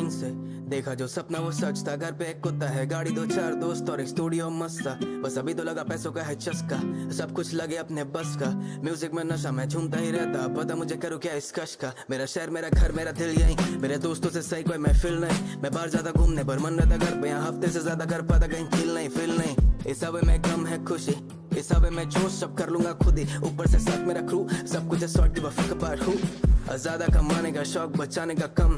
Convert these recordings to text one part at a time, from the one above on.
नींद से, देखा जो सपना वो सच था। घर पे एक कुत्ता है, गाड़ी 2-4 दोस्त और एक स्टूडियो मस्त था। बस अभी तो लगा पैसों का है चस्का, सब कुछ लगे अपने बस का। म्यूजिक में नशा मैं झूमता ही रहता, पता मुझे करूँ क्या इस कश का। मेरा शहर मेरा घर मेरा दिल यहीं, मेरे दोस्तों से सही कोई महफिल नहीं। मैं बाहर ज्यादा घूमने पर मन रहता घर पे, यहाँ हफ्ते से ज्यादा घर पाता कहीं चिल नहीं फील नहीं। इस हवे में गम है खुशी, इस हवे में जोश सब कर लूंगा खुद ही। ऊपर से साथ मेरा क्रू, सब कुछ है sort give a fuck about हू। ज्यादा कमाने का शौक बचाने का कम,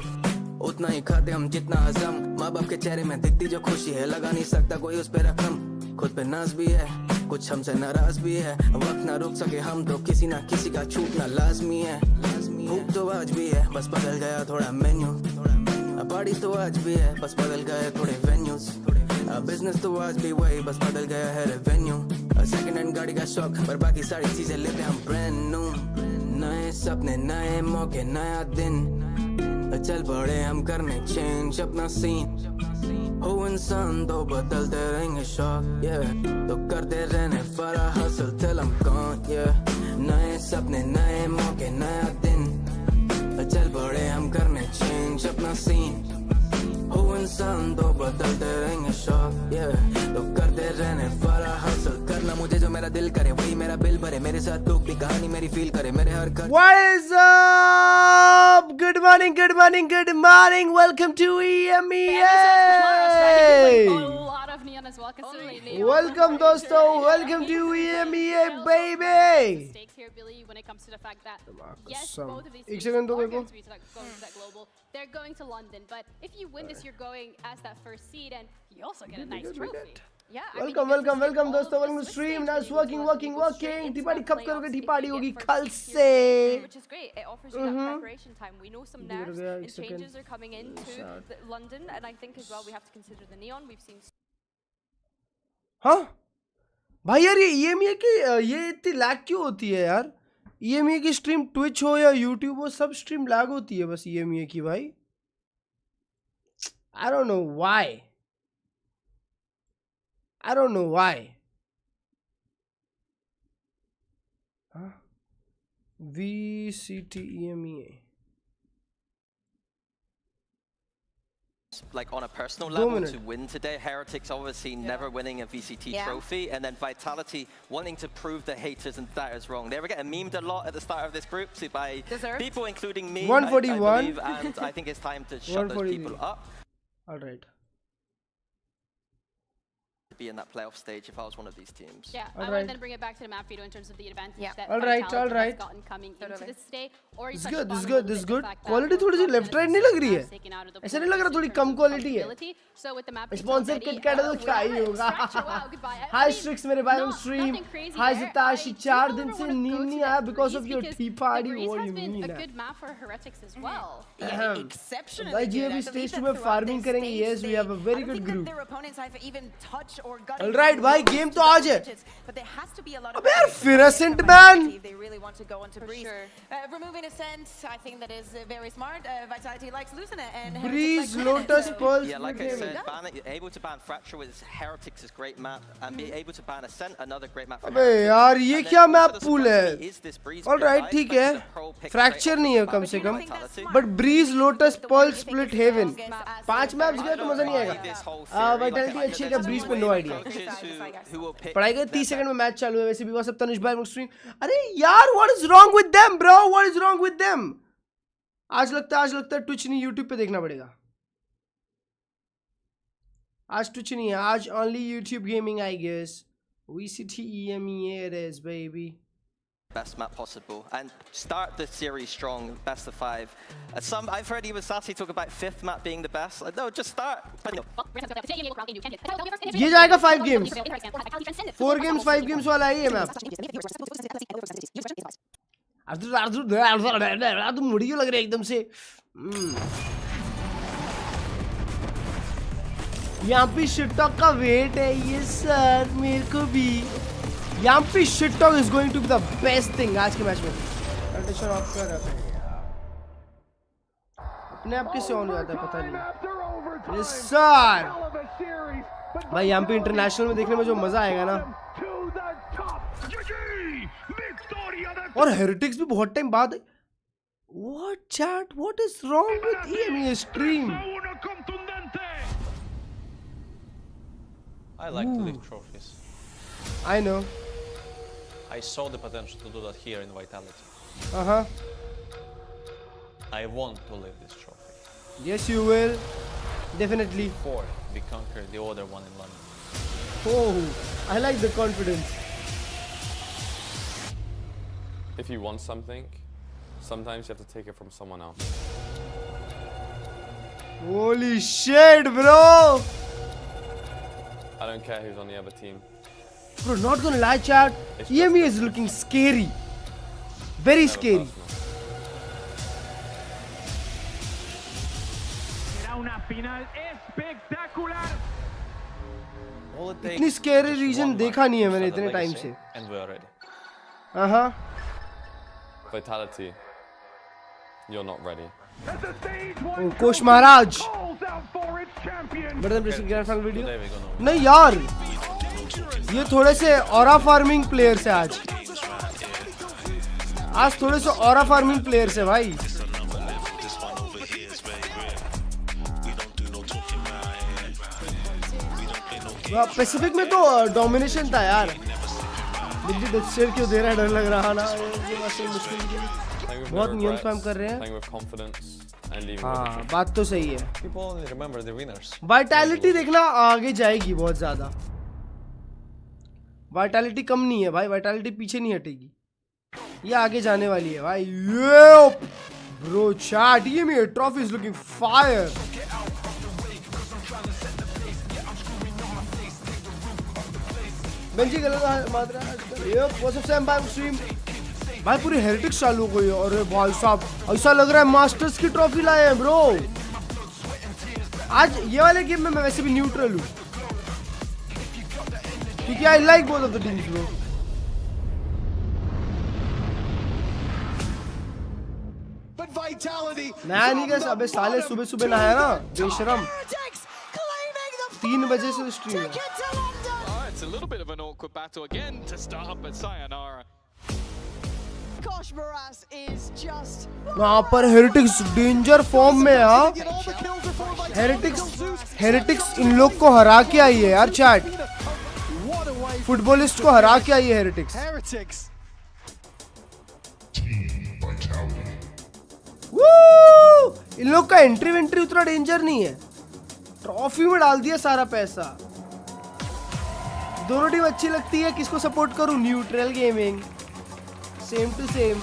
उतना ही खाते हम जितना हजम। माँ बाप के चेहरे में दिखती जो खुशी है, लगा नहीं सकता कोई उस पे रकम। खुद पे नाज भी है, कुछ हमसे नाराज भी है। वक्त ना रोक सके हम तो किसी ना किसी का छूटना लाजमी है। भूख तो आज भी है, बस बदल गया थोड़ा मेन्यू। पार्टी तो आज भी है, बस बदल गए थोड़े वेन्यूज। बिजनेस तो आज भी वही, बस बदल गया है रेवेन्यू। सेकंड हैंड गाड़ी का शौक, पर बाकी सारी चीजें लेते हम ब्रांड न्यू। नए सपने नए मौके नया दिन, चल पड़े हम करने चेंज अपना सीन। हो इंसान तो बदलते रहेंगे शौक, तो करते रहने फरा हसल till I'm gone, नए सपने नए मौके नया दिन, चल पड़े हम करने चेंज अपना सीन। हो इंसान तो बदलते रहेंगे शौक, तो करते रहने फरा हसल। करना मुझे जो मेरा दिल करे, वही मेरा बिल भरे। मेरे साथ लोग भी कहानी मेरी फील करे, मेरे हर कर। What is up? Good morning, good morning, good morning. Welcome to Emea. Welcome दोस्तों, welcome to Emea baby. When it comes to the fact that yes, Some. both of these एक teams second दो are मेरे को। going to be that global. They're going to London, but if you win this, you're going as that first seed, and you also get a nice trophy. Yeah, I mean, Welcome, you get to welcome, see welcome all दोस्तों, of the welcome to Swiss stream. stage Now when it's you go to working, London, working, you go straight working. into टिपाड़ी the कब playoffs करोगे? if you टिपाड़ी get होगी first कल seed, से। which is great. It offers you that preparation time. We know some nerves गया, and एक second। changes are coming into London, and I think as well we have to consider the neon. We've seen. हाँ भाई यार, ये EMEA की ये इतनी lag क्यों होती है यार? EMEA की स्ट्रीम ट्विच हो या यूट्यूब हो, सब स्ट्रीम लैग होती है बस EMEA की भाई। I don't know why. I don't know why. Huh? VCT EMEA. Like on a personal 2 level minutes. to win today. Heretics obviously never winning a VCT trophy, and then Vitality wanting to prove the haters and that is wrong. They were getting memed a lot at the start of this group by people including me, 141. I believe, and I think it's time to shut those people up. Alright. To be in that playoff stage if I was one of these teams. Yeah, I want to then bring it back to the map Vito in terms of the advantage that Alright, Vitality alright. has gotten coming into this day. Or This is good, this is good, this is good. Quality थोड़ी सी left right नहीं लग रही है, ऐसा नहीं लग रहा थोड़ी कम क्वालिटी है। स्पॉन्सर किटकैट है तो क्या ही होगा। हाय स्ट्रिक्स मेरे भाई ऑन स्ट्रीम। हाय जिताशी, 4 दिन से नींद नहीं आया because of your tea party. What do you mean? A good map for heretics as well. Exceptionally भाई जी good. अभी I स्टेज believe 2 में that फार्मिंग throughout करेंगे। this Yes, we stage, have a very I don't good think that group. their opponents have even touched or gotten Alright भाई, game तो आज है। but there has to be a lot of अबे यार motivation फिरासेंट from man. if they really want to go on to breeze. sure. Removing Ascent, I think that is very smart. Vitality likes losing it, and Breeze, Heretics likes Lotus, so- Pulse, Yeah, like I Flame. said, able to ban Fracture with Heretics is great map, and be able to ban Ascent, another great map for अबे Heretics. यार ये And then क्या also map the pool surprise है? to me is this Breeze Alright, pick, ठीक right? है। Like, it's a pro pick fracture straight नहीं है off the come bat से with come, Vitality. But breeze, lotus, The one pulse, you think split, is the haven, strongest 5 maps गए तो मजा नहीं This आएगा। whole theory, वाइटलिटी like, अच्छी है, there's ब्रीज पे no no way idea. coaches who will pick पढ़ाई 30 their second में मैच चालू है, वैसे भी वो सब तनुष भाई स्ट्रीम। अरे यार what is wrong with them bro, what is wrong with them? आज लगता है ट्विच नहीं, यूट्यूब पे देखना पड़ेगा। आज ट्विच नहीं है, आज only YouTube gaming I guess. VCT EMEA it is baby. best map possible and start the series strong, best of 5. I've heard even Sassy talk about 5th map being the best. Like, no, just start. ये जाएगा 5 games, 4 games 5 games वाला है ये map. तो मुड़ी क्यों लग रही है एकदम से? यहाँ पे शिटटॉक का वेट है ये सर, मेरे को भी। यहाँ पे shit talk is going to be the best thing आज के मैच में। कंडीशन ऑफ कर रहा है अपने आप कैसे ऑन हो जाता है पता नहीं। यस सर भाई, यहाँ पे इंटरनेशनल में देखने में जो मजा आएगा ना। और हेरिटिक्स भी बहुत टाइम बाद। What chat? What is wrong with EMEA stream? I like to lift trophies. I know. I saw the potential to do that here in Vitality. I want to lift this trophy. Yes, you will. Definitely. Before we conquer the other one in London. Oh, I like the confidence. If you want something, sometimes you have to take it from someone else. Holy shit, bro! I don't care who's on the other team. Bro, not gonna lie, chat. Emea is looking scary. Very Never scary. personal. All it takes इतनी scary is region one देखा match नहीं है to मैंने start a इतने time legacy, से. and we are ready. Vitality, you're not ready. Oh, कोश महाराज. Better than pressing grand final video. Today we're gonna win. नहीं यार, ये थोड़े से ऑरा फार्मिंग प्लेयर्स है आज थोड़े से ऑरा फार्मिंग प्लेयर्स है भाई. पैसिफिक में तो डोमिनेशन था यार. दिल्ली डेथ शेयर क्यों दे रहा है, डर लग रहा ना. ये मुश्किल बहुत नियम स्पैम कर रहे हैं. Playing with confidence and leaving with a हाँ, kick. बात तो सही है. People only remember the winners. Vitality देखना आगे जाएगी बहुत ज्यादा. वाइटैलिटी कम नहीं है भाई, वाइटैलिटी पीछे नहीं हटेगी, ये आगे जाने वाली है भाई. ये ब्रो चैट, ये मेरी trophy is looking fire. Benji गलत मात्रा. ये what's up Sam by stream भाई. पूरी हेरिटिक्स चालू हो गई है. और भाई साहब ऐसा लग रहा है मास्टर्स की ट्रॉफी लाए हैं ब्रो. आज ये वाले गेम में मैं वैसे भी न्यूट्रल हूँ क्योंकि I like both of the teams bro. नया नहीं गया. अबे साले सुबह सुबह नहाया ना बेशरम. 3 बजे से स्ट्रीम है. It's a little bit of an awkward battle again to start, but sayonara. यहाँ पर हेरिटिक्स डेंजर फॉर्म में है. हेरिटिक्स इन लोग को हरा के आई है यार चैट. फुटबॉलिस्ट को हरा के आई है हेरिटिक्स. इन लोग का एंट्री उतना डेंजर नहीं है. ट्रॉफी में डाल दिया सारा पैसा. दोनों टीम अच्छी लगती है. किसको सपोर्ट करूं? Neutral gaming. Same to same.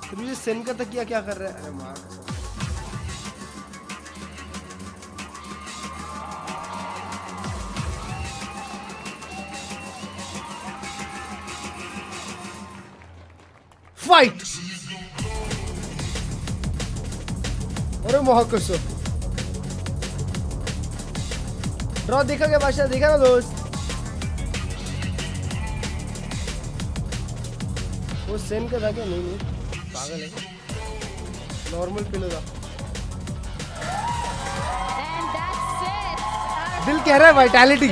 फिर ये सेन का तकिया क्या कर रहा है? अरे मार. फाइट. अरे मोहकसो ड्रॉ देखा क्या बादशाह? देखा ना दोस्त. वो सेन का था क्या? नहीं पागल है. नॉर्मल पिलो था. दिल कह रहा है वाइटैलिटी.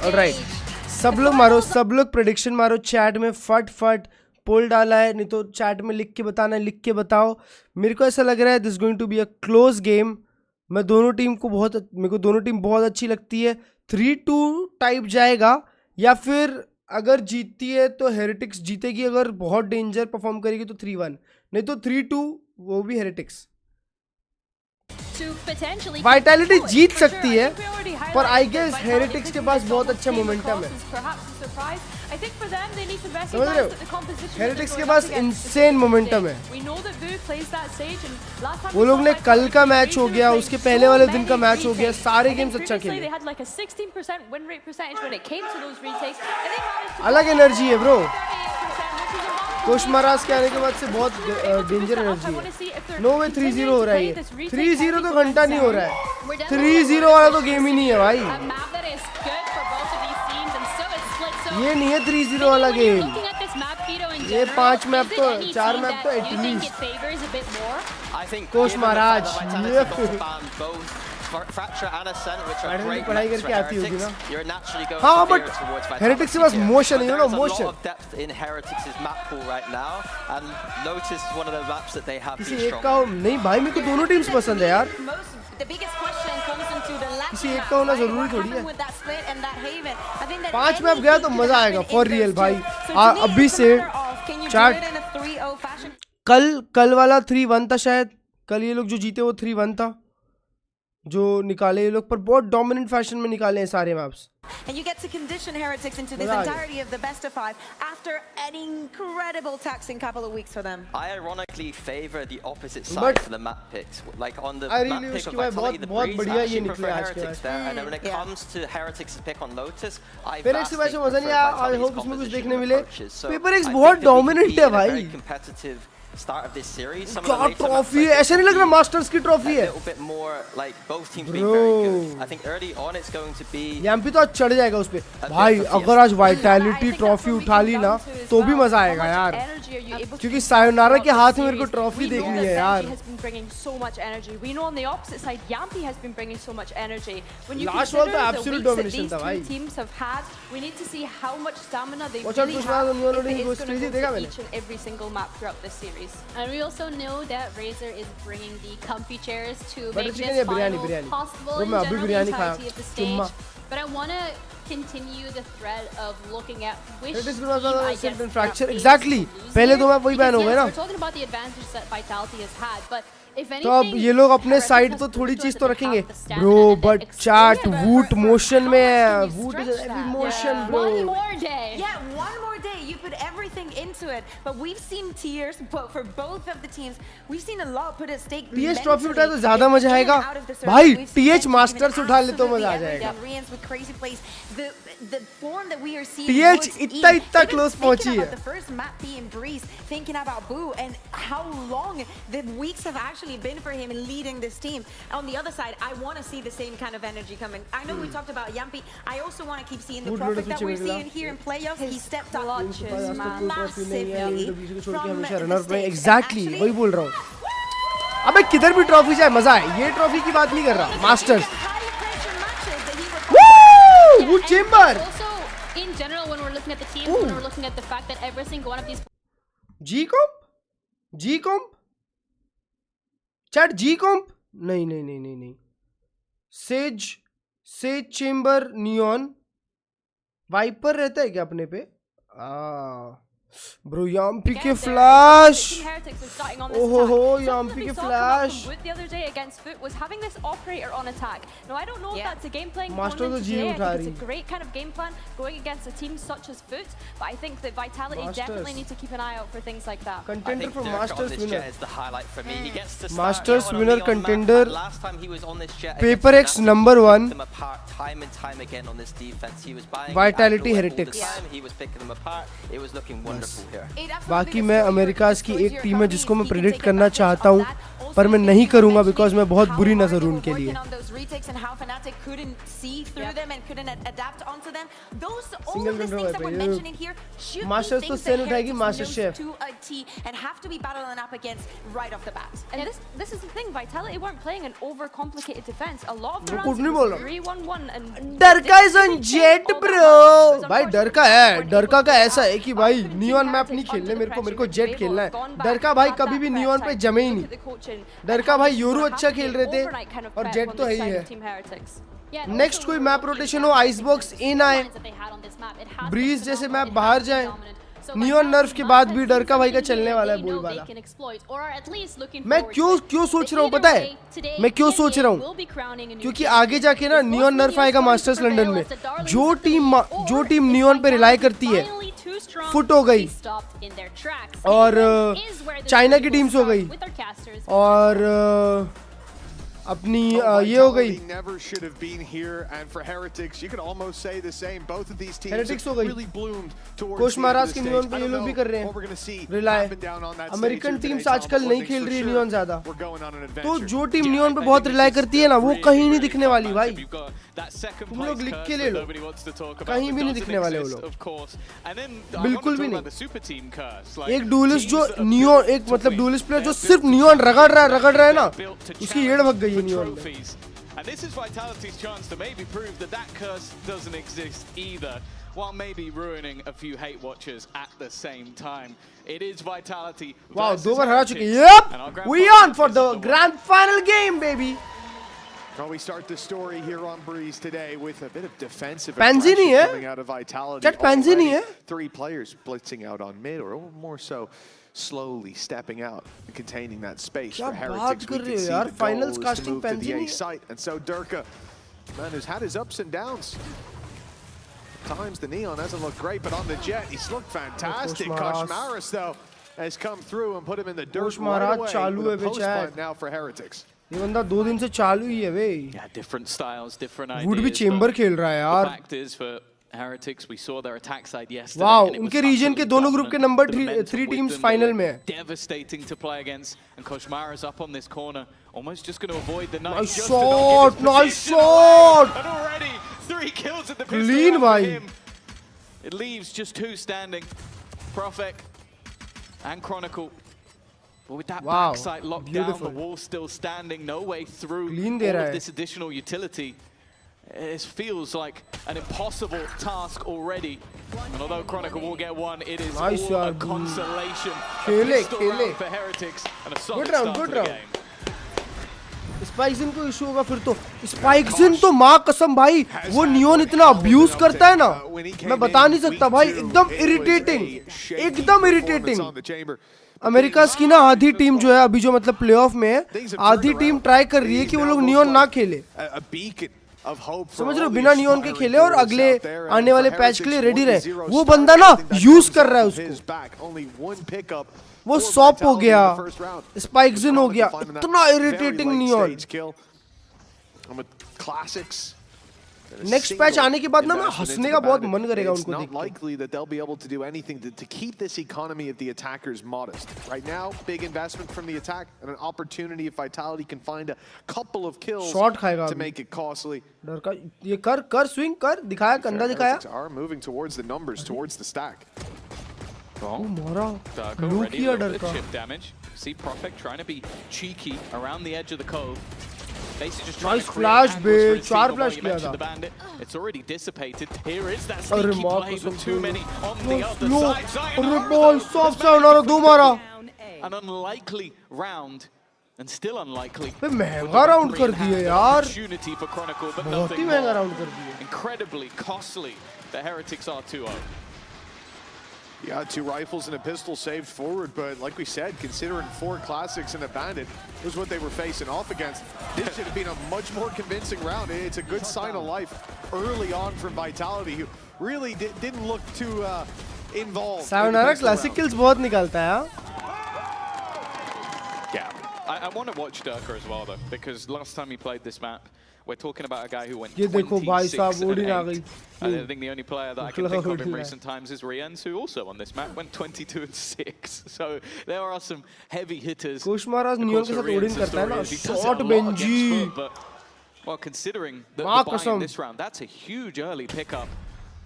ऑलराइट, सब लोग मारो, सब लोग प्रेडिक्शन मारो चैट में. फट पोल डाला है, नहीं तो चैट में लिख के बताना है. लिख के बताओ. मेरे को ऐसा लग रहा है this going to be a close game. मेरे को दोनों टीम बहुत अच्छी लगती है. 3-2 टाइप जाएगा, या फिर अगर जीतती है तो हेरिटिक्स जीतेगी. अगर बहुत डेंजर परफॉर्म करेगी तो 3-1, नहीं तो 3-2 वो भी हेरिटिक्स. वाइटैलिटी जीत सकती है, पर आई गेस हेरिटिक्स के पास बहुत अच्छा मोमेंटम है. समझ रहे हो? हेरिटिक्स के पास इंसेन मोमेंटम है. वो लोग ने कल का मैच हो गया, उसके पहले वाले दिन का मैच हो गया, सारे गेम्स अच्छा खेले. अलग एनर्जी है ब्रो. कोश महाराज के आने के बाद से बहुत डेंजर एनर्जी है. नो वे 3-0 हो रहा है. 3-0 तो घंटा नहीं हो रहा है. 3-0 वाला तो गेम ही नहीं है भाई. ये नहीं है 3-0 वाला गेम. ये 5 मैप तो 4 मैप तो एटलीस्ट. कोश महाराज पढ़ाई करके आती होगी ना. हाँ, बट हेरिटिक्स के पास मोशन है, ना मोशन. किसी एक का नहीं भाई. मेरे को दोनों टीम्स पसंद है यार. comes into the last किसी एक map, का होना right? जरूरी What थोड़ी happened है। with that split and that Haven? I think that 5 map गया तो anything मजा could आएगा happen for in real those भाई। two. So to me, अभी it's a से matter of, can you do chat it in a 3-0 fashion? कल वाला 3-1 था शायद, कल ये लोग जो जीते वो 3-1 था जो निकाले ये लोग, पर बहुत डोमिनेंट फैशन में निकाले हैं सारे maps. And you get to condition Heretics into this entirety of the best of 5 after an incredible taxing couple of weeks for them. I ironically favor the opposite side for the map picks. Like on the map pick of Vitality, the Breeze, I actually prefer Heretics there. And then when it comes to Heretics' pick on Lotus, I vastly prefer Vitality's composition approaches. So paper x I बहुत think that we dominant could be है in a भाई। very competitive start of this series. Some of क्या the later maps, trophy है, I think, ऐसा नहीं लग रहा masters की ट्रॉफी a है। little bit more like both teams being very good. I think early on it's going to be MP तो आज चढ़ जाएगा उस पे भाई। अगर आज वाइटैलिटी ट्रॉफी उठा ली ना तो भी मजा आएगा यार, क्योंकि सायोनारा के हाथ में मेरे को ट्रॉफी देखनी है यार। लास्ट वाला तो एब्सोल्यूट डोमिनेशन था भाई। Watch out, Pushpa, on your loading goes crazy, देखा मैंने। Every single map throughout this series. And we also know that Razor is bringing the comfy chairs to Butter make chicken this या biryani, final biryani. possible वो in मैं अभी general the biryani entirety खाया, of the चुम्मा। stage. But I want to continue the thread of looking at which It is team because of I the guess fracture. that Exactly. is losing पहले it. दो map वही Because ban हो गए yes, ना। we're talking about the advantage that Vitality has had, but if तो अब anything, ये लोग अपने Heretics साइड has तो थोड़ी proved चीज that तो they रखेंगे have the stamina bro, and the but experience. Chat But वूट for मोशन how में much है, can you वूट is stretch every that? Motion One bro. more day. Yeah, one more day. You put everything into it. But we've seen tiers, but for both of the teams, we've seen a lot put at stake. TH trophy उठाए तो ज्यादा मजा आएगा भाई। TH masters उठा ले तो मजा आ जाएगा। टीएच इतना क्लोज पहुंची है। The first map being Breeze, thinking about Boo and how long the weeks have actually been for him in leading this team. On the other side, I want to see the same kind of energy coming. I know we talked about Yampi. I also want to keep seeing the profit that we're seeing here in playoffs. He stepped up massively from the stage. Exactly वही बोल रहा हूँ। अबे किधर भी trophy जाए मजा है, ये ट्रॉफी की बात नहीं कर रहा। Masters would chamber Also, in general, when we're looking at the team, when we're looking at the fact that every single one of these G comp chat G comp नहीं सेज चेंबर नियॉन वाइपर रहता है क्या अपने पे? Bro याम्पी के flash, ओहो हो याम्पी के फ्लैश। मास्टर तो जी उठा रही contender for masters winner, masters winner contender paper x number 1 vitality heretics. बाकी मैं अमेरिकाज की एक टीम है जिसको मैं प्रेडिक्ट करना चाहता हूँ, पर मैं नहीं करूंगा बिकॉज मैं बहुत बुरी नजर हूं उनके लिए। मास्टर्स तो सेन उठाएगी, मास्टर शेफ। कुछ नहीं बोल रहा। डरका इज ऑन जेट ब्रो। भाई डरका है, डरका का ऐसा है कि भाई नियॉन मैप नहीं खेलने मेरे को जेट खेलना है। डरका भाई कभी भी नियॉन पे जमे ही नहीं। डरका भाई यूरो अच्छा खेल रहे थे और जेट तो है ही है। नेक्स्ट कोई मैप रोटेशन हो, आइसबॉक्स इन आए, ब्रीज जैसे मैप बाहर जाए। नियॉन नर्फ के बाद भी डरका भाई का चलने वाला है बोलबाला। मैं क्यों सोच रहा हूँ पता है, मैं क्यों सोच रहा हूँ, क्योंकि आगे जाके ना नियॉन नर्फ आएगा मास्टर्स लंदन में। जो टीम नियॉन पे रिलाई करती है फुट हो गई और चाइना की टीम्स हो गई और अपनी ये हो गई, हेरेटिक्स हो गई। कोश महाराज के नियॉन पे ये लोग भी कर रहे हैं रिलाय। अमेरिकन टीम्स आजकल नहीं खेल रही है नियॉन ज्यादा, तो जो टीम नियॉन पे बहुत रिलाय करती है ना वो कहीं नहीं दिखने वाली भाई। तुम लोग लिख के ले लो, कहीं भी नहीं दिखने वाले वो लोग, बिल्कुल भी नहीं। एक डुएलिस्ट जो नियॉन, एक मतलब डुएलिस्ट प्लेयर जो सिर्फ नियॉन रगड़ रहा है ना, उसकी येड़ भग गई है नियॉन में। And this is Vitality's chance to maybe prove that that curse doesn't exist either, while maybe ruining a few hate watchers at the same time. It is Vitality. Wow, दो बार हरा चुके। Yep, we on for the grand final game, baby. Well, we start the story here on Breeze today with a bit of defensive Pansy aggression coming out of Vitality. Chat Pansy nahi hai. 3 players blitzing out on mid, or more so slowly stepping out and containing that space for Heretics. We can see the finals goal is to casting move to Pansy the A nahi site, and so Durka, man, who's had his ups and downs. At times the Neon hasn't looked great, but on the Jet, he's looked fantastic. Koshmaris, though, has come through and put him in the dirt right away with a post plant now for Heretics. ये बंदा 2 दिन से चालू ही है बे. Yeah, different styles, different ideas. Would भी chamber खेल रहा है यार. The fact is for Heretics, we saw their attack side yesterday. Wow, उनके रीजन के दोनों ग्रुप के नंबर 3 टीम्स फाइनल में है. Devastating to play against, and Koshmaris up on this corner, almost just going to avoid the knife. Nice shot, nice shot. And already 3 kills at the pistol. Clean bhai. It leaves just 2 standing, Profek and Chronicle. But with that backside locked down, the wall still standing, no way through all of this additional utility. It feels like an impossible task already. And although Chronicle will get 1, it is all a consolation. A pistol round for Heretics and a solid start to the game. स्पाइक्सन को issue होगा फिर तो. स्पाइक्सन तो माँ कसम भाई, वो neon इतना अब्यूज करता है ना, मैं बता नहीं सकता भाई. एकदम इरिटेटिंग, एकदम इरिटेटिंग. अमेरिका की ना आधी टीम जो है अभी जो मतलब प्लेऑफ में है, आधी टीम ट्राई कर रही है कि वो लोग नियोन ना खेले. समझ रहे हो, बिना नियोन के खेले और अगले आने वाले पैच के लिए रेडी रहे. वो बंदा ना यूज कर रहा है उसको. वो सॉप हो गया, स्पाइक्सन हो गया, इतना इरिटेटिंग नियोन. नेक्स्ट पैच आने के बाद ना मैं हंसने का बहुत मन करेगा उनको देख के. Likely that they'll be able to do anything to keep this economy of the attackers modest. Right now, big investment from the attack and an opportunity if Vitality can find a couple of kills to make it costly. डर का ये कर swing कर, दिखाया कंधा दिखाया. Are moving towards the numbers, towards the stack. मारा Darko ready with the chip damage. See Profek trying to be cheeky around the edge of the cove. Basically just trying to flash bait, 4 flash किया था. It's already dissipated. Here is that sneaky play, but too many on the other side. अरे boy सब sound 2 मारा. An unlikely round. And still unlikely. बे महंगा round कर दिए यार. Opportunity for Chronicle, but बहुत ही महंगा राउंड कर दिए. Incredibly costly. The Heretics are 2-0. Yeah, 2 rifles and a pistol saved forward, but like we said, considering 4 classics and a bandit was what they were facing off against, this should have been a much more convincing round. It's a good sign of life early on from Vitality, who really didn't look too involved. Sayonara classic kills बहुत निकालता है. Yeah, I want to watch Durka as well though, because last time he played this map, we're talking about a guy who went 26 and 8. I think the only player that I can think of in recent times is Riens, who also on this map went 22 and 6. So there are some heavy hitters. Koshmaras neon के साथ Odin करता है ना. Shot Benji. Well, considering the buy in this round, that's a huge early pickup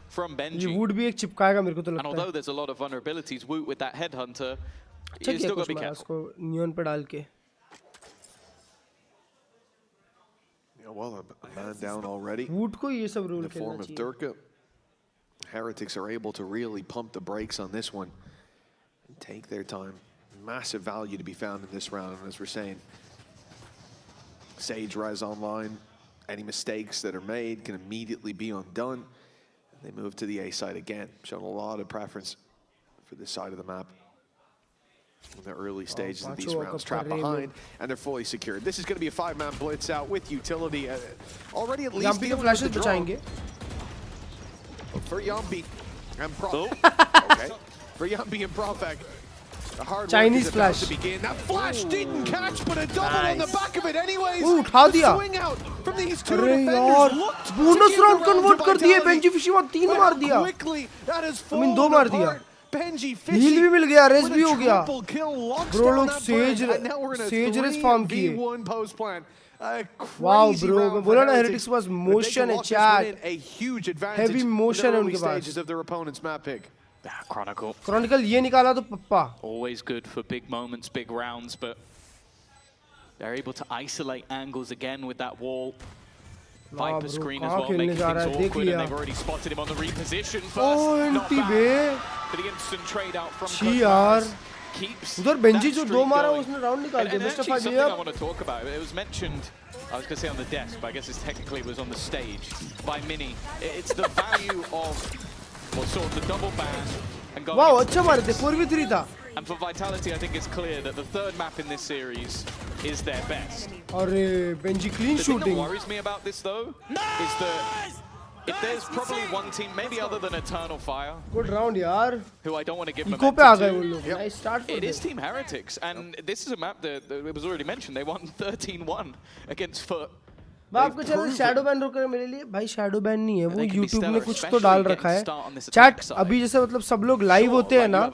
from Benji. ये would भी एक चिपकाएगा मेरे को तो लगता है. And although there's a lot of vulnerabilities, Woot with that headhunter, you still got to be careful. को neon पे डाल के. Well, a man down already. Wood को ये सब in rule the form of Durka. Heretics are able to really pump the brakes on this one and take their time. Massive value to be found in this round, and as we're saying, Sage rise online. Any mistakes that are made can immediately be undone. And they move to the A side again, showing a lot of preference for this side of the map. In the early stages of these rounds, trapped behind, and they're fully secured. This is going to be a 5-man blitz out with utility. Already at least dealing with the draw. For Yambi and Profek. Okay. For Yambi and Profek. The hard Chinese work is flash. about to begin. That flash didn't catch, but a double on the back of it anyways. उठा दिया. Swing out from these 2 अरे defenders. यार, bonus round convert कर दिए. Benji Fishy वहाँ 3 मार दिया. Quickly, that is 2 मार दिया. हील भी मिल गया, रेस भी हो गया. ब्रो लोग सेज रेस फार्म किए. वाओ ब्रो, मैं बोला ना हेरेटिक्स के पास मोशन है चैट. हेवी मोशन है उनके पास. Chronicle ये निकाला तो पप्पा. Always good for big moments, big rounds, but they're able to isolate angles again with that wall. Viper screen as well, making things awkward, and they've already spotted him on the reposition first. Oh, Not bad for the instant trade out from यार. keeps उधर Benji that जो streak दो मारा going. उसने round निकाल दिया. And Best of actually 5 something I year. want to talk about. It was mentioned, I was going to say on the desk, but I guess it technically was on the stage by Mini. It's the value of, well, sort of the double ban and going. Wow, अच्छा मारे थे. 4v3 था. And for Vitality, I think it's clear that the third map in this series is their best. अरे Benji clean The thing shooting. that worries me about this, though, is that if there's probably one team, maybe other than Eternal Fire, Good round यार. who I don't want to give Eco पे आ गए momentum वो to, लोग. Nice start for it is them. Team Heretics, and this is a map that it was already mentioned. They won 13-1 against Foot. मैं आपको channel shadow ban रोक मेरे लिए भाई शैडो बैन नहीं है वो YouTube ने कुछ तो डाल रखा है चैट अभी जैसे मतलब सब लोग लाइव होते हैं ना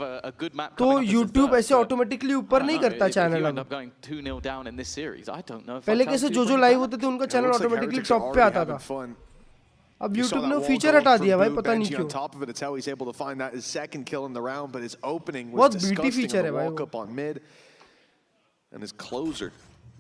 तो YouTube ऐसे ऑटोमेटिकली ऊपर नहीं करता चैनल अब पहले कैसे जो लाइव होते थे उनका चैनल ऑटोमेटिकली टॉप पे आता था अब YouTube ने फीचर हटा दिया भाई पता नहीं क्यों बहुत ब्यूटी फीचर है भाई and his closer,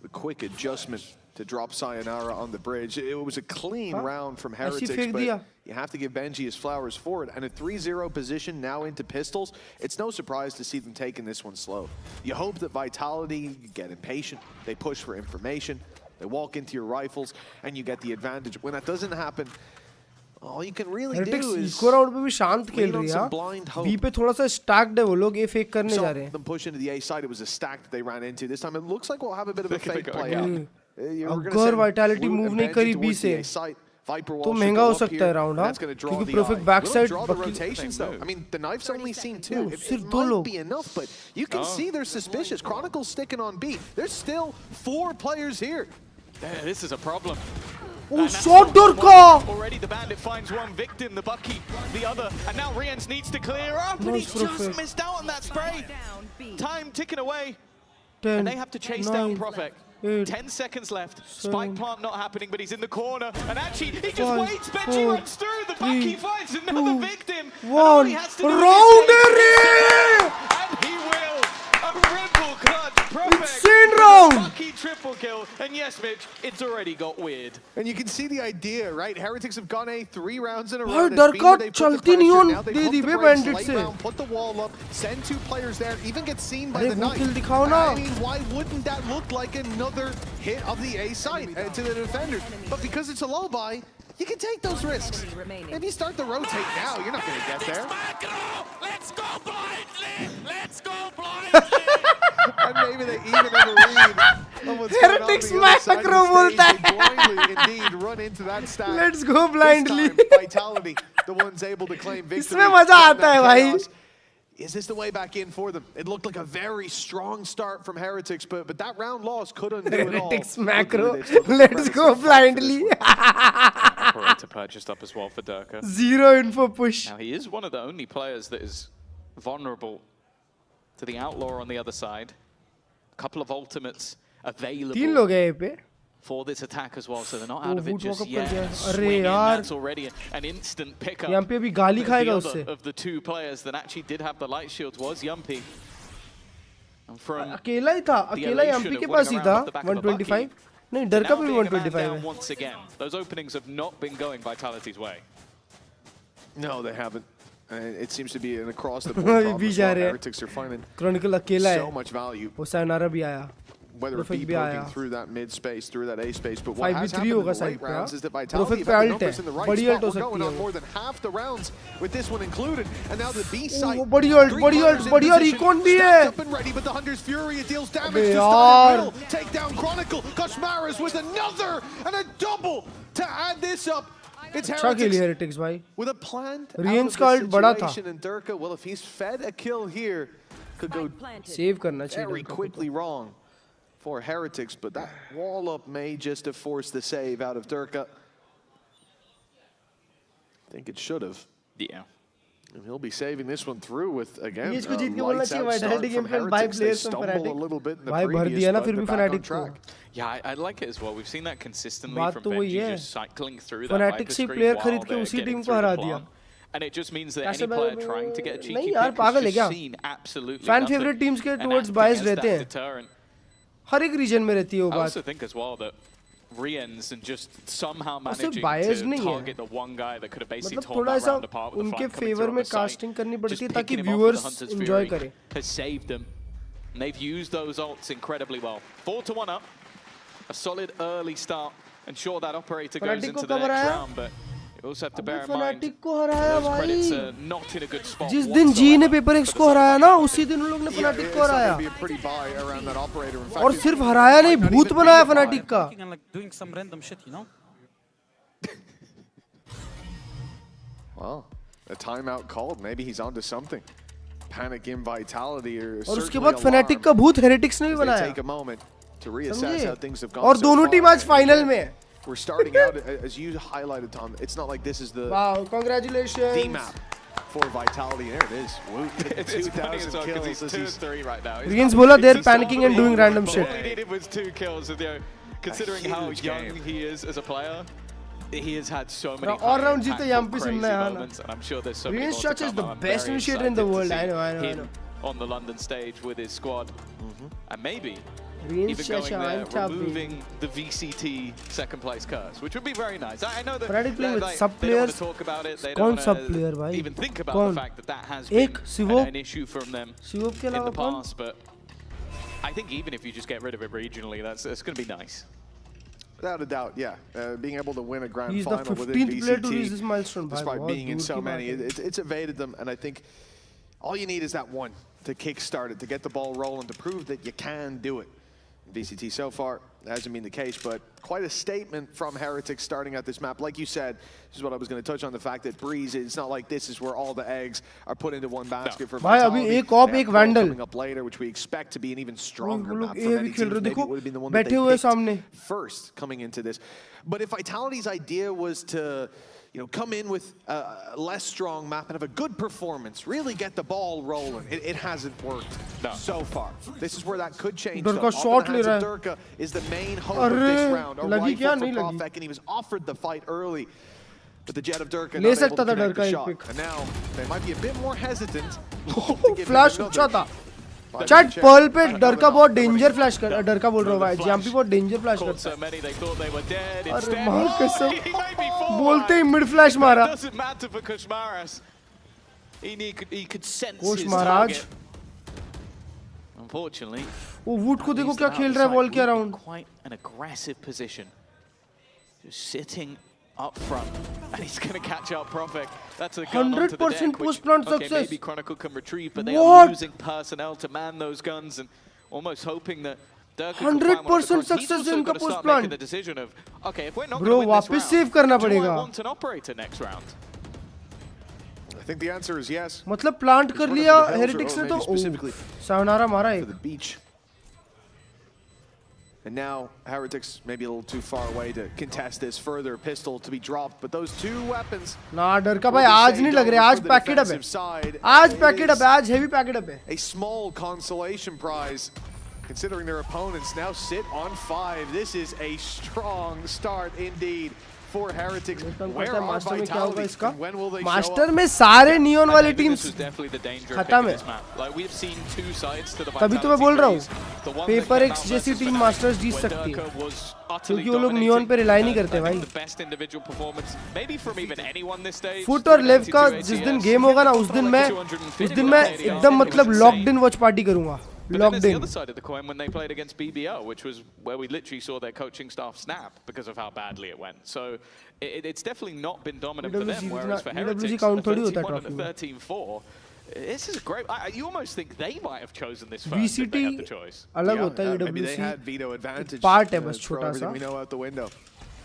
the quick adjustment to drop Sayonara on the bridge. It was a clean round from Heretics, but you have to give Benji his flowers for it. And a 3-0 position now into pistols, it's no surprise to see them taking this one slow. You hope that Vitality get impatient, they push for information, they walk into your rifles, and you get the advantage. When that doesn't happen, all you can really do is eco round पे भी शांत खेल रही है B पे थोड़ा सा stacked है वो लोग ए फेक करने जा रहे हैं them push into the A side. It was a stack that they ran into. This time it looks like we'll have a bit of a fake play out. अगर वाइटैलिटी मूव नहीं करी B से तो महंगा हो सकता है round हां क्योंकि perfect back side I mean the knife's only seen 2. It might be enough, but you can see they're suspicious. Chronicle's sticking on B. There's still 4 players here. This is a problem. Oh, shot Durka! Already the bandit finds one victim, the Bucky the other, and now Riens needs to clear up, and he's just missed out on that spray. Time ticking away, and they have to chase down Profek. 10 seconds left. Spike plant not happening, but he's in the corner, and actually he just waits. Benji runs through. The Bucky finds another victim. All he has to do is and he will. A triple clutch. Insane round. Bucky triple kill, and yes, Mitch, it's already got weird. And you can see the idea, right? Heretics have gone A 3 rounds in a row. भाई डरका चलती नहीं on they the bay bandit से. Put the wall up, send 2 players there, even get seen by the वो knife. kill दिखाओ ना. I mean, why wouldn't that look like another hit of the A side to the defender? But because it's a low buy, you can take those risks. If you start to rotate now, you're not going to get there. Let's go blindly! Let's go blindly! And maybe they even have a read of what's going on the other side of the stage. They blindly indeed run into that stack. Let's go blindly. This time, Vitality, the ones able to claim victory. इसमें मजा आता है भाई. Is this the way back in for them? It looked like a very strong start from Heretics, but that round loss could undo it all. Heretics macro. Let's go blindly. Operator purchased up as well for Durka. 0 info push. Now he is one of the only players that is vulnerable to the Outlaw on the other side. A couple of ultimates available 3 लोग हैं पे. for this attack as well, so they're not out of it just walk up yet. कर दिया. अरे Swinging, यार. that's already an instant pickup. यहाँ पे अभी गाली The खाएगा other उससे. of the 2 players that actually did have the light shields was Yumpy. And from अकेला ही था अकेला यम्पी के पास ही था 125 नहीं डरका पे भी 125 है. once again, those openings have not been going Vitality's way. No, they haven't. It seems to be an across the board problem as well. Heretics are finding Chronicle अकेला है. so much value. वो sayonara भी आया. Whether it be poking through that mid space, through that A space, but what has happened in the late rounds is that Vitality have the numbers in the right spot. We're going on more than half the rounds with this one included, and now the B side. बढ़िया recon भी है. Up and ready, but the Hunter's Fury, it deals damage to Stein Will. Take down Chronicle. Kashmaras with another and a double to add this up. It's Heretics भाई. With a planned Riens का ult बड़ा था. and Durka, well, if he's fed a kill here, could go save करना चाहिए. very quickly wrong for Heretics, but that wall up may just have forced the save out of Durka. I think it should have. Yeah. And he'll be saving this one through with, again, इसको जीत के बोलना lights चाहिए out start Vitality from game plan by Heretics. They players from stumble a Fnatic. little bit in the भाई भर previous, दिया ना but फिर भी they're back on Fnatic को. track. Yeah, I like it as well. We've seen that consistently बात from तो वही Benji है. just cycling through that Fnatic Viper से screen player while खरीद के they're उसी getting team को through हरा the दिया. plan. And it just means that कैसे any player भाई trying to get a cheeky नहीं pick यार पागल है has क्या? just seen absolutely Fan nothing. favorite teams के And towards acting bias as रहते that हैं. deterrent. हर एक region में रहती है वो I बात. also think as well that Riens and just somehow managing bias to नहीं है. target the one guy that could have basically मतलब torn थोड़ा that सा round apart with the उनके flank coming favor through on में the site. casting करनी पड़ती Just है ताकि picking him off with the viewers Hunter's enjoy Fury करें. has saved them. And they've used those ults incredibly well. 4-1 up. A solid early start. And sure, that operator goes into the next round, but you also have to bear in mind those credits are not in a good spot. जिस दिन जी ने paper x को हराया ना, उसी दिन उन लोग ने फनाटिक को हराया। और सिर्फ हराया नहीं, भूत बनाया फनाटिक का। Well, a timeout called. Maybe he's onto something. Panic in vitality or और उसके बाद फनाटिक का भूत हेरेटिक्स ने भी बनाया। Take a moment to reassess how things have gone. और दोनों टीम आज फाइनल में है। We're starting out, as you highlighted, Tom. It's not like this is the congratulations. the map for Vitality. There it is. It's 2,000 kills. He's 2-3 right now. Riens bola they're panicking and doing random shit. All he needed was 2 kills. Considering how young he is as a player, he has had so many all-round जीते Yampi सुनना है moments, and I'm sure there's so many Riens more Church to is come. the I'm best very initiator in the excited world. to I see know. him on the London stage with his squad, and maybe Riens even Church going there, removing the VCT second place curse, which would be very nice. I know that Fnatic playing with sub they don't want players. to talk about it. They कौन don't sub want player to भाई? even think about कौन? the fact that that has been an issue from them Sivop के in the अलावा कौन? past. But I think even if you just get rid of it regionally, that's going to be nice. Without a doubt, yeah. Being able to win a grand He's final the within 15th player to VCT, reach this milestone. despite being in so many, it's evaded them. And I think all you need is that one to kickstart it, to get the ball rolling, to prove that you can do it. VCT so far hasn't been the case, but quite a statement from Heretics starting at this map. Like you said, this is what I was going to touch on, the fact that Breeze, it's not like this is where all the eggs are put into one basket for Vitality. भाई अभी एक op एक vandal coming up later, which we expect to be an even stronger map for ये many भी खेल teams. रहे Maybe देखो it would have been the one that बैठे they हुए picked सामने first coming into this. But if Vitality's idea was to, you know, come in with a less strong map and have a good performance, really get the ball rolling, it hasn't worked so far. This is where that could change. Durka shot le raha hai. Durka is the main hope of this round. A rifle for Profek, and he was offered the fight early. But the Jet of Durka not able to connect the shot. And now they might be a bit more hesitant. Flash अच्छा था chat Perl पे डर का बहुत danger flash कर डर का बोल रहा हूँ भाई जैम्पी बहुत डेंजर फ्लैश करता है अरे मां कसम बोलते ही मिड फ्लैश मारा कोच महाराज Unfortunately, वो वुड को देखो क्या खेल रहा है बॉल के around quite an aggressive position, just sitting up front, and he's going to catch out Profek. That's a gun onto the deck, 100% which, post-plant okay, success. maybe Chronicle can retrieve, but they are losing personnel to man those guns, and almost hoping that Durka can find one of the 100% success He's also इनका got to start post-plant. making the decision of, okay, if we're not Bro, going to win this वापस save round, करना do I पड़ेगा want an operator next round? I think the answer is yes. मतलब plant कर लिया heretics ने तो सावनारा मारा एक for the beach. And now Heretics maybe a little too far away to contest this further. Pistol to be dropped, but those two weapons. ना डर का भाई आज नहीं लग रहा आज पैकेट अप है आज पैकेट अप है आज हेवी पैकेट अप है A small consolation prize considering their opponents now sit on 5. This is a strong start indeed for Heretics. Where are Vitality? When will they show up? Master में सारे neon वाले teams खत्म है तभी तो मैं बोल रहा हूँ पेपर एक्स जैसी टीम मास्टर्स जीत सकती है क्योंकि वो लोग नियॉन पे रिलाई नहीं करते भाई फुट और लेव का जिस दिन गेम होगा ना उस दिन मैं एकदम मतलब लॉक्ड इन वॉच पार्टी करूंगा But then there's the other side of the coin when they played against BBO, which was where we literally saw their coaching staff snap because of how badly it went. So it's definitely not been dominant for them, whereas for Heretics, a 13-1 and a 13-4, this is a great... you almost think they might have chosen this first if they had the choice. अलग होता है maybe they had veto advantage. Part है बस छोटा सा we know out the window.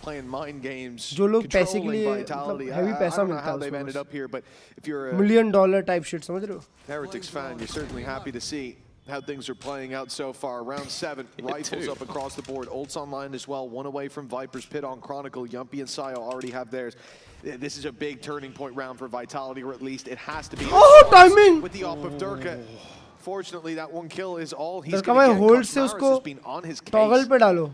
Playing mind games, जो लोग पैसे के लिए Vitality. हेवी पैसा मिलता मिलता है how they've ended up here, but if you're a $1 type shit समझ रहे हो Heretics fan, you're certainly happy to see how things are playing out so far. Round 7, rifles up across the board. Ults online as well, one away from Viper's Pit on Chronicle. Yumpy and Sayo already have theirs. This is a big turning point round for Vitality, or at least it has to be. Oh, timing! With the op of Durka. Fortunately, that one kill is all he's going to get. hold से उसको toggle पे डालो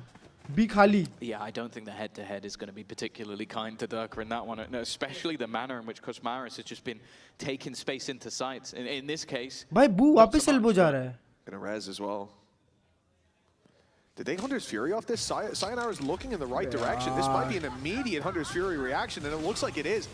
B खाली. Yeah, I don't think the head-to-head is going to be particularly kind to Durka in that one, especially the manner in which Kosmaris has just been taking space into sights. In this case, भाई बू वापस elbow जा रहा है. Gonna res as well. Did they Hunter's Fury off this? Sayonara is looking in the right direction. This might be an immediate Hunter's Fury reaction, and it looks like it is.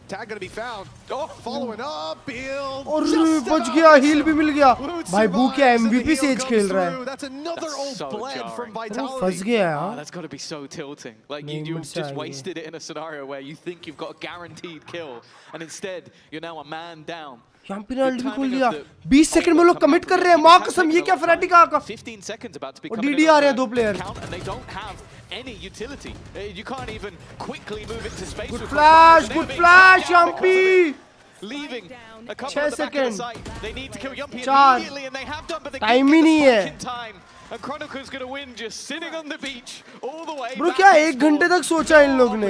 Tag gonna be found. Oh, following up, build. और बच गया, heal भी मिल गया. भाई बू क्या MVP says खेल रहा है. That's another old blend from Vitality. फंस गया यार. That's got to be so tilting. Like you've just wasted it in a scenario where you think you've got a guaranteed kill, and instead you're now a man down. Yampy ने alt भी खोल दिया. 20 second में लोग commit कर रहे हैं. मां कसम ये क्या फनाटिक का. 15 seconds about to be coming. DD आ रहे हैं दो player. And they don't have any utility. You can't even quickly move into space. Good flash, Yampy. Leaving a couple of the back of the site. They need to kill Yampy immediately, and they have done, but they can't get the fucking time. And Chronicle's gonna win just sitting on the beach all the way. Bro, क्या 1 घंटे तक सोचा इन लोग ने?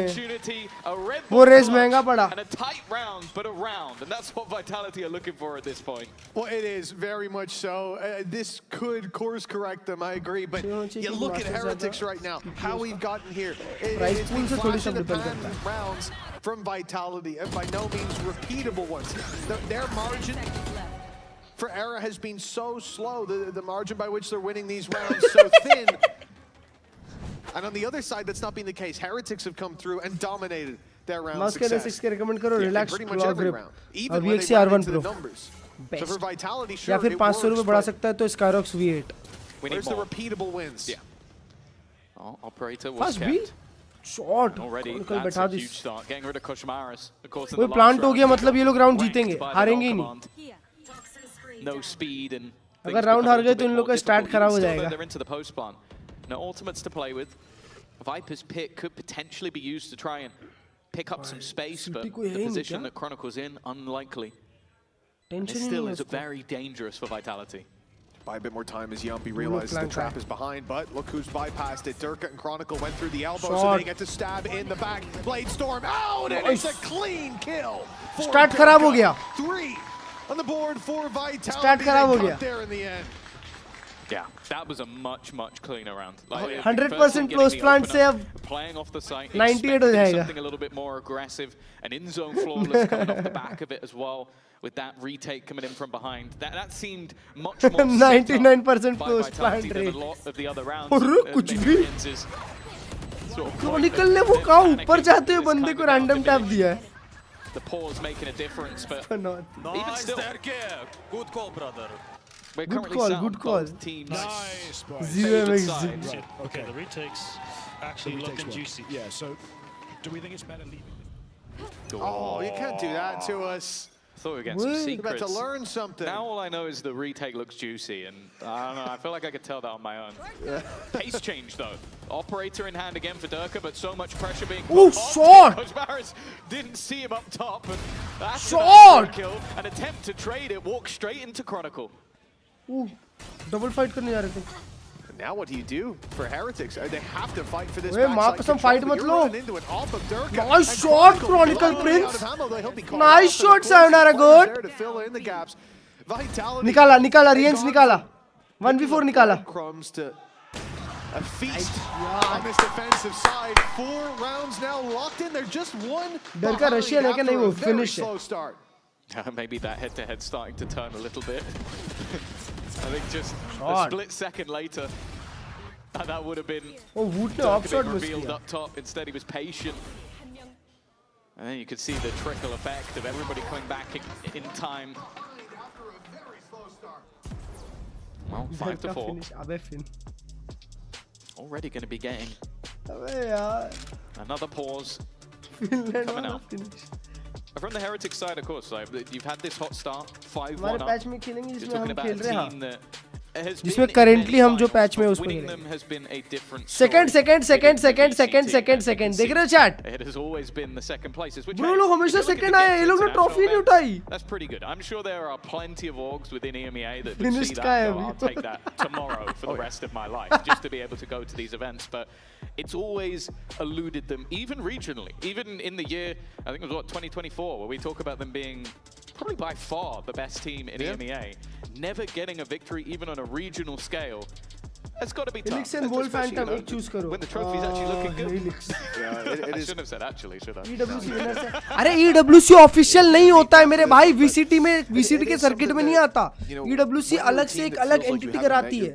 वो race महंगा पड़ा. And a tight round, but a round, and that's what Vitality are looking for at this point. Well, it is very much so. This could course correct them. I agree, but you look at Heretics right now. How we've gotten here. It's been flash in the pan rounds from Vitality, and by no means repeatable ones. Their margin for Era has been so slow, the margin by which they're winning these rounds so thin. And on the other side, that's not been the case. Heretics have come through and dominated their round success. 6 के recommend करो, relax, pretty much every round. Even when when they run into the numbers. So for Vitality, sure, या फिर 500 रुपए बढ़ा सकता है तो Skyrox V8. Where's the repeatable wins? Yeah. Oh, operator was kept. Shot. Already, that's a huge start. Getting rid of Koshmaris. Of course, कोई plant हो गया मतलब ये लोग round जीतेंगे, हारेंगे ही नहीं. No speed and अगर round हार गए तो इन लोग का start खराब हो जाएगा. They're into the post plan. No ultimates to play with. Viper's pick could potentially be used to try and pick up some space, but the position that Chronicle's in, unlikely. It still is very dangerous for Vitality. Buy a bit more time as Yampy realizes the trap is behind, but look who's bypassed it. Durka and Chronicle went through the elbow, so they get to stab in the back. Blade Storm out, and it's a clean kill. Start खराब हो गया. 3 on the board for Vitality. Start खराब हो गया. There in the end. Yeah, that was a much cleaner round. Like, 100% close plant से अब playing off the site, 98 हो जाएगा. Something a little bit more aggressive, and in-zone flawless coming off the back of it as well. With that retake coming in from behind, that seemed much more 99% close plant than a lot of the other rounds. और कुछ भी. Chronicle ने वो कहाँ ऊपर जाते हुए बंदे को random tap दिया है. The pause making a difference, but even still, good call, brother. We're currently sat on both teams. Nice, boy. 0x. Okay, the retakes actually looking juicy. Yeah, so do we think it's better leaving? Oh, you can't do that to us. Thought we were getting some secrets. About to learn something. Now all I know is the retake looks juicy, and I don't know, I feel like I could tell that on my own. Pace change though. Operator in hand again for Durka, but so much pressure being put on. Shot! Coach Barris didn't see him up top, and that's shot! Kill. An attempt to trade it, walk straight into Chronicle. Double fight करने जा रहे थे. Now what do you do for Heretics? They have to fight for this. Wait, माँ कसम fight मत लो. Nice shot, Chronicle Prince. Nice shot, Sayonara good. निकाला, Riens निकाला. 1v4 निकाला. Crumbs to a feast on this defensive side. 4 rounds now locked in. They're just one. डर का Russian है क्या नहीं वो finish है. Maybe that head-to-head starting to turn a little bit. I think just a split second later, that would have been revealed up top. Instead, he was patient. And then you could see the trickle effect of everybody coming back in time. Well, 5-4. Already going to be getting another pause coming out. From the Heretic side, of course, like, you've had this hot start, 5-1 up. Patch में खेलेंगे जिसमें हम खेल रहे हैं. जिसमें currently हम जो पैच में उस पर खेलेंगे. Second. देख रहे हो chat? It has always been the second places. Bro, लोग हमेशा second आए. ये लोग ने trophy नहीं उठाई. That's pretty good. I'm sure there are plenty of orgs within Emea that would see that. I'll take that tomorrow for the rest of my life, just to be able to go to these events. But it's always eluded them, even regionally, even in the year, I think it was what, 2024, where we talk about them being probably by far the best team in Emea, never getting a victory even on a regional scale. It's got to be tough. Helix and Wolf Phantom, एक choose करो. When the trophy's actually looking good. Helix. I shouldn't have said actually, should I? EWC winner से. अरे EWC official नहीं होता है मेरे भाई. VCT में VCT के circuit में नहीं आता. EWC अलग से एक अलग entity कराती है.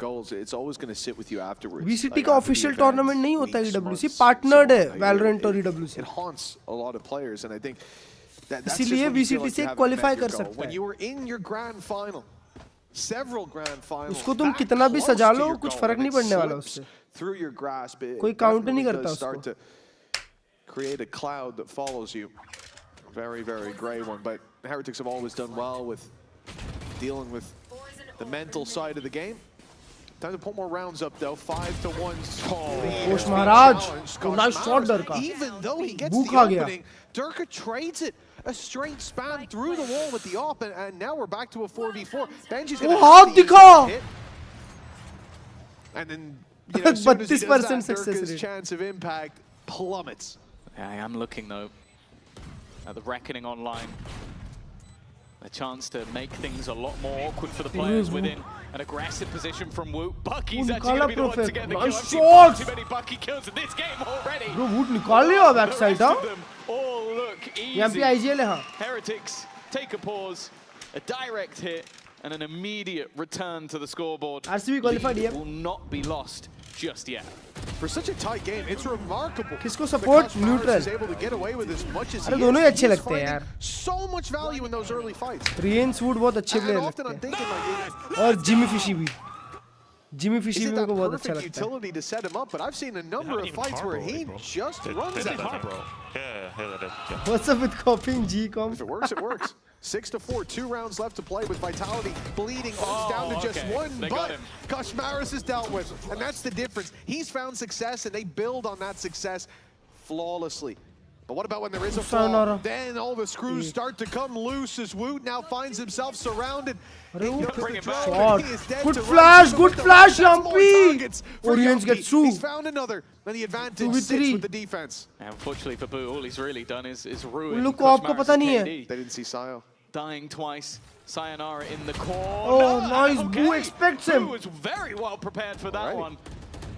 VCT का official tournament नहीं होता है EWC. Partnered है Valorant और EWC. It haunts a lot of players, and I think इसीलिए BCT से क्वालिफाई कर सकता When है. you were in your grand final, several grand finals, उसको तुम कितना भी सजा लो कुछ फर्क नहीं पड़ने वाला उससे. through your grasp, it कोई काउंट नहीं definitely करता does start उसको. to create a cloud that follows you. Very, very gray one, but Heretics have always done well with dealing with the mental side of the game. Time to put more rounds up though. 5-1. Kosh Maharaj, nice shot Durka. Even though he gets Bhuk the aa gaya. opening, Durka trades it. A straight spam through the wall with the op, and now we're back to a 4v4. Benji's gonna हाथ दिखा. hit. And then, you know, as soon as he does 32% that, success Durka's rate. chance of impact plummets. Yeah, I am looking though at the reckoning online. A chance to make things a lot more awkward for the players within an aggressive position from Woot. Bucky's actually going to be the one to get the kill. I've seen far too many Bucky kills in this game already. Bro, Woot निकाल लिया back side The हाँ. rest of them all look easy. यहाँ पे IGL है हाँ. Heretics take a pause, a direct hit, and an immediate return to the scoreboard. RCB qualified Lead है. will not be lost just yet. For such a tight game, it's remarkable. किसको support? Neutral. Is able to get away with as much as अरे he दोनों ही is. अच्छे He's लगते हैं यार. finding so much value in those early fights. Rience Wood बहुत अच्छे And player often I'm लगते हैं. thinking like, और Jimmy Fishy भी. Jimmy Fishy is भी it मेरे that को बहुत अच्छा perfect लगता है. utility to set him up? But I've seen a number of fights where he just runs at him. What's up with copying G-com? If it works, it works. 6-4, 2 rounds left to play with Vitality bleeding down to just one, They got but him. Kashmaris is dealt with, and that's the difference. He's found success, and they build on that success flawlessly. But what about when there is a flaw? Sayonara. Then all the screws start to come loose as Woot now finds himself surrounded. अरे वो bring it back. shot. He is dead Good to flash, right. good But flash, that's more Yampi. targets for Orions Yampi. gets through. He's found another, and the advantage 2v3. sits with the defense. And unfortunately for Boo, all he's really done is ruin उन लोग को आपको Kosmaris' पता नहीं है. KD. They didn't see Sayo. Dying twice. Sayonara in the corner. Oh, nice. Boo expects him. Boo was very well prepared for that Alright. one.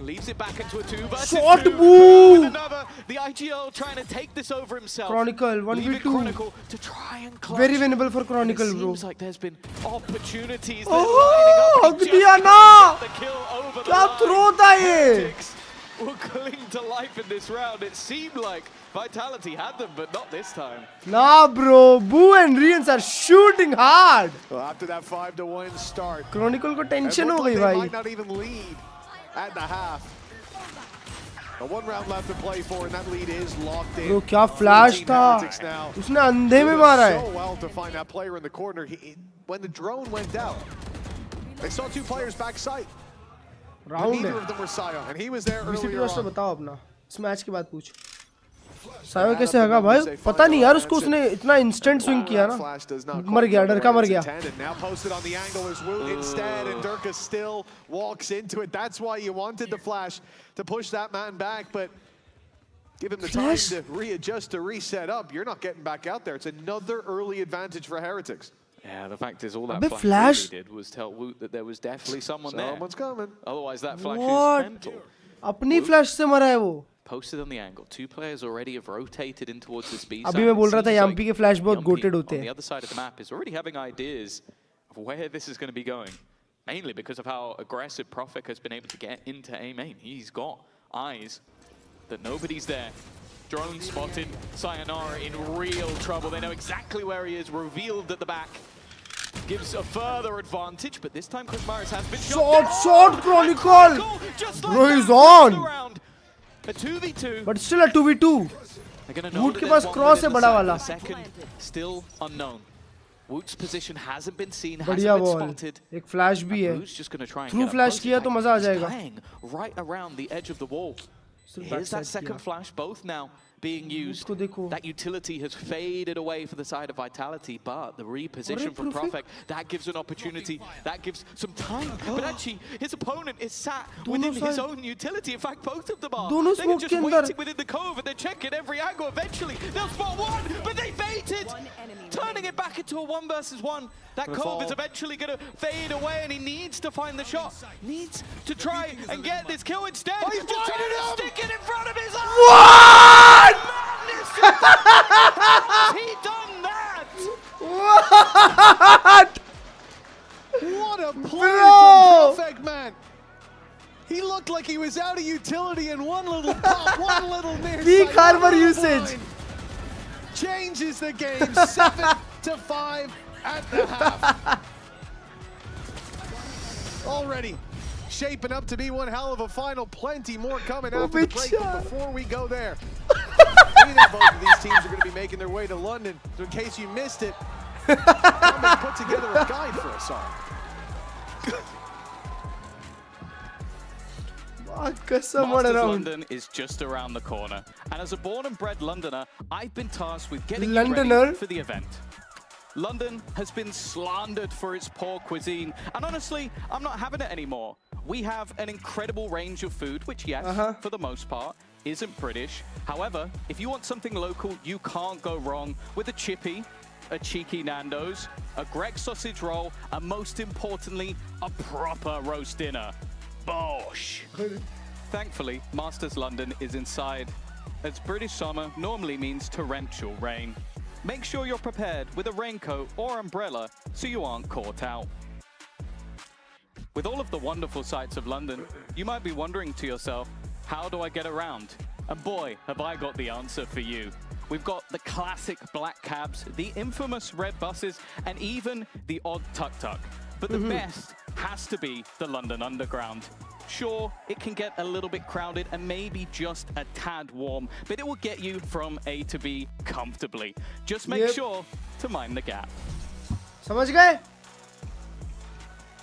Leaves it back into a 2 versus Shot, 2. Boo. With another. The IGL trying to take this over himself. Chronicle, Leave it 1v2. Chronicle to try and clutch. Very winnable for Chronicle, It bro. seems like there's been opportunities. Oh, lining up. He hug दिया just ना. couldn't get the kill over the क्या line. throw था ये? Heretics will cling to life in this round. It seemed like Vitality had them, but not this time. Nah, bro. Boo and Rience are shooting hard. Well, after that 5-1 start, Chronicle को it tension looked हो like गई they भाई. might not even lead at the half. But 1 round left to play for, and that lead is locked in. Bro, क्या flash 14 था. Heretics now. उसने अंधे में Doing मारा है. so well to find that player in the corner. When the drone went out, they saw 2 players back sight. But Round neither है. of them were Sayo, and he was there BCT earlier roster on. बताओ अपना. इस match के बाद पूछ. सायो कैसे हगा भाई? पता नहीं यार उसको उसने इतना instant swing किया ना. Flash does not मर गया, डर का मर गया. intended. Now posted on the angle is Woot instead, and Durka still walks into it. That's why you wanted the flash to push that man back, but give him the time Flash? to readjust, to reset up. You're not getting back out there. It's another early advantage for Heretics. Yeah, the fact is all that Abbe, Flash Flash? really did was tell Woot that there was definitely someone there. Someone's coming. Otherwise that Flash What? is mental. अपनी flash से मरा है वो. Posted on the angle. 2 players already have rotated in towards this B side. अभी मैं बोल रहा था Seems Yampi के फ्लैश बहुत Yampi गोटेड होते on the हैं. other side of the map is already having ideas of where this is going to be going. Mainly because of how aggressive Prophet has been able to get into A main. He's got eyes that nobody's there. Drone spotted. Sayonara in real trouble. They know exactly where he is. Revealed at the back. Gives a further advantage, but this time Kosmaris has been Shot, Chronicle! Just Bro, like he's that, on. the round. A 2v2. But still a 2v2. They're gonna know Woot that के there's पास one cross within है the बड़ा side. वाला. The second still unknown. Woot's position hasn't been seen, hasn't बढ़िया been ball. spotted. एक flash भी है. Boo's just gonna try and Through get a flash close किया तो attack. मजा आ He's जाएगा. playing right around the edge of the wall. सिर्फ Here's that backside second किया. flash, both now being used. उसको देखो. That utility has faded away for the side of Vitality, but the reposition from Perfect. Prophet, that gives an opportunity, that gives some time. But actually, his opponent is sat within his side. own utility. In fact, both of them are. दोनों They're smoke just के अंदर. waiting within the cove, and they're checking every angle. Eventually, they'll spot one, but they baited, turning it back into a 1 versus 1. That cove is eventually going to fade away, and he needs to find the shot. Needs to try and get this kill instead. Oh, he's Just trying blinded to him! stick it in front of his eye. What? Has he done that? What? What a play Bro! from Perfect, man. He looked like he was out of utility in one little pop, one little near Peak sight, harbor one little usage. blind. changes the game. 7-5 at the half. Already shaping up to be one hell of a final. Plenty more coming after the break. But before we go there, we know both of these teams are going to be making their way to London. So in case you missed it, I'm put together a guide for us all. Masters London is just around the corner, and as a born and bred Londoner, I've been tasked with getting you ready for the event. London has been slandered for its poor cuisine, and honestly, I'm not having it anymore. We have an incredible range of food, which yes, for the most part, isn't British. However, if you want something local, you can't go wrong with a chippy, a cheeky Nando's, a Greg sausage roll, and most importantly, a proper roast dinner. Bosh! Thankfully, Masters London is inside, as British summer normally means torrential rain. Make sure you're prepared with a raincoat or umbrella so you aren't caught out. With all of the wonderful sights of London, you might be wondering to yourself, how do I get around? And boy, have I got the answer for you. We've got the classic black cabs, the infamous red buses, and even the odd tuk-tuk. But the best has to be the London Underground. Sure, it can get a little bit crowded and maybe just a tad warm, but it will get you from A to B comfortably. Just make sure to mind the gap. समझ गए?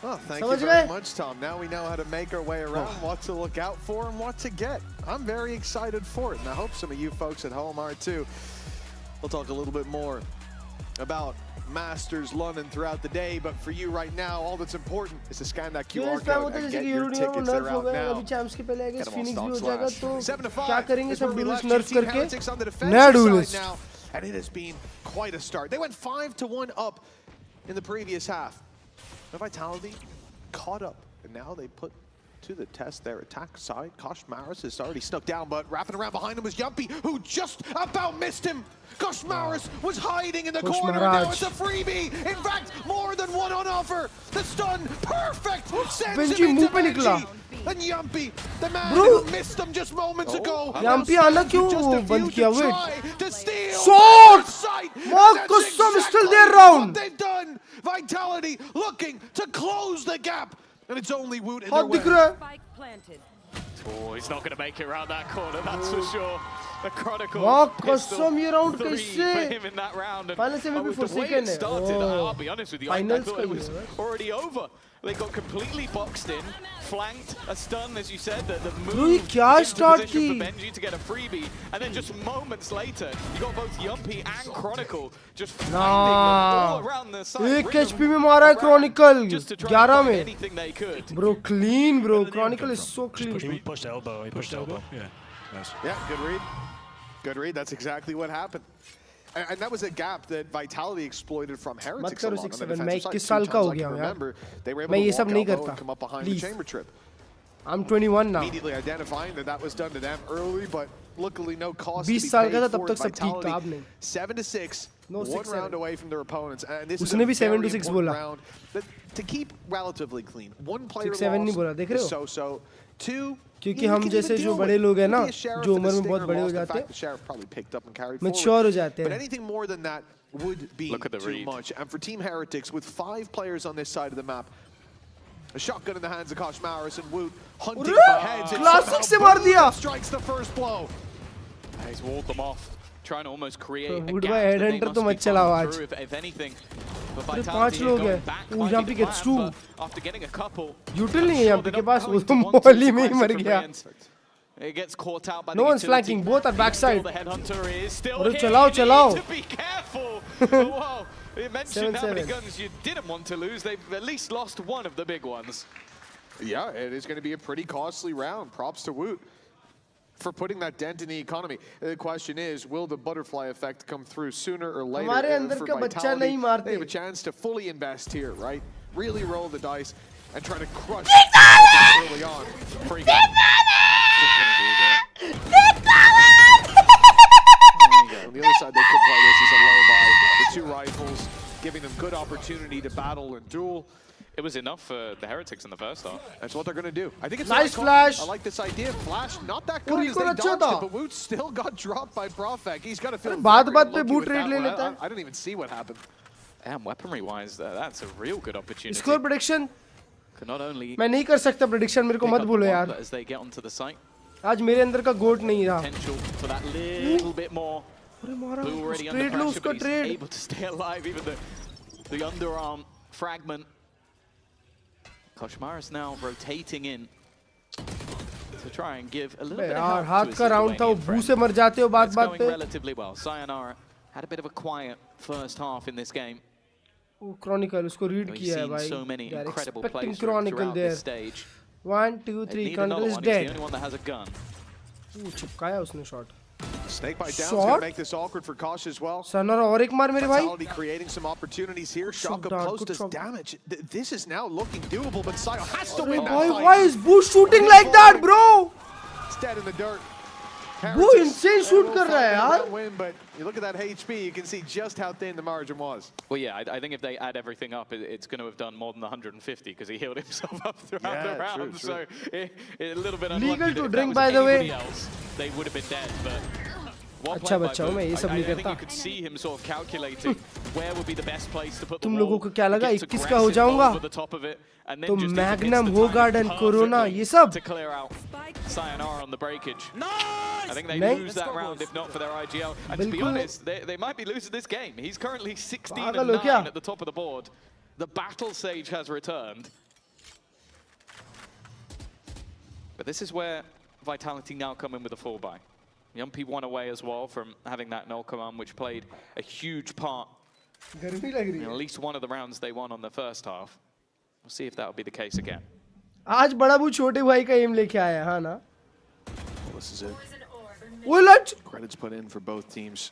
Well, thank you very much, Tom. Now we know how to make our way around, what to look out for, and what to get. I'm very excited for it, and I hope some of you folks at home are too. We'll talk a little bit more about Masters London throughout the day, but for you right now, all that's important is to scan that QR code and get your tickets. They're out now. Get them all stock slash. 7-5 is where we left you. Team Heretics on the defensive side now, and it has been quite a start. They went 5-1 up in the previous half. The Vitality caught up, and now they put to the test their attack side. Kosh Maris is already snuck down, but wrapping around behind him was Yumpy, who just about missed him. Kosh Maris was hiding in the corner, and now it's a freebie. In fact, more than one on offer. The stun, perfect, sends him into Benji. And Yumpy, the man who missed him just moments ago. Yumpy आना क्यों बंद किया? Wait. Shot! Custom still there round. What they've done. Vitality looking to close the gap. And it's only Woot in their way. Oh, he's not going to make it around that corner, that's for sure. The Chronicle custom ये round for him in that round. And with the way it started, I'll be honest with you, I thought it was already over. They got completely boxed in, flanked, a stun, as you said, the move into position for Benji to get a freebie, and then just moments later, you got both Yumpy and Chronicle just finding them all around the side. एक HP में मारा है Chronicle, 11 में. Anything they could. Bro, clean, bro. Chronicle is so clean. He pushed elbow. He pushed elbow. Yeah. Nice. Yeah, good read. Good read. That's exactly what happened. And that was a gap that Vitality exploited from Heretics on the defensive side. 2 times I can remember, they were able to walk elbow and come up behind the chamber trip. I'm 21 now. Immediately identifying that was done to them early, but luckily no cost to be 20 साल का था paid तब for तक सब ठीक था, आप नहीं. 7-6, one round away from their opponents. And this is उसने a भी very 7-6 important बोला. round to keep relatively clean. One player 6-7 नहीं बोला, देख रहे हो? so. Two, क्योंकि हम जैसे जो बड़े लोग हैं ना, जो उम्र में बहुत बड़े हो जाते हैं, mature हो जाते हैं. But anything more than that would be too much. And for Team Heretics, with 5 players on this side of the map, a shotgun in the hands of Kosh Maris and Woot hunting for heads. Classic से मार दिया. Strikes the first blow. He's walled them off, trying to almost create a Wood gap by that they headhunter must तो be मत चलाओ आज. through if anything. But अरे Vitality 5 लोग going हैं. back वो might यहाँ be पे the gets plan, 2. but after getting a couple, Util नहीं है यहाँ पे के पास, वो तो want to मोली में ही squash मर the गया. Koreans. It gets caught out by No the one's utility. flanking, both are backside. The headhunter is still अरे here. चलाओ, You चलाओ. need to be careful. Wow. You mentioned how many 7-7. guns you didn't want to lose. They've at least lost one of the big ones. Yeah, it is going to be a pretty costly round. Props to Woot for putting that dent in the economy. The question is, will the butterfly effect come through sooner or later? हमारे अंदर का बच्चा नहीं मारते. They have a chance to fully invest here, right? Really roll the dice and try to crush early on. Free gun. On the other side, they could play this as a low buy. The 2 rifles, giving them good opportunity to battle and duel. it was enough for the Heretics in the first half. That's what they're going to do. I think it's nice flash. I like this idea. Flash, not that good as they dodged it, but Woot still got dropped by Profek. He's got to feel baad pe boot trade le leta hai. I didn't even see what happened. And weaponry-wise, that's a real good opportunity. Score prediction. Can not only मैं नहीं कर सकता prediction, मेरे को मत बोलो यार. as they get onto the site. आज मेरे अंदर का गोट नहीं रहा. Potential for that little bit more. Blue already under pressure, but he's able to stay alive. Even the underarm fragment. Koshmaris now rotating in to try and give a little bit of help. हाथ का round था, वो बू से मर जाते हो बात बात पे. Relatively well. Sayonara had a bit of a quiet first half in this game. वो Chronicle उसको read किया है भाई. So many They're incredible expecting plays Chronicle there. 1, 2, 3. Chronicle is dead. The only one that has a gun. चिपकाया उसने shot. Snakebite down is going to make this awkward for Kosh as well. Sayonara और एक मार मेरे भाई. Vitality creating some opportunities here. Shock up close does damage. This is now looking doable, but Sayo has to win that fight. Why is Boo shooting like that, bro? It's dead in the dirt. Boo insane shoot कर रहा है यार. Win, but you look at that HP, you can see just how thin the margin was. Well, yeah, I think if they add everything up, it's going to have done more than 150 because he healed himself up throughout the round. True. So a little bit unlucky. Legal to that drink, was by the way. Else, they would have been dead, but. अच्छा बच्चा हूँ मैं ये सब नहीं करता. I think you could see him sort of calculating where would be the best place to put the तुम wall. लोगों को क्या लगा 21 का हो जाऊंगा? तो मैग्नम होगार्ड एंड कोरोना ये सब. To clear out Sayonara on the breakage. I think they lose that round if not for their IGL. And to be honest, they might be losing this game. He's currently 16-9 at the top of the board. The battle sage has returned. But this is where Vitality now come in with a full buy. Yumpy won away as well from having that null command, which played a huge part in at least one of the rounds they won on the first half. We'll see if that will be the case again. आज बड़ा बू छोटे भाई का M लेके आया हाँ ना. Well, this is it. What? Credits put in for both teams.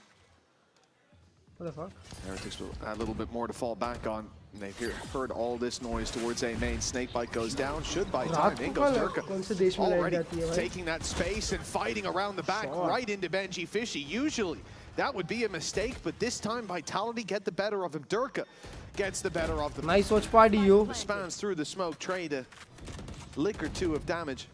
What the fuck? Heretics will add a little bit more to fall back on. And they've heard all this noise towards A main. Snakebite goes down, should buy time. In goes Durka. Already taking that space and fighting around the back right into Benji Fishy. Usually that would be a mistake, but this time Vitality get the better of him. Durka gets the better of them. Nice watch party, yo. Spans through the smoke, trade a lick or two of damage.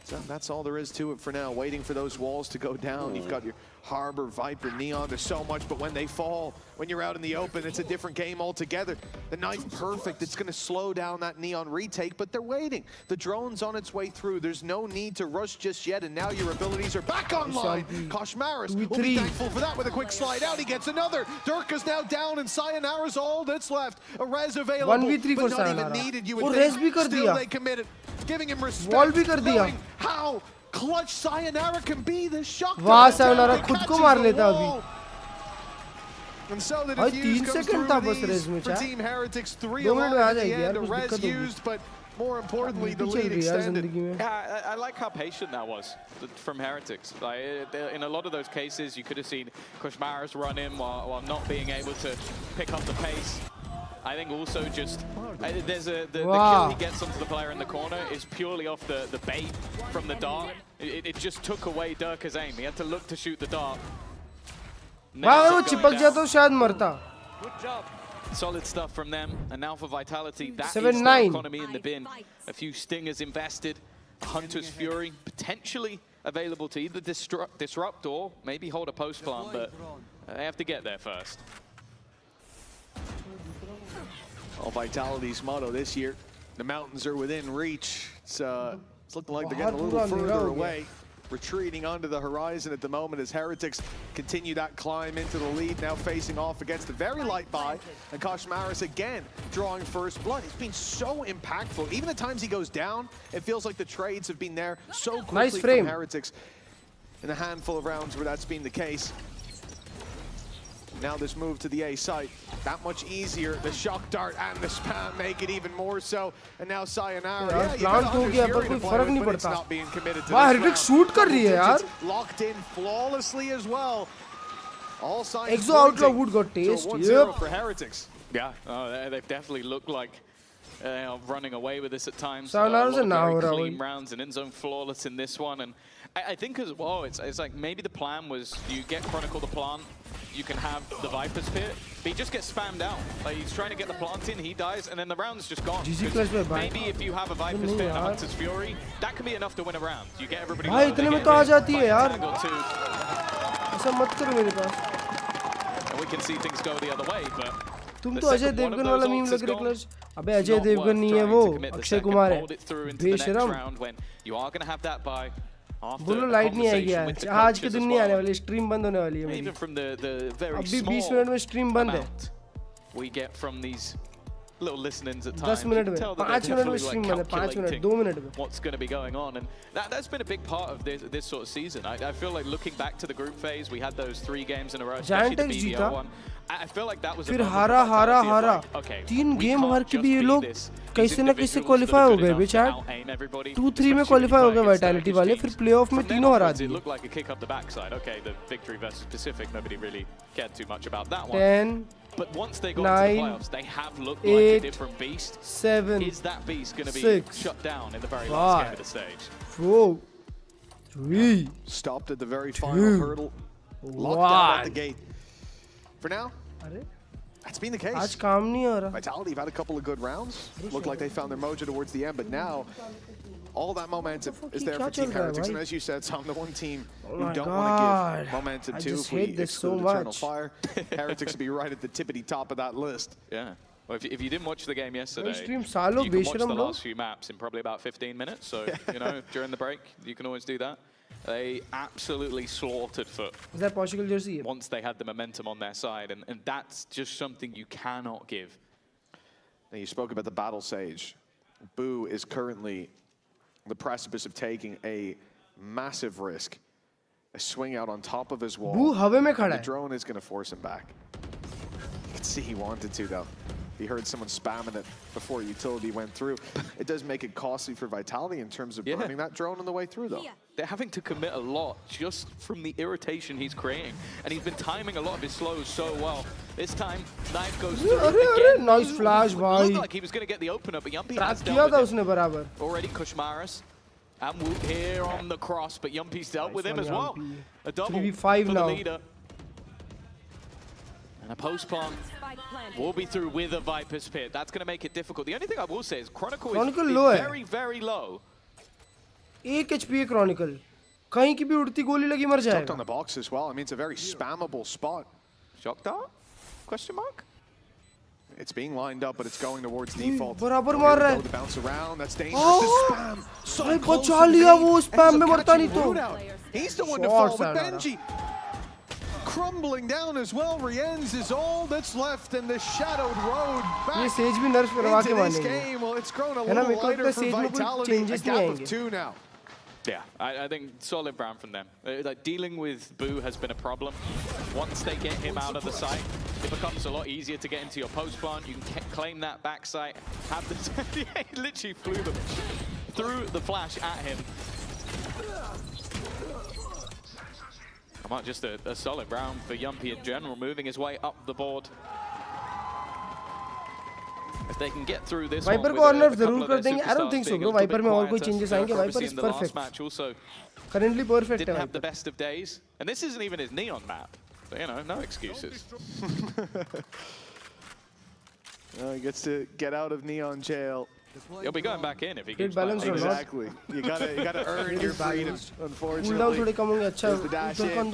So that's all there is to it for now. Waiting for those walls to go down. You've got your Harbor, Viper, Neon. There's so much, but when they fall, when you're out in the open, it's a different game altogether. The knife perfect. It's going to slow down that Neon retake, but they're waiting. The drone's on its way through. There's no need to rush just yet, and now your abilities are back online. Koshmaris will be thankful for that with a quick slide out. He gets another. Durka's now down, and Sayonara's all that's left. A res available, 1v3 but for not Sayonara. even needed. You would think. Still they committed. Giving him respect. Wall भी कर दिया. How clutch Sayonara can be. The shock. वाह Sayonara खुद को मार लेता अभी. And so the भाई defuse 3 comes सेकंड था through बस with रेस ease में for क्या? Team Heretics. 3 2 मिनट में आ alive at the जाएगी यार end. A कुछ res दिक्कत होगी. used, but more importantly, the lead extended. Yeah, I like how patient that was from Heretics. Like, in a lot of those cases, you could have seen Koshmaris run in while not being able to pick up the pace. I think also just there's the kill he gets onto the player in the corner is purely off the bait from the dart. It just took away Durka's aim. He had to look to shoot the dart. वाह वो चिपक जाता तो शायद मरता. Good job. Solid stuff from them. And now for Vitality, that is 7-9. their economy in the bin. A few stingers invested. Hunter's Fury potentially available to either disrupt or maybe hold a post plant, but they have to get there first. All Vitality's motto this year, the mountains are within reach. It's looking like they're getting a little further away. Retreating onto the horizon at the moment as Heretics continue that climb into the lead, now facing off against a very light buy. And Koshmaris again drawing first blood. He's been so impactful. Even the times he goes down, it feels like the trades have been there so quickly from Heretics in a handful of rounds where that's been the case. Now this move to the A site, that much easier. The shock dart and the spam make it even more so. And now Sayonara, plant हो गया पर कोई फर्क नहीं but it's पड़ता. not being committed to वाह this Heretics shoot कर रही है यार. Locked in flawlessly as well. All signs Exo Outlaw would got taste. 1-0 for Heretics. Yeah, they've definitely looked like running away with this at times. Sayonara's a now very clean rounds and in zone flawless in this one, and I think as well, it's like maybe the plan was you get Chronicle the plant, you can have the Viper's Pit, but he just gets spammed out. Like he's trying to get the plant in, he dies, and then the round's just gone. Maybe if you have a Viper's Pit and a Hunter's Fury, that can be enough to win a round. You get everybody low, इतने में तो आ जाती है यार. ऐसा मत करो मेरे पास. And we can see things go the other way, but तुम तो अजय देवगन वाला मीम लग रहे क्लर्ज. अबे अजय देवगन नहीं है वो, अक्षय कुमार है. बेशरम. बोलो लाइट नहीं आएगी आज. आज के दिन नहीं आने वाली, स्ट्रीम बंद होने वाली है मेरी. अभी 20 मिनट में स्ट्रीम बंद है. We get from these little listenings at 10 times. Minute में, 5 मिनट में स्ट्रीम बंद है, 5 मिनट, 2 मिनट में. What's going to be going on, and that's been a big part of this sort of season. I feel like looking back to the group phase, we had those 3 games in a row, especially the BO one. I feel like that was. फिर हारा. 3 game हार के भी ये लोग कैसे ना कैसे क्वालिफाई हो गए बेचार. 2-3 में क्वालिफाई हो गए वाइटैलिटी वाले, फिर प्लेऑफ में तीनों हरा दिए. 10 But once they got to the playoffs, they have looked like a different beast. 7, Is that beast going to be 6, shut down in the very last game of the stage? 4, 3, stopped at the very final hurdle. Locked out at the gate. For now, that's been the case. आज काम नहीं हो रहा. Vitality have had a couple of good rounds. Looked like they found their mojo towards the end, but now all that momentum is there for Team Heretics. And as you said, Tom, the one team who don't want to give momentum to if we exclude Eternal Fire, Heretics will be right at the tippity top of that list. Yeah. Well, if you didn't watch the game yesterday, you stream can watch the last few maps in probably about 15 minutes. So, you know, during the break, you can always do that. They absolutely slaughtered Foot. Is that Portugal jersey? Once they had the momentum on their side, and that's just something you cannot give. Now, you spoke about the Battle Sage. Boo is currently the precipice of taking a massive risk. A swing out on top of his wall. Boo हवे में खड़ा है. The drone is going to force him back. You can see he wanted to, though. He heard someone spamming it before utility went through. It does make it costly for Vitality in terms of burning that drone on the way through, though. They're having to commit a lot just from the irritation he's creating. And he's been timing a lot of his slows so well. This time, Knife goes through again. Nice flash, bhai. Looked like he was going to get the opener, but Yumpy has किया था dealt उसने बराबर. already Kushmaris. And Whoop here on the cross, but Yumpy's dealt with him as well. A double 3v5 for now. the leader. And a post-plant will be through with a Viper's Pit. That's going to make it difficult. The only thing I will say is Chronicle is very, very low. 1 HP Chronicle. कहीं की भी उड़ती गोली लगी मर जाएगा. On the box as well. I mean, it's a very spammable spot. Shock dart? Question mark? It's being lined up, but it's going towards default. बराबर मार रहा है. Bounce around. That's dangerous. The spam. So बचा लिया वो spam में मरता नहीं तो. He's the one to fall with Benji. Crumbling down as well. Rienz is all that's left in the shadowed road back ये Sage भी nerf करवा के into this मानेंगे. game. Well, it's grown a little lighter for Vitality. A gap of 2 now. Yeah, I think solid round from them. Like dealing with Boo has been a problem. Once they get him out of the site, it becomes a lot easier to get into your post plant. You can claim that back site. Have the yeah, he literally flew them through the flash at him. Come on, just a solid round for Yumpy in general, moving his way up the board. If they can get through this Viper को honour जरूर कर देंगे. I don't think so, bro. Viper में और कोई changes आएंगे. Viper is perfect. Currently perfect. Didn't have the best of days, and this isn't even his neon map. So, you know, no excuses. He gets to get out of neon jail. He'll be going back in if he gets balance. Exactly. You gotta earn your freedom. Unfortunately. थोड़े कम होंगे. अच्छा. The dash in.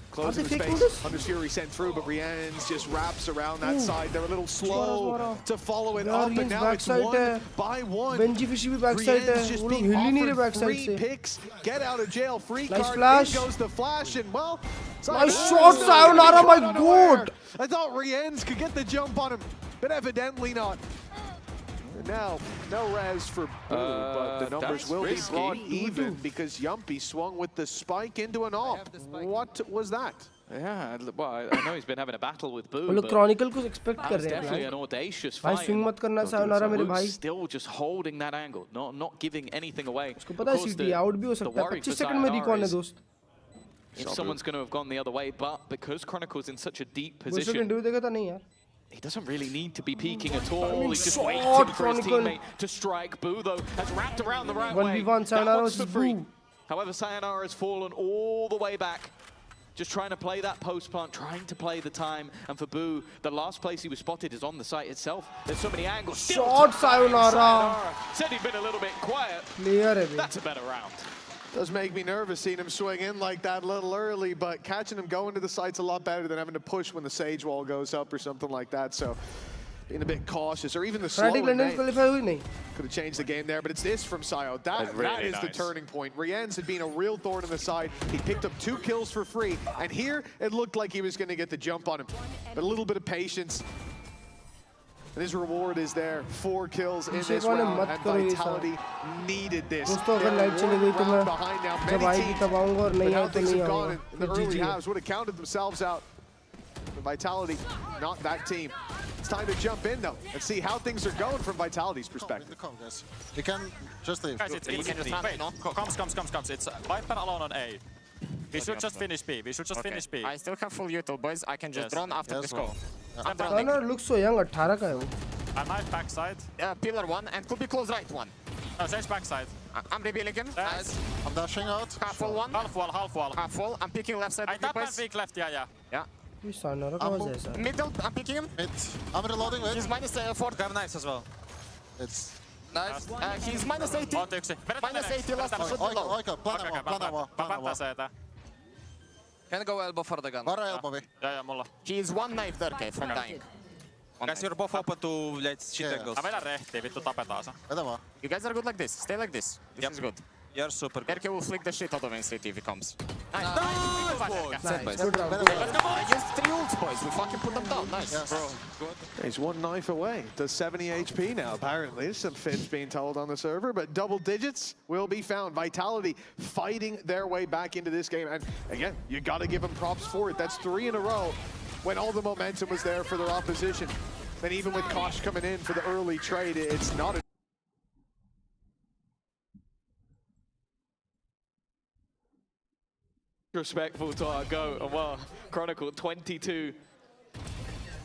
Closing the space. Hunter's Fury sent through, but Rienz just wraps around that side. They're a little slow to follow it up, and now it's 1 by 1. Benji Fishy भी backside है. Rienz just वो लोग being हिल ही नहीं रहे offered backside free से. picks. Get out of jail free Nice card. flash. In goes the flash, and well. Nice shot, Sayonara, my god. I thought Rienz could get the jump on him, but evidently not. Now, no res for Boo, but the numbers will be brought even because Yumpy swung with the spike into an AWP. What was that? Yeah, well, I know he's been having a battle with Boo, but Chronicle को expect that कर was रहे हैं. definitely an audacious भाई fight. swing मत करना Sayonara मेरे भाई. Still just holding that angle, not giving anything away. उसको पता है CT out भी हो सकता है. 25 सेकंड में recon है दोस्त. If someone's going to have gone the other way, but because Chronicle's in such a deep दूसरे position, इंटरव्यू देखा था नहीं यार. he doesn't really need to be peeking at all. He's just waiting for his teammate to strike. Boo, though, has wrapped around the right way. 1v1 Sayonara versus Boo. However, Sayonara has fallen all the way back. Just trying to play that post plant, trying to play the time. And for Boo, the last place he was spotted is on the site itself. There's so many angles. Short Sayonara. Said he'd been a little bit quiet. That's a better round. Does make me nervous seeing him swing in like that a little early, but catching him going to the site's a lot better than having to push when the Sage wall goes up or something like that. So being a bit cautious, or even the slow could have changed the game there, but it's this from Sayo. That is the turning point. Rien's had been a real thorn in the side. He picked up 2 kills for free, and here it looked like he was going to get the jump on him. But a little bit of patience, and his reward is there. 4 kills in this round, and Vitality needed this. They're one behind now. Many teams, but how things have gone in the early halves would have counted themselves out. But Vitality, not that team. It's time to jump in though and see how things are going from Vitality's perspective. Guys. You can just leave. Guys, it's comes. It's Viper alone on A. We should just finish B. I still have full util, boys. I can just run after this call. Connor looks so young. 18 ka hai wo. I might backside. Pillar 1 and could be close right 1. No, Sage backside. I'm revealing him. Nice. I'm dashing out. Half wall. Half wall. I'm picking left side. I tap and peek left, yeah. Middle, I'm picking him. I'm reloading, wait. He's minus 4. Grab knives as well. It's nice. He's minus 80. Minus 80 last plan. Can go elbow for the gun. Yeah, mulla. He is 1 knife there, okay, from dying. Guys, you're both open to let's shit angles. Avella rehti, vittu tapetaan se. You guys are good like this. Stay like this. This is good. You're super good. Erke will flick the shit out of NCT if he comes. Nice, boys. Just 3 ults, boys. We fucking put them down. Nice. Yes. Bro, good. He's 1 knife away. Does 70 HP now, apparently. There's some fibs being told on the server, but double digits will be found. Vitality fighting their way back into this game. And again, you got to give them props for it. That's 3 in a row when all the momentum was there for their opposition. And even with Kosh coming in for the early trade, it's not a respectful to our go. And well, Chronicle 22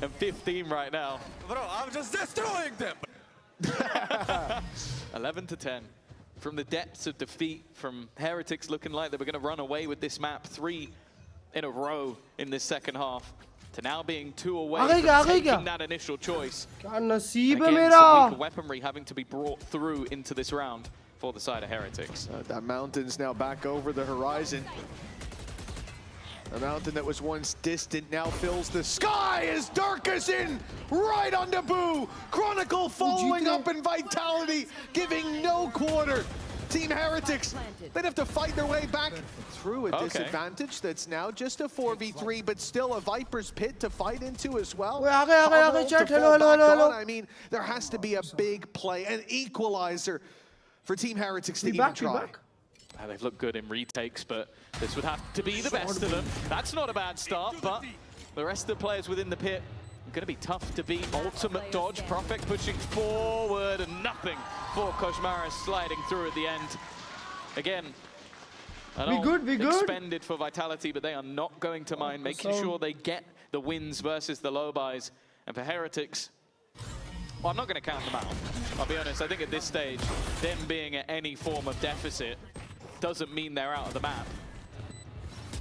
and 15 right now. Bro, I'm just destroying them. 11-10. From the depths of defeat, from Heretics looking like they were going to run away with this map 3 in a row in this second half, to now being 2 away from taking that initial choice. Again, some weaker weaponry having to be brought through into this round for the side of Heretics. That mountain's now back over the horizon. A mountain that was once distant now fills the sky as Darkus in right on the Boo. Chronicle following up in Vitality, giving no quarter. Team Heretics, they'd have to fight their way back through a disadvantage that's now just a 4v3, but still a Viper's Pit to fight into as well. I mean, there has to be a big play, an equalizer for Team Heretics to even try. They've looked good in retakes, but this would have to be the best of them. That's not a bad start, but the rest of the players within the pit are going to be tough to beat. Ultimate dodge, Prophet pushing forward, and nothing for Koshmaris sliding through at the end. Again, expended for Vitality, but they are not going to mind making sure they get the wins versus the low buys. And for Heretics, well, I'm not going to count them out. I'll be honest, I think at this stage, them being at any form of deficit doesn't mean they're out of the map.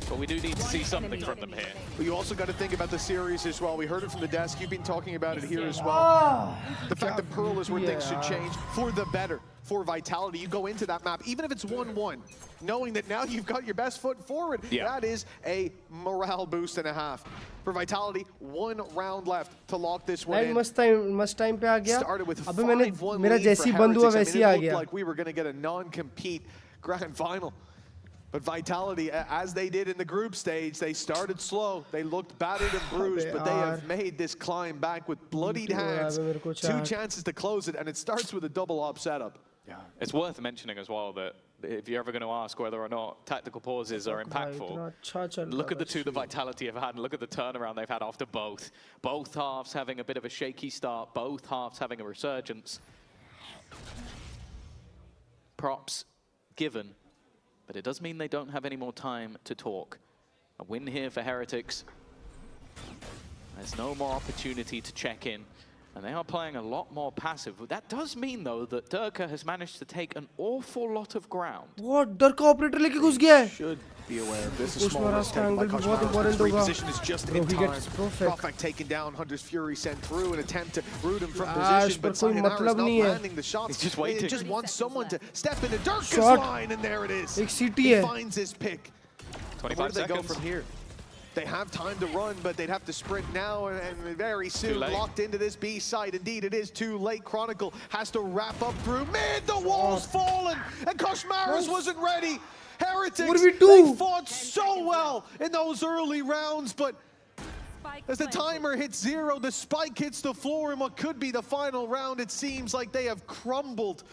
But we do need to see something from them here. But you also got to think about the series as well. We heard it from the desk. You've been talking about it here as well. The fact that Pearl is where things should change for the better. For Vitality, you go into that map, even if it's 1-1, knowing that now you've got your best foot forward. That is a morale boost and a half. For Vitality, 1 round left to lock this one in. Must time pe aa gaya. Started with Abhi maine 5-1 mera lead for jaisi bandhu hai Heretics. वैसी I uh mean, it गया. looked like we were going to get a non-compete grand final. But Vitality, as they did in the group stage, they started slow. They looked battered and bruised, but they have made this climb back with bloodied hands. 2 chances to close it, and it starts with a double op setup. Yeah, it's worth mentioning as well that if you're ever going to ask whether or not tactical pauses are impactful, look at the 2 that Vitality have had, and look at the turnaround they've had after both. Both halves having a bit of a shaky start, both halves having a resurgence. Props given. But it does mean they don't have any more time to talk. A win here for Heretics. There's no more opportunity to check in. And they are playing a lot more passive. That does mean, though, that Durka has managed to take an awful lot of ground. What? Durka operator लेके घुस गया है. Should be aware of this. A Push small Maras mistake का by angle भी बहुत important Koshmaros. होगा. Reposition is just in He time. gets perfect. Profek taken down. Hunter's Fury sent through an attempt to root him from Ash, position, but पर कोई Sayonara's मतलब not नहीं है. landing the shots. He's just waiting. It just wants someone to step into Durka's Shot. line, and there it is. एक CT He है. finds his pick. 25 Where do they go seconds. from here? They have time to run, but they'd have to sprint now and very soon locked into this B site. Indeed, it is too late. Chronicle has to wrap up through mid. The wall's fallen, and Koshmaros wasn't ready. Heretics, What do we do? they fought so well in those early rounds, but as the timer hits 0, the spike hits the floor in what could be the final round. It seems like they have crumbled.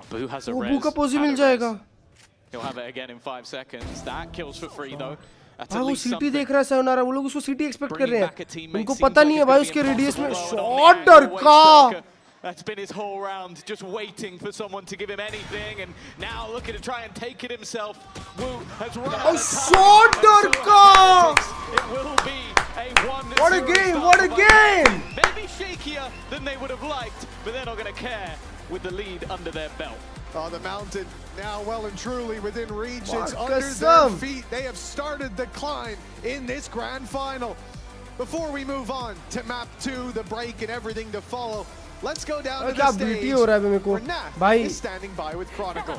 Boo has a वो res. बू का पोजी मिल जाएगा. He'll have it again in 5 seconds. That kills for free, though. That's हाँ at वो least सीटी something. देख रहा है सायोनारा. वो लोग उसको सीटी एक्सपेक्ट कर रहे Bringing back a हैं. teammate उनको seems पता like नहीं है it भाई could उसके be रेडियस में impossible. Shot And on the डरका. Durka, that's been his whole round, just waiting for someone to give him anything, and now looking to try and take it himself. Wu has run out Oh, of time. shot And so Durka! it will be a 1-0 What a game! start What a for game! Maybe shakier than they would have liked, but they're not going to care with the lead under their belt. Oh, the mountain now well and truly within reach. It's What under a their sum. feet. They have started the climb in this grand final. Before we move on to map 2, the break and everything to follow, let's go down to क्या the BT stage हो रहा है मेरे को. where Nat भाई. is standing by with Chronicle.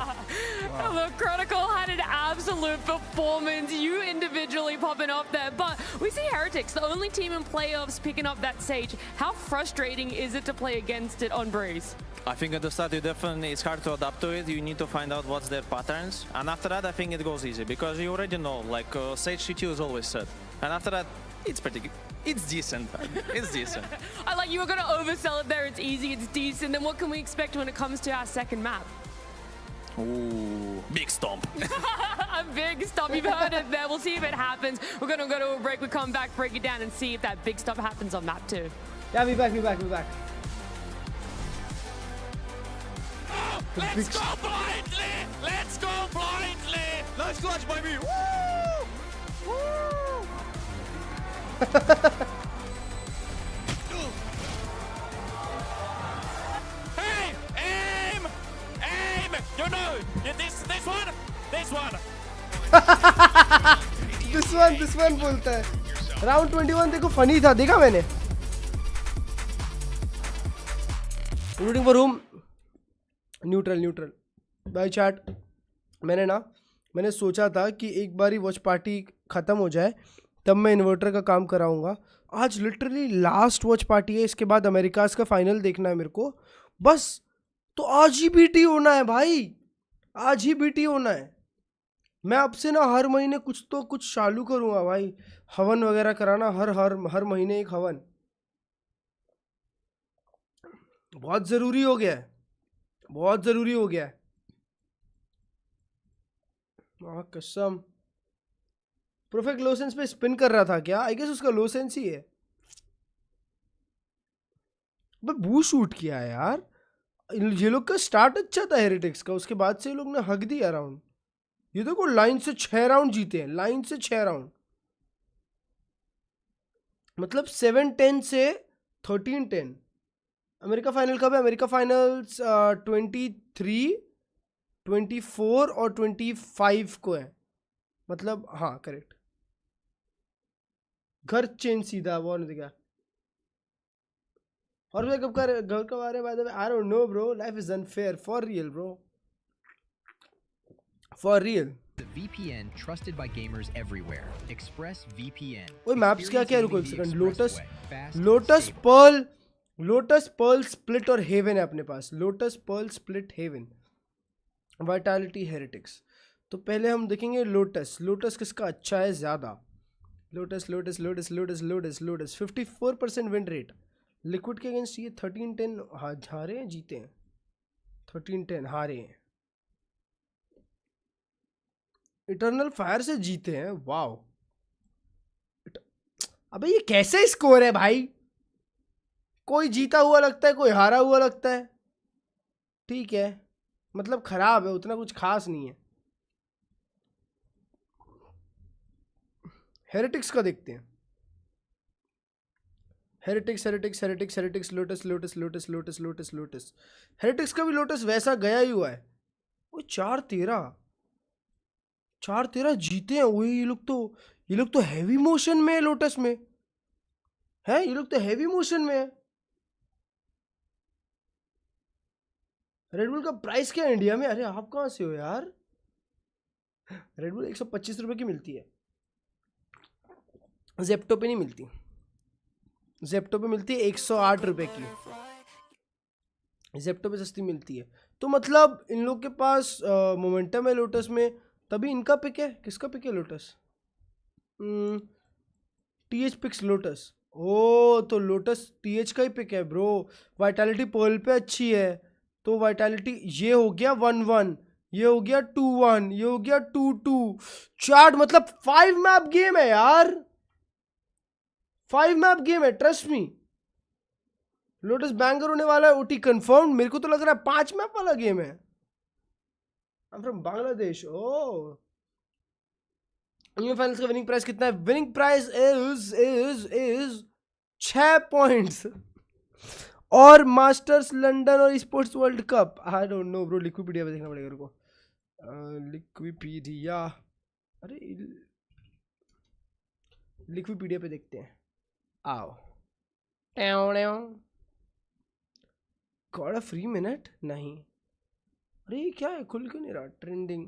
Look, Chronicle had an absolute performance. You individually popping off there. But we see Heretics, the only team in playoffs picking up that Sage. How frustrating is it to play against it on Breeze? I think at the start it's hard to adapt to it. You need to find out what's their patterns. And after that, I think it goes easy because you already know, like Sage CT is always set. And after that, it's pretty good. It's decent. It's decent. I like you were going to oversell it there. It's easy, it's decent. Then what can we expect when it comes to our second map? Ooh, big stomp. A big stomp. You've heard it there. We'll see if it happens. We're going to go to a break. We come back, break it down, and see if that big stomp happens on map 2. Yeah, be back. Let's go blindly! Let's go blindly! Nice clutch, baby! Woo! Woo! Hey! Aim! Aim! You know! This one! This one! This one बोलता है. Round 21 देखो funny था. देखा मैंने. Rooting for whom? Neutral भाई chat. मैंने सोचा था कि एक बार ही वॉच पार्टी ख़त्म हो जाए तब मैं इन्वर्टर का काम कराऊंगा. आज लिटरली लास्ट वॉच पार्टी है. इसके बाद अमेरिकाज का फाइनल देखना है मेरे को बस. तो आज ही बीटी होना है भाई. आज ही बीटी होना है. मैं अब से ना हर महीने कुछ चालू करूंगा भाई. हवन वगैरह कराना हर महीने एक हवन बहुत ज़रूरी हो गया है. बहुत ज़रूरी हो गया है. कसम. परफेक्ट लो सेंस पे स्पिन कर रहा था क्या? आई गेस उसका लो सेंस ही है. बट बू शूट किया है यार. ये लोग का स्टार्ट अच्छा था हेरिटिक्स का. उसके बाद से ये लोग ने हक दिया राउंड. ये देखो लाइन से 6 राउंड जीते हैं. लाइन से 6 राउंड मतलब 7-10 से 13-10. अमेरिका फाइनल कब है? अमेरिका फाइनल्स 23, 24 और 25 को है. मतलब हाँ करेक्ट. घर चेंज सीधा वो नहीं दिखा. और मैं कब आ रहे हैं? आई don't know bro. Life is unfair for real bro. For real. The VPN trusted by gamers everywhere. Express VPN. ओए मैप्स क्या रुको एक सेकंड. लोटस पर्ल स्प्लिट और हेवन है अपने पास. Lotus Pearl Split Haven. Vitality Heretics. तो पहले हम देखेंगे लोटस किसका अच्छा है ज़्यादा. Lotus 54% win rate. लिक्विड के अगेंस्ट ये 13-10 हारे हैं जीते हैं. 13-10 हारे हैं. इटर्नल फायर से जीते हैं. वाओ. अबे ये कैसे स्कोर है भाई? कोई जीता हुआ लगता है, कोई हारा हुआ लगता है. ठीक है मतलब खराब है, उतना कुछ खास नहीं है. हेरिटिक्स का देखते हैं. Heretics heretics heretics heretics lotus lotus lotus lotus lotus lotus heretics का भी लोटस वैसा गया ही हुआ है। वो 4-13 जीते हैं। वही ये लोग तो हैवी मोशन में है लोटस में है। ये लोग तो हैवी मोशन में है। रेडबुल का प्राइस क्या है इंडिया में? अरे आप कहाँ से हो यार? रेडबुल 125 रुपए की मिलती है, जेप्टो पे नहीं मिलती। जेप्टो पे मिलती है 108 रुपए की, जेप्टो पे सस्ती मिलती है। तो मतलब इन लोग के पास मोमेंटम है लोटस में, तभी इनका पिक है। किसका पिक है लोटस? TH picks Lotus. ओ तो लोटस टीएच का ही पिक है ब्रो। वाइटैलिटी पर्ल पे अच्छी है, तो वाइटैलिटी ये हो गया 1-1, ये हो गया 2-1, ये हो गया 2-2। चार्ट मतलब 5 मैप गेम है यार, 5 मैप गेम है, ट्रस्ट मी। लोटस बैंगर होने वाला है, ओटी कंफर्म। मेरे को तो लग रहा है 5 मैप वाला गेम है। I am from Bangladesh. ओ फाइनल्स का विनिंग प्राइस कितना है? Winning prize is 6 points. और मास्टर्स लंदन और sports world cup, I don't know bro, Liquipedia पे देखना पड़ेगा मेरे को। लिक्विपीडिया, अरे लिक्विपीडिया पे देखते हैं। आओ गॉट अ फ्री मिनट नहीं। अरे ये क्या है, खुल क्यों नहीं रहा? ट्रेंडिंग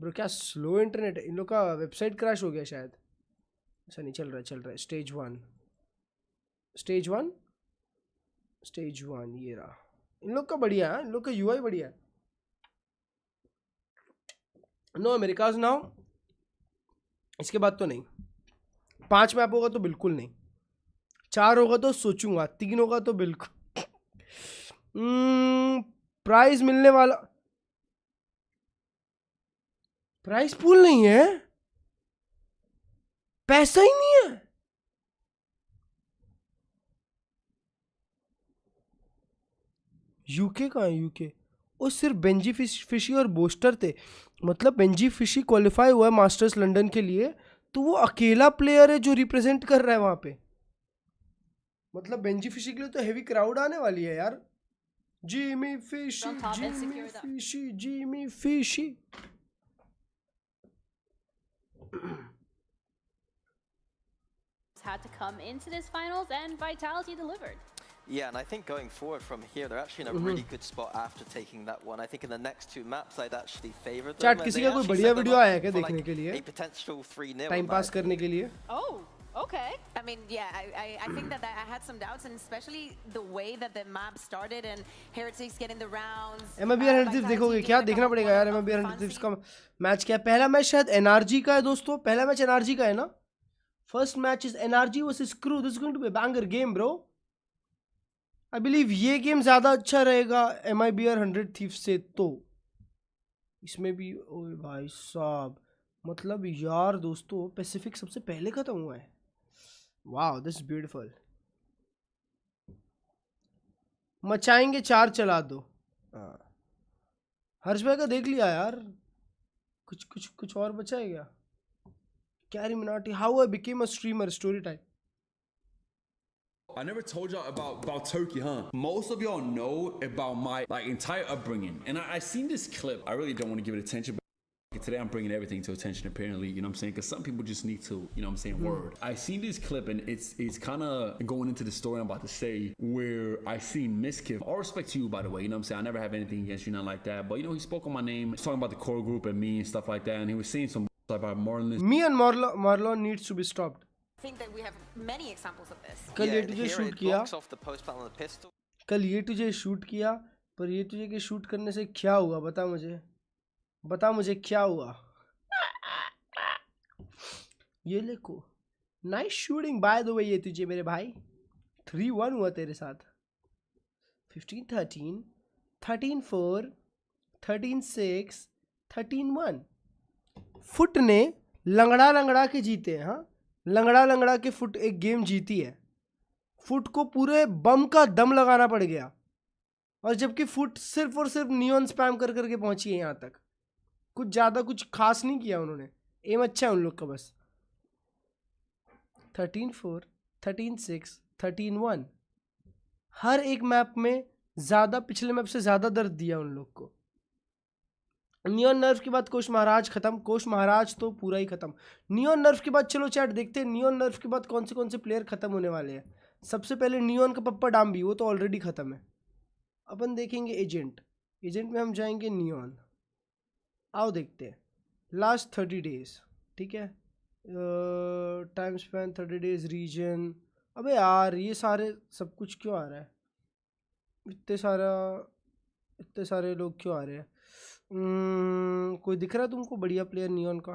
ब्रो, क्या स्लो इंटरनेट है। इन लोग का वेबसाइट क्रैश हो गया शायद, ऐसा नहीं चल रहा है। चल रहा है स्टेज 1 ये रहा। इन लोग का बढ़िया है, इन लोग का यूआई बढ़िया है। नो अमेरिकाज नाउ, इसके बाद तो नहीं। 5 मैप होगा तो बिल्कुल नहीं, 4 होगा तो सोचूंगा, 3 होगा तो बिल्कुल। प्राइज मिलने वाला, प्राइस पूल नहीं है, पैसा ही नहीं है। यूके कहाँ है? यूके और सिर्फ बेंजी फिशी और बोस्टर थे। मतलब बेंजी फिशी क्वालिफाई हुआ है मास्टर्स लंदन के लिए, तो वो अकेला प्लेयर है जो रिप्रेजेंट कर रहा है वहां पे। मतलब बेंजी फिशी के लिए तो हेवी क्राउड आने वाली है यार। Jimmy fishy, Jimmy fishy, Jimmy fishy. had to come into this finals and Vitality delivered. Yeah, and I think going forward from here, they're actually in a really good spot after taking that one. I think in the next 2 maps, I'd actually favor them. Chat, किसी का कोई बढ़िया video आया है क्या देखने के लिए? A potential 3-0 टाइम पास करने के लिए? Oh, okay. I mean, yeah, I think that I had some doubts, and especially the way that the map started and Heretics getting the rounds. MBR Heretics देखोगे क्या? देखना पड़ेगा यार। MBR Heretics का match क्या है? पहला मैच शायद NRG का है दोस्तों। पहला मैच NRG का है ना? First match is NRG versus Crew. This is going to be a banger game, bro. I believe ये गेम ज़्यादा अच्छा रहेगा MIBR 100 Thieves से। तो इसमें भी ओए भाई साहब, मतलब यार दोस्तों पैसिफिक सबसे पहले खत्म हुआ है। Wow, this is beautiful. मचाएंगे 4 चला दो। हर्ष भाई का देख लिया यार, कुछ और बचा है क्या? Carry Minati, how I became a streamer, story time. I never told y'all about Turkey, huh? Most of y'all know about my entire upbringing, and I seen this clip. I really don't want to give it attention, but today I'm bringing everything to attention apparently, you know what I'm saying? Because some people just need to, you know what I'm saying, word. I seen this clip and it's kind of going into the story I'm about to say, where I seen Miskiv. All respect to you, by the way, you know what I'm saying? I never have anything against you, nothing like that, but you know, he spoke on my name, he's talking about the core group and me and stuff like that, and he was saying some about Marlon. Me and Marlon needs to be stopped. I think that we have many examples of this. कल ये तुझे shoot किया, कल ये तुझे shoot किया, पर ये तुझे के शूट करने से क्या हुआ? बता मुझे क्या हुआ? ये देखो, nice shooting by the way. ये तुझे मेरे भाई 3-1 हुआ तेरे साथ। 15-13, 13-4, 13-6, 13-1। फुट ने लंगड़ा के जीते हैं। हाँ, लंगड़ा के फुट एक गेम जीती है। फुट को पूरे बम का दम लगाना पड़ गया, और जबकि फुट सिर्फ और सिर्फ नियॉन स्पैम कर करके पहुंची है यहाँ तक। कुछ ज़्यादा कुछ खास नहीं किया उन्होंने। एम अच्छा है उन लोग का बस। 13-4, 13-6, 13-1। हर एक मैप में ज़्यादा, पिछले मैप से ज़्यादा दर्द दिया उन लोग को। नियॉन नर्फ के बाद कोश महाराज खत्म, कोश महाराज तो पूरा ही खत्म। नियॉन नर्फ के बाद चलो चैट देखते हैं नियॉन नर्फ के बाद कौन से प्लेयर खत्म होने वाले हैं। सबसे पहले नियॉन का पप्पा डाम्बी, वो तो ऑलरेडी खत्म है। अपन देखेंगे एजेंट, एजेंट में हम जाएंगे नियॉन। आओ देखते हैं लास्ट 30 डेज, ठीक है, टाइम स्पैन 30 डेज, रीजन। अबे यार ये सारे सब कुछ क्यों आ रहा है, इतने सारे लोग क्यों आ रहे हैं? कोई दिख रहा है तुमको बढ़िया प्लेयर नियॉन का?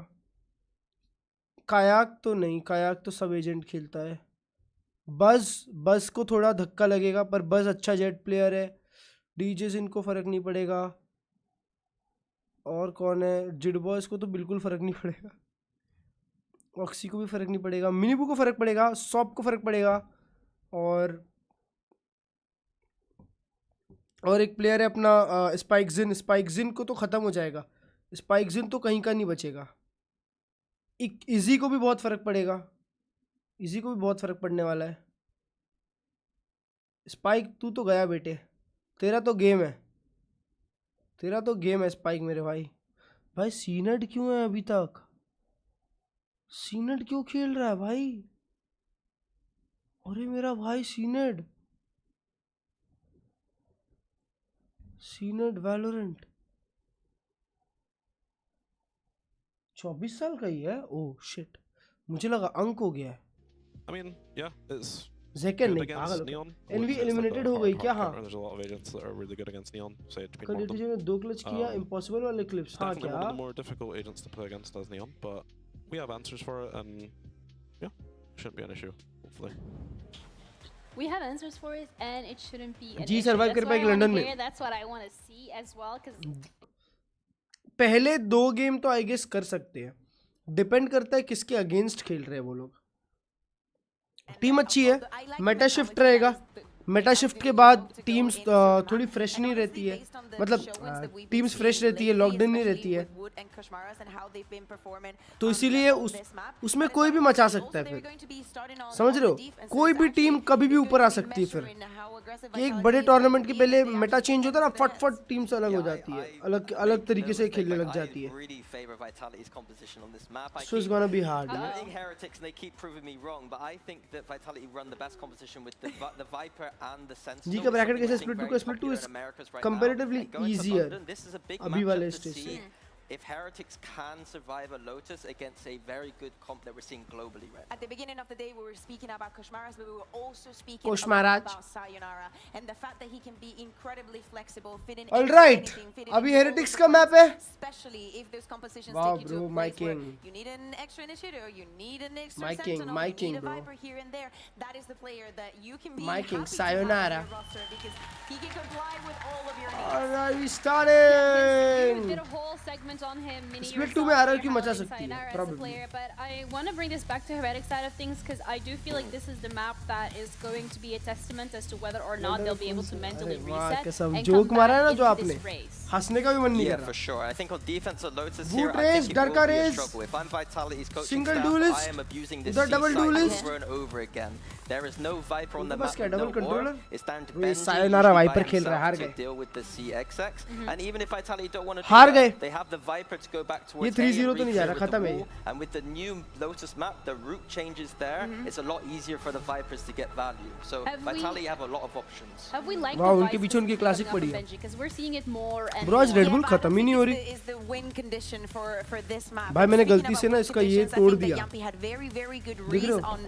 कायाक तो नहीं, कायाक तो सब एजेंट खेलता है। बस को थोड़ा धक्का लगेगा, पर बस अच्छा जेट प्लेयर है। डीजे इनको फ़र्क नहीं पड़ेगा। और कौन है? जिड बॉयज़ को तो बिल्कुल फ़र्क नहीं पड़ेगा, ऑक्सी को भी फ़र्क नहीं पड़ेगा, मिनीबू को फ़र्क पड़ेगा, सॉप को फ़र्क पड़ेगा। और एक प्लेयर है अपना स्पाइकजिन को तो ख़त्म हो जाएगा। स्पाइकजिन तो कहीं का नहीं बचेगा। इजी को भी बहुत फ़र्क पड़ेगा, इजी को भी बहुत फ़र्क पड़ने वाला है। स्पाइक तू तो गया बेटे, तेरा तो गेम है स्पाइक मेरे भाई। सीनेट क्यों है अभी तक? सीनेट क्यों खेल रहा है भाई? अरे मेरा भाई सीनेट वैलोरेंट 24 साल का ही है। ओह शिट, मुझे लगा अंक हो गया है। I mean, yeah, it's Zekken good नहीं, against पागल हो Neon. गया। Envy Woods is eliminated like हो a गई hard क्या? हाँ, counter, and there's a lot of agents that are really good against Neon. Sage being कल one of them. ने 2 क्लच किया इम्पॉसिबल वाले क्लिप्स। हाँ Definitely क्या? one of the more difficult agents to play against as Neon, but we have answers for it, and yeah, shouldn't be an issue, hopefully. We have answers for it, and it shouldn't be an जी issue. Survive कर That's what पाएगी I London wanna में। hear. That's what I want to see as well, because पहले 2 game तो I guess कर सकते हैं, depend करता है किसके अगेंस्ट खेल रहे हैं वो लोग। टीम अच्छी है, मेटा शिफ्ट रहेगा। मेटा शिफ्ट के बाद टीम्स थोड़ी फ्रेश नहीं रहती है, मतलब टीम्स फ्रेश रहती है, लॉकड इन नहीं रहती है, तो इसीलिए उसमें कोई भी मचा सकता है। फिर समझ रहे हो, कोई भी टीम कभी भी ऊपर आ सकती है। फिर एक बड़े टूर्नामेंट के पहले मेटा चेंज होता है ना, फट टीम्स अलग हो जाती है, अलग तरीके से खेलने लग जाती है। So it's gonna be hard. I think Heretics, they keep proving me wrong, but I think that Vitality run the best competition with the Viper and the Sentinel. जी का ब्रैकेट कैसे स्प्लिट 2 का स्प्लिट 2 इज कंपैरेटिवली इजीियर अभी वाले stage से। If Heretics can survive a Lotus against a very good comp that we're seeing globally, right? At the beginning of the day, we were speaking about Koshmaras, but we were also speaking about Sayonara and the fact that he can be incredibly flexible, fitting All right, अभी Heretics का map है, especially if those compositions wow, take you to a my place king. where you need an extra initiator, you need an extra my sentinel, king, you need a bro. Viper here and there. That is the player that you can be My king, happy Sayonara. to have on your roster because he can comply with all of your needs. All right, we you started. did a whole segment on him. Mini split 2 में आ रहा है, क्यों मचा सकती है probably. But I want to bring this back to Heretic side of things because I do feel like this is the map that is going to be a testament as to whether or not they'll be able to mentally reset and joke come मारा है ना back जो into आपने, this race. हंसने का भी मन नहीं कर Yeah, रहा। for sure. I think on defense of Lotus Boot here, I race, think it will Darka be a race, struggle. If I'm Vitality's coaching single staff, duelist, I am abusing this उधर double C site duelist, over and over again. There is no Viper on the बस map क्या with no double controller? war. It's down to ये Benji sayonara usually by Viper खेल रहा है, हार himself to गए। deal with the CXX. And even if Vitality don't want to हार do गए। that, they have the Viper to go back ये towards 3-0 A तो नहीं जा and रहा, reclear खत्म with है the ये। wall. And with the new Lotus map, the route changes there. It's a lot easier for the Vipers to get value. So Vitality have a lot of options. Have we liked वाह, the उनके पीछे उनकी classic पड़ी है। because we're seeing it more and bro आज more. Red bull खत्म ही नहीं हो रही। Is the win condition for this map. भाई मैंने Speaking गलती से about ना win इसका ये conditions, I तोड़ think that दिया। Yampi had very good देख रहे reads हो? on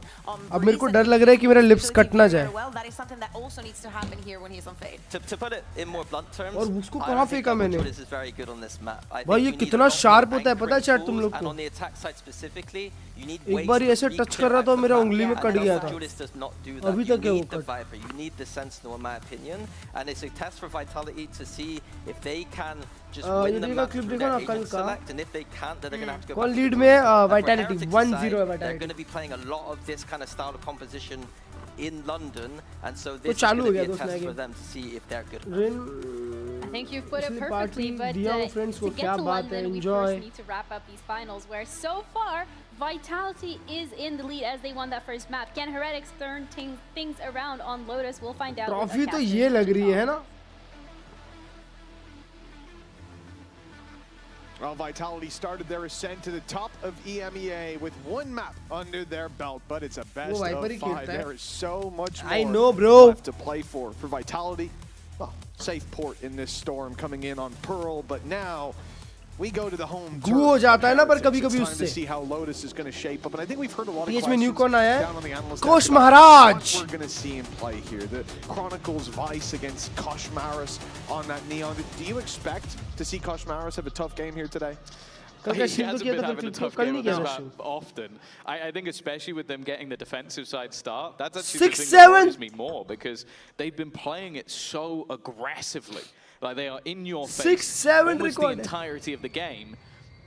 अब मेरे को Breeze डर and लग रहा है कि मेरा he लिप्स utility कट ना very जाए। well. That is something that also needs to happen here when he's on fade. To put it in more blunt terms, और उसको I कहाँ don't think फेंका मैंने? Double Duelist is very good on this map. I भाई think ये you need कितना a lot sharp more होता है, पता है anchoring chat तुम tools, लोग को? and on the attack side specifically, you need एक ways बार to ऐसे टच reclear कर रहा back था, the मेरा map. उंगली में And कट Double गया था। Duelist does not do अभी that. You तक है वो need the cut. Viper, you need the Sentinel in my opinion, and it's a test for Vitality to see if they can just ये win the देखा map clip through देखो their ना कल agent का। select, and if they can't, then they're going to have to go कौन back to lead the में? rules. And for Vitality Heretics' 1-0 है side, they're Vitality। going to be playing a lot of this kind of style of composition in London, and so तो this is चालू going हो to गया be a दोस्त test नया for game. them to see if they're good. Rin I think you've put it perfectly, but to get to London, we first need to wrap up these finals, where so far, Vitality is in the lead as they won that first map. Can Heretics turn things around on Lotus? We'll find out. Trophy तो ये लग रही है ना? Well, Vitality started their ascent to the top of Emea with one map under their belt, but it's a best of 5. There is so much more left to play for Vitality. Well, safe port in this storm coming in on Pearl, but now we go to the home turf. It's time to see how Lotus is going to shape up, and I think we've heard a lot of questions down on the analyst Kosh Maharaj. What we're going to see in play here. The Chronicles Vice against Koshmaris on that Neon. Do you expect to see Koshmaris have a tough game here today? He hasn't been having a tough game on this map often. I think especially with them getting the defensive side start, that's actually the thing that worries me more, because they've been playing it so aggressively. Like they are in your face almost the entirety of the game.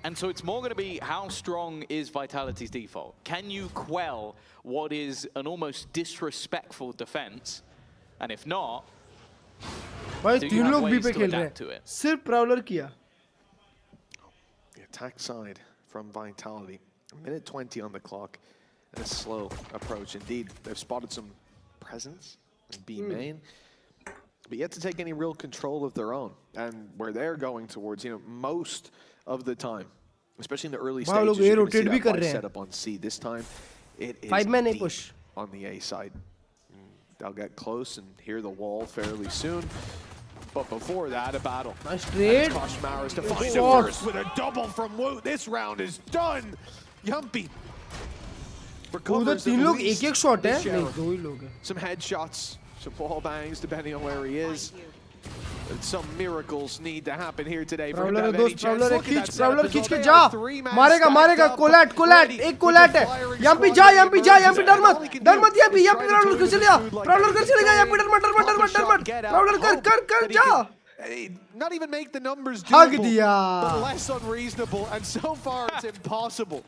And so it's more going to be how strong is Vitality's default? Can you quell what is an almost disrespectful defense? And if not, do you have ways to adapt to it? सिर्फ Prowler किया. The attack side from Vitality. A minute 20 on the clock. And a slow approach. Indeed, they've spotted some presence in B main. But yet to take any real control of their own. And where they're going towards, you know, most of the time, especially in the early stages, you're going to see that wide setup on C. This time, it is deep on the A side. They'll get close and hear the wall fairly soon. But before that, a battle. Nice trade. Koshmaris to find it first with a double from Woot. This round is done. Yumpy. Some headshots, some wall bangs, depending on where he is. Some miracles need to happen here today for him to have any chance. Look at that setup as well. They have 3-man मारेगा कोलैट एक कोलैट है यहाँ पे जा डर मत यहाँ पे प्राउलर कर चलेगा यहाँ पे डर मत प्राउलर कर जा. Not even make the numbers doable, but less unreasonable, and so far it's impossible.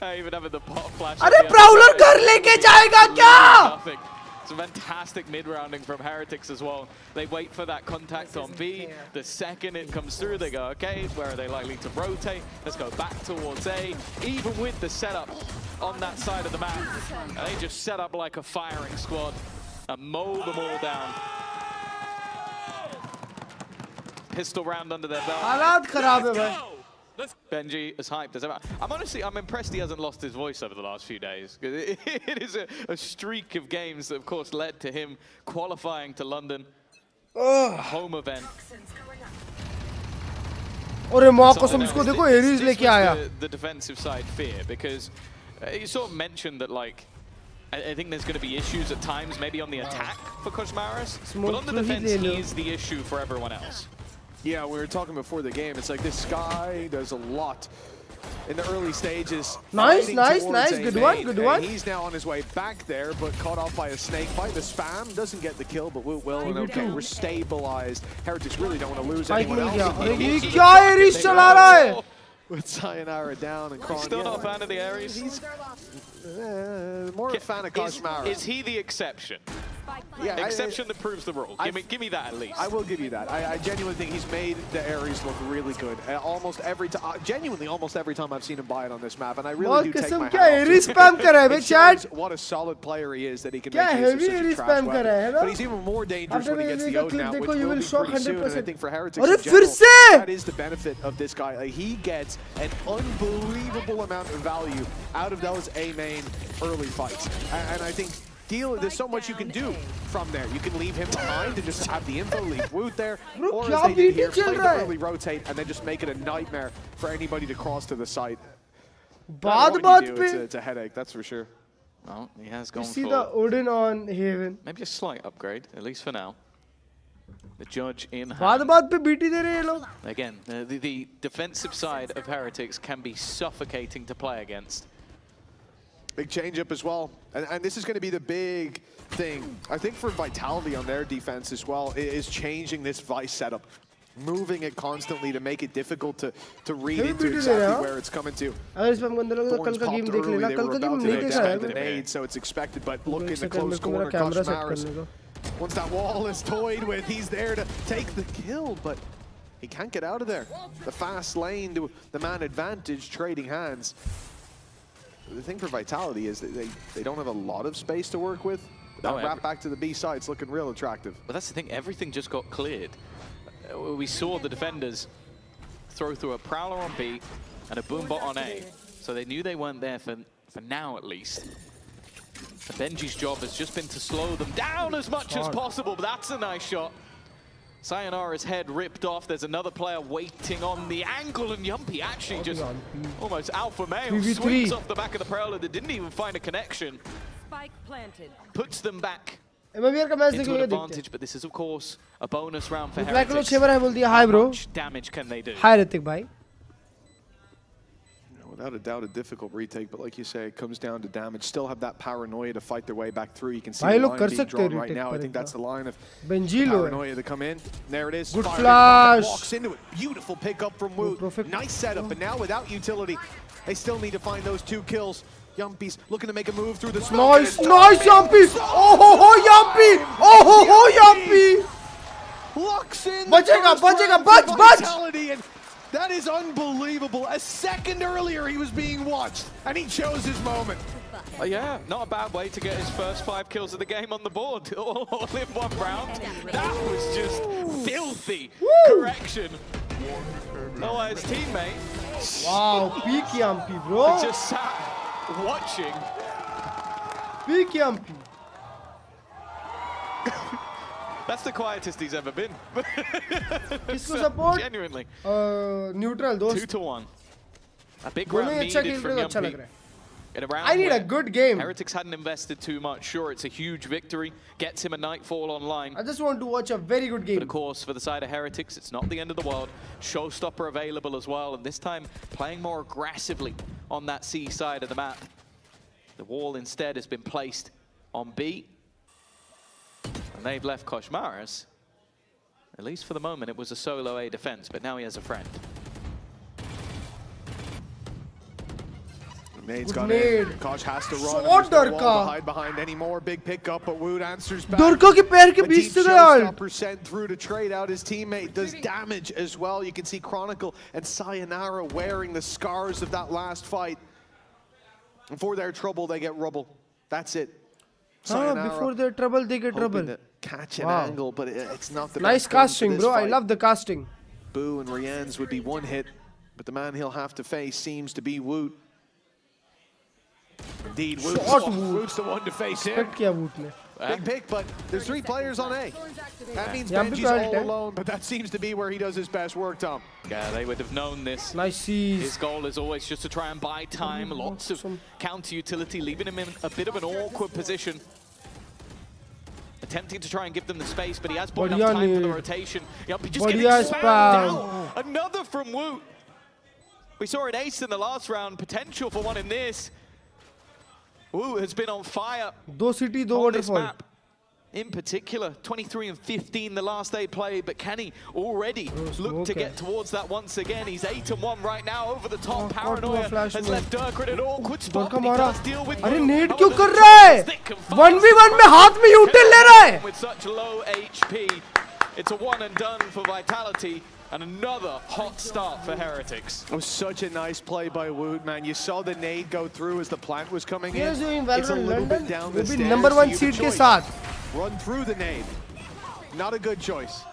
Even having the pot flash. अरे प्राउलर घर लेके जाएगा क्या? It's a fantastic mid-rounding from Heretics as well. They wait for that contact on B. The second it comes through, they go, okay, where are they likely to rotate? Let's go back towards A. Even with the setup on that side of the map, they just set up like a firing squad and mow them all down. Pistol round under their belt. हालात खराब है भाई. Benji as hyped as ever. I'm impressed he hasn't lost his voice over the last few days. It is a streak of games that, of course, led to him qualifying to London, a home event. और माँ कसम इसको देखो Aries लेके आया. The defensive side fear, because you sort of mentioned that, like, I think there's going to be issues at times, maybe on the attack for Koshmaris, but on the defense, he is the issue for everyone else. Yeah, we were talking before the game. It's like this guy does a lot in the early stages. Nice. Good one. He's now on his way back there, but caught off by a snake bite. The spam doesn't get the kill, but will. And okay, we're stabilized. Heretics really don't want to lose anyone else. क्या Aries चला रहा है? With Sayonara down and Kron. Still not a fan of the Ares? He's more a fan of Koshmaris. Is he the exception? Yeah, exception that proves the rule. Give me that at least. I will give you that. I genuinely think he's made the Ares look really good. Almost every time, genuinely almost every time I've seen him buy it on this map, and I really do take my hat off. What a solid player he is that he can make use of such a trash weapon. But he's even more dangerous when he gets the Odin out, which will be pretty soon. And I think for Heretics in general, that is the benefit of this guy. Like, he gets an unbelievable amount of value out of those A main early fights, and I think there's so much you can do from there. You can leave him behind and just have the info, leave Woot there, or as they did here, play the early rotate and then just make it a nightmare for anybody to cross to the site. It's a headache, that's for sure. Well, he has gone for the Odin on Haven. Maybe a slight upgrade, at least for now. The judge in hand. Again, the defensive side of Heretics can be suffocating to play against. Big change-up as well. And this is going to be the big thing, I think, for Vitality on their defense as well, is changing this Vice setup. Moving it constantly to make it difficult to read into exactly where it's coming to. Thorns popped early, they were about to expect the nade, so it's expected, but look in the close corner, Koshmaris Once that wall is toyed with, he's there to take the kill, but he can't get out of there. The fast lane to the man advantage, trading hands. The thing for Vitality is that they don't have a lot of space to work with. That wrap back to the B side's looking real attractive. But that's the thing, everything just got cleared. We saw the defenders throw through a Prowler on B and a Boombot on A. So they knew they weren't there for now at least. And Benji's job has just been to slow them down as much as possible, but that's a nice shot. Sayonara's head ripped off. There's another player waiting on the angle, and Yumpy actually just almost alpha male sweeps off the back of the Prowler that didn't even find a connection. Spike planted. Puts them back Emea का match into an advantage, but this is of course a bonus round for Heretics. How much damage can they do? Hi Ritik bhai. Without a doubt, a difficult retake, but like you say, it comes down to damage. Still have that paranoia to fight their way back through. You can see the line being drawn right now. I think that's the line of paranoia to come in. There it is. Good flash. Walks into it. Beautiful pickup from Woot. Nice setup, but now without utility, they still need to find those 2 kills. Yumpy's looking to make a move through the smoke. Nice Yumpy! Oh Yumpy! Oh Yumpy! Locks in. Bach! That is unbelievable. A second earlier, he was being watched, and he chose his moment. Yeah, not a bad way to get his first 5 kills of the game on the board, all in one round. That was just filthy correction. Oh, his teammate. Wow, peak Yumpy, bro. Just sat watching. Peak Yumpy. That's the quietest he's ever been. Kisko support? Genuinely. Neutral, those. 2-1. A big round needed from Yumpy. In a round I need a good game. Heretics hadn't invested too much. Sure, it's a huge victory. Gets him a Nightfall online. I just want to watch a very good game. But of course, for the side of Heretics, it's not the end of the world. Showstopper available as well, and this time playing more aggressively on that C side of the map. The wall instead has been placed on B. And they've left Koshmaras. At least for the moment, it was a solo A defense, but now he has a friend. Nade's got it. Kosh has to run. There's no wall to hide behind anymore. Big pickup, but Woot answers back. Durka ke pair ke beech se showstopper sent through to trade out his teammate. Does damage as well. You can see Chronicle and Sayonara wearing the scars of that last fight. And for their trouble, they get rubble. That's it. Before their trouble, they get trouble. Catch an angle, but it's not the nice casting, bro. I love the casting. Boo and Rian's would be one hit, but the man he'll have to face seems to be Woot. Indeed, Woot's the one to face him. Big pick, but there's 3 players on A. That means Benji's all alone, but that seems to be where he does his best work, Tom. Yeah, they would have known this. Nice seize. His goal is always just to try and buy time, lots of counter utility, leaving him in a bit of an awkward position. Attempting to try and give them the space, but he has bought enough time for the rotation. Yumpy just getting spammed down. Another from Woot. We saw an ace in the last round, potential for one in this. Woot has been on fire. On this map. In particular, 23 and 15 the last they played, but can he already look to get towards that once again? He's 8-1 right now, over the top. Paranoia has left Dirk in an awkward spot, but he does deal with अरे net क्यों कर रहा है? 1v1 में हाथ में यूटिल ले रहा है. With such low HP, it's a one and done for Vitality. And another hot start for Heretics. It was such a nice play by Woot, man. You saw the nade go through as the plant was coming in. It's a little bit down the stairs. Number 1 seed के साथ. Run through the nade. Not a good choice.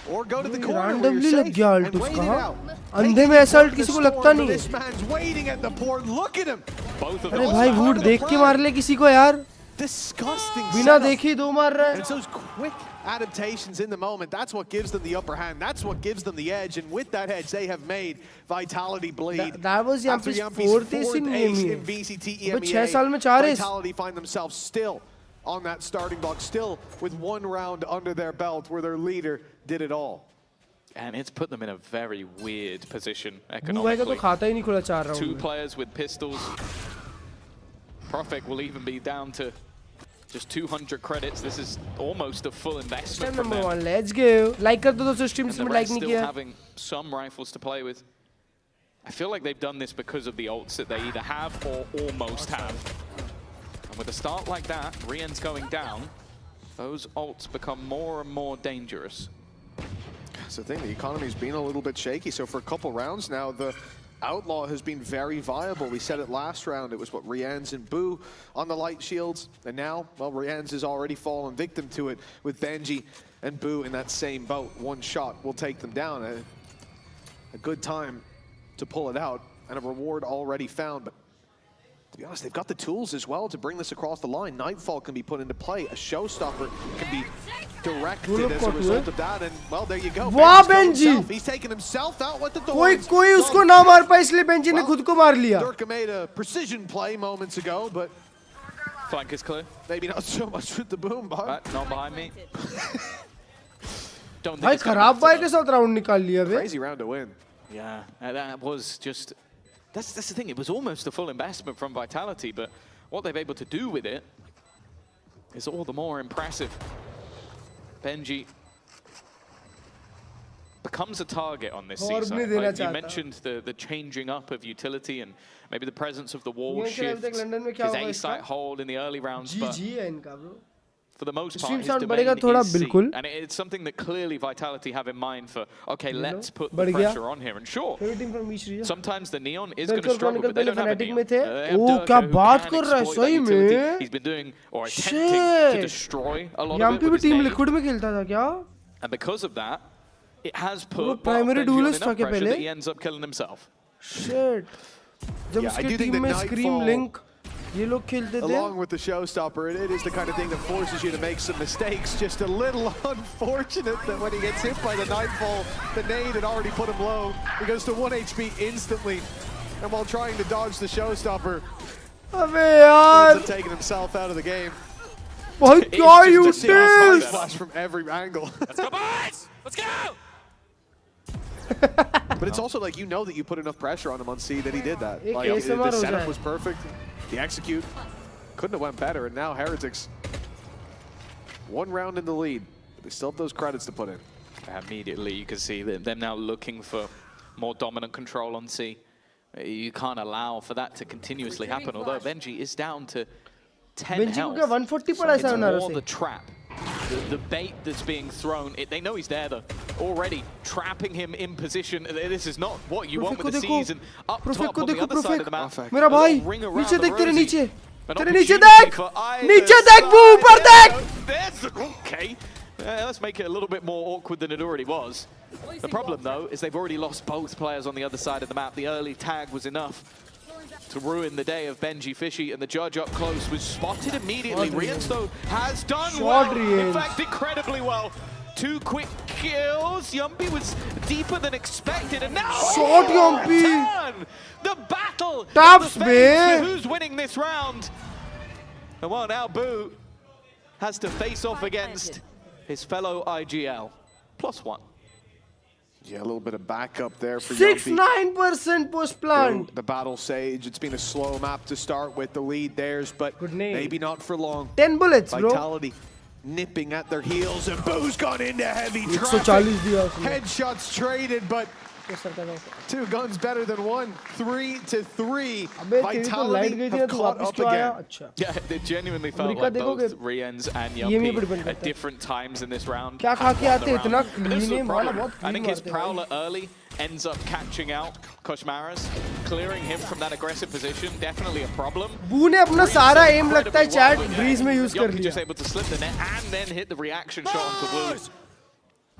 Or go to the corner randomly लग गया alt उसका. अंधे में ऐसा alt किसी को लगता नहीं है. This man's waiting at the port. Look at him. अरे भाई वुड देख के मार ले किसी को यार. Disgusting. बिना देखे 2 मार रहा है. It's those quick adaptations in the moment. That's what gives them the upper hand. That's what gives them the edge. And with that edge, they have made Vitality bleed. That was Yumpy's 4th ace in VCT EMEA. Vitality find themselves still on that starting block, still with 1 round under their belt where their leader did it all. And it's put them in a very weird position economically. 2 players with pistols. Prophet will even be down to just 200 credits. This is almost a full investment from them. Let's go. Like कर दो दोस्तों streams में like नहीं still किया. having some rifles to play with. I feel like they've done this because of the ults that they either have or almost have. And with a start like that, Rian's going down. those ults become more and more dangerous. That's the thing, the economy's been a little bit shaky, so for a couple rounds now, the Outlaw has been very viable. We said it last round, it was what, Rianz and Boo on the light shields, and now, well, Rianz has already fallen victim to it with Benji and Boo in that same boat. One shot will take them down. A good time to pull it out, and a reward already found, but to be honest, they've got the tools as well to bring this across the line. Nightfall can be put into play. A showstopper can be directed as a result of that, and well, there you go. Wow, Benji! He's taken himself out with the कोई उसको ना मार पाए इसलिए Benji ने खुद को मार लिया. Durka made a precision play moments ago, but flank is clear. Maybe not so much with the boom bar. Right, not behind me. Don't think भाई खराब बाय के साथ राउंड निकाल लिया बे. Crazy round to win. Yeah, that was just. That's the thing. It was almost a full investment from Vitality, but what they've able to do with it is all the more impressive. Benji becomes a target on this season. Like you mentioned the changing up of utility and maybe the presence of the wall shift, his A-site hold in the early rounds, but for the most part, his domain is C. And it's something that clearly Vitality have in mind for, okay, let's put the pressure on here. And sure, sometimes the Neon is going to struggle, but they don't have a Neon. Oh, क्या बात कर रहा है सही में? He's been doing or attempting to destroy a lot of it with his team Liquid में खेलता था क्या? And because of that, it has put primary duelist था क्या pressure पहले? that he ends up killing himself. Shit. जब उसके team में Scream Link ये लोग खेलते थे. Along with the showstopper, it is the kind of thing that forces you to make some mistakes. Just a little unfortunate that when he gets hit by the Nightfall, the nade had already put him low. He goes to 1 HP instantly, and while trying to dodge the showstopper, ends up taking himself out of the game. Why are you this? Flash from every angle. Let's go, boys! Let's go! But it's also like, you know that you put enough pressure on him on C that he did that. Like, the setup was perfect. The execute couldn't have went better, and now Heretics 1 round in the lead. They still have those credits to put in. Immediately, you can see them now looking for more dominant control on C. You can't allow for that to continuously happen, although Benji is down to 10 health. Benji 140 पड़ा It's more the trap, the bait that's being thrown. They know he's there though. Already trapping him in position. This is not what you want with the season. Up top on the other side of the map. मेरा भाई नीचे देख तेरे नीचे. तेरे नीचे देख. नीचे देख बू ऊपर देख. Okay. Let's make it a little bit more awkward than it already was. The problem though is they've already lost both players on the other side of the map. The early tag was enough to ruin the day of Benji Fishy, and the judge up close was spotted immediately. Rianz though has done well, in fact incredibly well. 2 quick kills. Yumpy was deeper than expected, and now shot Yumpy. The battle. Taps man. Who's winning this round? And well, now Boo has to face off against his fellow IGL. +1. Yeah, a little bit of backup there for 69% push plant. The Battle Sage, it's been a slow map to start with, the lead theirs, but maybe not for long. 10 bullets, bro. Vitality nipping at their heels, and Boo's gone into heavy traffic. Headshots traded, but 2 guns better than 1. 3-3. Vitality have caught up again. Yeah, they genuinely felt like both Rianz and Yumpy at different times in this round. I think his Prowler early ends up catching out Koshmaras, clearing him from that aggressive position. Definitely a problem. Boo ने अपना सारा aim लगता है chat breeze में use कर लिया. Just able to slip the net and then hit the reaction shot onto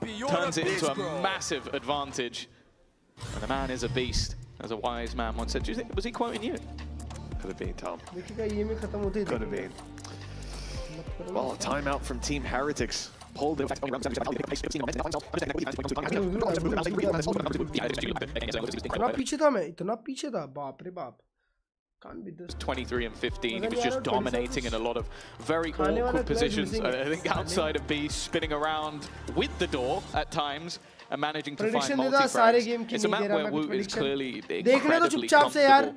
Blue. Turns it into a massive advantage. And the man is a beast, as a wise man once said. Do you think, was he quoting you? Could have been, Tom. Could have been. Well, a timeout from Team Heretics. Pulled it. इतना पीछे था मैं, इतना पीछे था, बाप रे बाप. Can't be this. 23 and 15. He was just dominating in a lot of very awkward positions. I think outside of B, spinning around with the door at times and managing to find multi-frags. It's a map where Wu is clearly incredibly comfortable.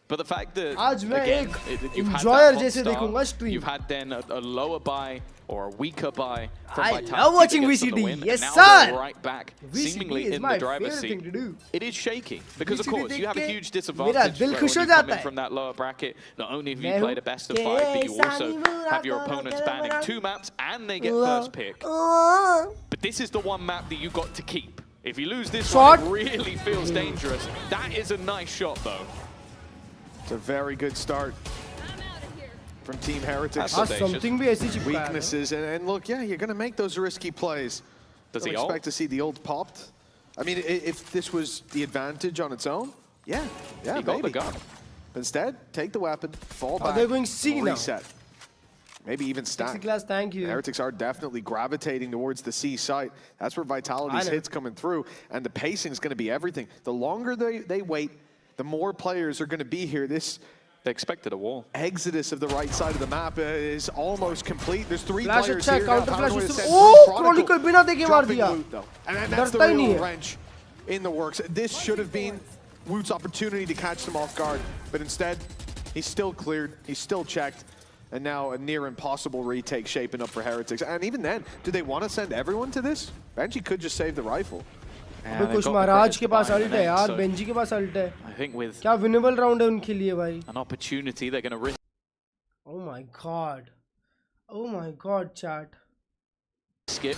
But the fact that, again, you've had that hot start, you've had then a lower buy or a weaker buy from I Vitality. love watching to get them the VCD. win, Yes, and now sir. they're right back, VCD seemingly is in my the driver's favorite thing seat. to do. It is shaky because, of VCD course, you have a देख huge के disadvantage दिल when खुश हो you come जाता in है. from that lower bracket. Not only have you मैं played a हूँ best of 5, but you के also सानी have your बुरा opponents तो banning तेरा 2 maps, and they get first pick. But this is the one map that you got to keep. If you lose this one, it really feels dangerous. That is a nice shot, though. It's a very good start from Team Heretics. Something भी ऐसी चिपका है. Weaknesses, and look, yeah, you're going to make those risky plays. Does Don't he expect ult? to see the ult popped. I mean, if this was the advantage on its own, yeah, he got the gun. But instead, take the weapon, fall back, they're going C now. reset. Maybe even stack. Class, thank you. Heretics are definitely gravitating towards the C site. That's where Vitality's hits coming through, and the pacing is going to be everything. The longer they wait, the more players are going to be here. They expected a wall. Exodus of the right side of the map is almost complete. There's 3 Flash players अच्छा, here counter now. flash Paranoia उससे sent oh through Chronicle बिना देखे मार dropping दिया. Woot, though. And that's the डरता ही नहीं real है. wrench in the works. This should have been Woot's opportunity to catch them off guard, but instead, he's still cleared, he's still checked, and now a near impossible retake shaping up for Heretics. And even then, do they want to send everyone to this? Benji could just save the rifle. अबे कुछ महाराज के पास alt है यार, Benji के पास alt है. I think with क्या winnable round है उनके लिए भाई. an opportunity, they're going to risk. Oh my god. Oh my god, chat. Skip.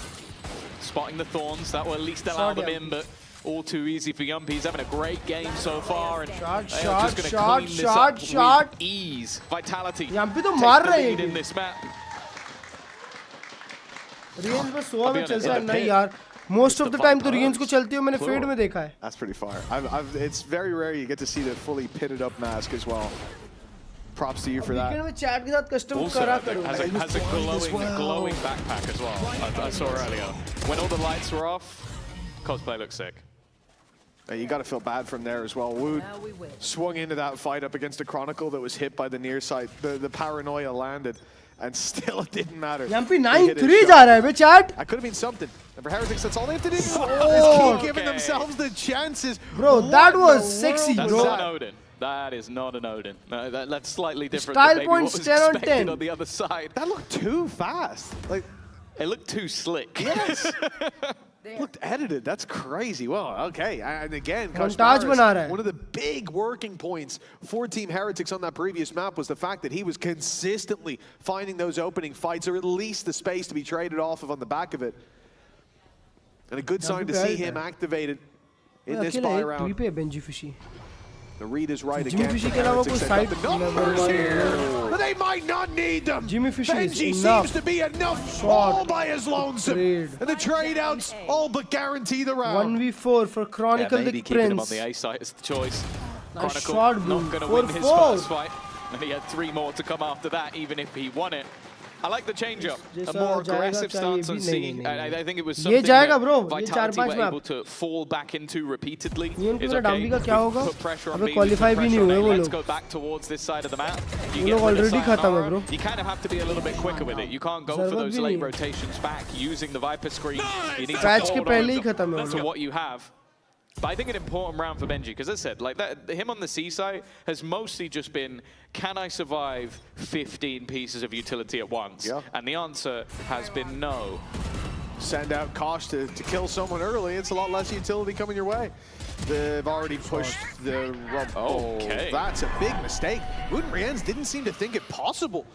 Spotting the thorns, that will at least allow them in, but all too easy for Yumpy. He's having a great game so far, and they are just going to clean this up with ease. Vitality Yumpy तो takes मार the रहे lead हैं. in this map. Range में 100 में चलता है नहीं यार. Most of the time तो रेंज को चलती हो मैंने फेड में देखा है. That's pretty far. It's very rare you get to see the fully pitted up mask as well. Props to you for that. Weekend में चैट के साथ कस्टम Also, करा करो. has a glowing backpack as well. I saw earlier. When all the lights were off, cosplay looks sick. You got to feel bad from there as well. Woot swung into that fight up against a Chronicle that was hit by the near side. The paranoia landed, and still it didn't matter. Yumpy 9-3 जा रहा है बे chat. That could have been something. And for Heretics, that's all they have to do. Oh, keep giving themselves the chances. Bro, that was sexy, That's bro. not an Odin. That is not an Odin. No, that's slightly different Style than maybe what points was 10 on expected 10. on the other side. That looked too fast. Like, it looked too slick. Yes. Looked edited. That's crazy. Well, okay. And again, Montage बना रहा है. one of the big working points for Team Heretics on that previous map was the fact that he was consistently finding those opening fights, or at least the space to be traded off of on the back of it. And a good sign to see him activated in this buy round. The read is right again. Fishy के अलावा कोई side numbers here, but they might not need them. Jimmy Fishy Benji is enough. seems to be enough all by his lonesome. And the trade outs all but guarantee the round. 1v4 for Chronicle the maybe keeping him on Prince. the A site is the choice. Nice Chronicle shot, not going to win his first fight. And he had 3 more to come after that, even if he won it. I like the change-up. A more aggressive stance on C. I think it was something that Vitality were able to fall back into repeatedly. It's okay. Put pressure on B, put pressure on A. Let's go back towards this side of the map. You get rid of Sayonara. You kind of have to be a little bit quicker with it. You can't go for those late rotations back using the Viper screen. You need to hold on to what you have. But I think an important round for Benji, because as I said, like that, him on the C side has mostly just been, can I survive 15 pieces of utility at once? Yep. And the answer has been no. Send out Kosh to kill someone early. It's a lot less utility coming your way. They've already pushed the rubble. Okay. That's a big mistake. Woot and Rienz didn't seem to think it possible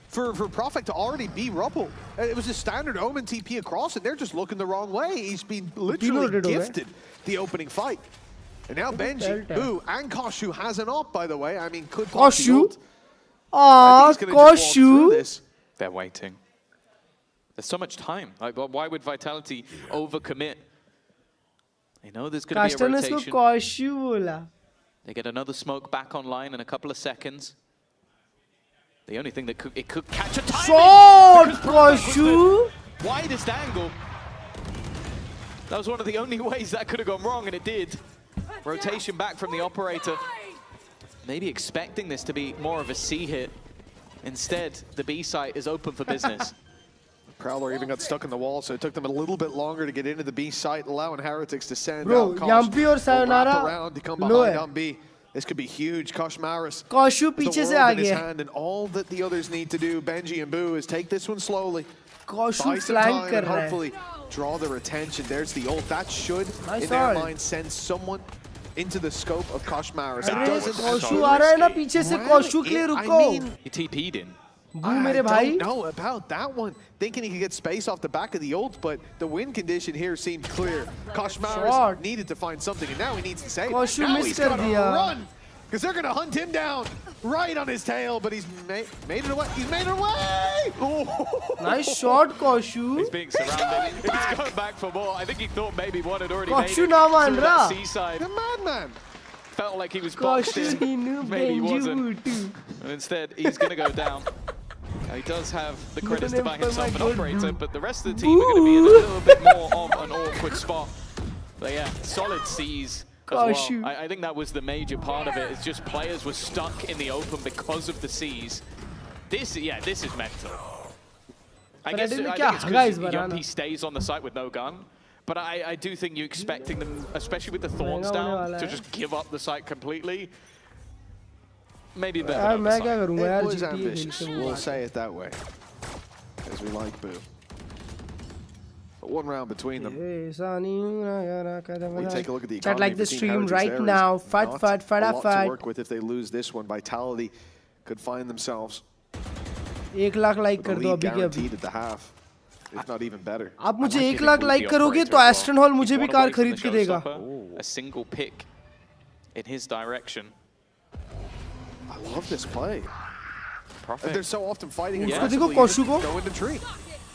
for Prophet to already be Rubble. It was a standard Omen TP across, and they're just looking the wrong way. He's been literally gifted the opening fight. And now Benji, who, and Kosh, who has an op, by the way. I mean, could Koshu? Ah, Koshu. They're waiting. There's so much time. Like, why would Vitality overcommit? They know there's going to be a rotation. Koshu bola. They get another smoke back online in a couple of seconds. The only thing that it could catch a timing. Shot, Koshu. Widest angle. That was one of the only ways that could have gone wrong, and it did. Rotation back from the operator. Maybe expecting this to be more of a C hit. Instead, the B site is open for business. Prowler even got stuck in the wall, so it took them a little bit longer to get into the B site, allowing Heretics to send out. Bro, Yumpy or Sayonara around to come behind on B. This could be huge. Koshmaris. Koshu पीछे से आ गया. And all that the others need to do, Benji and Boo, is take this one slowly. Koshu flank कर रहा है. Hopefully draw their attention. There's the ult. That should, in their mind, send someone into the scope of Koshmaris. It doesn't. Koshu आ रहा है ना पीछे से. Koshu के लिए रुको. He TP'd in. I don't know about that one. Thinking he could get space off the back of the ult, but the win condition here seemed clear. Koshmaris needed to find something, and now he needs to save. Now he's got to run, because they're going to hunt him down right on his tail, but he's made it away. He's made it away! Oh. Nice shot, Koshu. He's being surrounded. He's going back for more. I think he thought maybe one had already made it through that seaside. The madman. Felt like he was boxed in. Maybe he wasn't. And instead, he's going to go down. He does have the credits to buy himself an operator, but the rest of the team are going to be in a little bit more of an awkward spot. But yeah, solid C's as well. I think that was the major part of it. It's just players were stuck in the open because of the C's. This is mental. I think it's because Yumpy stays on the site with no gun. But I do think you're expecting them, especially with the Thorns down, to just give up the site completely. Maybe a bit of an It was ambitious, we'll say it that way. Because we like Boo. But one round between them. We take a look at the chat like the stream right now. Fight. A lot to work with if they lose this one. Vitality could find themselves 1 lakh like कर दो अभी के अभी at the half. If not even better. आप मुझे 1 lakh like करोगे तो Aston hall मुझे भी कार खरीद के देगा. A single pick in his direction. I love this play. Profit. They're so often fighting. उसको देखो कोशु को. Go in the tree.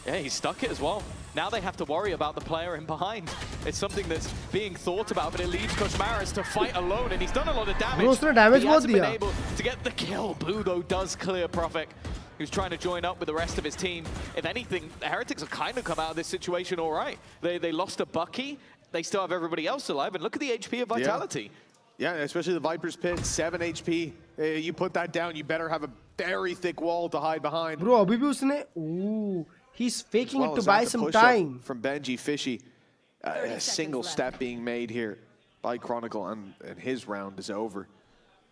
Yeah, he stuck it as well. Now they have to worry about the player in behind. It's something that's being thought about, but it leaves Koshmaris to fight alone, and he's done a lot of damage. उसने damage he बहुत hasn't been दिया. able to get the kill. Boo, though, does clear Profit, who's trying to join up with the rest of his team. If anything, the Heretics have kind of come out of this situation all right. They lost a Bucky. They still have everybody else alive, and look at the HP of Vitality. Yeah, especially the Viper's Pit, 7 HP. You put that down, you better have a very thick wall to hide behind. Bro, अभी भी उसने, ooh, he's faking it to buy some time. From Benji Fishy, a single step being made here by Chronicle, and his round is over.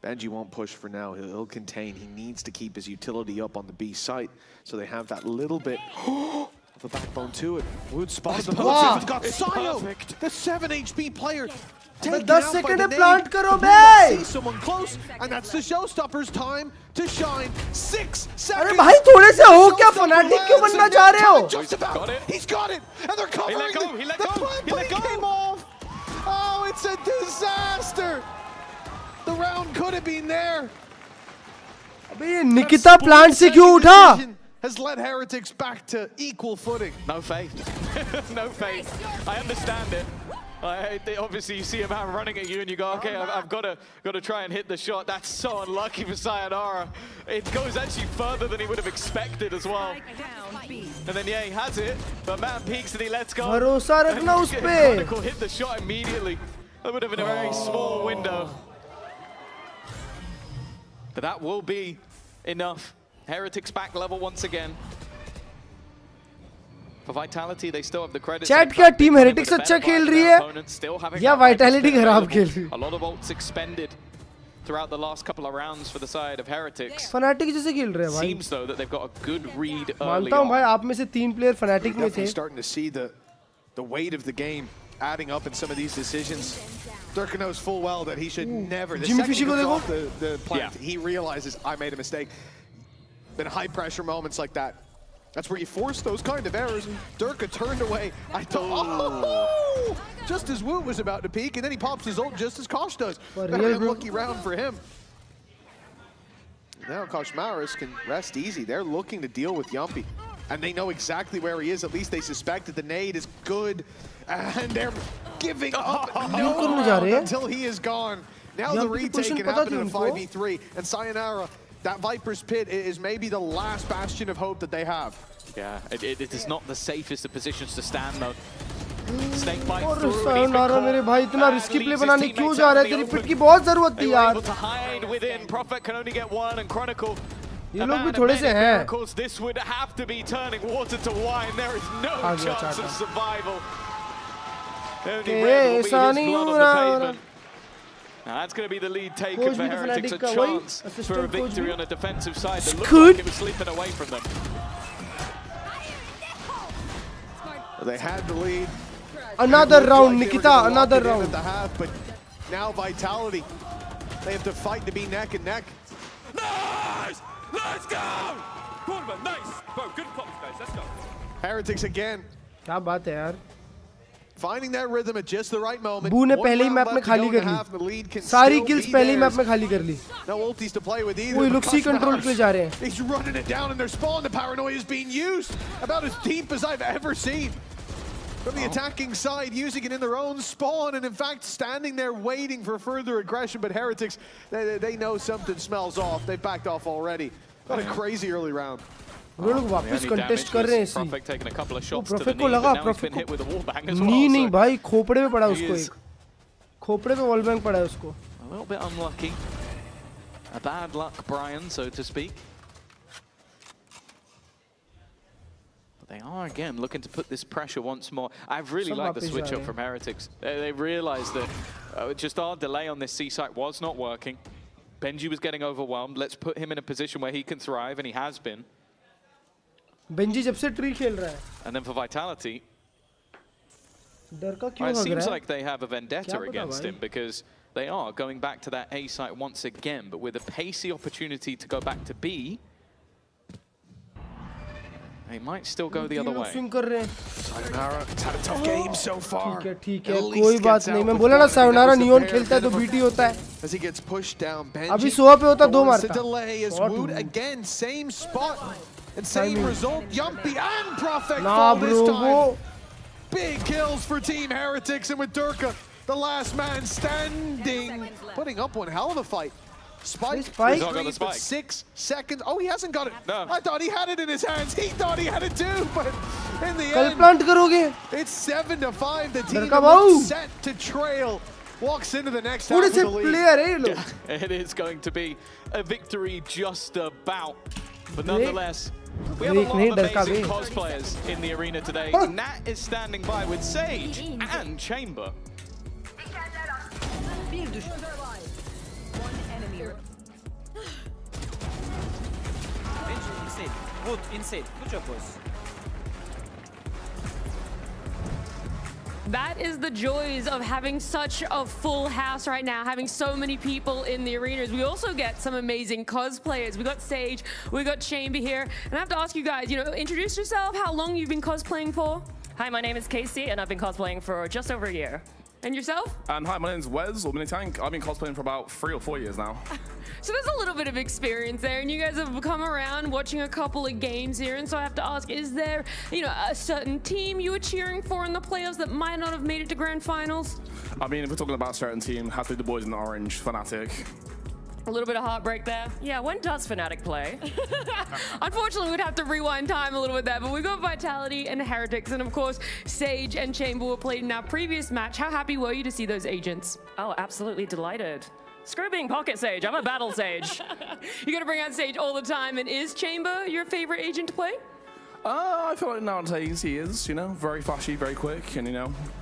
Benji won't push for now. He'll contain. He needs to keep his utility up on the B site, so they have that little bit of a backbone to it. Wood spots the wow. He's got Sayo, the 7 HP player. 10 seconds plant करो बे. See someone close, and that's the showstopper's time to shine. 6 seconds. अरे भाई थोड़े से हो क्या fanatic क्यों बनना चाह रहे हो? He's got it, and they're covering the play came off. Oh, it's a disaster. The round could have been there. अबे ये निकिता प्लांट से क्यों उठा? Has led Heretics back to equal footing. No faith. No faith. I understand it. Obviously, you see a man running at you and you go, okay, I've got to try and hit the shot. That's so unlucky for Sayonara. It goes actually further than he would have expected as well. And then, yeah, he has it, but man peeks and he lets go. भरोसा रखना उस पे. Chronicle hit the shot immediately. That would have been a very small window. But that will be enough. Heretics back level once again. For Vitality, they still have the credits. Chat क्या team Heretics अच्छा खेल रही है या Vitality खराब खेल रही है? A lot of ults expended throughout the last couple of rounds for the side of Heretics. Fnatic जैसे खेल रहे हैं भाई. Seems though that they've got a good read early on. मानता हूँ भाई आप में से 3 player Fnatic में थे. Starting to see the weight of the game adding up in some of these decisions. Durka knows full well that he should never. The second he gets off the plant, he realizes I made a mistake. Been high pressure moments like that. That's where you force those kind of errors. Durka turned away. I thought, just as Woot was about to peek, and then he pops his ult just as Kosh does. Very unlucky round for him. Now Koshmaris can rest easy. They're looking to deal with Yumpy. And they know exactly where he is. At least they suspect that the nade is good. And they're giving up until he is gone. Now the retake can happen in a 5v3. And Sayonara, that Viper's Pit is maybe the last bastion of hope that they have. Yeah, it is not the safest of positions to stand though. Snake bite और through. Sayonara मेरे भाई इतना risky play बनाने क्यों जा रहा है? तेरी पिट की बहुत जरूरत थी यार. Able to hide within. Prophet can only get one, and Chronicle. ये लोग भी थोड़े से हैं. This would have to be turning water to wine. There is no chance of survival. Only red will be his blood on the pavement. Now that's going to be the lead taken for Heretics, a chance for a victory on a defensive side that looked like it was slipping away from them. They had the lead. Another round, Nikita, another round. At the half, but now Vitality, they have to fight to be neck and neck. Nice! Let's go! Quarterback, nice! Bro, good pop space, let's go. Heretics again. क्या बात है यार? Finding that rhythm at just the right moment. बू ने पहले ही map में खाली कर ली. सारी kills पहले ही मैप में खाली कर ली. No ultis to play with either. वो लोग सी कंट्रोल पे जा रहे हैं. He's running it down in their spawn. The paranoia is being used about as deep as I've ever seen. From the attacking side, using it in their own spawn, and in fact standing there waiting for further aggression. But Heretics, they know something smells off. They've backed off already. What a crazy early round. वो लोग वापस contest कर रहे हैं इसी. Prophet को लगा, Prophet को नहीं भाई, खोपड़े में पड़ा उसको एक. खोपड़े पे वॉल बैंग पड़ा है उसको. A little bit unlucky. A bad luck Brian, so to speak. They are again looking to put this pressure once more. I've really liked the switch up from Heretics. They realized that just our delay on this C site was not working. Benji was getting overwhelmed. Let's put him in a position where he can thrive, and he has been. Benji जब से tree खेल रहा है. And then for Vitality, डर का क्यों it भाग seems रहा है? like they have a vendetta against him because they are going back to that A site once again, but with a pacey opportunity to go back to B. They might still go the other way. Sayonara, it's had a tough game so far. ठीक है, कोई बात नहीं. मैं बोला ना Sayonara neon खेलता है तो BT होता है. As he gets pushed down, Benji. अभी 100 पे होता 2 मारता. delay is Wood again, same spot and same result. Yumpy and Prophet Nah, this bro, time. Big kills for Team Heretics, and with Durka, the last man standing, putting up one hell of a fight. Spike, He's not got the spike. 6 seconds. Oh, he hasn't got it. No. I thought he had it in his hands. He thought he had it too, but in the कल end, plant करोगे? it's 7-5. The team Babu. set to trail. Walks into the next half थोड़े with से the lead. Player है ये लोग. It is going to be a victory just about, but nonetheless, we have a lot of amazing cosplayers in the arena today. Nat is standing by with Sage and Chamber. Good, inside. Good job, boys. That is the joys of having such a full house right now, having so many people in the arenas. We also get some amazing cosplayers. We got Sage, we got Chamber here. And I have to ask you guys, introduce yourself, how long you've been cosplaying for? Hi, my name is Casey, and I've been cosplaying for just over a year. And yourself? Hi, my name's Wes, or Minitank. I've been cosplaying for about 3 or 4 years now. So there's a little bit of experience there, and you guys have come around watching a couple of games here, and so I have to ask, is there, a certain team you were cheering for in the playoffs that might not have made it to grand finals? I mean, if we're talking about a certain team, have to be the boys in the orange, Fnatic. A little bit of heartbreak there. Yeah, when does Fnatic play? Unfortunately, we'd have to rewind time a little bit there, but we got Vitality and Heretics, and of course, Sage and Chamber were played in our previous match. How happy were you to see those agents? Oh, absolutely delighted. Screw being Pocket Sage, I'm a Battle Sage. You gotta bring out Sage all the time, and is Chamber your favorite agent to play? I feel like nowadays he is, very flashy, very quick, and,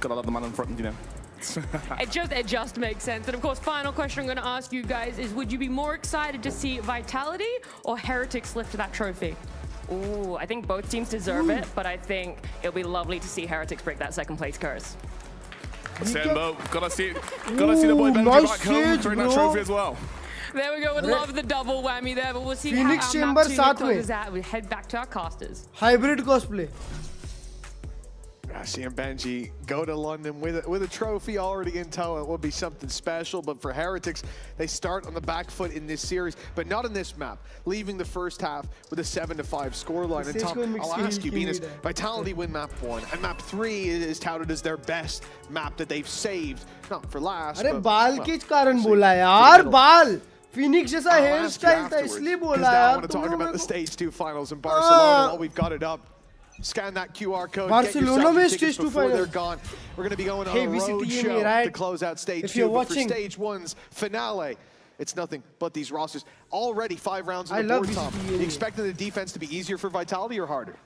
gotta love the man in front, It just makes sense. And of course, final question I'm going to ask you guys is, would you be more excited to see Vitality or Heretics lift that trophy? Ooh, I think both teams deserve it, but I think it'll be lovely to see Heretics break that second place curse. Sembo, gotta see the boy Benji back home during that trophy as well. There we go. Would love the double whammy there, but we'll see Phoenix how Chamber our map 2 साथ में. closes out. We head back to our casters. Hybrid cosplay. Seeing Benji go to London with a trophy already in tow, it would be something special. But for Heretics, they start on the back foot in this series, but not in this map, leaving the first half with a 7-5 scoreline. And Tom, I'll ask you, Venus, Vitality win map 1, and map 3 is touted as their best map that they've saved, not for last. अरे बाल किस कारण बोला यार बाल Phoenix जैसा hair style था इसलिए बोला यार. I want to talk about the stage 2 finals in Barcelona. While we've got it up. Scan that QR code. Barcelona में stage 2 before they're gone. We're going to be going on a road show to close out stage 2. But for stage 1's finale, it's nothing but these rosters. Already 5 rounds on the board top. Are you expecting the defense to be easier for Vitality or harder?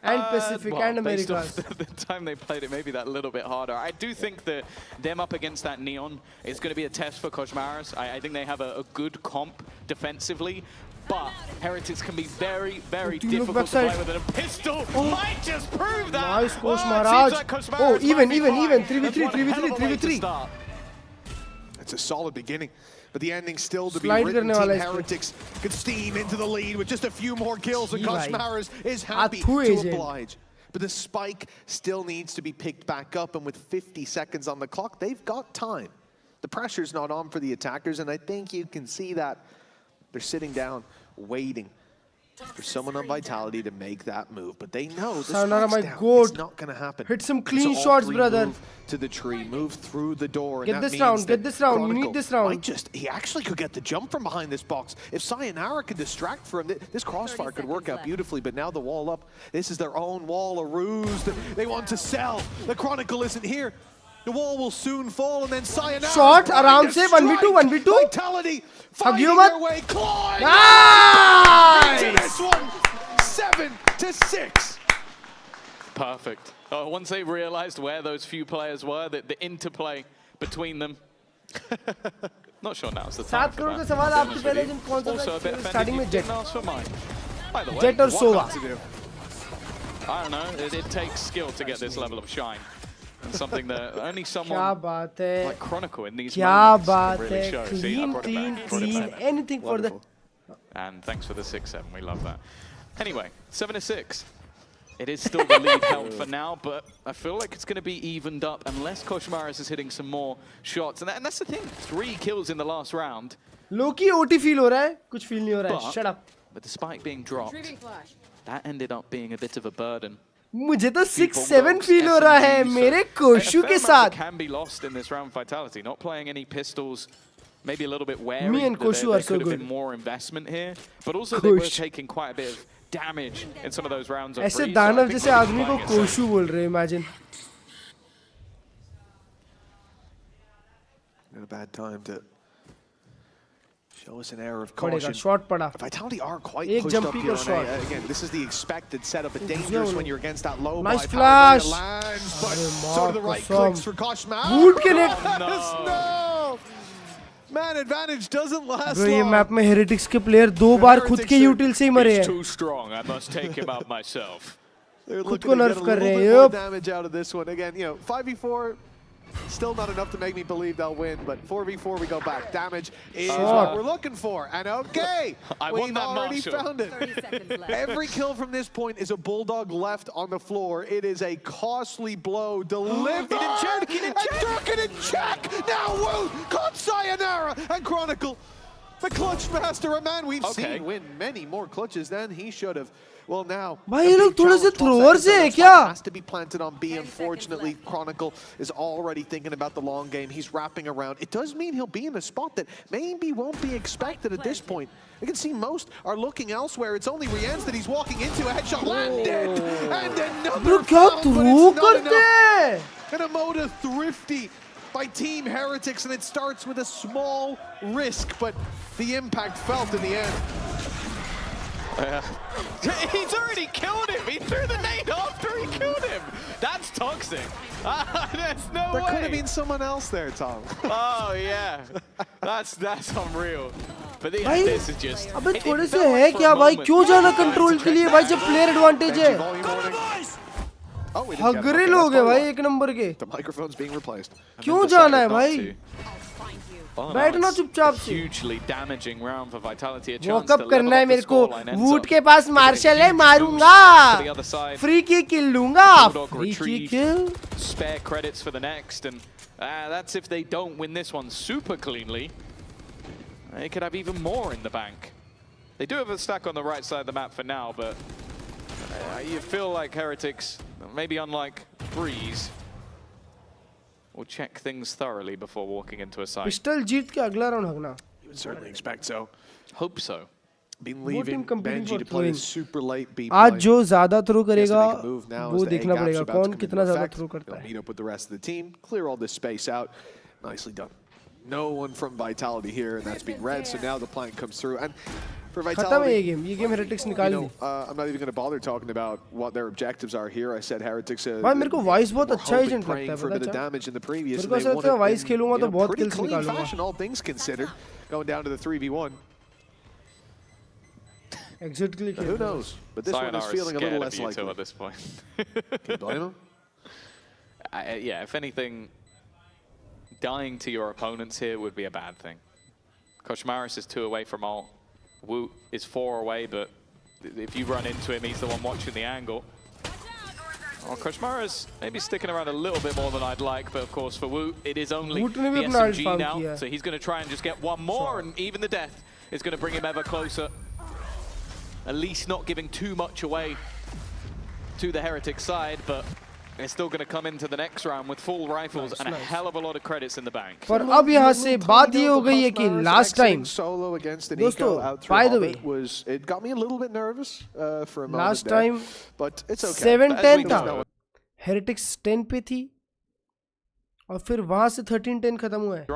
And Pacific and Based Americas. off the time they played it, maybe that little bit harder. I do think that them up against that Neon is going to be a test for Koshmaras. I think they have a good comp defensively, but Heretics can be very, very difficult to play with. And a pistol might just prove that. Nice, Koshmaras. Oh, even. 3v3, 3v3. It's a solid beginning. But the ending still to be written. Team Heretics could steam into the lead with just a few more kills, and Koshmaras is happy to oblige. But the spike still needs to be picked back up, and with 50 seconds on the clock, they've got time. The pressure's not on for the attackers, and I think you can see that they're sitting down, waiting for someone on Vitality to make that move. But they know this it's not going to happen. Hit some clean shots, brother. Move to the tree, move through the door. Get this round, you need this round. He actually could get the jump from behind this box. If Sayonara could distract for him, this crossfire could work out beautifully, but now the wall up. This is their own wall, a ruse that they want to sell. The Chronicle isn't here. The wall will soon fall, and then Sayonara. Shot, around se 1v2. Vitality fighting their way. Klurge! Nice! This one, 7-6. Perfect. Once they realized where those few players were, the interplay between them. Not sure now's the time for that. Also a bit offended you didn't ask for mine. By the way, Jet or Sova? I don't know. It takes skill to get this level of shine. And something that only someone like Chronicle in these moments can really show. Clean, anything for the... And thanks for the 6-7, we love that. Anyway, 7-6. It is still the lead held for now, but I feel like it's going to be evened up unless Koshmaras is hitting some more shots. And that's the thing, 3 kills in the last round. Low-key OT feel ho raha hai, kuch feel nahi ho raha hai. Shut up. With the spike being dropped, that ended up being a bit of a burden. मुझे तो 6-7 feel हो रहा है मेरे कोशु के साथ. Can be lost in this round Vitality, not playing any pistols, maybe a little bit wary. Me and Koshu are so good. There could have been more investment here, but also they were taking quite a bit of damage in some of those rounds. ऐसे दानव जैसे आदमी को कोशु बोल रहे हैं, imagine. Not a bad time to show us an air of caution. Shot pada. Vitality are quite pushed up here on A. Again, this is the expected setup, but dangerous when you're against that low. Nice flash. Lands, but so do the right clicks for Koshmaras. Boot connect. No. Man advantage doesn't last Bro, ये long. Map में Heretics के player 2 बार खुद के util से ही मरे हैं. Too strong. I must take him out myself. They're looking to get a little bit more damage out of this one. Again, you know, 5v4. Still not enough to make me believe they'll win, but 4v4 we go back. Damage is what we're looking for, and okay, we've already found it. Every kill from this point is a Bulldog left on the floor. It is a costly blow delivered. Get in check! Now Woo caught Sayonara and Chronicle. The clutch master, a man we've seen win many more clutches than he should have. Well, now भाई ये लोग थोड़े से throwers हैं क्या? Has to be planted on B. Unfortunately, Chronicle is already thinking about the long game. He's wrapping around. It does mean he'll be in a spot that maybe won't be expected at this point. You can see most are looking elsewhere. It's only Rien's that he's walking into. A headshot landed, and another foul, but it's not enough. And a mode of thrifty by Team Heretics, and it starts with a small risk, but the impact felt in the end. He's already killed him. He threw the nade after he killed him. That's toxic. There's no way. There could have been someone else there, Tom. Oh yeah, that's unreal. But this is just. अबे थोड़े से है क्या भाई? क्यों जाना control के लिए भाई जब प्लेयर एडवांटेज है? हगरे लोग हैं भाई एक नंबर के. The microphone's being replaced. क्यों जाना है भाई? बैठना चुपचाप से. Hugely damaging round for Vitality. A chance walk up करना है मेरे को. वूड के पास मार्शल है, मारूंगा. फ्री किक किल लूंगा. Free kick. Spare credits for the next, and that's if they don't win this one super cleanly. They could have even more in the bank. They do have a stack on the right side of the map for now, but you feel like Heretics, maybe unlike Breeze, will check things thoroughly before walking into a site. Pistol जीत के अगला round हगना. You would certainly expect so. Hope so. Been leaving Benji to play super late B. आज जो ज़्यादा throw करेगा वो देखना पड़ेगा कौन कितना ज़्यादा थ्रो करता है. Meet up with the rest of the team, clear all this space out. Nicely done. No one from Vitality here, and that's being read. So now the plan comes through. And for Vitality. ये game Heretics निकाल दी. I'm not even going to bother talking about what their objectives are here. I said Heretics. भाई मेरे को Wise बहुत अच्छा agent लगता है for a bit of damage in the previous. मेरे को ऐसा लगता है Wise खेलूँगा तो बहुत kills निकालूँगा. निकालूँगा. All things considered, going down to the 3v1. Exit click. Who knows? But this one is feeling a little less likely at this point. Can you blame him? Yeah, if anything, dying to your opponents here would be a bad thing. Koshmaris is 2 away from ult. Woot is 4 away, but if you run into him, he's the one watching the angle. Well, Koshmaris maybe sticking around a little bit more than I'd like, but of course for Woot, it is only the SMG now, so he's going to try and just get one more, and even the death is going to bring him ever closer. At least not giving too much away to the Heretic side, but they're still going to come into the next round with full rifles and a hell of a lot of credits in the bank. पर अब यहाँ से बात ये हो गई है कि last time solo against an दोस्तों, eco out by the through way, was it got me a little bit nervous for a moment last there, time but it's okay. 7-10 था, Heretics 10 पे थी, और फिर वहाँ से 13-10 खत्म हुआ है.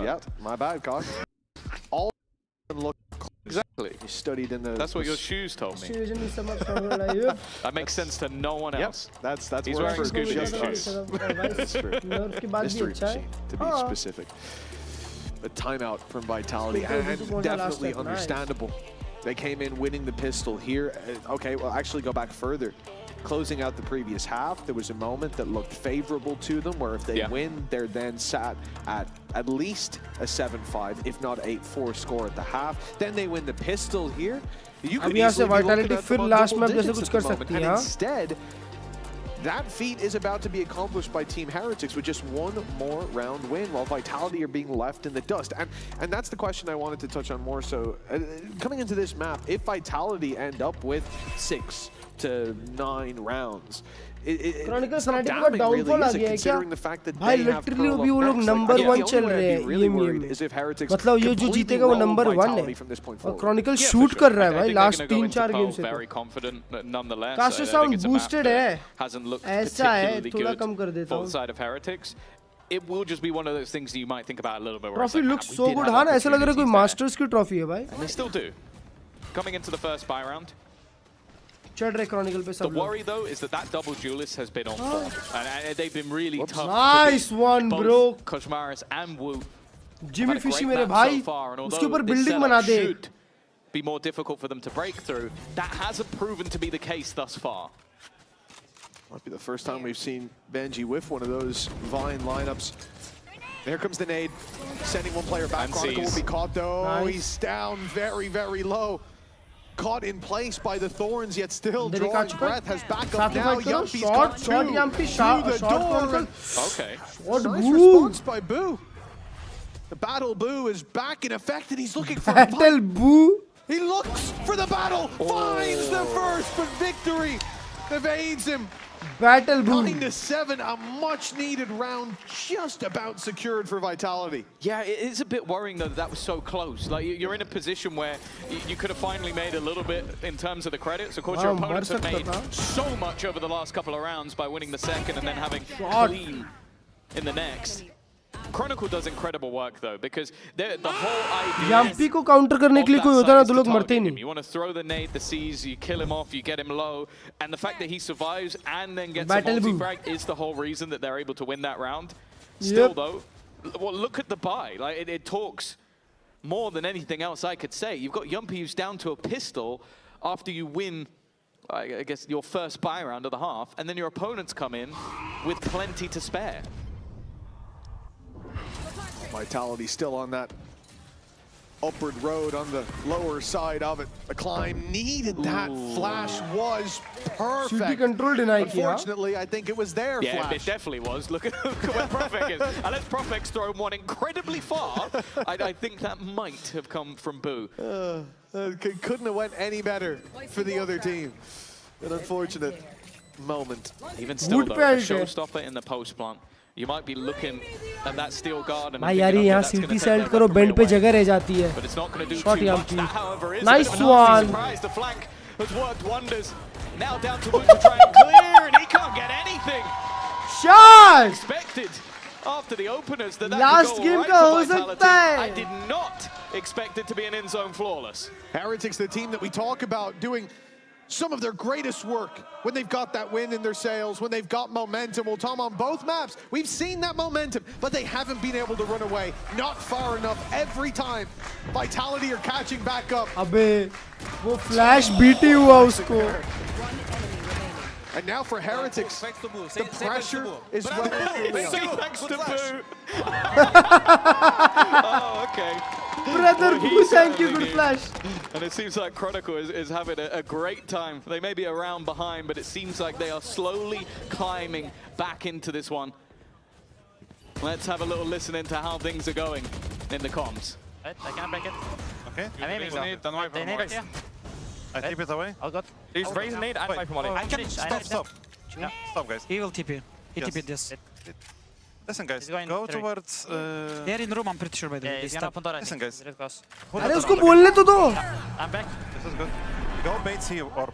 Yeah, my bad, Kosh. All look exactly. You studied in the. That's what your shoes told me. That makes sense to no one else. Yep, that's he's wearing Scooby shoes. That's true. Mystery machine, to be specific. A timeout from Vitality, and definitely understandable. They came in winning the pistol here. Okay, well, actually go back further. Closing out the previous half, there was a moment that looked favorable to them, where if they win, they're then sat at least a 7-5, if not 8-4 score at the half. Then they win the pistol here. You could easily be looking at them on double digits at the moment. And instead, that feat is about to be accomplished by Team Heretics with just one more round win, while Vitality are being left in the dust. And that's the question I wanted to touch on more so. Coming into this map, if Vitality end up with 6 to 9 rounds, it's not damning really, is it, considering the fact that they have Pearl of Max. number Like, 1 the चल only way रहे I'd हैं be really ये worried में. is if Heretics मतलब ये जो जीतेगा वो number 1 है, और Chronicle shoot कर रहा है भाई last 3-4 games से. Very confident, nonetheless. Caster sound boosted है, hasn't looked ऐसा है, particularly थोड़ा good कम कर देता for हूँ. the side of Heretics. It will just be one of those things that you might think about a little bit. Trophy looks so good, हाँ ना, ऐसा लग रहा है कोई Masters की trophy है भाई. And they still do. Coming into the first buy round. The worry though is that double duelist has been on form, and they've been really tough. Nice one, bro. Koshmaris and Woot. Jimmy Fishy मेरे भाई, उसके ऊपर building बना दे. Should be more difficult for them to break through. That hasn't proven to be the case thus far. Might be the first time we've seen Benji whiff one of those Vine lineups. There comes the nade, sending one player back. Chronicle will be caught though. Nice. He's down very, very low. Caught in place by the thorns, yet still drawing breath. Has backup now. Yumpy's got two through the door. Okay. Nice response by Boo. The battle Boo is back in effect, and he's looking for battle Boo. He looks for the battle, finds the first, but victory evades him. Battle Boo. 9-7, a much-needed round, just about secured for Vitality. Yeah, it is a bit worrying though that was so close. Like you're in a position where you could have finally made a little bit in terms of the credits. Of course, your opponents have made so much over the last couple of rounds by winning the second and then having clean in the next. Chronicle does incredible work though, because the whole idea Yampy को counter करने के लिए कोई होता ना तो लोग मरते ही नहीं. You want to throw the nade, the C's, you kill him off, you get him low, and the fact that he survives and then gets a multi-frag is the whole reason that they're able to win that round. Still though, well, look at the buy. Like it talks more than anything else I could say. You've got Yumpy who's down to a pistol after you win, I guess, your first buy round of the half, and then your opponents come in with plenty to spare. Vitality still on that upward road on the lower side of it. The climb needed that. Flash was perfect. Unfortunately, I think it was their flash. Yeah, it definitely was. Look at where Profek is. Unless Profek's thrown one incredibly far, I think that might have come from Boo. Couldn't have went any better for the other team. An unfortunate moment. Even still, though, a showstopper in the post plant. You might be looking at that steel guard and यार यहाँ CT sailed करो bend पे जगह रह जाती है. But it's not going to do Shot too much. Yampy. That, however, is nice a bit of a one. Surprise. The flank has worked wonders. Now down to Woot to try and clear, and he can't get anything. Shot. Expected after the openers that Last could go game right का for हो Vitality. सकता है. I did not expected to be an in-zone flawless. Heretics, the team that we talk about doing some of their greatest work when they've got that wind in their sails, when they've got momentum. Well, Tom, on both maps, we've seen that momentum, but they haven't been able to run away. Not far enough every time. Vitality are catching back up. अबे वो flash BT हुआ उसको. And now for Heretics, the pressure is well Thanks to Boo. Oh, okay. Brother, Boo, thank you, good flash. And it seems like Chronicle is having a great time. They may be a round behind, but it seems like they are slowly climbing back into this one. Let's have a little listen into how things are going in the comms. I can't break it. Okay. I'm aiming though. They need it. I TP it away. I'll go. He's raising nade and wipe molly. I can stop. Yeah. Stop, guys. He will TP. He TP'd this. Listen, guys. Go towards. They're in room. I'm pretty sure by the way. Listen, guys. अरे उसको बोलने तो दो. I'm back. This is good. Go baits here or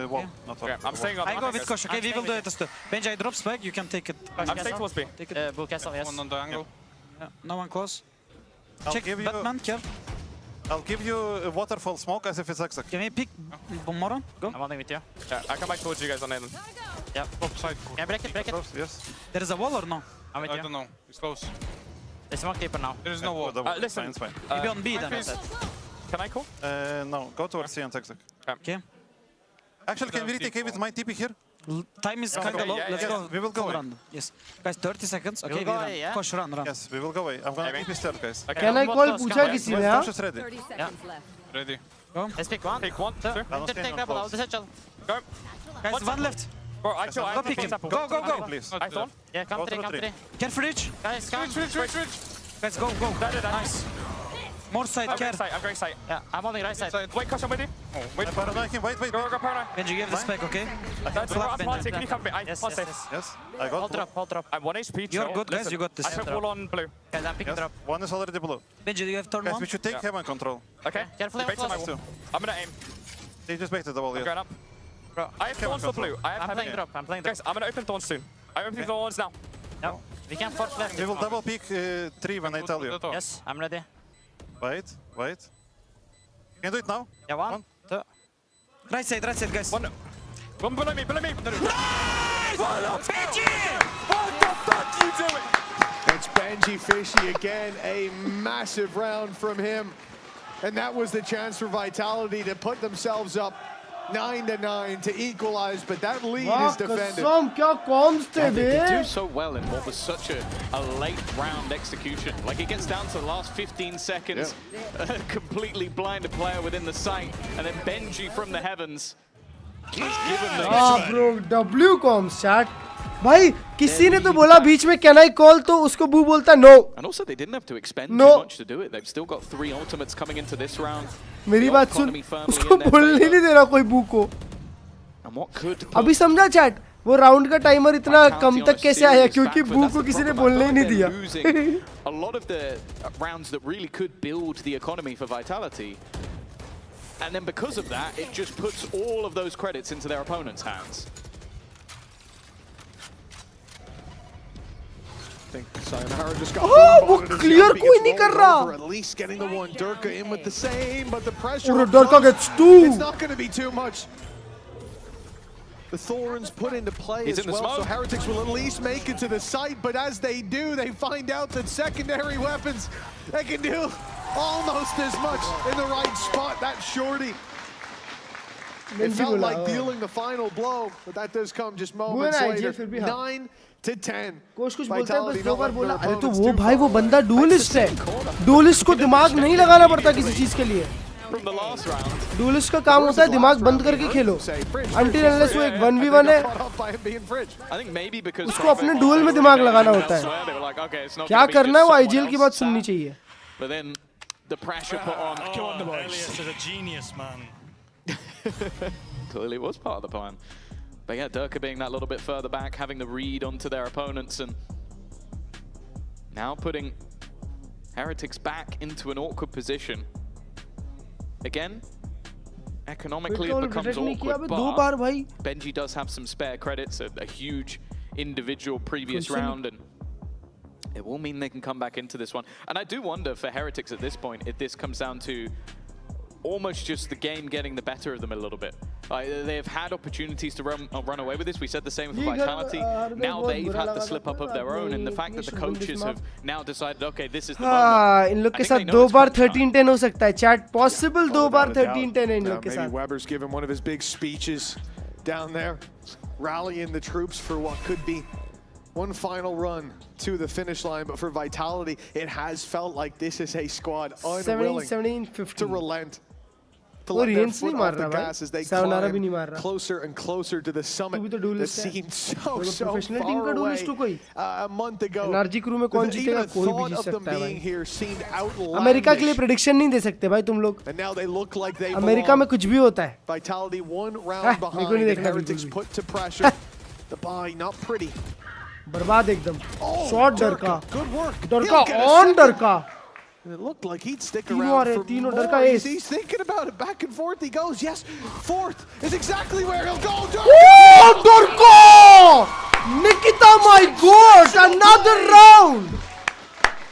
wall. Not wall. I'm staying on. I go with Kosh. Okay, we will do it. Benji, I drop spike. You can take it. I'm staying towards B. Take it. Bull castle, yes. One on the angle. No one close. Check Batman, care. I'll give you a waterfall smoke as if it's Exec. Can we pick Moron? Go. I'm holding with you. Yeah, I come back towards you guys on Nathan. Yeah. Side. Can I break it? Break it. Yes. There is a wall or no? I'm with you. I don't know. It's close. They smoke deeper now. There is no wall. Listen. It's fine. Maybe on B then. Can I call? No. Go towards C and Exec. Okay. Actually, can we retake with my TP here? Time is kind of low. Let's go. We will go away. Run. Yes. Guys, 30 seconds. Okay, we we will go run. away, yeah? Push, run. Yes, we will go away. I'm gonna TP stairs, guys. Can I call पूछा किसी ने हाँ? Just ready. Yeah. Ready. Go. Let's pick one. Pick one. Sir. Take grab out the satchel. Go. Guys, one left. Bro, I kill. Go pick him. Go. Please. I thought. Yeah, come three. Careful, Rich. Guys, come. Switch. Guys, go. Nice. More side, care. I'm going side. Yeah, I'm holding right side. Wait, caution with you. Wait, paranoid him. Wait. Go, paranoid. Benji, give the spike, okay? Flap, Benji. Can you come? Yes. I got Hold drop. I'm 1 HP. You're good, guys. You got this. I put wall on blue. Guys, I'm picking drop. One is already blue. Benji, do you have turn Guys, one? we should take heaven control. Okay. Carefully, I'm close. I'm gonna aim. They just baited the wall, I'm yes. going up. Bro, I have thorns for blue. I'm playing drop. Guys, I'm gonna open thorns soon. I open thorns now. No. We can force left. We will double peek 3 when I tell you. Yes, I'm ready. Wait. Can you do it now? Yeah, one, two. Right side, guys. One below me. Benji! What the fuck are you doing? It's Benji Fishy again, a massive round from him. And that was the chance for Vitality to put themselves up 9-9 to equalize, but that lead is defended. They do so well in what was such a late round execution. Like, it gets down to the last 15 seconds, completely blinded player within the site, and then Benji from the heavens is given the... bro, W comms chat. भाई किसी ने तो बोला बीच में can I call तो उसको बू बोलता no. And also they didn't have to expend too much to do it. They've still got 3 ultimates coming into this round. मेरी बात सुन, उसको बोलने नहीं दे रहा कोई बू को. अभी समझा चैट, वो राउंड का टाइमर इतना कम तक कैसे आया क्योंकि बू को किसी ने बोलने ही नहीं दिया. A lot of the rounds that really could build the economy for Vitality. And then because of that, it just puts all of those credits into their opponent's hands. I think Sayonara just got वो clear कोई नहीं कर रहा. at least getting the one Durka in with the same, but the pressure. Durka gets 2. It's not going to be too much. The Thorns put into play as well, so Heretics will at least make it to the site, but as they do, they find out that secondary weapons, they can do almost as much in the right spot. That shorty. It felt like dealing the final blow, but that does come just moments later. 9-10. कुछ बोलता है बस 2 बार बोला. अरे तो वो भाई वो बंदा डुअलिस्ट है. डुअलिस्ट को दिमाग नहीं लगाना पड़ता किसी चीज के लिए. डुअलिस्ट का काम होता है दिमाग बंद करके खेलो. Until unless वो एक 1v1 है. उसको अपने डुअल में दिमाग लगाना होता है. क्या करना है वो IGL की बात सुननी चाहिए. But then the pressure put on. Come on, the boys. Elias is a genius, man. Clearly was part of the plan. But yeah, Durka being that little bit further back, having the read onto their opponents, and now putting Heretics back into an awkward position. Again, economically it becomes awkward, but Benji does have some spare credits, a huge individual previous round, and it will mean they can come back into this one. And I do wonder for Heretics at this point if this comes down to almost just the game getting the better of them a little bit. They have had opportunities to run away with this. We said the same for Vitality. Now they've had the slip up of their own, and the fact that the coaches have now decided, okay, this is the moment. इन लोग के साथ 2 बार 13-10 हो सकता है chat. Possible 2 बार 13-10 इन लोग के साथ. Maybe Weber's given one of his big speeches down there, rallying the troops for what could be one final run to the finish line. But for Vitality, it has felt like this is a squad unwilling to relent. To let their foot off the gas as they climb closer and closer to the summit that seemed so far away a month ago. Even the thought of them being here seemed outlandish. America के लिए prediction नहीं दे सकते भाई तुम लोग. And now they look like they America में कुछ भी होता है. Vitality one round behind and Heretics put to pressure. The buy not pretty. बर्बाद एकदम. Shot डरका. Good work. डरका on डरका. It looked like he'd stick around for more. He's thinking about it. Back and forth he goes. Yes, fourth is exactly where he'll go. Oh, Dorko! Nikita, my God! Another round!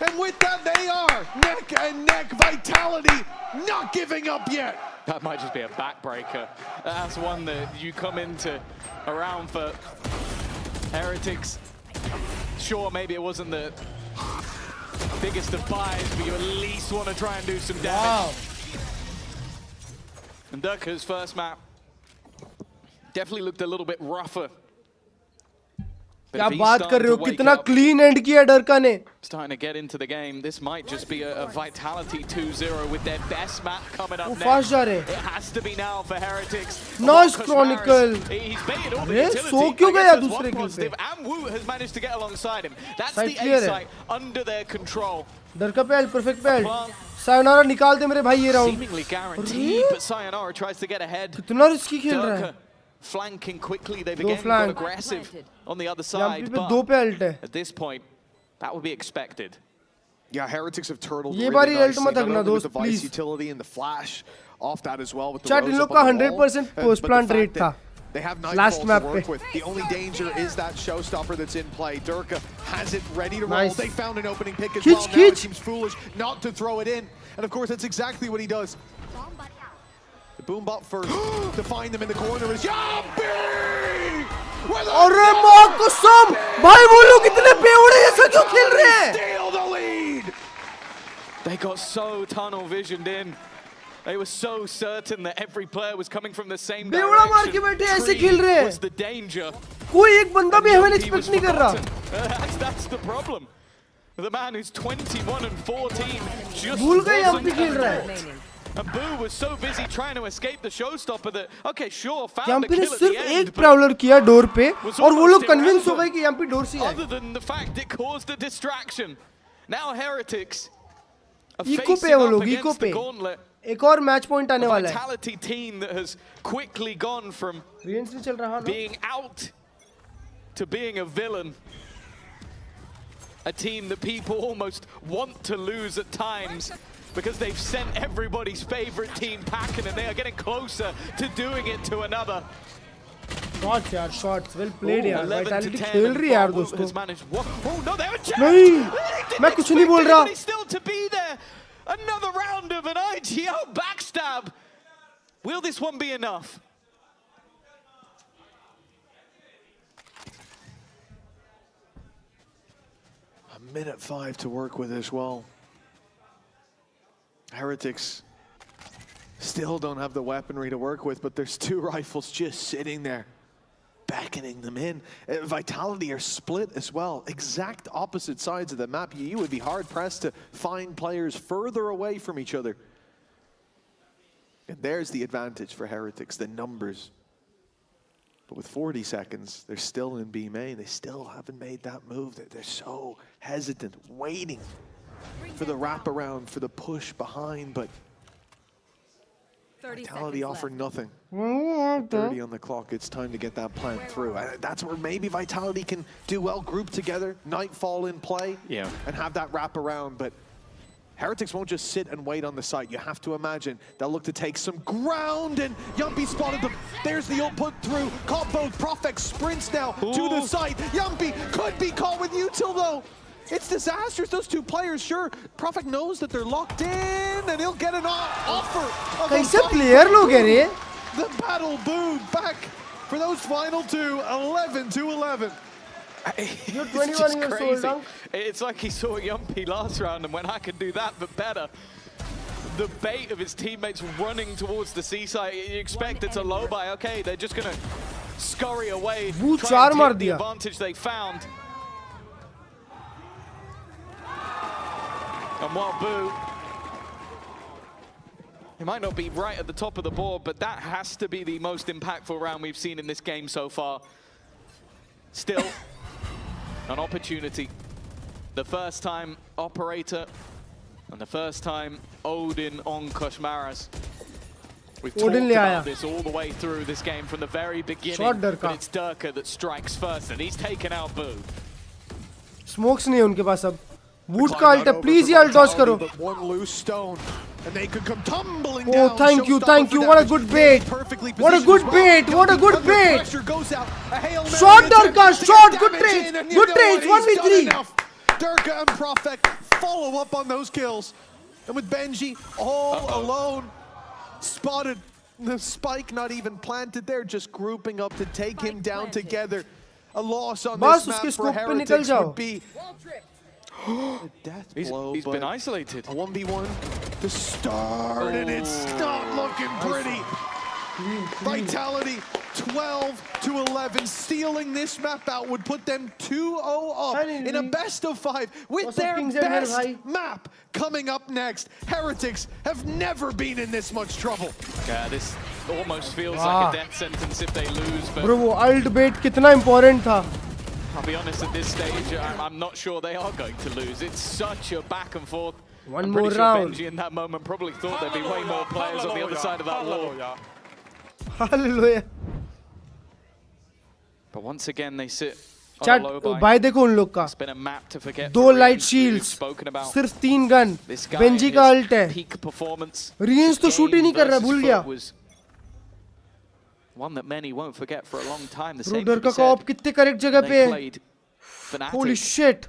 And with that, they are neck and neck. Vitality not giving up yet. That might just be a backbreaker. That's one that you come into a round for Heretics. Sure, maybe it wasn't the biggest of buys, but you at least want to try and do some damage. Wow. And Durka's first map definitely looked a little bit rougher. क्या बात कर रहे हो? कितना clean end किया डरका ने. Starting to get into the game. This might just be a Vitality 2-0 with their best map coming up next. Fast जा रहे. It has to be now for Heretics. Nice Chronicle. He's baited all the utility. सो क्यों गया दूसरे किल पे? And Wu has managed to get alongside him. That's the A site under their control. डरका पे ult, perfect पे ult. Sayonara निकाल दे मेरे भाई ये round. Seemingly guaranteed, but Sayonara tries to get ahead. कितना risky खेल रहा है. Flanking quickly, they've again got aggressive on the other side, but at this point, that would be expected. Yeah, Heretics have turtled really nicely, not only with the Vice utility and the flash off that as well. With the Chat, इन लोग का 100% post plant rate था. They have Nightfall to work with. The only danger is that showstopper that's in play. Durka has it ready to roll. They found an opening pick as well. Now it seems foolish not to throw it in. And of course, that's exactly what he does. The Boombot first to find them in the corner is Yampi! अरे माँ कसम भाई वो लोग इतने बेवड़े ऐसे क्यों खेल रहे हैं? Steal the lead. They got so tunnel visioned in. They were so certain that every player was coming from the same direction. बेवड़ा मार के बैठे ऐसे खेल रहे हैं. Was the danger? कोई एक बंदा भी हमें expect नहीं कर रहा. That's the problem. The man who's 21 and 14 just भूल गए Yampi खेल रहा है. And Boo was so busy trying to escape the showstopper that, okay, sure, found the kill at the सिर्फ end. एक prowler किया डोर पे और वो लोग convince हो गए कि Yampi डोर से है. Other than the fact it caused a distraction. Now Heretics are Eco facing up against the gauntlet. एक और match point आने वाला है. Vitality team that has quickly gone from being out to being a villain. A team that people almost want to lose at times. Because they've sent everybody's favorite team packing and they are getting closer to doing it to another. Shots यार, shots. Well played यार. Vitality खेल रही है यार दोस्तों. Oh no, they were checked. नहीं, मैं कुछ नहीं बोल रहा. Still to be there. Another round of an IGL backstab. Will this one be enough? A minute 5 to work with as well. Heretics still don't have the weaponry to work with, but there's 2 rifles just sitting there, beckoning them in. Vitality are split as well, exact opposite sides of the map. You would be hard-pressed to find players further away from each other. And there's the advantage for Heretics, the numbers. But with 40 seconds, they're still in B main. They still haven't made that move. They're so hesitant, waiting for the wraparound, for the push behind, but Vitality offered nothing. 30 on the clock, it's time to get that plant through. That's where maybe Vitality can do well, group together, Nightfall in play, and have that wraparound, but Heretics won't just sit and wait on the site. You have to imagine they'll look to take some ground, and Yampi spotted them. There's the ult put through. Caught both. Prophet sprints now to the site. Yampi could be caught with util though. It's disastrous. Those two players, sure, Prophet knows that they're locked in, and he'll get an offer. कैसे player लोग हैं रे? The battle boo back for those final two, 11-11. You're 21 years old now. It's like he saw Yumpy last round and went, I can do that, but better. The bait of his teammates running towards the seaside. You expect it's a low buy. Okay, they're just going to scurry away, try and take the advantage they found. And while Boo, he might not be right at the top of the board, but that has to be the most impactful round we've seen in this game so far. Still, an opportunity. The first time Operator and the first time Odin on Koshmaras. We've talked about this all the way through this game from the very beginning, but it's Durka that strikes first, and he's taken out Boo. Smokes नहीं है उनके पास अब. Wood का ult है, please ये ult dodge करो. One loose stone, and they could come tumbling down. Oh, thank you. What a good bait. What a good bait. What a good bait. Shot Durka, shot. Good trades. Good trades. 1v3. Durka and Prophet follow up on those kills. And with Benji all alone, spotted the spike not even planted there, just grouping up to take him down together. A loss on this map for Heretics would be a death blow. He's been isolated. A 1v1 to start, and it's not looking pretty. Vitality 12-11, stealing this map out would put them 2-0 up in a best of 5 with their best map coming up next. Heretics have never been in this much trouble. Yeah, this almost feels like a death sentence if they lose. But bro, वो ult bait कितना important था. I'll be honest, at this stage, I'm not sure they are going to lose. It's such a back and forth. One more round. Benji in that moment probably thought there'd be way more players on the other side of that wall. Hallelujah. But once again, they sit on Chat, a low buy. भाई देखो उन लोग का. It's been a map to forget. 2 light shields. सिर्फ 3 gun. Benji का ult है. Peak performance. Reigns तो shoot ही नहीं कर रहा, भूल गया. One that many won't forget for a long time. The same Durka का op कितने correct जगह पे है. Holy shit.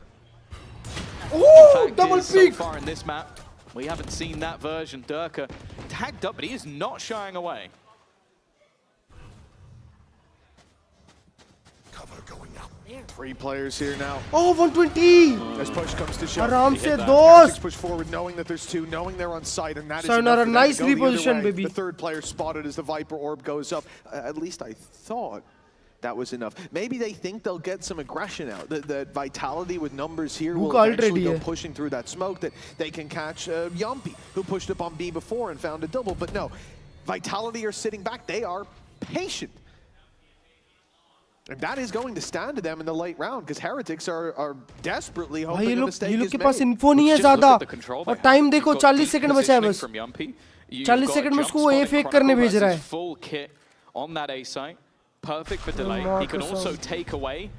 Oh, double peak. So far in this map, we haven't seen that version. Durka tagged up, but he is not shying away. Cover going up. 3 players here now. Oh, 120. As push comes to shove. आराम से दोस्त. Push forward, knowing that there's 2, knowing they're on site, and that is a nice reposition, baby. The third player spotted as the Viper orb goes up. At least I thought that was enough. Maybe they think they'll get some aggression out. The Vitality with numbers here will eventually go pushing through that smoke, that they can catch Yumpy, who pushed up on B before and found a double. But no, Vitality are sitting back. They are patient. And that is going to stand to them in the late round, because Heretics are desperately hoping a mistake is made. के पास info नहीं है ज़्यादा. और time देखो 40 second बचा है बस. 40 second में उसको A fake करने भेज रहा है. Full kit on that A site. Perfect for delay. He can also take away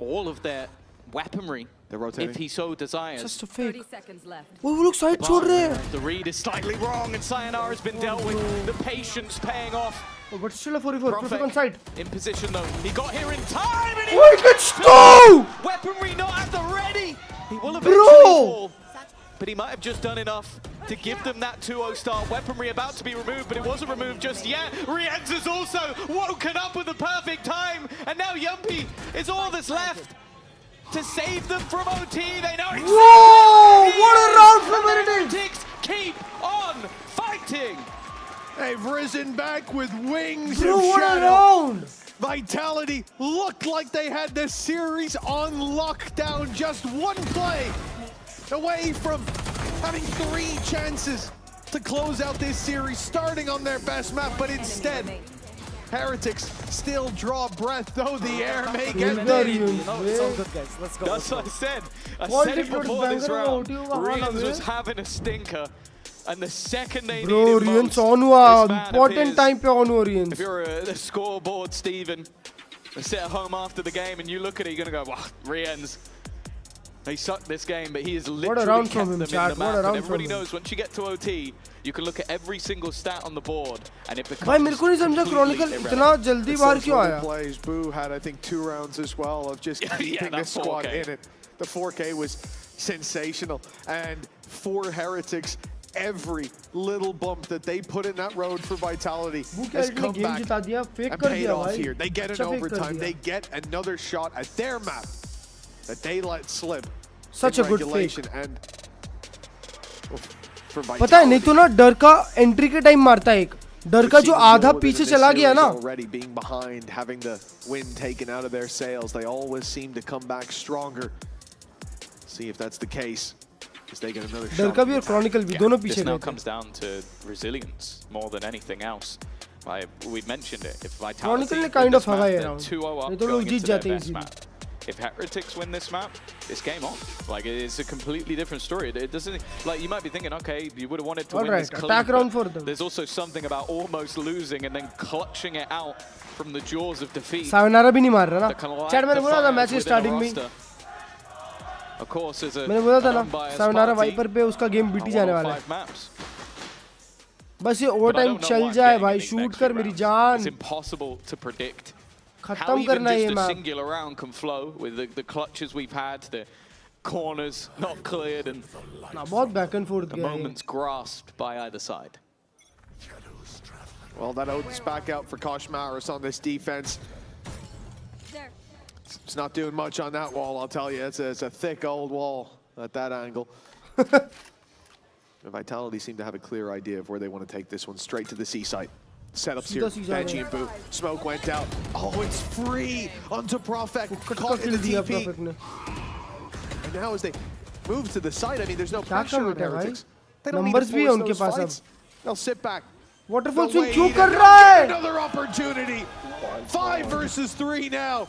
all of their weaponry if he so desires. Just a fake. 30 seconds left. वो लोग side छोड़ रहे हैं. The read is slightly wrong, and Sayonara has been dealt with. The patience paying off. Oh, but still a 44. Perfect on side. In position though. He got here in time, and he gets two. Weaponry not at the ready. He will eventually fall. But he might have just done enough to give them that 2-0 start. Weaponry about to be removed, but it wasn't removed just yet. Rienz has also woken up with the perfect time, and now Yumpy is all that's left to save them from OT. They know exactly. Whoa! What a round from Heretics! Keep on fighting. They've risen back with wings Bro, of what shadow. A round! Vitality looked like they had this series on lockdown. Just one play away from having 3 chances to close out this series, starting on their best map, but instead, Heretics still draw breath, though the air may get thin. It's all good, guys. Let's go. That's what I said. I said it before this round. Rienz was having a stinker. And the second they need him most, important time pe on Rienz. If you're the scoreboard, Steven, sit at home after the game and you look at it, you're gonna go, wow, Rienz. They sucked this game, but he has literally kept them in the map. And everybody knows once you get to OT, you can look at every single stat on the board, and it becomes completely irrelevant. Plays. Boo had, I think, 2 rounds as well of just keeping this squad in it. The 4K was sensational, and for Heretics, every little bump that they put in that road for Vitality has come back and paid off here. They get an overtime, they get another shot at their map that they let slip. Such a good fake. And पता है नहीं तो ना डर का entry के time मारता है एक डर का जो आधा पीछे चला गया ना already being behind, having the wind taken out of their sails, they always seem to come back stronger. See if that's the case. They get another shot. डर का भी और क्रॉनिकल भी दोनों पीछे This now गए comes down to resilience more than anything else. We mentioned it. If Vitality Chronicle ने win kind this of हवा map, है they're राउंड 2-0 नहीं up तो लोग going जीत into their जाते हैं best easily map. If Heretics win this map, it's game on. Like, it's a completely different story. It doesn't, like, you might be thinking, okay, you would have wanted to win this clean, attack round for them. there's also something about almost losing and then clutching it out from the jaws of defeat. सावनारा भी नहीं मार रहा ना chat मैंने बोला था match के starting में Of course, as a मैंने बोला था ना सावनारा वाइपर पे उसका गेम बीटी जाने वाला है बस ये ओवर टाइम चल जाए भाई शूट कर मेरी जान It's impossible to predict how खत्म even करना just ये a match singular round can flow with the clutches we've had, the corners not cleared, and ना बहुत बैक एंड फोर्थ the गया है moments grasped by either side. Well, that opens back out for Koshmaris on this defense. It's not doing much on that wall, I'll tell you. It's a thick old wall at that angle. Vitality seem to have a clear idea of where they want to take this one, straight to the C site. Setups here, Banshee and Boo. Smoke went out. Oh, it's free onto Profek, caught in the TP. And now as they move to the site, I mean, there's no pressure on Heretics. They don't need to force those fights. They'll sit back. Waterfall swing क्यों कर रहा है? Another opportunity. 5 versus 3 now.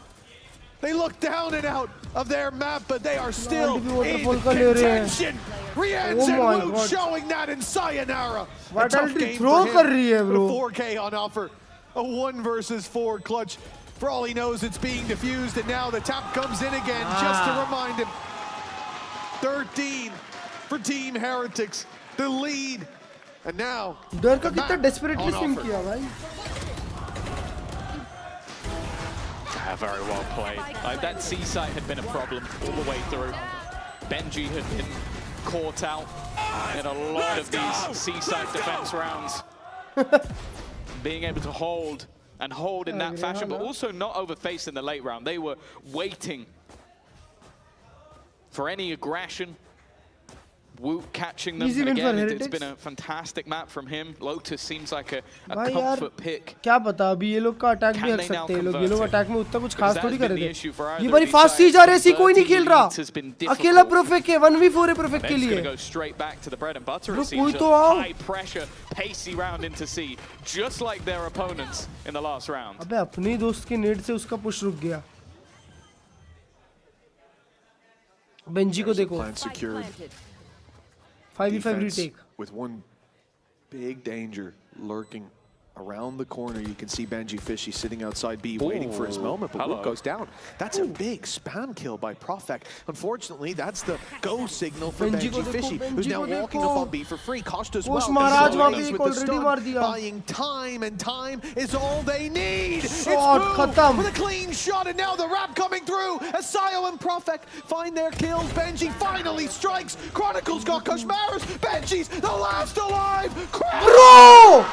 They look down and out of their map, but they are still in contention. Rienz and Woot showing that in Sayonara. A tough game for him, but a 4K on offer. A 1 versus 4 clutch. For all he knows, it's being diffused, and now the tap comes in again just to remind him. 13 for Team Heretics, the lead. And now, डर का कितना desperately swim किया भाई Very well played. That C site had been a problem all the way through. Benji had been caught out in a lot of these C site defense rounds. Being able to hold in that fashion, but also not overface in the late round. They were waiting for any aggression. Woot catching them again. It's been a fantastic map from him. Lotus seems like a comfort pick. क्या पता अभी ये लोग का attack भी कर सकते हैं लोग ये लोग अटैक में उतना कुछ खास थोड़ी कर रहे थे ये बारी फास्ट सी जा रहे सी कोई नहीं खेल रहा अकेला प्रोफेक है 1v4 है प्रोफेक के लिए कोई तो आओ high pressure pacey round into C just like their opponents in the last round. अबे अपने दोस्त के नेट से उसका पुश रुक गया बेंजी को देखो 5v5 retake. With one big danger lurking around the corner, you can see Benji Fishy sitting outside B waiting for his moment, but Woot goes down. That's a big spam kill by Profek. Unfortunately, that's the go signal for Benji Fishy, who's now walking up on B for free. Kosh does well. With the stun, buying time, and time is all they need. It's Boo with a clean shot, and now the wrap coming through as Sayo and Profek find their kills. Benji finally strikes. Chronicles got Koshmaris. Benji's the last alive. Bro!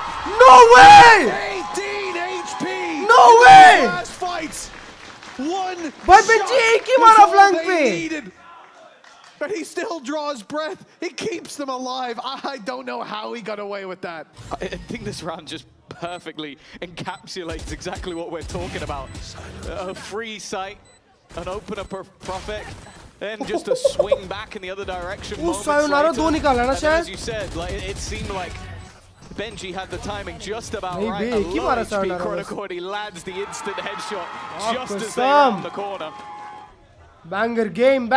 No way! 18 HP. No way! Last fights. One भाई बेंची एक ही मारा flank पे. But he still draws breath. He keeps them alive. I don't know how he got away with that. I think this round just perfectly encapsulates exactly what we're talking about. A free sight, an opener per Profek, then just a swing back in the other direction. उस sayonara दो निकाला ना शायद. As you said, like it seemed like Benji had the timing just about नहीं right. एक ही मारा sayonara. Chronicle, he lands the instant headshot just as they round the corner. Banger game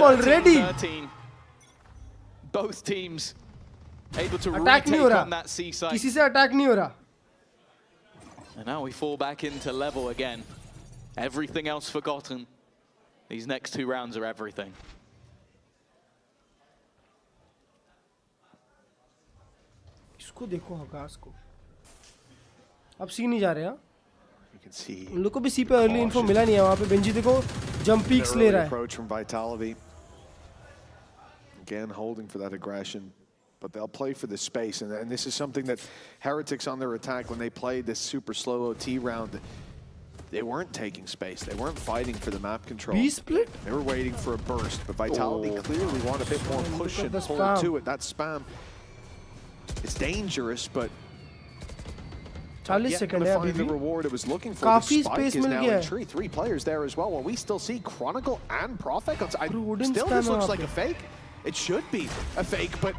already. 13. Both teams able to attack retake on that C side. किसी से attack नहीं हो रहा. And now we fall back into level again. Everything else forgotten. These next 2 rounds are everything. इसको देखो हगास को अब सी नहीं जा रहे हैं You can see उन लोग को भी सी पे अर्ली इन्फो मिला नहीं है वहाँ पे बेंजी देखो जंप पीक्स ले रहा है approach from Vitality. Again, holding for that aggression, but they'll play for the space, and this is something that Heretics on their attack, when they played this super slow OT round, they weren't taking space. They weren't fighting for the map control. B-split? They were waiting for a burst, but Vitality clearly want a bit more push and pull to it. That spam, it's dangerous, but 40 seconds है अभी the भी reward it was looking for. काफी The spike space is mill now गया in है tree. 3 players there as well. Well, we still see Chronicle and Prophet. wooden Still, spam this looks वहाँ like पे। a fake. It should be a fake, but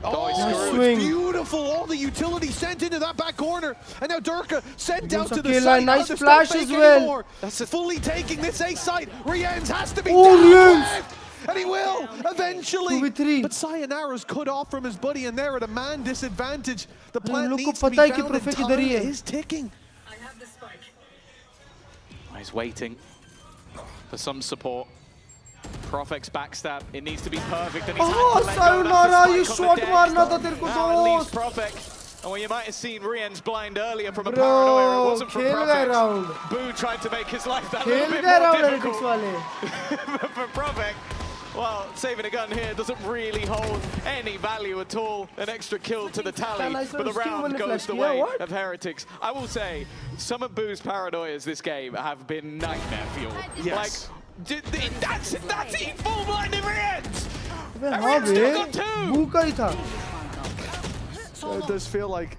Nice it's swing. beautiful. All the utility sent into that back corner, and now Durka sent out to the Akela, side. nice Others flash don't as fake well. anymore. That's fully taking this A site. Rienz has to be Oh, down Rienz. quick, and he will eventually. 2v3. But Sayonara's cut off from his buddy, and they're at a man disadvantage. The plan लोग को needs to be पता है कि found, and Prophet किधर ही time है is ticking. He's waiting for some support. Profec's backstab, it needs to be perfect, and he's had to let go. Sayonara, ये That's the spike shot on the मारना deck. था तेरे को Now it leaves दोस्त Profec. And well, you might have seen Rienz blind earlier from a Bro, paranoia. It wasn't from खेल गए round. Profec. Boo tried to make his life that खेल little bit गए more round difficult. Heretics वाले For Profec, well, saving a gun here doesn't really hold any value at all. An extra kill to the tally, but the round goes the way of Heretics. I will say, some of Boo's paranoias this game have been nightmare fuel. Yes. Like, that's he full blinded Rienz! हाँ बे बू का ही था It does feel like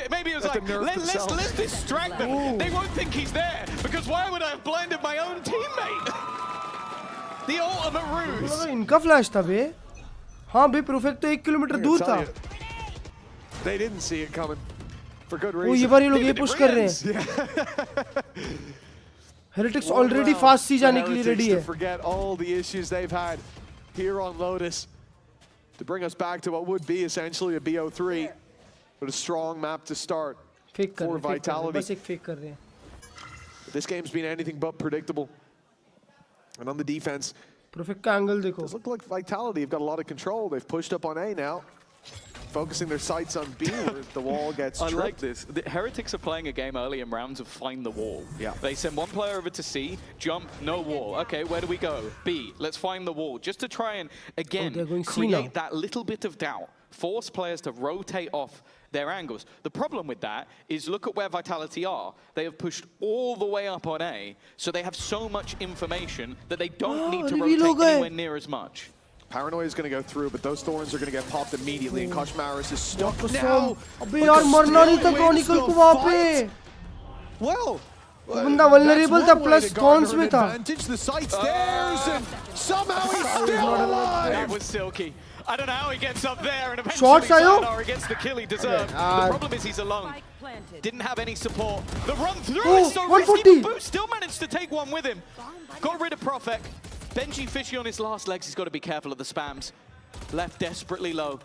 Maybe it was like, let's distract them. Ooh. They won't think he's there, because why would I have blinded my own teammate? The ultimate ruse. लगा इनका flash था बे हाँ बे perfect तो 1 kilometre दूर था they didn't see it coming for good वो ये reason. बार ये लोग ये पुश कर रहे हैं Heretics already fast सी जाने के लिए ready To है forget all the issues they've had here on Lotus to bring us back to what would be essentially a BO3, but a strong map to start fake कर for रहे हैं Vitality. बस एक fake कर रहे हैं This game's been anything but predictable. And on the defense, perfect का angle देखो does look like Vitality have got a lot of control. They've pushed up on A now, focusing their sights on B where the wall gets I tripped. like this. The Heretics are playing a game early in rounds of find the wall. Yeah. They send one player over to C, jump, no wall. Okay, where do we go? B, let's find the wall. Just to try and, again, they're going C create now. that little bit of doubt. Force players to rotate off their angles. The problem with that is look at where Vitality are. They have pushed all the way up on A, so they have so much information that they don't need to rotate anywhere near as much. Paranoia is going to go through, but those thorns are going to get popped immediately, and Koshmaris is stuck now. अबे यार मरना नहीं था Chronicle को वहाँ पे Well, बंदा vulnerable था plus thorns में था The site's theirs, and somehow he's still alive. That was Silky. I don't know how he gets up there and Shots, eventually Ayo? Sayonara gets the kill he deserved. The problem is he's alone. Didn't have any support. The run through is so risky, but Boo still managed to take one with him. Got rid of Profec. Benji fishy on his last legs. He's got to be careful of the spams. Left desperately low.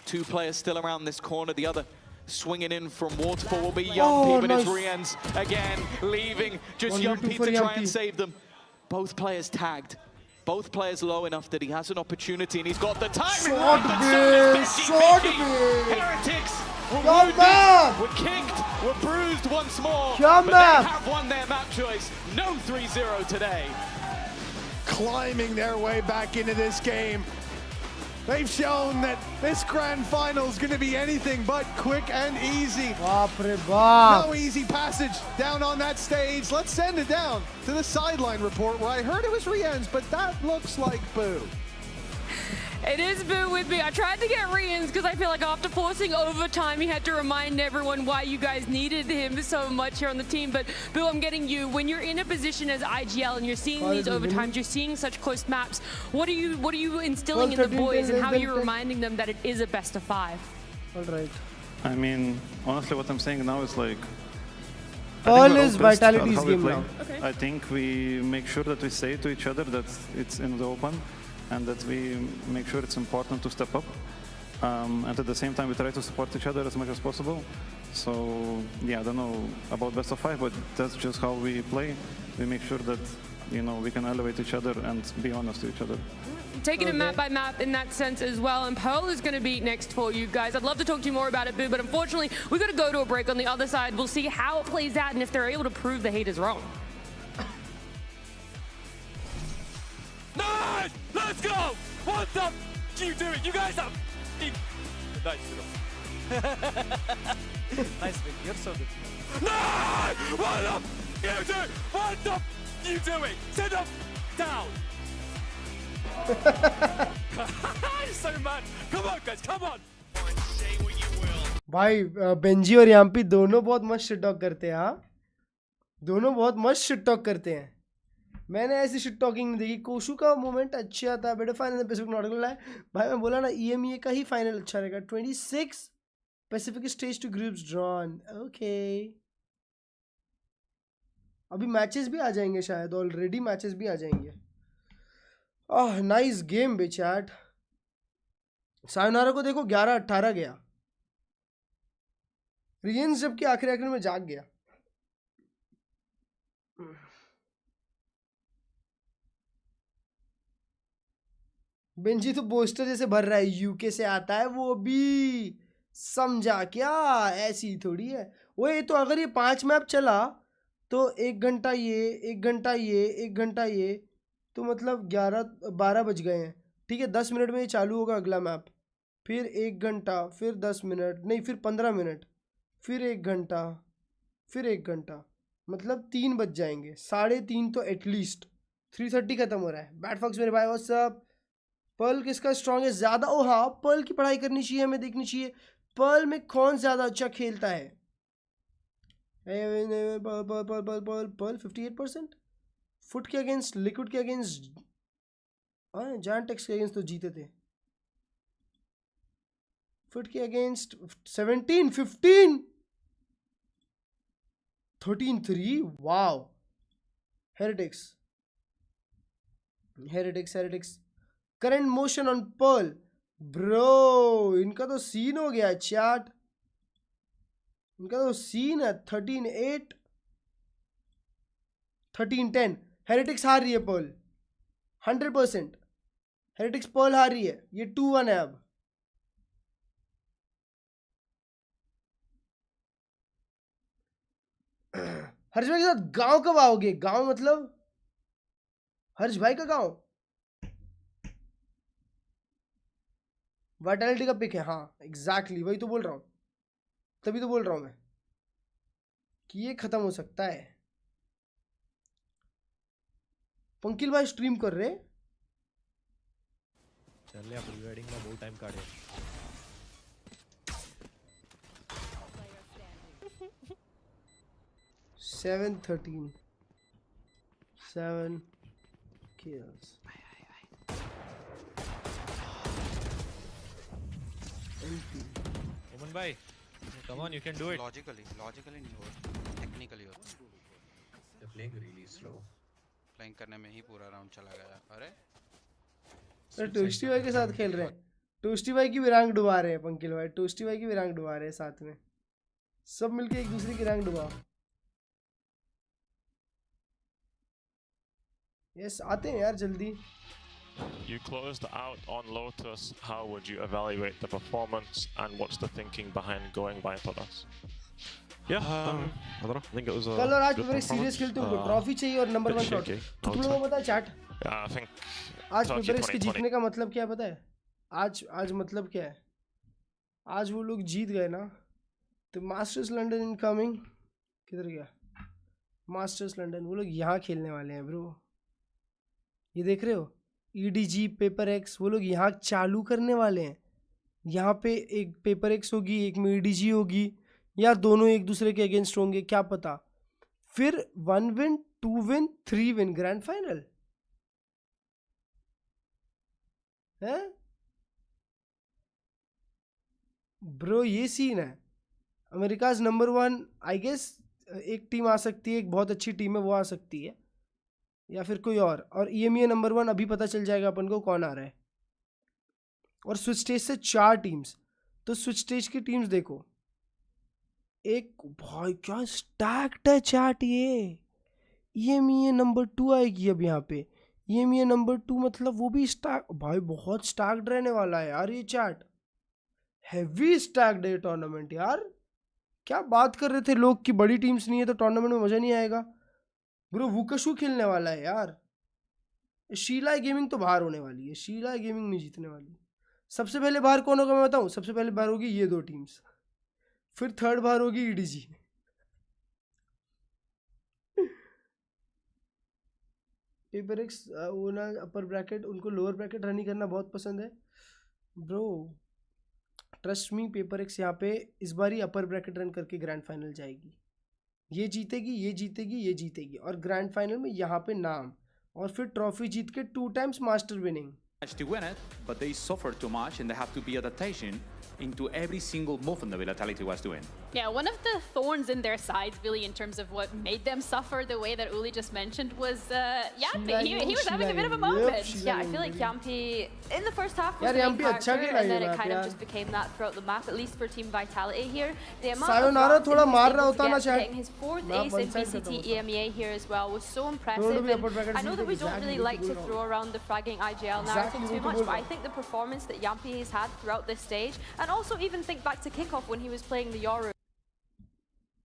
2 players still around this corner. The other swinging in from Waterfall will be Yumpy, but it's Rienz again leaving just Yumpy to try and save them. Both players tagged. Both players low enough that he has an opportunity, and he's got the timing right, but so does Benji Fishy. Heretics were wounded, were kicked, were bruised once more, but they have won their map choice. No 3-0 today. Climbing their way back into this game. They've shown that this grand final is going to be anything but quick and easy. No easy passage down on that stage. Let's send it down to the sideline report where I heard it was Rienz, but that looks like Boo. It is Boo with me. I tried to get Rienz because I feel like after forcing overtime, he had to remind everyone why you guys needed him so much here on the team. But Boo, I'm getting you. When you're in a position as IGL and you're seeing these overtimes, you're seeing such close maps, what are you instilling in the boys, and how are you reminding them that it is a best of 5? All right. I mean, honestly, what I'm saying now is like, all is Vitality's game now. I think we make sure that we say to each other that it's in the open, and that we make sure it's important to step up. And at the same time, we try to support each other as much as possible. So, yeah, I don't know about best of 5, but that's just how we play. We make sure that you know, we can elevate each other and be honest to each other. Taking it map by map in that sense as well, and Pearl is going to be next for you guys. I'd love to talk to you more about it, Boo, but unfortunately, we've got to go to a break on the other side. We'll see how it plays out and if they're able to prove the haters wrong. Nice! Let's go! What the f you doing? You guys are nice. Nice, you're so good. Nice! What the f you doing? What the f you doing? Sit them down! I'm so mad. Come on, guys, come on. भाई Benji और याम्पी दोनों बहुत मस्त shit talk करते हैं। हाँ, दोनों बहुत मस्त शिट टॉक करते हैं। मैंने ऐसी शिट टॉकिंग नहीं देखी। कोशु का मोमेंट अच्छा था, बेटर फाइनल पैसिफिक नॉट गया है भाई। मैं बोला ना EMEA का ही फाइनल अच्छा रहेगा। 26 Pacific stage two groups drawn. Okay, अभी मैचेस भी आ जाएंगे शायद, ऑलरेडी मैचेस भी आ जाएंगे। ओह नाइस गेम बे चैट। सायोनारा को देखो 11-18 गया। रियंस जबकि आखिरी में जाग गया। बेंजी तो पोस्टर जैसे भर रहा है, यूके से आता है वो भी, समझा क्या? ऐसी थोड़ी है वो। ये तो अगर ये 5 मैप चला तो 1 घंटा ये, 1 घंटा ये, 1 घंटा ये, तो मतलब 11-12 बज गए हैं। ठीक है, 10 मिनट में ये चालू होगा अगला मैप, फिर 1 घंटा, फिर 10 मिनट, नहीं फिर 15 मिनट, फिर 1 घंटा, फिर 1 घंटा, मतलब 3 बज जाएंगे। 3:30 तो एटलीस्ट 3:30 खत्म हो रहा है। बैट फॉक्स मेरे भाई, और सब पर्ल किसका स्ट्रॉन्ग है ज़्यादा? ओ हाँ, पर्ल की पढ़ाई करनी चाहिए, हमें देखनी चाहिए पर्ल में कौन ज़्यादा अच्छा खेलता है। पर्ल 58%। फुट के अगेंस्ट, लिक्विड के अगेंस्ट, जैंटेक्स के अगेंस्ट तो जीते थे। फुट के against 17, 15, 13-3। Wow, Heretics. Current motion on Pearl bro, इनका तो सीन हो गया चैट, इनका तो सीन है। 13-8, 13-10। हेरिटिक्स हार रही है पर्ल 100%। हेरिटिक्स पर्ल हार रही है, ये 2-1 है अब। हर्ष भाई के साथ गांव कब आओगे? गांव मतलब हर्ष भाई का गांव? वाइटलिटी का पिक है, हाँ एग्जैक्टली वही तो बोल रहा हूँ, तभी तो बोल रहा हूँ मैं कि ये खत्म हो सकता है। पंकिल भाई स्ट्रीम कर रहे चल अपनी वेडिंग में बहुत टाइम काटे। Seven 7 kills. Oman bhai, come on, you can do it. Logically नहीं होता, technically होता। They're playing really slow. Playing करने में ही पूरा राउंड चला गया। अरे टोस्टी भाई के साथ खेल रहे हैं, टोस्टी भाई की भी रैंक डुबा रहे हैं पंकिल भाई, टोस्टी भाई की भी रैंक डुबा रहे हैं साथ में, सब मिलके एक दूसरे की रैंक डुबाओ। यस, आते हैं यार जल्दी। You closed out on Lotus. How would you evaluate the performance and what's the thinking behind going Viper us? Yeah, I don't know. I think it was a कल और आज good बड़े serious खेलते हो, ट्रॉफी चाहिए और number 1 shot. तो तुम लोगों को पता है चैट, I think आज पेपरेक्स के जीतने का मतलब क्या है पता है? आज मतलब क्या है? आज वो लोग जीत गए ना, तो मास्टर्स लंदन इनकमिंग। किधर गया मास्टर्स लंदन? वो लोग यहाँ खेलने वाले हैं ब्रो, ये देख रहे हो? EDG पेपर एक्स वो लोग यहाँ चालू करने वाले हैं। यहाँ पे एक पेपर एक्स होगी, एक में EDG होगी, या दोनों एक दूसरे के अगेंस्ट होंगे, क्या पता। फिर 1 win 2 win 3 win grand final है ब्रो, ये सीन है। अमेरिकाज नंबर 1 आई गेस एक टीम आ सकती है, एक बहुत अच्छी टीम है वो आ सकती है, या फिर कोई और EMEA नंबर 1 अभी पता चल जाएगा अपन को कौन आ रहा है। और स्विच स्टेज से 4 टीम्स, तो स्विच स्टेज की टीम्स देखो, एक भाई क्या स्टैक्ड है चैट, ये EMEA नंबर 2 आएगी अब यहाँ पे। EMEA नंबर 2 मतलब वो भी स्टाक, भाई बहुत स्टाक्ड रहने वाला है यार ये चैट, हैवी स्टैक्ड है टूर्नामेंट यार। क्या बात कर रहे थे लोग कि बड़ी टीम्स नहीं है तो टूर्नामेंट में मजा नहीं आएगा। ब्रो वुकशू खेलने वाला है यार। शीला गेमिंग तो बाहर होने वाली है, शीला गेमिंग नहीं जीतने वाली। सबसे पहले बाहर कौन होगा मैं बताऊं? सबसे पहले बाहर होगी ये 2 टीम्स, फिर थर्ड बाहर होगी EDG। पेपर एक्स वो ना अपर ब्रैकेट, उनको लोअर ब्रैकेट रन करना बहुत पसंद है bro. Trust me, paper x यहाँ पे इस बार ही अपर ब्रैकेट रन करके ग्रैंड फाइनल जाएगी। ये जीतेगी, ये जीतेगी, ये जीतेगी, और ग्रैंड फाइनल में यहाँ पे नाम, और फिर ट्रॉफी जीत के 2 times master winning. To win it, but they suffered too much and they have to be adaptation into every single movement that Vitality was doing. Yeah, one of the thorns in their sides, really, in terms of what made them suffer the way that Uli just mentioned, was Yampi. He was having a bit of a moment. Yeah, I feel like Yampi in the first half was यार the main Yampi अच्छा character, खेला and then ये it बात kind of यार। just became that throughout the map, at least for Team Vitality here. The amount sayonara of थोड़ा rounds मार he रहा was होता ना शायद। getting his 4th ace in BCT EMEA here as well was so impressive. And I know that we don't really like to throw around the fragging IGL narrative too much, but I think the performance that Yampi has had throughout this stage, and also even think back to kickoff when he was playing the Yoru.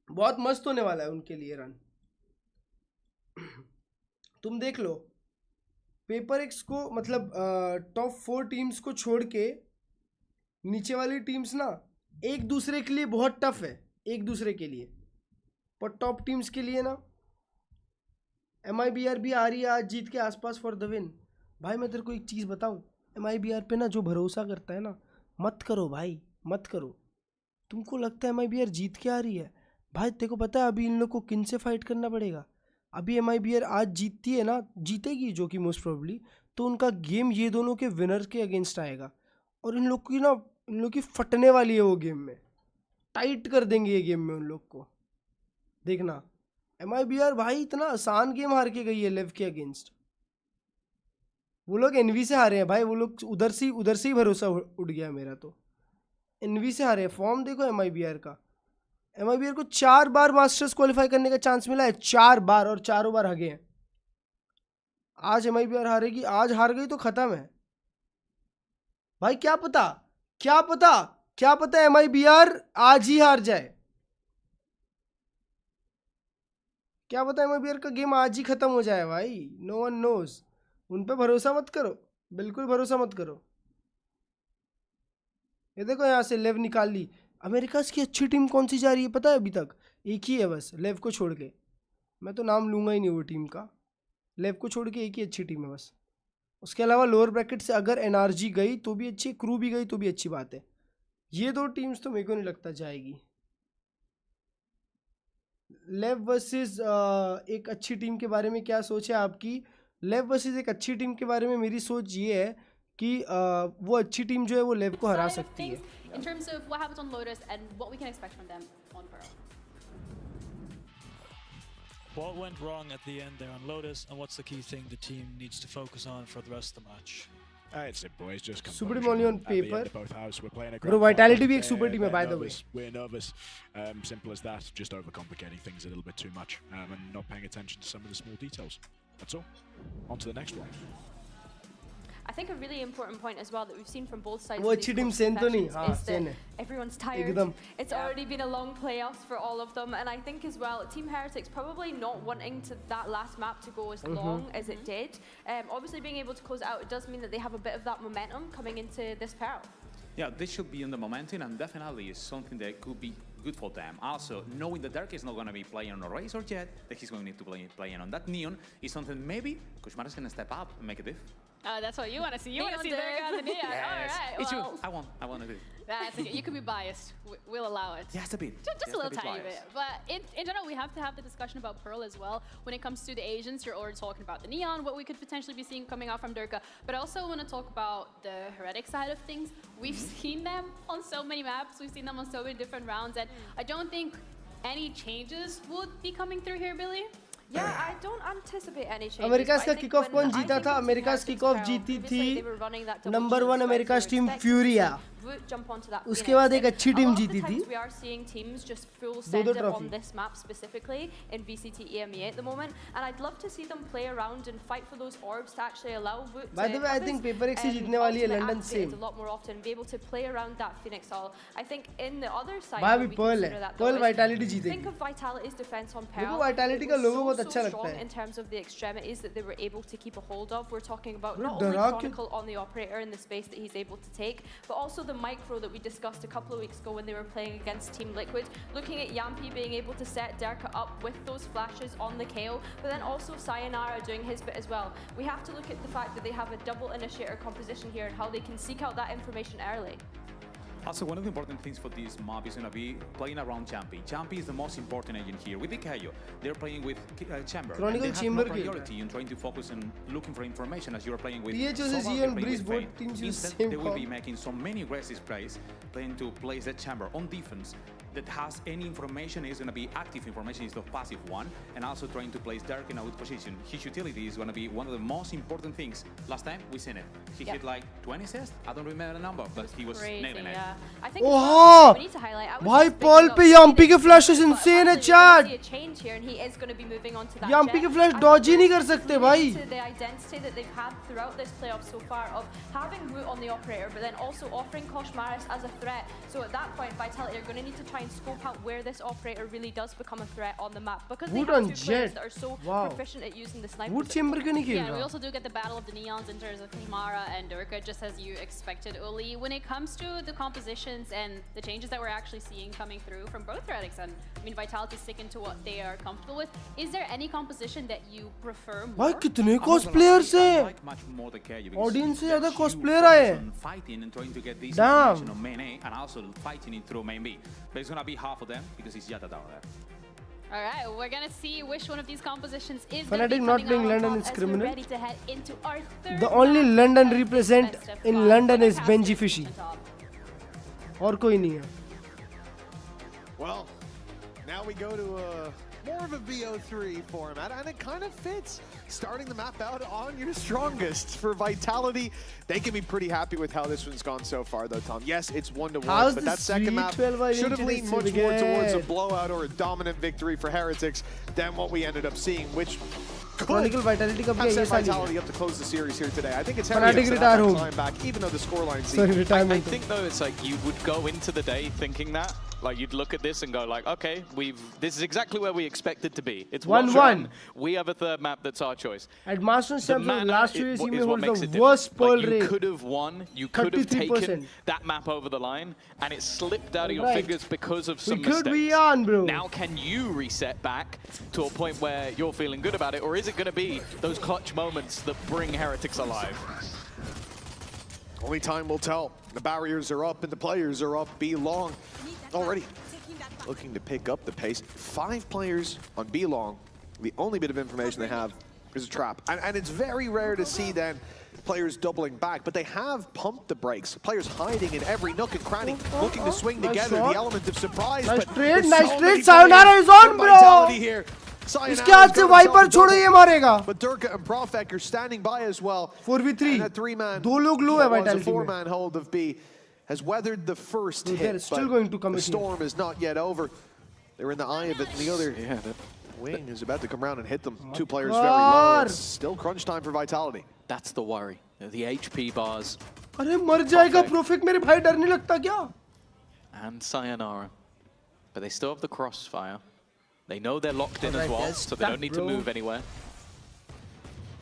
बहुत मस्त होने वाला है उनके लिए run. तुम देख लो paper x को, मतलब टॉप 4 टीम्स को छोड़ के नीचे वाली टीम्स ना एक दूसरे के लिए बहुत टफ है, एक दूसरे के लिए, पर टॉप टीम्स के लिए ना MIBR भी आ रही है आज जीत के आसपास फॉर द विन। भाई मैं तेरे को एक चीज़ बताऊं, MIBR पे ना जो भरोसा करता है ना, मत करो भाई, मत करो। तुमको लगता है MIBR जीत के आ रही है, भाई तेरे को पता है अभी इन लोग को किन से फाइट करना पड़ेगा। अभी MIBR आज जीतती है ना, जीतेगी जो कि मोस्ट प्रोबेबली, तो उनका गेम ये दोनों के विनर के अगेंस्ट आएगा, और इन लोग की ना, इन लोग की फटने वाली है वो गेम में, टाइट कर देंगे ये गेम में उन लोग को। देखना MIBR भाई इतना आसान गेम हार के गई है लेव के अगेंस्ट। वो लोग एनवी से हारे हैं भाई, वो लोग उधर से ही भरोसा उठ गया मेरा। तो एनवी से हारे हैं। फॉर्म देखो MIBR का, MIBR को 4 बार मास्टर्स क्वालिफाई करने का चांस मिला है, 4 बार, और चारों बार हगे हैं। आज MIBR हारेगी, आज हार गई तो खत्म है भाई। क्या पता, क्या पता, क्या पता MIBR आज ही हार जाए, क्या पता MIBR का गेम आज ही खत्म हो जाए भाई। No one knows. उन पे भरोसा मत करो, बिल्कुल भरोसा मत करो। ये देखो यहाँ से लेव निकाल ली। अमेरिका की अच्छी टीम कौन सी जा रही है पता है? अभी तक एक ही है बस, लेव को छोड़ के। मैं तो नाम लूँगा ही नहीं वो टीम का, लेव को छोड़ के एक ही अच्छी टीम है बस। उसके अलावा लोअर ब्रैकेट से अगर NRG गई तो भी अच्छी, क्रू भी गई तो भी अच्छी बात है। ये 2 टीम्स तो मेरे को नहीं लगता जाएगी। लेव वर्सेस एक अच्छी टीम के बारे में क्या सोच है आपकी? लेव वर्सेस एक अच्छी टीम के बारे में मेरी सोच ये है कि वो अच्छी टीम जो है वो लेव को हरा सकती है। In terms of what happens on Lotus and what we can expect from them on Pearl. What went wrong at the end there on Lotus, and what's the key thing the team needs to focus on for the rest of the match? It's simple. It's just super team only on paper. Both house. We're playing a Bro, Vitality भी एक super team है by the way. We're nervous. Simple as that. Just overcomplicating things a little bit too much and not paying attention to some of the small details. That's all. On to the next one. I think a really important point as well that we've seen from both sides वो अच्छी team Sen तो नहीं, हाँ is Sen that है everyone's tired. एकदम। It's already been a long playoffs for all of them, and I think as well Team Heretics probably not wanting to that last map to go as long as it did. Obviously being able to close it out, it does mean that they have a bit of that momentum coming into this Pearl. Yeah, this should be in the momentum, and definitely is something that could be good for them. Also, knowing that Dark is not going to be playing on a Razor Jet, that he's going to need to be playing on that Neon, is something maybe Kushmar is going to step up and make a diff. That's what you want to see. You want to see Dark on the Neon. Yes. All right. It's Well, true. I want to do it. that's okay. You can be biased. We'll allow it. Just a bit. Just a little tiny bit. But in general, we have to have the discussion about Pearl as well. When it comes to the Asians, you're already talking about the Neon, what we could potentially be seeing coming out from Durka. But I also want to talk about the Heretic side of things. We've seen them on so many maps. We've seen them on so many different rounds. And I don't think any changes would be coming through here, Billy. Yeah, I don't anticipate any changes. America का kick off कौन जीता था? America kick off जीती थी number 1 America team Furia. jump onto that. उसके बाद एक अच्छी टीम जीती थी. We are seeing teams just full send it on this map specifically in VCT Emea at the moment, and I'd love to see them play around and fight for those orbs to actually allow Woot. By the way, I think Paper X जीतने वाली है London same. A lot more often, be able to play around that Phoenix Hall. I think in the other side. भाई Pearl है. Pearl Vitality जीतेगी. Think of Vitality's defense on Pearl. देखो Vitality का logo बहुत अच्छा लगता है. In terms of the extremities that they were able to keep a hold of, we're talking about not only Chronicle on the operator in the space that he's able to take, but also the micro that we discussed a couple of weeks ago when they were playing against Team Liquid. Looking at Yampi being able to set Derka up with those flashes on the KO, but then also Sayonara doing his bit as well. We have to look at the fact that they have a double initiator composition here and how they can seek out that information early. Also, one of the important things for this map is going to be playing around Jumpy. Jumpy is the most important agent here. With Ikayo, they're playing with Chamber. Chronicle and they Chamber have no priority in trying to focus on looking for information as you're playing with PHSG and Breeze both teams use Instead, they will be making so many aggressive plays, playing to place that Chamber on defense that has any information is going to be active information instead of passive one, and also trying to place Dark in a good position. His utility is going to be one of the most important things. Last time we seen it. He hit like 20 assists. I don't remember the number, but he was nailing it. I think we need to highlight. भाई Pearl पे Yampi के flash is insane है chat. Yampi के flash dodge ही नहीं कर सकते भाई. The identity that they've had throughout this playoff so far of having Root on the operator, but then also offering Koshmaris as a threat. So at that point, Vitality are going to need to try and scope out where this operator really does become a threat on the map, because they have two players that are so proficient at using the sniper. Wood Chamber क्यों नहीं खेल Yeah, we also do get the battle of the Neons in terms of Himara and Durka, just as you expected, Uli. When it comes to the compositions and the changes that we're actually seeing coming through from both Heretics, and I mean Vitality sticking to what they are comfortable with, is there any composition that you prefer more? भाई कितने cosplayers हैं? Audience से ज़्यादा cosplayer आए हैं. Fighting and trying to get this Damn. information on main A and also fighting it through main B. But it's gonna be half of them because it's Yata down there. All right, we're gonna see which one of these compositions is Fnatic not playing London is criminal. ready to head into our third The only London represent in London is Benji Fishy. और कोई नहीं है. Well, now we go to more of a BO3 format, and it kind of fits. Starting the map out on your strongest for Vitality. They can be pretty happy with how this one's gone so far, though, Tom. Yes, it's 1-1, but that second map should have leaned much more towards a blowout or a dominant victory for Heretics than what we ended up seeing, which could have set Vitality up to close the series here today. I think it's Heretics that have that time back, even though the scoreline seems... I think, though, it's like you would go into the day thinking that. Like, you'd look at this and go like, okay, this is exactly where we expected to be. It's 1-1. We have a third map that's our choice. At Masters Champions last year, he holds the worst pearl rate. You could have won. You could have taken that map over the line, and it slipped out of your fingers because of some mistakes. We could be on, bro. Now, can you reset back to a point where you're feeling good about it, or is it going to be those clutch moments that bring Heretics alive? Only time will tell. The barriers are up and the players are up. B long already looking to pick up the pace. 5 players on B long. The only bit of information they have is a trap. And it's very rare to see then players doubling back, but they have pumped the brakes. Players hiding in every nook and cranny, looking to swing together. The element of surprise. Nice trade, nice trade. Sayonara is on, bro. इसके हाथ से wiper छोड़ो ये मारेगा. But Durka and Profek are standing by as well. 4v3. And a 3-man. दो लोग लो है Vitality में. 4-man hold of B has weathered the first hit. They're still going to come. The storm is not yet over. They're in the eye of it, and the other wing is about to come around and hit them. 2 players very low. It's still crunch time for Vitality. That's the worry. The HP bars. अरे मर जाएगा Profek, मेरे भाई डर नहीं लगता क्या? And Sayonara, but they still have the crossfire. They know they're locked in as well, so they don't need to move anywhere.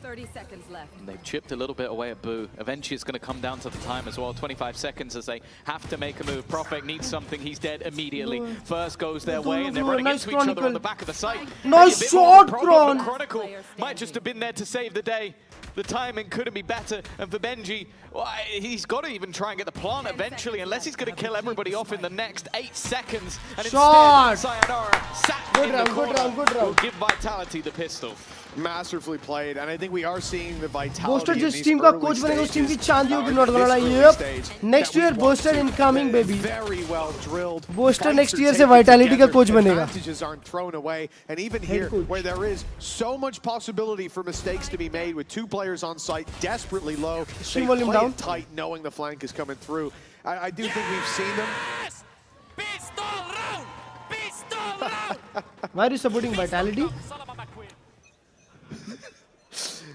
30 seconds left. And they've chipped a little bit away at Boo. Eventually it's going to come down to the time as well. 25 seconds as they have to make a move. Profek needs something. He's dead immediately. First goes their way, and they're running into each other on the back of the site. Nice shot, Kron! Chronicle might just have been there to save the day. The timing couldn't be better, and for Benji, well, he's got to even try and get the plant eventually, unless he's going to kill everybody off in the next 8 seconds. And instead, Sayonara sat in the corner will give Vitality the pistol. Masterfully played, and I think we are seeing the Vitality Boaster in जिस these team का early coach बनेगा उस team की stages. चांदी होगी not gonna lie. Yep. Next year Boaster incoming baby. Very well drilled. Boaster next year से Vitality का coach बनेगा. Advantages aren't thrown away, and even here where there is so much possibility for mistakes to be made with 2 players on site desperately low, they play it tight knowing the flank is coming through. I do think we've seen them. Why are you supporting Vitality?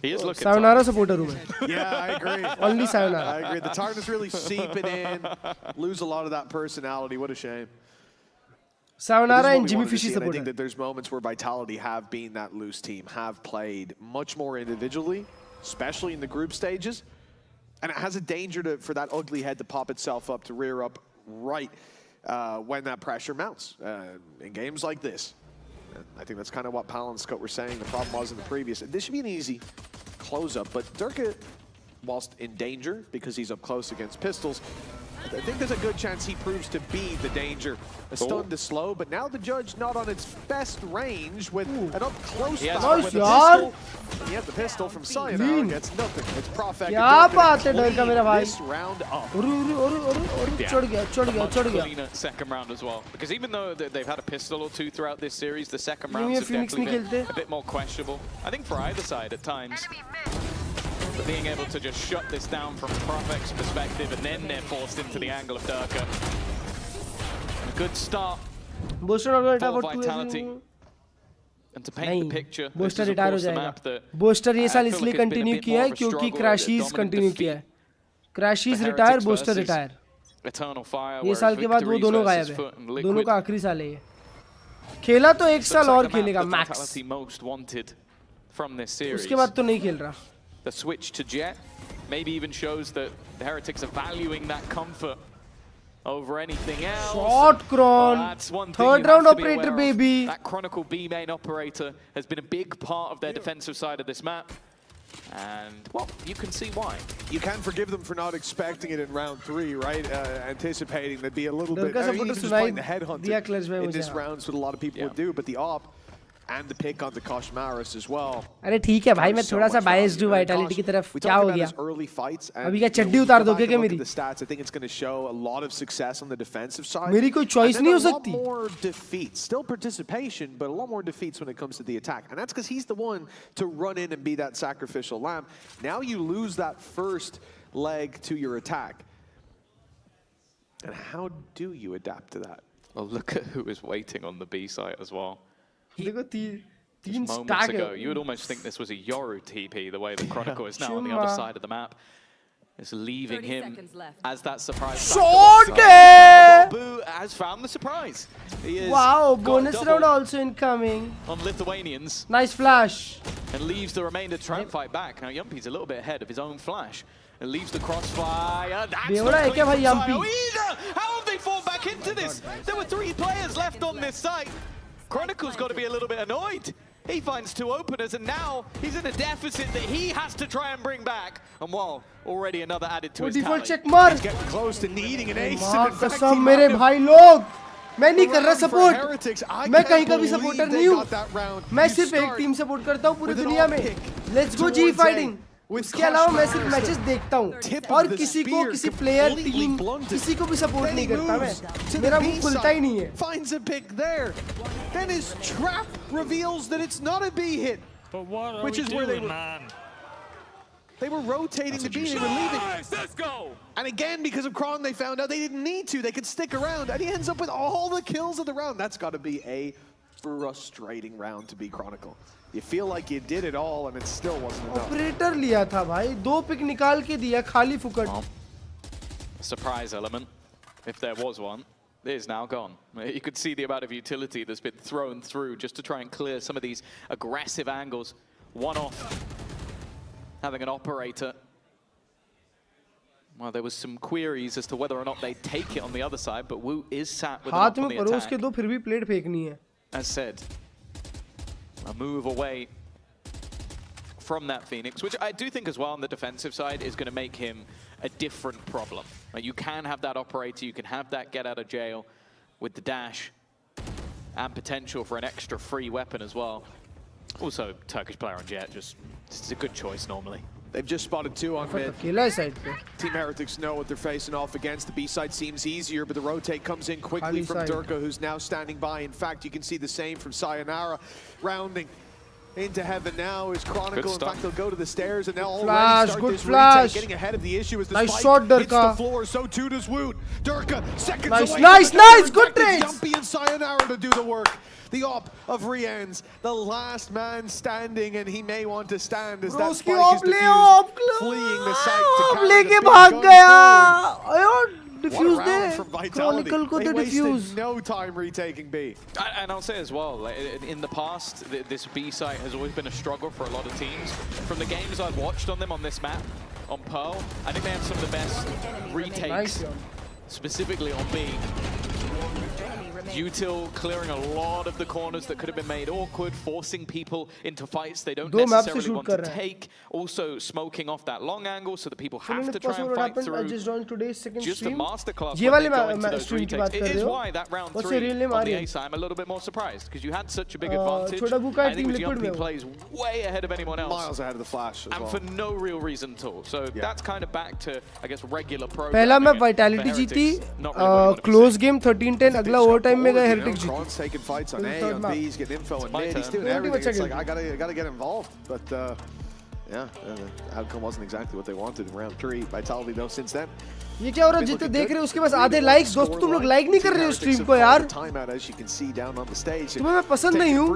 He is looking Sayonara supporter hu main. Yeah, I agree. Only Sayonara. I agree. The target's really seeping in. Lose a lot of that personality. What a shame. Sayonara and Jimmy Fishy I supporter. think that there's moments where Vitality have been that loose team, have played much more individually, especially in the group stages. And it has a danger for that ugly head to pop itself up, to rear up right when that pressure mounts in games like this. And I think that's kind of what Pal and Scott were saying the problem was in the previous. This should be an easy close-up, but Durka, whilst in danger because he's up close against pistols, I think there's a good chance he proves to be the danger. A stun to slow, but now the judge not on its best range with an up-close Nice, with a yaar. pistol. And yet the pistol from Sayonara gets nothing. It's Profek. क्या बात है डर का मेरा भाई. This round up. चढ़ गया. Cleaner second round as well. Because even though they've had a pistol or two throughout this series, the second ये rounds have Phoenix definitely नहीं been खेलते. a bit more questionable. I think for either side at times. But being able to just shut this down from Profek's perspective, and then they're forced into the angle of Durka. A good start for Vitality. And to paint the picture, this is of course the map that Boaster ये साल I feel इसलिए like it's been a continue bit किया more है of a क्योंकि struggle, क्रैशीज dominant continue किया defeat. है. क्रैशीज The retire, Heretics booster versus retire. Eternal Fire, ये साल के बाद वो Victories दोनों versus गायब Foot है. and दोनों Liquid. का आखिरी साल है ये. खेला तो एक साल Looks और like the map खेलेगा that max. Vitality most wanted from this series. उसके बाद तो नहीं खेल रहा. The switch to Jet maybe even shows that the Heretics are valuing that comfort over anything else. Short Kron. That's one thing Third you round have to be operator, aware of. baby. That Chronicle B main operator has been a big part of their defensive side of this map. And, well, you can see why. You can forgive them for not expecting it in round 3, right? Anticipating there'd be a little bit, even just playing the headhunter in this rounds, what a lot of people would do, but the op and the pick on the Koshmaris as well. अरे ठीक है भाई, मैं थोड़ा सा biased हूँ Vitality की तरफ. क्या हो गया? अभी क्या चड्डी उतार दोगे क्या मेरी? The stats, I think it's going to show a lot of success on the defensive side. मेरी कोई choice नहीं हो सकती. A lot more defeats, still participation, but a lot more defeats when it comes to the attack. And that's because he's the one to run in and be that sacrificial lamb. Now you lose that first leg to your attack. And how do you adapt to that? Well, look at who is waiting on the B site as well. देखो तीन Moments stack ago, है. you would almost think this was a Yoru TP, the way the Chronicle is now on the other side of the map. It's leaving him as that surprise. Short है. Boo has found the surprise. He is Wow, got bonus double round also incoming. on Lithuanians. Nice flash. And leaves the remainder to try and fight back. Now Yumpy's a little bit ahead of his own flash. And leaves the crossfire. That's बेवड़ा not है क्या clean भाई from Yumpy? Sayo either. How have they fallen back into this? There were 3 players left on this site. Chronicle's got to be a little bit annoyed. He finds 2 openers, and now he's in a deficit that he has to try and bring back. And well, already another added to his default tally. check मार. He's getting close to needing an ace. माँ And in fact, कसम he मेरे might have भाई लोग. मैं नहीं कर रहा for सपोर्ट. Heretics. I मैं can't कहीं का भी believe सपोर्टर they नहीं हूँ. got that round. मैं You सिर्फ एक start टीम सपोर्ट करता हूँ पूरी with an दुनिया off में. pick Let's go G towards fighting. A with उसके अलावा मैं सिर्फ Koshmaris, मैचेस the देखता हूँ tip of और the किसी को spear किसी प्लेयर completely टीम blunted. किसी को भी सपोर्ट Then he नहीं करता moves to मैं. the मेरा B मुंह खुलता ही नहीं है. side, finds a pick there. Then his trap reveals that it's not a B hit. But what are Which we is doing, where they were, man? they were rotating the B, they were leaving. Nice, let's go! And again, because of Kron, they found out they didn't need to. They could stick around, and he ends up with all the kills of the round. That's got to be a frustrating round to be Chronicle. You feel like you did it all, and it still wasn't enough. Operator लिया था भाई. 2 pick निकाल के दिया खाली फुकट. Surprise element, if there was one, is now gone. You could see the amount of utility that's been thrown through just to try and clear some of these aggressive angles. One off, having an operator. Well, there was some queries as to whether or not they take it on the other side, but Wu is sat with an हाथ op on में the परोस attack. के दो फिर भी plate फेंकनी है. As said, a move away from that Phoenix, which I do think as well on the defensive side is going to make him a different problem. Like, you can have that operator, you can have that get out of jail with the dash and potential for an extra free weapon as well. Also, Turkish player on Jet, just it's a good choice normally. They've just spotted 2 on mid. अकेला है side पे. Team Heretics know what they're facing off against. The B side seems easier, but the rotate comes in quickly from Durka, who's now standing by. In fact, you can see the same from Sayonara, rounding into heaven now is Chronicle. In fact, they'll go to the stairs and they'll Flash, already start good this flash. retake, getting ahead of the issue as the Nice spike shot, hits Durka. the floor. So too does Woot. Durka, seconds Nice, away. nice, nice, good trades. Jumpy and Sayonara to do the work. The op of Rians, the last man standing, and he may want to stand as that spike is defused, fleeing the site to carry the भाग गया. Diffuse there. Chronicle को तो diffuse. No time retaking B. And I'll say as well, like, in the past, this B site has always been a struggle for a lot of teams. From the games I've watched on them on this map, on Pearl, I think they have some of the best retakes, specifically on B. Util clearing a lot of the corners that could have been made awkward, forcing people into fights they don't necessarily want to take. Also smoking off that long angle so that people have to try and fight through. I just joined today's second Just stream. a masterclass ये when they वाले go into those retakes. It is हो? why that round What's 3 your real name, on the Aryan? A side, I'm a little bit more surprised because you had such a big advantage. छोटा बुका I think team it was liquid Jumpy में plays way ahead of anyone else. Miles ahead of the Flash as and well. for no real reason at all. So that's kind of back to, I guess, regular programming. पहला map Vitality जीती, close game 13-10, अगला overtime में गए Heretics जीती. Taking fights on A, on B, he's getting info on mid, he's doing everything. It's like, I gotta get involved. But yeah, the outcome wasn't exactly what they wanted in round 3. Vitality though since then. ये क्या हो रहा है जितने देख रहे हो उसके पास आधे लाइक्स दोस्तों तुम लोग लाइक नहीं कर रहे हो स्ट्रीम को यार तुम्हें मैं पसंद नहीं हूँ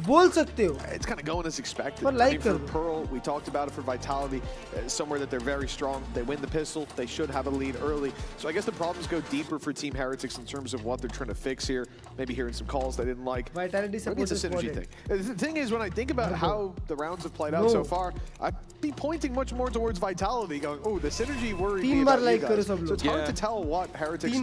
बोल सकते हो It's kind of going as expected. पर लाइक for कर Pearl, we talked about it for Vitality, somewhere that they're very strong. They win the pistol, they should have a lead early. So I guess the problems go deeper for Team Heretics in terms of what they're trying to fix here. Maybe hearing some calls they didn't like. Vitality Maybe it's a synergy thing. The thing is, when I think about how the rounds have played out so far, I'd be pointing much more towards Vitality, going, oh, the synergy worried me about you guys. So it's hard to tell what Heretics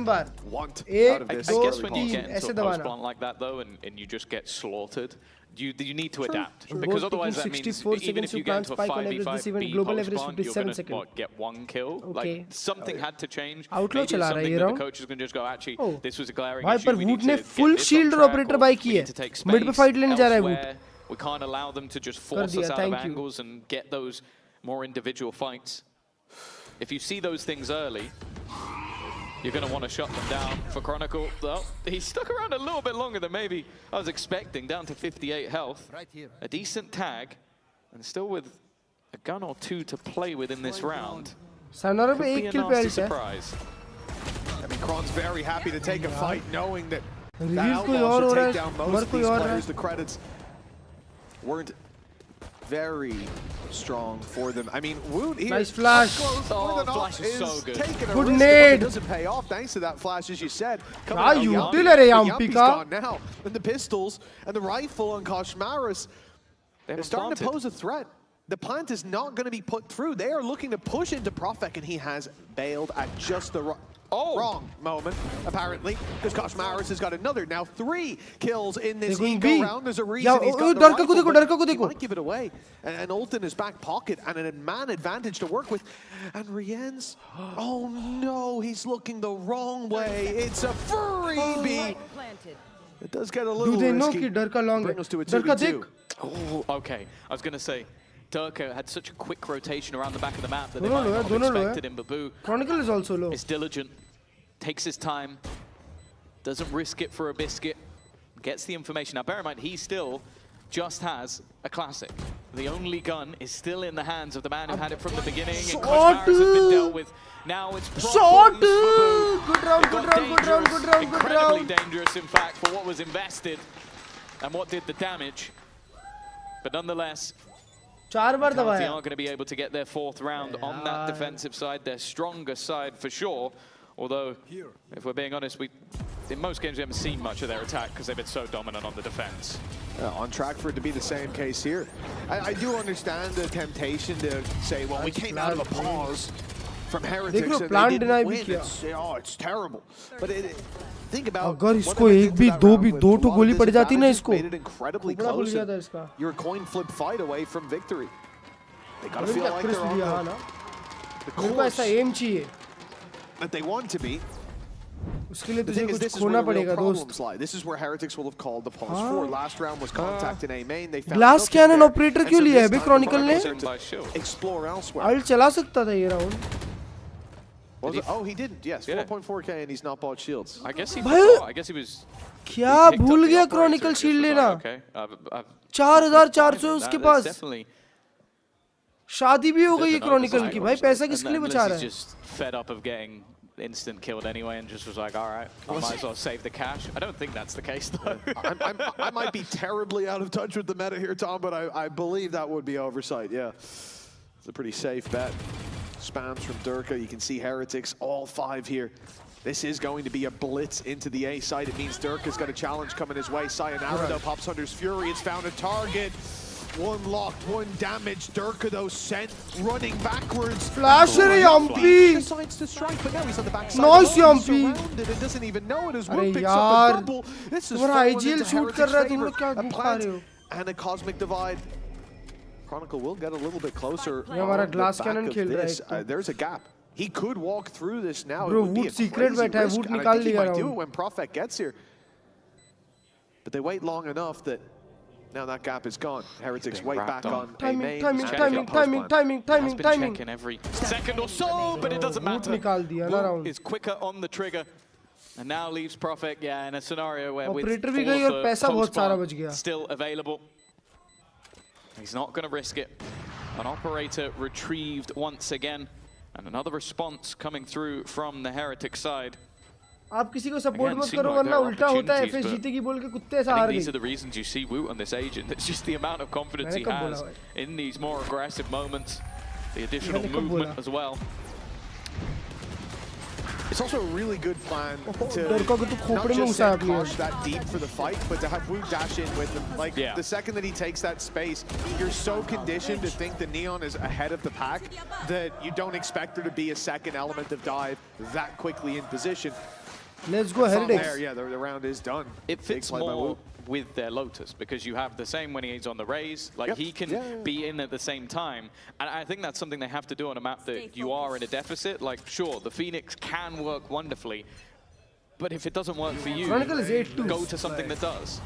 want out of this. I guess when you get into a post blunt like that, though, and you just get slaughtered, you need to adapt. Because otherwise that means even if you get into a 5v5 B post blunt, you're going to get 1 kill. Like, something had to change. Maybe it's something that the coach is going to just go, actually, this was a glaring issue. We need to get full this shield on track, operator or by we need to take space elsewhere. We can't allow them to just force us out of angles and get those more individual fights. If you see those things early, you're going to want to shut them down. For Chronicle, though, he stuck around a little bit longer than maybe I was expecting, down to 58 health. A decent tag, and still with a gun or two to play with in this round. Could be a nasty surprise. I mean, Kron's very happy to take a fight, knowing that the Outlaws should take down most of these players. The credits weren't very strong for them. I mean, Woot here, nice flash. Flash is so good. Good nade. It doesn't pay off thanks to that flash, as you said. Yumpy's gone now. And the pistols and the rifle on Koshmaris, they're starting to pose a threat. The plant is not going to be put through. They are looking to push into Profek, and he has bailed at just the wrong moment, apparently, because Koshmaris has got another. Now 3 kills in this eco round. There's a reason he's got the rifle, but he might give it away. And ult in his back pocket and a man advantage to work with. And Rien's, oh no, he's looking the wrong way. It's a freebie. It does get a little risky. Bring us to a 2v2. Oh, okay. I was going to say, Durka had such a quick rotation around the back of the map that they might not have expected him, but Boo Chronicle is also low. Is diligent, takes his time, doesn't risk it for a biscuit, gets the information. Now bear in mind, he still just has a classic. The only gun is still in the hands of the man who had it from the beginning, and Koshmaris has been dealt with. Now it's problems for Boo. Good round. Incredibly dangerous, in fact, for what was invested and what did the damage. But nonetheless, Vitality aren't going to be able to get their 4th round on that defensive side, their stronger side for sure. Although, if we're being honest, in most games we haven't seen much of their attack because they've been so dominant on the defense. On track for it to be the same case here. I do understand the temptation to say, well, we came out of a pause from Heretics and they didn't win. It's terrible. But think about अगर इसको एक भी दो ठो गोली पड़ जाती ना इसको you're a coin flip fight away from victory. They gotta feel like they're on the course that they want to be. उसके लिए तुझे कुछ खोना पड़ेगा दोस्त. This is where Heretics will have called the pause for. Last round was contact in A main. They found Glass cannon operator क्यों लिया है बे Chronicle ने? Explore elsewhere. I'll चला सकता था ये round. Oh, he didn't. Yes, 4.4k, and he's not bought shields. I guess he was. क्या भूल गया Chronicle shield लेना? Okay. 4,400 उसके पास. शादी भी हो गई है क्रॉनिकल की. भाई पैसा किसके लिए बचा रहा है? Just fed up of getting instant killed anyway and just was like, all right, I might as well save the cash. I don't think that's the case though. I might be terribly out of touch with the meta here, Tom, but I believe that would be oversight. Yeah, it's a pretty safe bet. Spams from Durka. You can see Heretics, all 5 here. This is going to be a blitz into the A side. It means Durka's got a challenge coming his way. Sayonara though pops Hunter's Fury. It's found a target. One locked, one damaged. Durka though sent running backwards. Flasher Yampi decides to strike, but now he's on the backside. Nice Yampi. Surrounded and doesn't even know it. His Arey Wood picks up a yaar, double. This is तुम्हारा IGL shoot कर रहा है, तुम लोग क्या a घुमा रहे हो? plant and a cosmic divide. Chronicle will get a little bit closer. ये हमारा glass cannon खेल रहा है. There's a gap. He could walk through this now. Bro, Wood secret बैठा है, Wood निकाल लिया रहा हूँ. do it हूँ. when Prophet gets here. But they wait long enough that now that gap is gone. Heretics wait back on a main. Timing. Checking every second or so, but it doesn't matter. Wood is quicker on the trigger. And now leaves Prophet, yeah, in a scenario where with Operator भी गई और पैसा बहुत सारा बच गया. Still available. He's not going to risk it. An operator retrieved once again. And another response coming through from the Heretic side. आप किसी को सपोर्ट मत करो वरना उल्टा होता है. FS जीतेगी बोल के कुत्ते ऐसा हार गई. These are the reasons you see Woot on this agent. It's just the amount of confidence he has in these more aggressive moments. The additional movement as well. It's also a really good plan to not just send Kosh that deep for the fight, but to have Woot dash in with him. Like, the second that he takes that space, you're so conditioned to think the Neon is ahead of the pack that you don't expect there to be a second element of dive that quickly in position. Let's go Heretics. Yeah, the round is done. It fits more with their Lotus because you have the same when he's on the raise. Like he can be in at the same time. And I think that's something they have to do on a map that you are in a deficit. Like, sure, the Phoenix can work wonderfully, but if it doesn't work for you, go to something that does.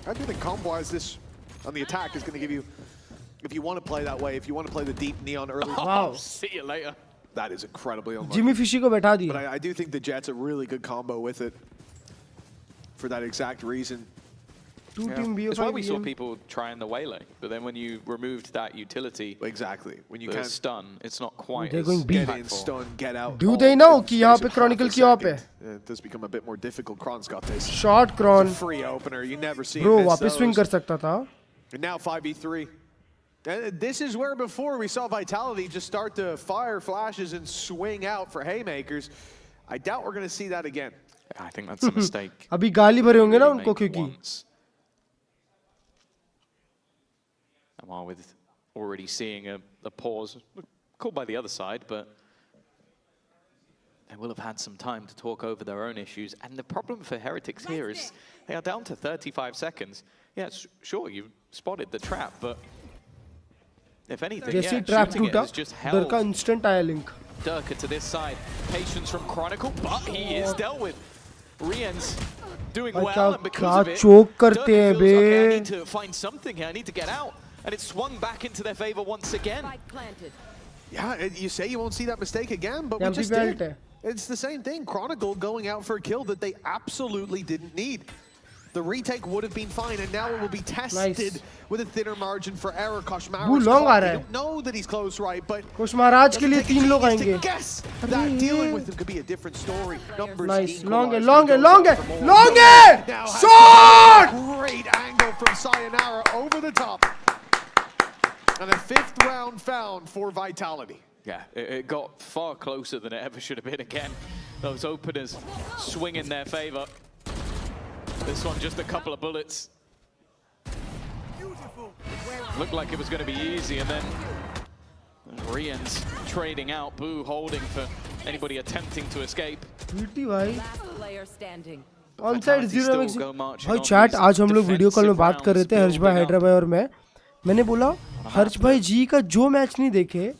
I do think combo-wise this on the attack is going to give you, if you want to play that way, if you want to play the deep Neon early. Wow. See you later. That is incredibly unlucky. Jimmy Fishy को बैठा दिया. But I do think the Jet's a really good combo with it for that exact reason. Team BO5. It's why we saw people trying the waylay, but then when you removed that utility, when you can stun, it's not quite. They're as going B. Get in, stun, get out. Do they know कि यहाँ पे Chronicle की यहाँ पे? It does become a bit more difficult. Kron's got this. Short Kron. Free opener. You never see. Bro, वापस swing कर सकता था. And now 5v3. And this is where before we saw Vitality just start to fire flashes and swing out for haymakers. I doubt we're going to see that again. I think that's a mistake. अभी गाली भरे होंगे ना उनको क्योंकि. While with already seeing a pause called by the other side, but they will have had some time to talk over their own issues. And the problem for Heretics here is they are down to 35 seconds. Yeah, sure, you've spotted the trap, but if anything, जैसे trap टूटा, Durka instant आया link. Durka to this side. Patience from Chronicle, but he is dealt with. Rien's doing well, and because of it, choke करते हैं बे. Okay, I need to find something here. I need to get out. And it's swung back into their favor once again. Yeah, you say you won't see that mistake again, but we just did. It's the same thing. Chronicle going out for a kill that they absolutely didn't need. The retake would have been fine, and now it will be tested with a thinner margin for error. Koshmaraj don't know that he's close right, but Koshmaraj के लिए 3 लोग आएंगे. Guess that dealing with him could be a different story. Numbers nice. Long shot! Great angle from Sayonara over the top. And a 5th round found for Vitality. Yeah, it got far closer than it ever should have been again. Those openers swing in their favor. This one just a couple of bullets. Looked like it was going to be easy, and then Rien's trading out. Boo holding for anybody attempting to escape. On side 0 भाई chat आज हम लोग video call में बात कर रहे थे हर्ष भाई हैदरा भाई और मैंने बोला हर्ष भाई जी का जो मैच नहीं देखे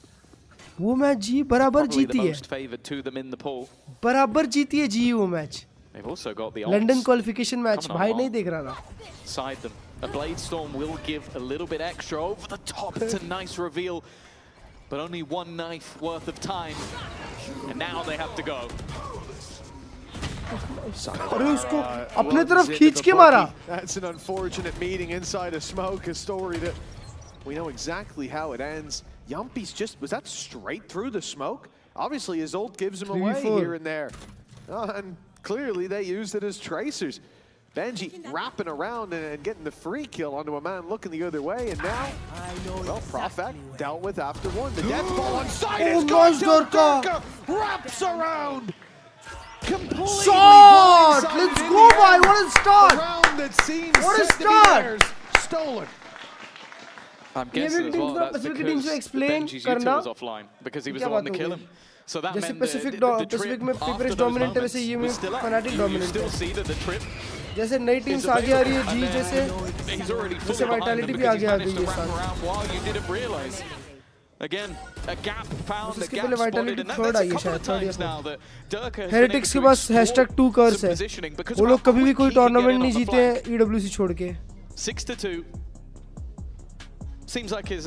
वो मैच जी बराबर जीती है जी वो मैच लंदन क्वालिफिकेशन मैच भाई नहीं देख रहा था. A Blade Storm will give a little bit extra over the top. It's a nice reveal, but only one knife worth of time, and now they have to go. अरे उसको अपने तरफ खींच के मारा. That's an unfortunate meeting inside a smoke, a story that we know exactly how it ends. Yumpi's just, was that straight through the smoke? Obviously his ult gives him away here and there. And clearly they used it as tracers. Benji wrapping around and getting the free kill onto a man looking the other way, and now, well, Profek dealt with after one. The death ball on side is going to Durka, wraps around. Completely Shot! Let's go, boy! What a start! Round that seems what a set to be start! theirs. Stolen. I'm guessing as well that's because Benji's util was offline because he was the one to kill him. So that meant Pacific Pacific में Paper is dominant है वैसे ये में Fnatic dominant still see that the trip जैसे नई teams आगे आ रही है जी जैसे Vitality भी आगे आ गई है साथ while you didn't realize again a gap found a gap Vitality spotted and third आई है that's a couple शायद of times now that Durka Heretics के पास #2 कर्स है वो लोग कभी भी कोई टूर्नामेंट नहीं जीते हैं EWC छोड़ के 6-2 seems like his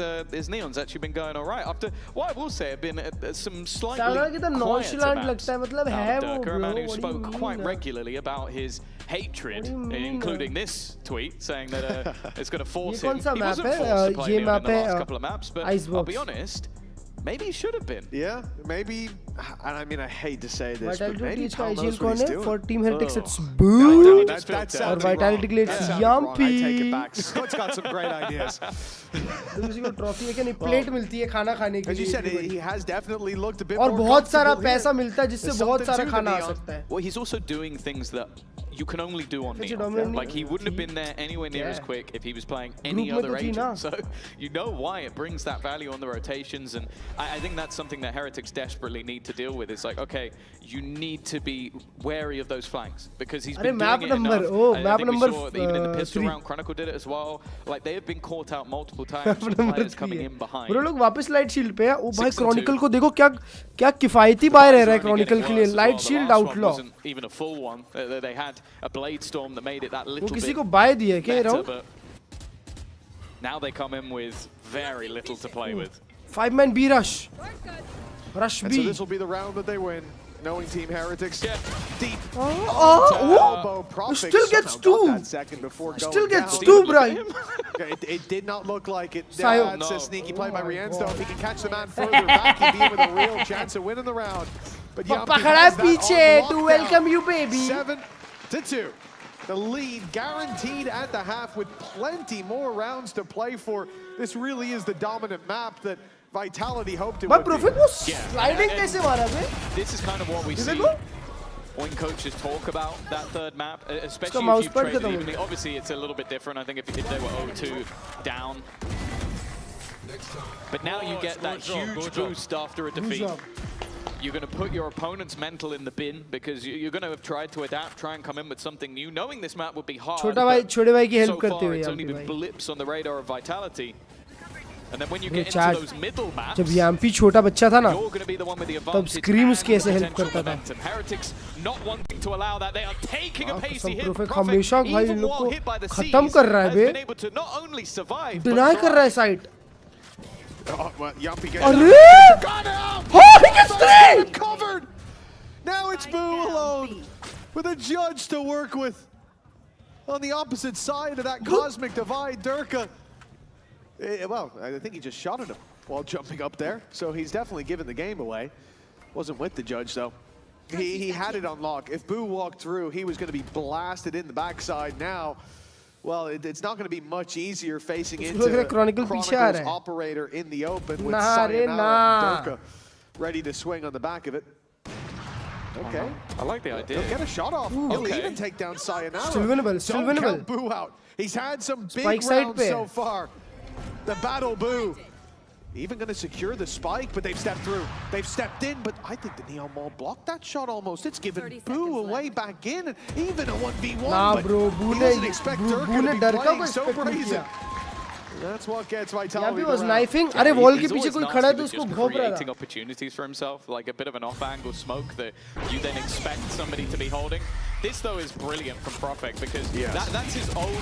Neon's actually been going all right after what I will say have been some slightly nonchalant लगता है मतलब है वो Durka, a man who spoke quite regularly about his hatred, including this tweet saying that it's going to force him. He wasn't forced to play Neon in the last couple of maps, but I'll be honest, maybe he should have been. Yeah, maybe. And I mean, I hate to say this, but Vitality maybe का Pal IGL knows what कौन he's है? doing. For Team Heretics, it's No, Boo. that और Vitality के लिए it's Yumpy. I take it back. Scott's got some great ideas. दूसरी को trophy है कि नहीं प्लेट मिलती है खाना खाने के लिए. As you said, he has definitely looked a bit more. और बहुत सारा पैसा मिलता है जिससे बहुत सारा खाना आ सकता है. Well, he's also doing things that you can only do on Neon. Like he wouldn't have been there anywhere near as quick if he was playing any other agent. So you know why it brings that value on the rotations, and I think that's something that Heretics desperately need to deal with. It's like, okay, you need to be wary of those flanks because he's been doing it enough. Map number even in the pistol round, Chronicle did it as well. Like they have been caught out multiple times with players coming in behind. वो लोग वापस light shield पे है. ओ भाई Chronicle को देखो क्या क्या किफायती बाय रह रहा है Chronicle के लिए. Light shield outlaw. Even a full one. They had a blade storm that made it that little bit किसी को बाय दिया क्या round? Now they come in with very little to play with. 5-man B rush. Rush B. So this will be the round that they win. Knowing Team Heretics deep. Still gets 2. Still gets 2, Brian. It did not look like it. That's a sneaky play by Rienzo. If he can catch the man further back, he'd be in with a real chance of winning the round. But Yumpy has that to welcome you, baby. 7-2. The lead guaranteed at the half with plenty more rounds to play for. This really is the dominant map that Vitality hoped it would be. Sliding कैसे मारा बे? This is kind of what we see when coaches talk about that third map, especially if you've traded evenly. Obviously, it's a little bit different. I think if they were 0-2 down. But now you get that huge boost after a defeat. You're going to put your opponent's mental in the bin because you're going to have tried to adapt, try and come in with something new, knowing this map would be hard. छोटे भाई की help करते हुए it's only been blips on the radar of Vitality. And then when you get into those middle maps, जब Yampy छोटा बच्चा था ना, you're going to be the one with the तब advantage. Scream उसके ऐसे help करता था. Heretics not wanting to allow that. They are taking a pacey hit. Profek हमेशा भाई इन लोग को खत्म कर रहा है बे. Deny कर रहा है site. Well, Yumpy gets अरे! he gets 3! Covered! Now it's Boo alone with a judge to work with. On the opposite side of that cosmic divide, Durka. Well, I think he just shot at him while jumping up there. So he's definitely given the game away. Wasn't with the judge, though. He had it on lock. If Boo walked through, he was going to be blasted in the backside now. Well, it's not going to be much easier facing into Chronicle's operator in the open with Sayonara and Durka ready to swing on the back of it. Okay. I like the idea. He'll get a shot off. He'll even take down Sayonara. Still winnable. Still winnable. Don't count Boo out. He's had some big rounds so far. The battle Boo. Even going to secure the spike, but they've stepped through. They've stepped in, but I think the Neon Mall blocked that shot almost. It's given Boo a way back in, and even a 1v1. Nah, bro, he doesn't expect Durka to be playing so brazen. That's what gets Vitality. Yampy was knifing. अरे wall के पीछे कोई खड़ा है तो उसको घोप रहा था. Creating opportunities for himself, like a bit of an off-angle smoke that you then expect somebody to be holding. This though is brilliant from Profek because that's his own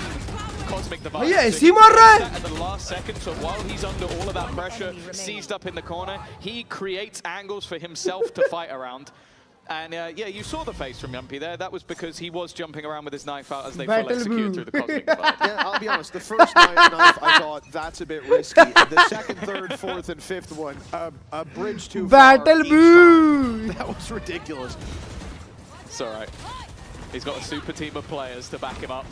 cosmic device. भैया ऐसी मार रहा है. At the last second, so while he's under all of that pressure, seized up in the corner, he creates angles for himself to fight around. And yeah, you saw the face from Yumpy there. That was because he was jumping around with his knife out as they full execute through the Cosmic Divide. Yeah, I'll be honest. The first knife, I thought that's a bit risky. The second, third, fourth, and fifth one, a bridge too far. Battle Boo! That was ridiculous. It's all right. He's got a super team of players to back him up.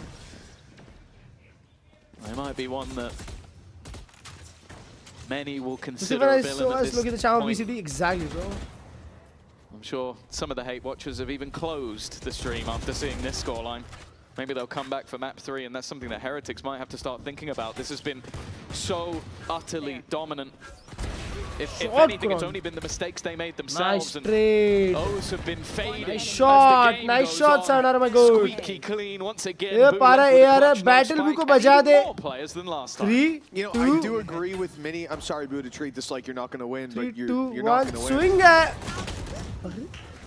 There might be one that many will consider a villain at this look at the channel point. BCD, exactly, bro. I'm sure some of the hate watchers have even closed the stream after seeing this scoreline. Maybe they'll come back for map 3, and that's something that Heretics might have to start thinking about. This has been so utterly dominant. If anything, it's only been the mistakes they made themselves. Nice trade. Those have been fading. Nice shot, nice shot, Sayonara my goal. Squeaky clean once again. ये पारा AR battle Boo को बजा दे. More players than last time. 3, you know, 2, I do agree with Mini. I'm sorry, Boo, to treat this like you're not going to win, 3, but you're 2, not 1, going to win. swing है.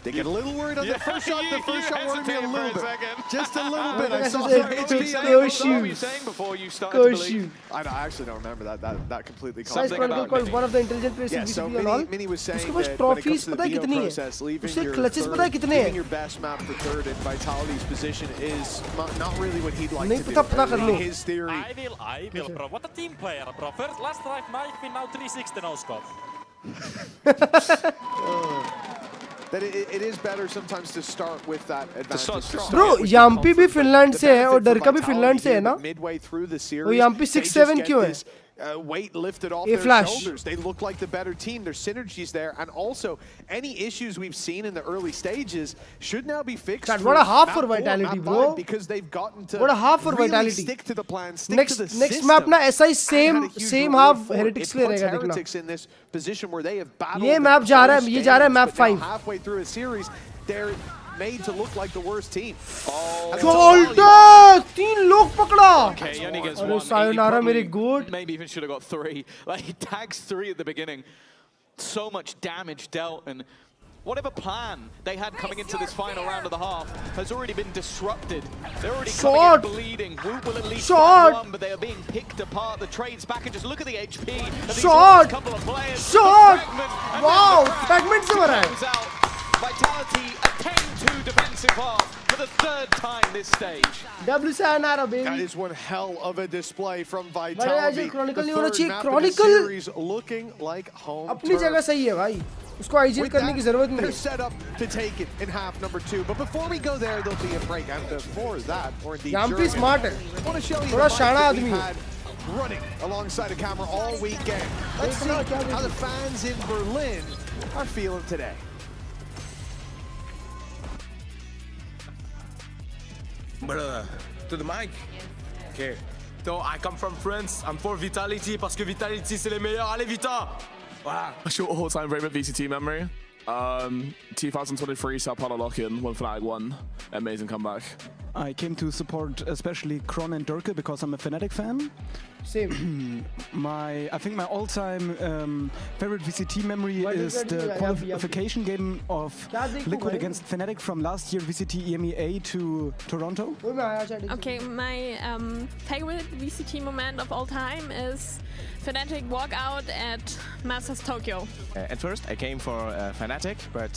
They get a little worried on the first shot. The first shot worried me a little bit. Just a little bit. I saw What were you saying before you started to believe? I actually don't remember that completely. Guys, Chronicle called one of the intelligent players in so BCB and all. Mini was saying उसके पास that when it trophies comes to the पता है BO कितनी है? process, leaving उसके your clutches पता है कितने हैं? leaving your best map for third and Vitality's position is not really what he'd like नहीं to पता do. पता कर लो. His theory. I will, bro. What a team player, bro. First, last drive knife, now 360 no scope. That it is better sometimes to start with that advantage. Bro, Yumpy भी Finland से है और डरका भी Finland से है ना? Midway through the series, वो Yumpy 6-7 क्यों है? Weight lifted off their shoulders. They look like the better team. There's synergies there, and also any issues we've seen in the early stages should now be fixed. What a half for Vitality, bro! Because they've gotten to what a half for really Vitality. Stick to the plan. Stick to the system. Next map ना ऐसा ही same half Heretics ले रहेगा देखना. Heretics in this position where they have battled. ये map जा रहा है, ये जा रहा है map 5. Halfway through a series, they're made to look like the worst team. Shoulder! 3 लोग पकड़ा. Okay, he only gets one. one. Sayonara मेरे good. Maybe even should have got 3. Like he tags 3 at the beginning. So much damage dealt, and whatever plan they had coming into this final round of the half has already been disrupted. They're already coming in bleeding. Woot will at least find one, but they are being picked apart. The trades back, and just look at the HP of these last couple of players. Wow, fragment से भरा है. Vitality a 10-2 defensive half for the 3rd time this stage. W Sayonara, baby. That is one hell of a display from भाई Vitality. आज Chronicle नहीं The होना third चाहिए. map of the Chronicle series looking like home अपनी turf. जगह सही है भाई. उसको IGL करने की जरूरत नहीं They're है. set up to take it in half number 2, but before we go there, there'll be a break. And before that, or indeed Yumpy smart है. I want to show you थोड़ा the शाना fight that आदमी we've है. had running alongside a camera all weekend. Let's see how the fans in Berlin are feeling today. Brother, to the mic. Okay. So I come from France. I'm for Vitality parce que Vitality c'est les meilleurs. Allez Vita. Voilà. A short all-time favorite VCT memory. 2023 Sao Paulo lock-in when Fnatic won. Amazing comeback. I came to support especially Kron and Durka because I'm a Fnatic fan. Same. I think my all-time favorite VCT memory is the qualification game of Liquid against Fnatic from last year VCT EMEA to Toronto. Okay, my favorite VCT moment of all time is Fnatic walkout at Masters Tokyo. At first I came for Fnatic, but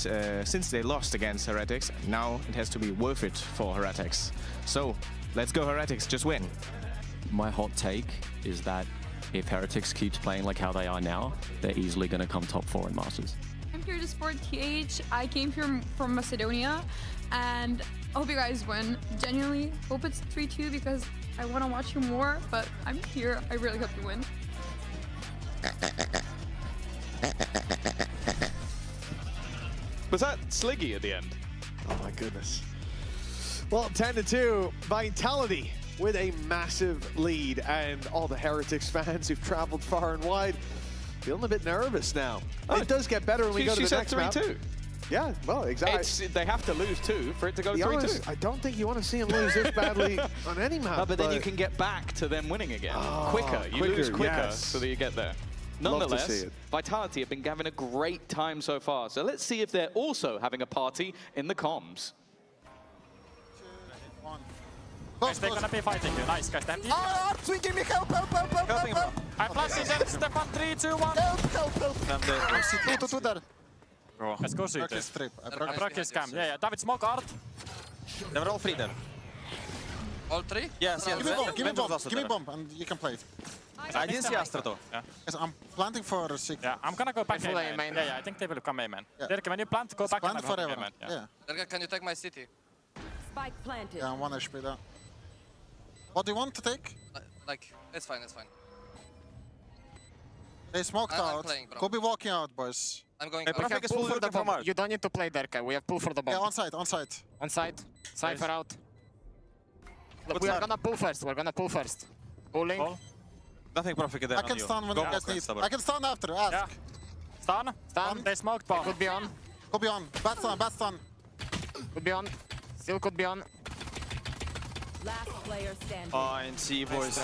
since they lost against Heretics, now it has to be worth it for Heretics. So let's go Heretics, just win. My hot take is that if Heretics keeps playing like how they are now, they're easily going to come top 4 in Masters. I'm here to support TH. I came here from Macedonia, and I hope you guys win. Genuinely, hope it's 3-2 because I want to watch you more, but I'm here. I really hope you win. Was that Sliggy at the end? Oh my goodness. Well, 10-2, Vitality with a massive lead, and all the Heretics fans who've traveled far and wide feeling a bit nervous now. It does get better when we go to the next map. 3-2. Yeah, well, exactly. They have to lose 2 for it to go 3-2. I don't think you want to see them lose this badly on any map. No, but then you can get back to them winning again quicker. You lose quicker so that you get there. Nonetheless, Vitality have been having a great time so far. So let's see if they're also having a party in the comms. Guys, they're gonna be fighting you. Nice, guys. They have Swinging me, help. I'm flashing them. Stefan, 3, 2, 1. Help. Two there. Bro. Let's go shoot it. I broke his cam. Yeah, David, smoke art. They were all free there. All three? Yes, yes. Give me bomb, and you can play it. I didn't see Astra though. Yeah. Yes, I'm planting for a sick. Yeah, I'm gonna go back A main. Yeah, I think they will come A main. Yeah. Dirk, when you plant, go back Plant and forever. A main. Yeah. Dirk, can you take my city? Spike planted. Yeah, I'm 1 HP down. What do you want to take? Like, it's fine, it's fine. They smoked I'm out. playing, bro. Go be walking out, boys. I'm going. Hey, Perfect is full for the bomb. You don't need to play Dirk. We have pull for the bomb. Yeah, on site, on site. On site. Cypher out. What's We are that? gonna pull first. We're gonna pull first. Pulling. Nothing Perfect there I can stun when you guys need. I can stun after, ask. Yeah. Stun. Stun. They smoked bomb. Could be on. Could be on. Bad stun, bad stun. Could be on. Still could be on. Last player standing. Oh, and see, boys.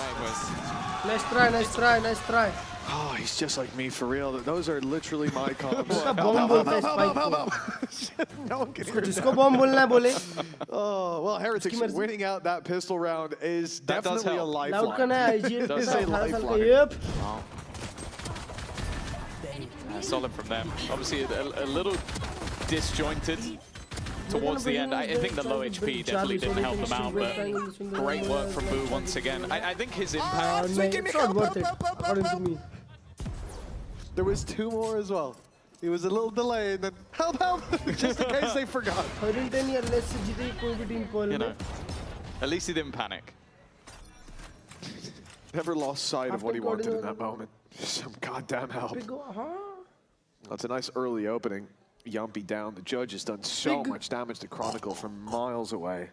Nice try, nice try, nice try. Oh, he's just like me for real. Those are literally my comms. उसका bomb बोलता है spike को. No one can hear जिसको bomb बोलना है बोले. Oh, well, Heretics winning out that pistol round is definitely a lifeline. Loud करना है IGL. It is a lifeline. Yep. Solid from them. Obviously a little disjointed towards the end. I think the low HP definitely didn't help them out, but great work from Boo once again. I think his impact... It's not worth it, according to me. There was 2 more as well. It was a little delay, and then help, just in case they forgot. You know, at least he didn't panic. Never lost sight of what he wanted in that moment. Some goddamn help. That's a nice early opening. Yumpy down. The judge has done so much damage to Chronicle from miles away.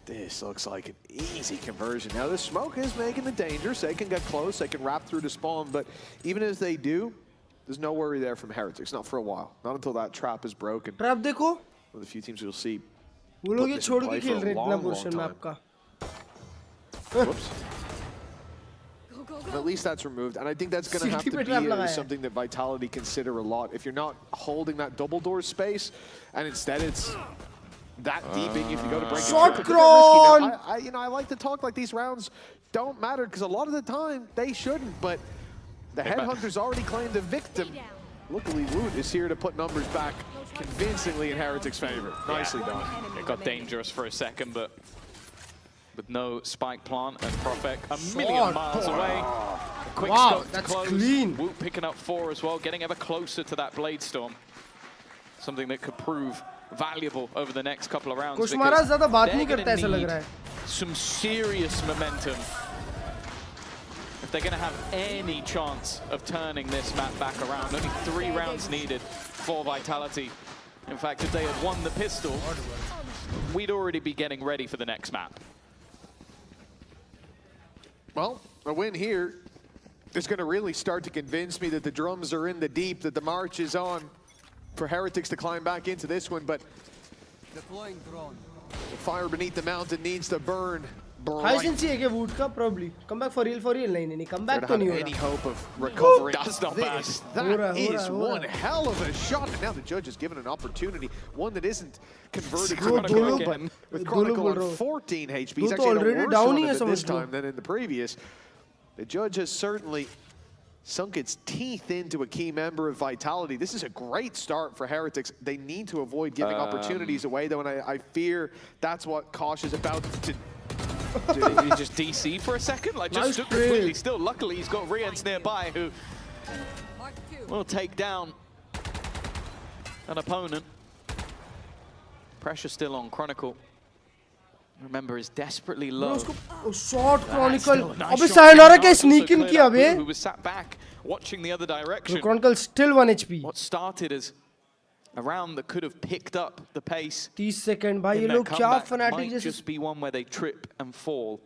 This looks like an easy conversion. Now the smoke is making it dangerous. They can get close. They can wrap through to spawn. But even as they do, there's no worry there from Heretics. Not for a while. Not until that trap is broken. Trap देखो. One of the few teams we'll see. वो लोग ये छोड़ के खेल रहे हैं इतना पोर्शन मैप का. Whoops. At least that's removed, and I think that's going to have to be something that Vitality consider a lot. If you're not holding that double door space, and instead it's that deep in you if you go to break Shot it. I like to talk like these rounds don't matter, because a lot of the time they shouldn't, but the Headhunter's already claimed a victim. Luckily, Woot is here to put numbers back convincingly in Heretics' favor. Nicely done. It got dangerous for a second, but with no spike plant and Profek a million miles away. A quick scope to close. Clean. Woot picking up 4 as well, getting ever closer to that Blade Storm. Something that could prove valuable over the next couple of rounds. Kushmara ज़्यादा बात नहीं करता ऐसा लग रहा है. Some serious momentum if they're going to have any chance of turning this map back around. Only 3 rounds needed for Vitality. In fact, if they had won the pistol, we'd already be getting ready for the next map. Well, a win here is going to really start to convince me that the drums are in the deep, that the march is on for Heretics to climb back into this one, but deploying drone. The fire beneath the mountain needs to burn bright. High sense है क्या Woot का probably come back for real नहीं come back तो नहीं हो रहा. Any hope of recovering? That's not bad. That is one hell of a shot, and now the judge is given an opportunity, one that isn't converted Chronicle again. With Chronicle on 14 HP, he's actually already down this time than in the previous. The judge has certainly sunk its teeth into a key member of Vitality. This is a great start for Heretics. They need to avoid giving opportunities away, though, and I fear that's what Kosh is about to do. Did he just DC for a second? Like, just stood completely still. Luckily, he's got Riens nearby who will take down an opponent. Pressure still on Chronicle. Remember, is desperately low. Shot Chronicle. अबे Sayonara क्या sneaking किया बे? Who was sat back watching the other direction. Chronicle still 1 HP. What started as a round that could have picked up the pace. 30 seconds भाई ये लोग क्या Fnatic might जैसे just be one where they trip and fall.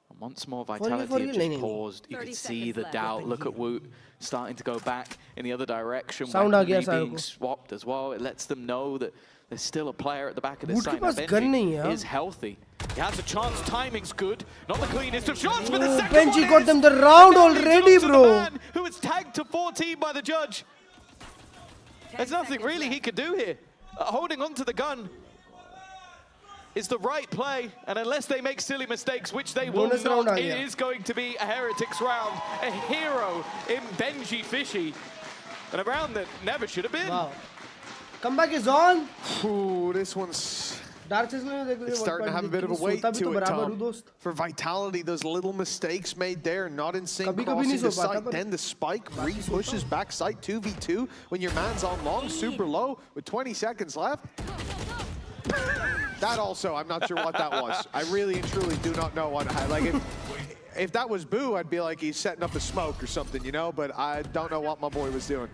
And once more, Vitality have just paused. You can see the doubt. Look at Woot starting to go back in the other direction. Sound आ गया being swapped as well. It lets them know that there's still a player at the back of this Woot side. के पास gun नहीं है. Is healthy. He has a chance. Timing's good. Not the cleanest of shots, but the second Benji one got them the round already, bro. Who was tagged to 14 by the judge. There's nothing really he could do here. Holding on to the gun is the right play, and unless they make silly mistakes, which they will not, it is going to be a Heretics round. A hero in Benji Fishy. And a round that never should have been. Wow. Comeback is on. Ooh, this one's... It's starting to have a bit of a weight to it, Tom. For Vitality, those little mistakes made there, not in sync, crossing the site, then the spike re-pushes back site 2v2 when your man's on long, super low, with 20 seconds left. That also, I'm not sure what that was. I really and truly do not know what, like, if that was Boo, I'd be like, he's setting up a smoke or something, you know, but I don't know what my boy was doing.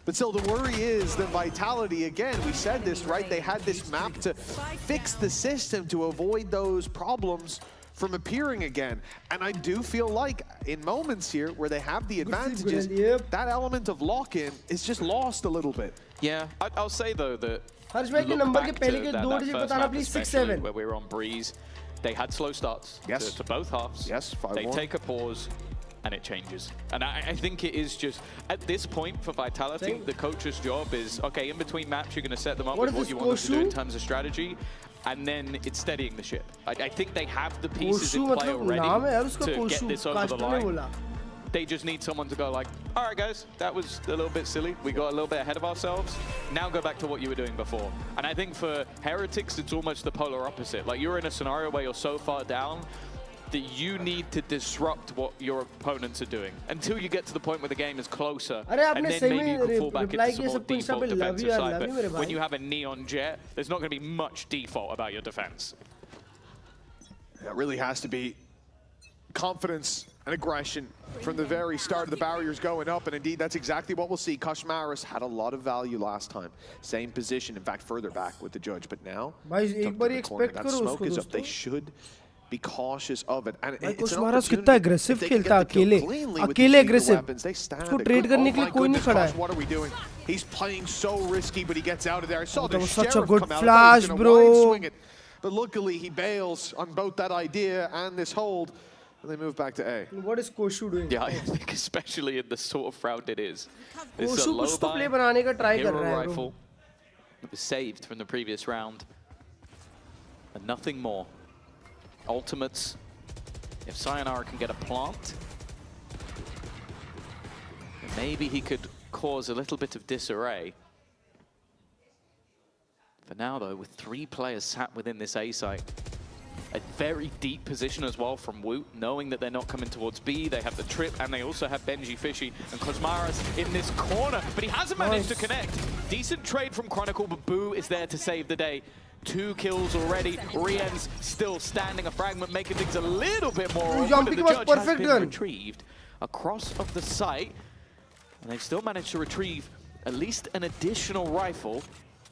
But still, the worry is that Vitality, again, we said this, right? They had this map to fix the system to avoid those problems from appearing again. And I do feel like in moments here where they have the advantages, that element of lock-in is just lost a little bit. Yeah, I'll say though that Harsh bhai ke number ke pehle ke 2 digit batana please 6-7 where we were on Breeze, they had slow starts to both halves. Yes, 5-1. They take a pause and it changes. And I think it is just, at this point for Vitality, the coach's job is, okay, in between maps, you're going to set them up with what you want them to do in terms of strategy, and then it's steadying the ship. I think they have the pieces in play already to get this over the line. They just need someone to go like, all right, guys, that was a little bit silly. We got a little bit ahead of ourselves. Now go back to what you were doing before. And I think for Heretics, it's almost the polar opposite. Like, you're in a scenario where you're so far down that you need to disrupt what your opponents are doing until you get to the point where the game is closer, and then maybe you can fall back into some more default defensive side. But when you have a Neon Jet, there's not going to be much default about your defense. It really has to be confidence and aggression from the very start of the barriers going up, and indeed that's exactly what we'll see. Koshmaris had a lot of value last time. Same position, in fact further back with the judge, but now that smoke is up. They should be cautious of it. And it's an कितना aggressive खेलता अकेले aggressive उसको trade करने के लिए कोई नहीं खड़ा है. What are we doing? He's playing so risky, but he gets out of there. I saw the such a Sheriff good come out. flash, bro. But luckily he bails on both that idea and this hold, and they move back to A. What is Koshu doing? Yeah, I think especially in the sort of round it is. Koshu कुछ तो play बनाने का try कर रहा है. Rifle. It was saved from the previous round, and nothing more. Ultimates, if Sayonara can get a plant, maybe he could cause a little bit of disarray. For now though, with 3 players sat within this A site, a very deep position as well from Woot, knowing that they're not coming towards B, they have the trip, and they also have Benji Fishy and Cosmaras in this corner, but he hasn't managed to connect. Decent trade from Chronicle, but Boo is there to save the day. 2 kills already. Rien's still standing a fragment, making things a little bit more awkward. The judge has been retrieved across of the site, and they've still managed to retrieve at least an additional rifle.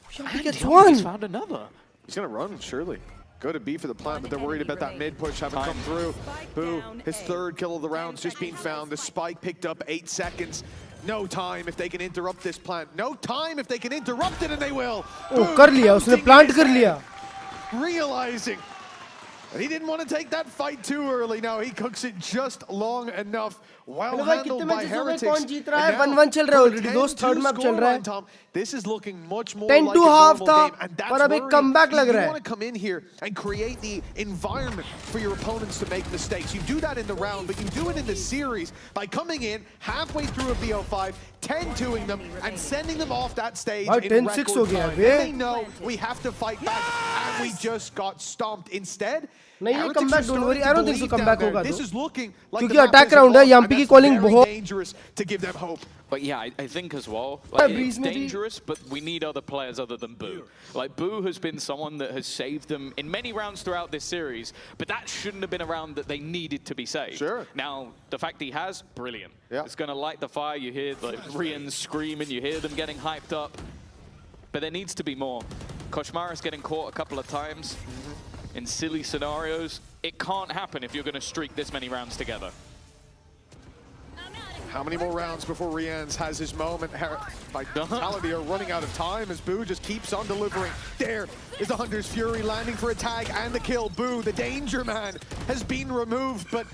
He gets one. He's found another. He's gonna run, surely. Go to B for the plant, but they're worried about that mid push having come through. Boo, his 3rd kill of the round's just been found. The spike picked up 8 seconds. No time if they can interrupt this plant. No time if they can interrupt it, and they will. Oh, कर लिया उसने plant कर लिया. Realizing he didn't want to take that fight too early. Now he cooks it just long enough. Well handled by Heretics. कौन जीत रहा है? 1-1 चल रहा है already. दोस्त third map चल रहा है. This is looking much more 10 like to a half normal था, game, and that's पर अब एक comeback लग रहा है. You want to come in here and create the environment for your opponents to make mistakes. You do that in the round, but you do it in the series by coming in halfway through a BO5, 10-2ing them, and sending them off that stage in record time. They know we have to fight back, and we just got stomped. Instead, नहीं ये comeback don't worry, I don't think so comeback होगा. This is looking like क्योंकि attack round है, Yampi की calling बहुत dangerous to give them hope. But yeah, I think as well, like, it's dangerous, but we need other players other than Boo. Like, Boo has been someone that has saved them in many rounds throughout this series, but that shouldn't have been a round that they needed to be saved. Sure. Now, the fact he has, brilliant. Yeah. It's going to light the fire. You hear like Rian screaming, you hear them getting hyped up. But there needs to be more. Koshmaris getting caught a couple of times in silly scenarios. It can't happen if you're going to streak this many rounds together. How many more rounds before Rian's has his moment? Vitality are running out of time as Boo just keeps on delivering. There is the Hunter's Fury landing for a tag and the kill. Boo, the danger man, has been removed, but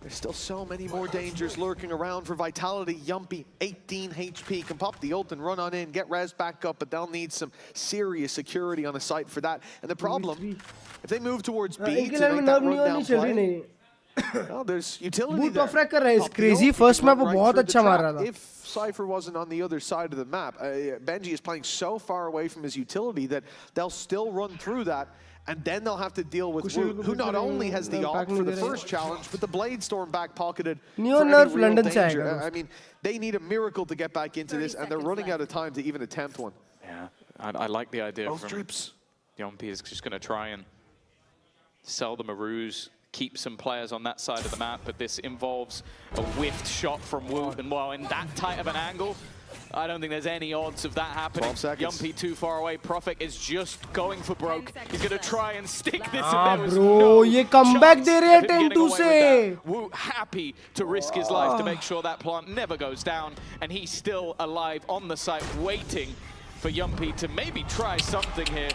there's still so many more dangers lurking around for Vitality. Yumpy, 18 HP, can pop the ult and run on in, get res back up, but they'll need some serious security on the site for that. And the problem, if they move towards B to make that rundown play, Well, there's utility Boot there. off कर रहा है इस Top crazy field, first he map can वो run बहुत right through अच्छा the मार trap. रहा था. If Cypher wasn't on the other side of the map, Benji is playing so far away from his utility that they'll still run through that, and then they'll have to deal with Woot, who not only has the ult for the first challenge, but the Blade Storm back pocketed. Neon for any nerf real London से danger. आएगा. I mean, they need a miracle to get back into this, and they're running out of time to even attempt one. Yeah, I like the idea. Both trips. Yumpy is just going to try and sell them a ruse, keep some players on that side of the map, but this involves a whiffed shot from Woot, and while in that tight of an angle, I don't think there's any odds of that happening. Yumpy too far away. Prophet is just going for broke. He's going to try and stick this. Ah, bro, ये comeback दे रहे हैं 10-2 से. Woot happy to risk his life to make sure that plant never goes down, and he's still alive on the site, waiting for Yumpy to maybe try something here.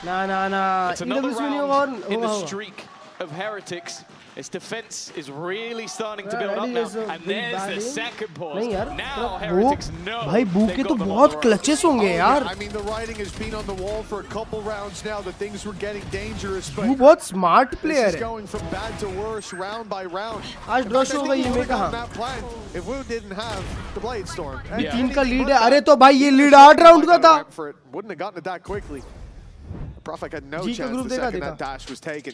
Nah. It's another round in the streak of Heretics. His defense is really starting to build up now, and there's the second pause. Now Heretics know भाई बू के तो बहुत clutches होंगे यार. I mean, the writing has been on the wall for a couple rounds now that things were getting dangerous, but बू बहुत smart player this is है. going from bad to worse, round by round. आज drush होगा ये में कहाँ? If Wu didn't have the Blade Storm, ये 3 का lead है. अरे तो भाई ये lead 8 round का था. Wouldn't have gotten it that quickly. Prophet had no chance the second that dash was taken.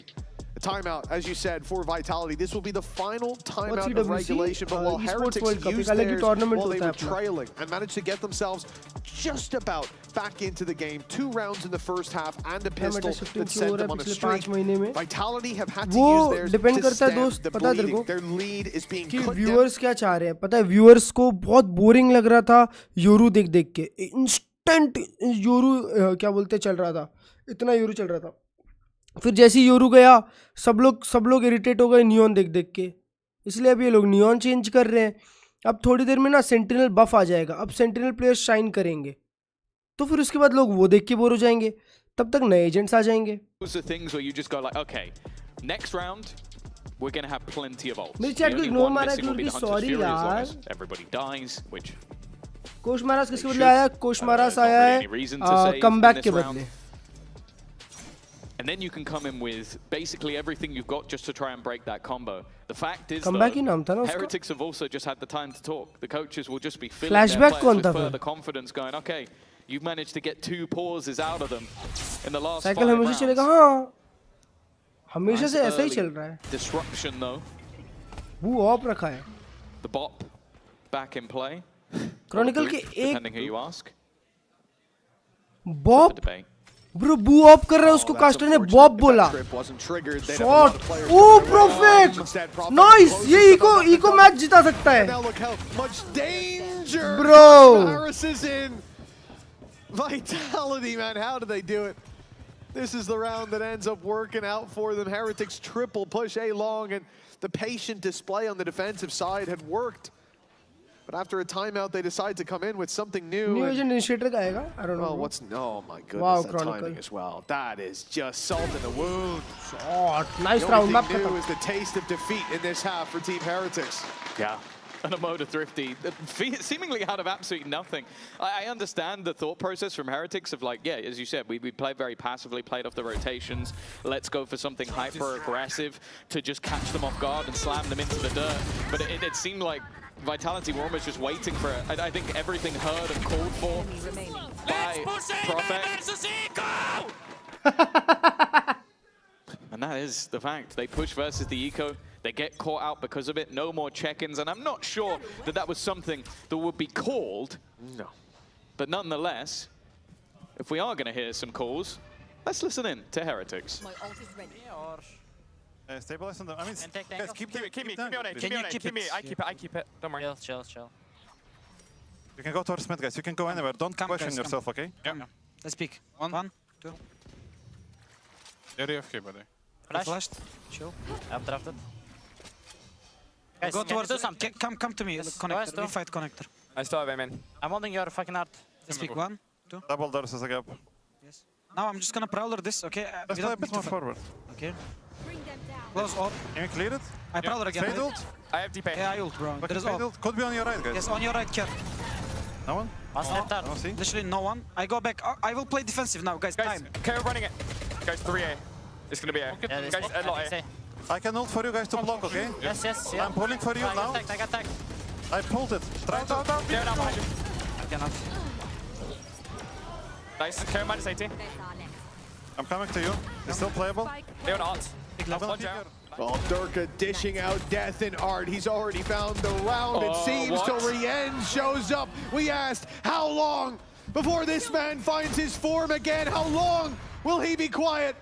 A timeout, as you said, for Vitality. This will be the final timeout of regulation, but while Heretics used theirs while they were trailing and managed to get themselves just about back into the game. 2 rounds in the first half and a pistol that sent them on a streak. Vitality have had to use theirs to stem the bleeding. Their lead is being cut down. Viewers क्या चाह रहे हैं? पता है viewers को बहुत boring लग रहा था योरू देख के. Instant योरू क्या बोलते चल रहा था. इतना योरू चल रहा था. फिर जैसे योरू गया सब लोग इरिटेट हो गए नियॉन देख के. इसलिए अब ये लोग नियॉन चेंज कर रहे हैं. अब थोड़ी देर में ना सेंटिनल बफ आ जाएगा. अब सेंटिनल प्लेयर्स शाइन करेंगे तो फिर उसके बाद लोग वो देख के बोर हो जाएंगे. तब तक नए एजेंट्स आ जाएंगे. मेरे चैट को इग्नोर मारा क्योंकि सॉरी यार. कोश महाराज किसके बदले आया? कोश महाराज आया है कमबैक के बदले. And then you can come in with basically everything you've got just to try and break that combo. The fact is, though, Heretics have also just had the time to talk. The coaches will just be filling their players with further confidence, going, okay, you've managed to get 2 pauses out of them in the last 5 rounds. हमेशा चलेगा. हाँ, हमेशा से ऐसा ही चल रहा है. Disruption though. वो ऑफ रखा है. The bop back in play. Chronicle के depending who you ask. बॉप bro बू ऑफ कर रहा है उसको कास्टर ने बॉब बोला. शॉट. ओ परफेक्ट. नाइस. ये इको मैच जिता सकता है. Bro. Vitality, man, how do they do it? This is the round that ends up working out for them. Heretics triple push A long, and the patient display on the defensive side had worked. But after a timeout, they decide to come in with something new. New agent initiator का आएगा? I don't know. Well, oh my goodness, wow, that Chronicle. timing as well. That is just salt in the wound. Shot. Nice the round. only thing new is the taste of defeat in this half for Team Heretics. Yeah. And a mode of Thrifty, seemingly out of absolutely nothing. I understand the thought process from Heretics of like, yeah, as you said, we played very passively, played off the rotations. Let's go for something hyper-aggressive to just catch them off guard and slam them into the dirt. But it seemed like Vitality were almost just waiting for it. I think everything heard and called for by Prophet. And that is the fact. They push versus the eco. They get caught out because of it. No more check-ins. And I'm not sure that that was something that would be called. No. But nonetheless, if we are going to hear some calls, let's listen in to Heretics. My ult is ready. Stabilize on them. I mean, guys, keep me on it. Keep me. I keep it. Don't worry. Chill. You can go towards mid, guys. You can go anywhere. Don't question yourself, okay? Yeah. Let's pick. 1, 2. They're AFK, buddy. Flashed. Chill. Updrafted. Guys, go towards us. Come to me. Connector. We fight connector. I still have aim in. I'm holding your fucking art. Let's pick 1, 2. Double doors as a gap. Yes. Now I'm just gonna prowler this, okay? Let's play a bit more forward. Okay. Close up. Can you clear it? I prowler again. Fade ult? I have DP. Yeah, I ult, bro. There is ult. Could be on your right, guys. Yes, on your right, care. No one? No, literally no one. I go back. I will play defensive now, guys. Time. Okay, we're running it. Guys, 3A. It's gonna be A. Yeah, guys, a lot A. I can ult for you guys to block, okay? Yes, yes, yeah. I'm pulling for you now. I got tech. I pulled it. Try to. They're down behind you. I cannot. Nice. Carry minus 80. I'm coming to you. It's still playable. They're on ult. Well, Durka dishing out death and art. He's already found the round, it seems, till Rien shows up. We asked, how long before this man finds his form again? How long will he be quiet?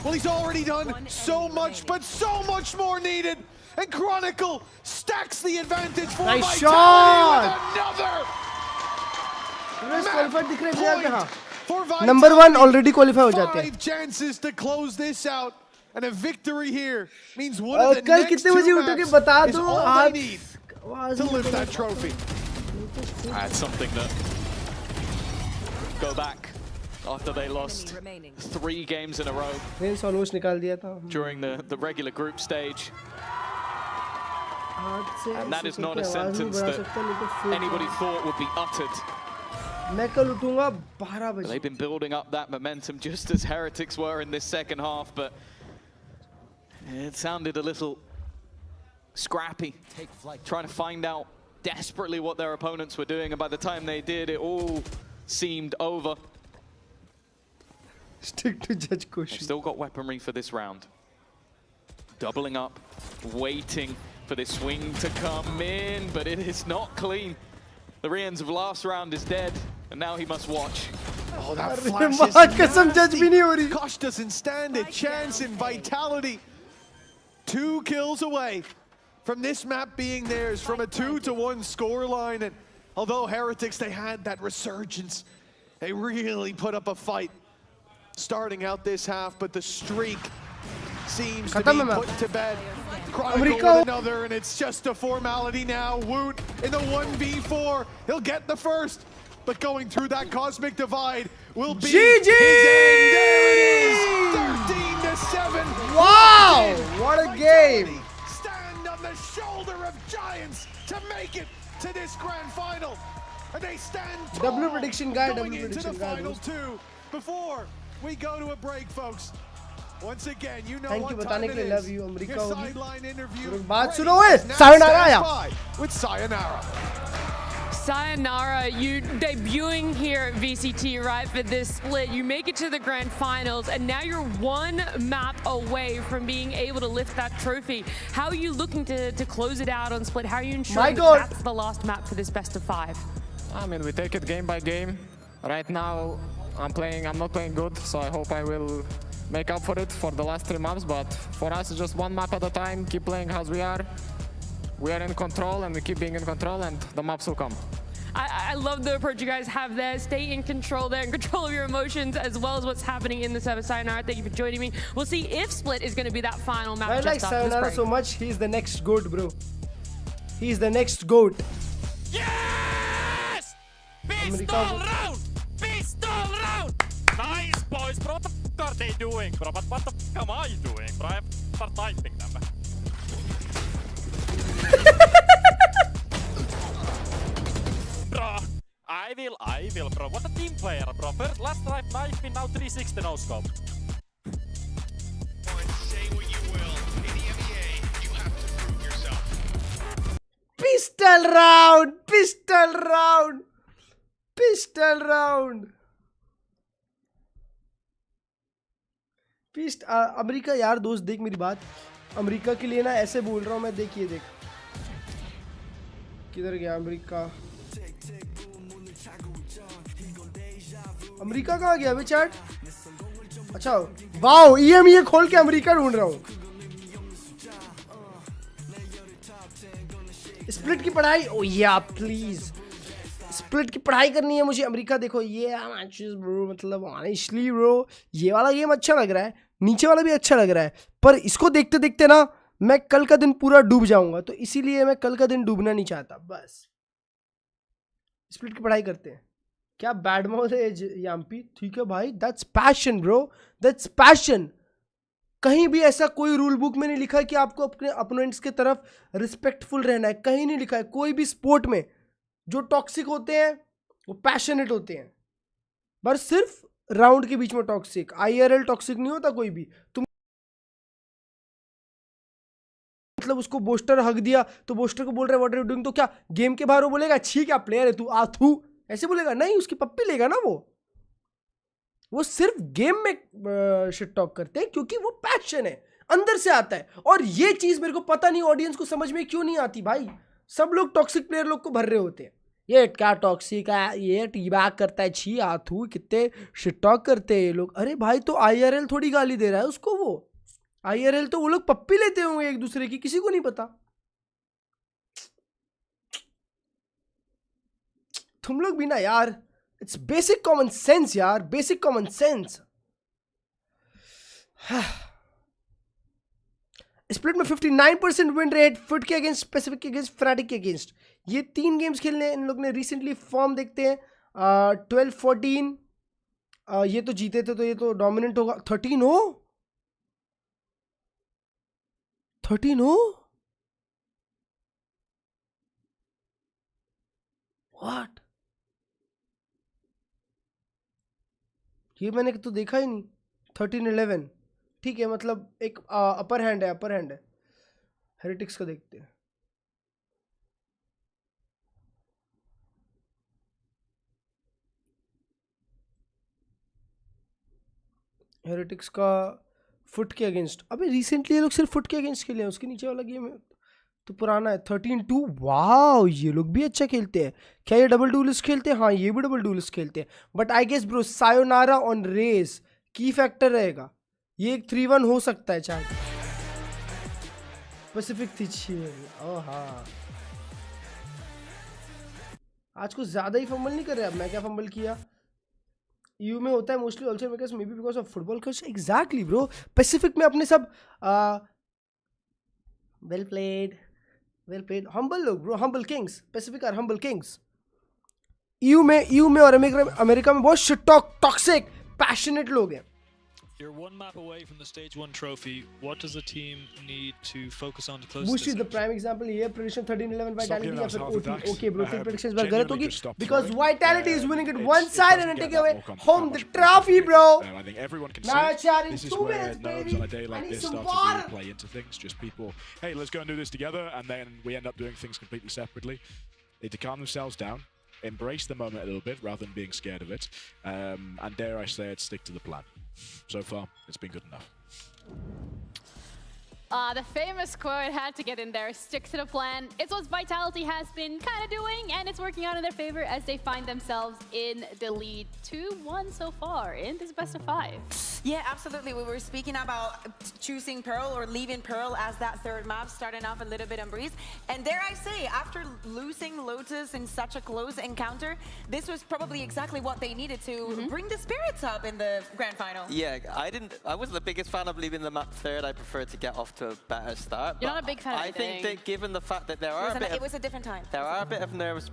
Well, he's already done so much, but so much more needed. And Chronicle stacks the advantage for nice Vitality with another Number 1 already qualify हो जाते हैं. 5 chances to close this out. And a victory here means one of the next 2 maps is all they need to lift that trophy. That's something that go back after they lost 3 games in a row almost निकाल दिया था. during the regular group stage. And that is not a sentence that anybody thought would be uttered. मैं कल उठूंगा 12 बजे. They've been building up that momentum just as Heretics were in this second half, but it sounded a little scrappy, trying to find out desperately what their opponents were doing, and by the time they did, it all seemed over. Stick to Judge Kush. Still got weaponry for this round. Doubling up, waiting for this swing to come in, but it is not clean. The Rians of last round is dead, and now he must watch. Oh, that flash is nasty. Kosh doesn't stand a chance in Vitality. 2 kills away from this map being theirs, from a 2-1 scoreline. And although Heretics, they had that resurgence, they really put up a fight starting out this half, but the streak seems to be put to bed. Chronicle with another, and it's just a formality now. Woot in the 1v4. He'll get the first, but going through that cosmic divide will be GG! his end. There it is! 13-7. Wow! What a game! Stand on the shoulder of giants to make it to this grand final. And they stand tall W prediction guy, going W into the prediction guy. final 2. Before we go to a break, folks. Once again, you know Thank you what बताने time के it लिए. Love is. you, America. Your sideline interview. बात सुनो ओए. Sayonara या. With Sayonara. Sayonara, you debuting here at VCT, right, for this split. You make it to the grand finals, and now you're 1 map away from being able to lift that trophy. How are you looking to close it out on split? How are you ensuring that that's the last map for this best of 5? I mean, we take it game by game. Right now, I'm not playing good, so I hope I will make up for it for the last 3 maps, but for us, it's just 1 map at a time. Keep playing as we are. We are in control, and we keep being in control, and the maps will come. I love the approach you guys have there. Stay in control there, in control of your emotions, as well as what's happening in the server. Sayonara, thank you for joining me. We'll see if Split is going to be that final map. I like Sayonara so much. He's the next GOAT, bro. He's the next GOAT. Yes! Pistol round! Pistol round! Nice, boys, bro. What the f are they doing, bro? But what the f am I doing, bro? I have to start typing them. Bro, I will, bro. What a team player, bro. First, last time knife in, now 360 no scope. Say what you will. In the Emea, you have to prove yourself. Pistol round! Pistol round! Pistol round! America यार दोस्त देख मेरी बात. America के लिए ना ऐसे बोल रहा हूँ मैं. देख ये देख किधर गया अमेरिका. अमेरिका कहाँ गया अभी चैट. अच्छा वाओ EMEA खोल के अमेरिका ढूंढ रहा हूँ. स्प्लिट की पढ़ाई. ओ या प्लीज स्प्लिट की पढ़ाई करनी है मुझे. अमेरिका देखो ये ब्रो, मतलब ऑनेस्टली ब्रो ये वाला गेम अच्छा लग रहा है. नीचे वाला भी अच्छा लग रहा है, पर इसको देखते देखते ना मैं कल का दिन पूरा डूब जाऊंगा. तो इसीलिए मैं कल का दिन डूबना नहीं चाहता. बस स्प्लिट की पढ़ाई करते हैं. क्या बैड माउथ है याम्पी. ठीक है भाई. That's passion bro. That's passion. कहीं भी ऐसा कोई रूल बुक में नहीं लिखा है कि आपको अपने अपोनेंट्स के तरफ रिस्पेक्टफुल रहना है. कहीं नहीं लिखा है. कोई भी स्पोर्ट में जो टॉक्सिक होते हैं वो पैशनेट होते हैं, बस सिर्फ राउंड के बीच में टॉक्सिक. IRL टॉक्सिक नहीं होता कोई भी. तुम मतलब उसको बोस्टर हक दिया तो बोस्टर को बोल रहा है व्हाट आर यू डूइंग, तो क्या गेम के बाहर वो बोलेगा छी क्या प्लेयर है तू आथू, ऐसे बोलेगा? नहीं, उसकी पप्पी लेगा ना वो सिर्फ गेम में शिट टॉक करते हैं क्योंकि वो पैशन है, अंदर से आता है। और ये चीज मेरे को पता नहीं ऑडियंस को समझ में क्यों नहीं आती भाई। सब लोग टॉक्सिक प्लेयर लोग को भर रहे होते हैं, ये क्या टॉक्सिक है, ये टीबैग करता है, छी आथू, कितने शिट टॉक करते हैं ये लोग। अरे भाई तो IRL थोड़ी गाली दे रहा है उसको, वो IRL तो वो लोग पप्पी लेते होंगे एक दूसरे की, किसी को नहीं पता। तुम लोग भी ना यार, इट्स बेसिक कॉमन सेंस यार, बेसिक कॉमन सेंस। स्प्लिट में 59% विन रेट, फुट के अगेंस्ट, स्पेसिफिक के अगेंस्ट, फैनाटिक के अगेंस्ट। ये 3 गेम्स खेलने इन लोग ने रिसेंटली। फॉर्म देखते हैं 12-14, ये तो जीते थे तो ये तो डोमिनेंट होगा। 13-0 व्हाट, ये मैंने तो देखा ही नहीं। 13-11 ठीक है, मतलब एक अपर हैंड है। हेरेटिक्स का देखते हैं। हेरेटिक्स का फुट के अगेंस्ट, अबे रिसेंटली ये लोग सिर्फ फुट के अगेंस्ट खेले हैं, उसके नीचे वाला गेम तो पुराना है। 13-2, वाह ये लोग भी अच्छा खेलते हैं। क्या ये डबल डुलिस्ट खेलते हैं? हाँ ये भी डबल डुलिस्ट खेलते हैं, बट आई गेस ब्रो सायोनारा ऑन रेस की फैक्टर रहेगा, ये एक 3-1 हो सकता है शायद। पैसिफिक थी ओह हाँ, आज कुछ ज्यादा ही फंबल नहीं कर रहे। अब मैं क्या फंबल किया? यू में होता है mostly also because maybe because of football coach. Exactly bro, Pacific में अपने सब वेल प्लेड हम्बल लोग bro, humble kings. Pacific are humble kings. EU में और अमेरिका में बहुत शिट टॉक, टॉक्सिक, पैशनेट लोग हैं। You're one map away from the stage 1 trophy. What does the team need to focus on to close Bush this? is the prime example here. Prediction 13-11 Vitality या फिर OT. Okay bro, team predictions बार गलत होगी because Vitality is winning it one side and taking away home the trophy, bro. I think everyone can Nah, see Chad, in this is 2 where minutes, nerves baby. on a day like I need this some start to water. really play into things. Just people, hey, let's go and do this together, and then we end up doing things completely separately. They need to calm themselves down, embrace the moment a little bit rather than being scared of it, and dare I say it, stick to the plan. So far, it's been good enough. The famous quote had to get in there, stick to the plan. It's what Vitality has been kind of doing, and it's working out in their favor as they find themselves in the lead. 2-1 so far in this best of 5. Yeah, absolutely. We were speaking about choosing Pearl or leaving Pearl as that third map, starting off a little bit on Breeze. And dare I say, after losing Lotus in such a close encounter, this was probably exactly what they needed to bring the spirits up in the grand final. Yeah, I wasn't the biggest fan of leaving the map third. I preferred to get off to a better start. You're not a big fan of I think that given the fact that there are it was a different time. There are a bit of nerves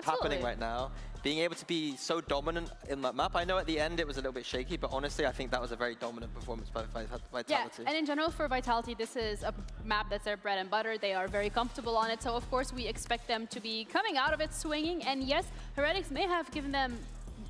happening right now. Being able to be so dominant in that map. I know at the end it was a little bit shaky, but honestly I think that was a very dominant performance by Vitality. Yeah, and in general for Vitality, this is a map that's their bread and butter. They are very comfortable on it, so of course we expect them to be coming out of it swinging. And yes, Heretics may have given them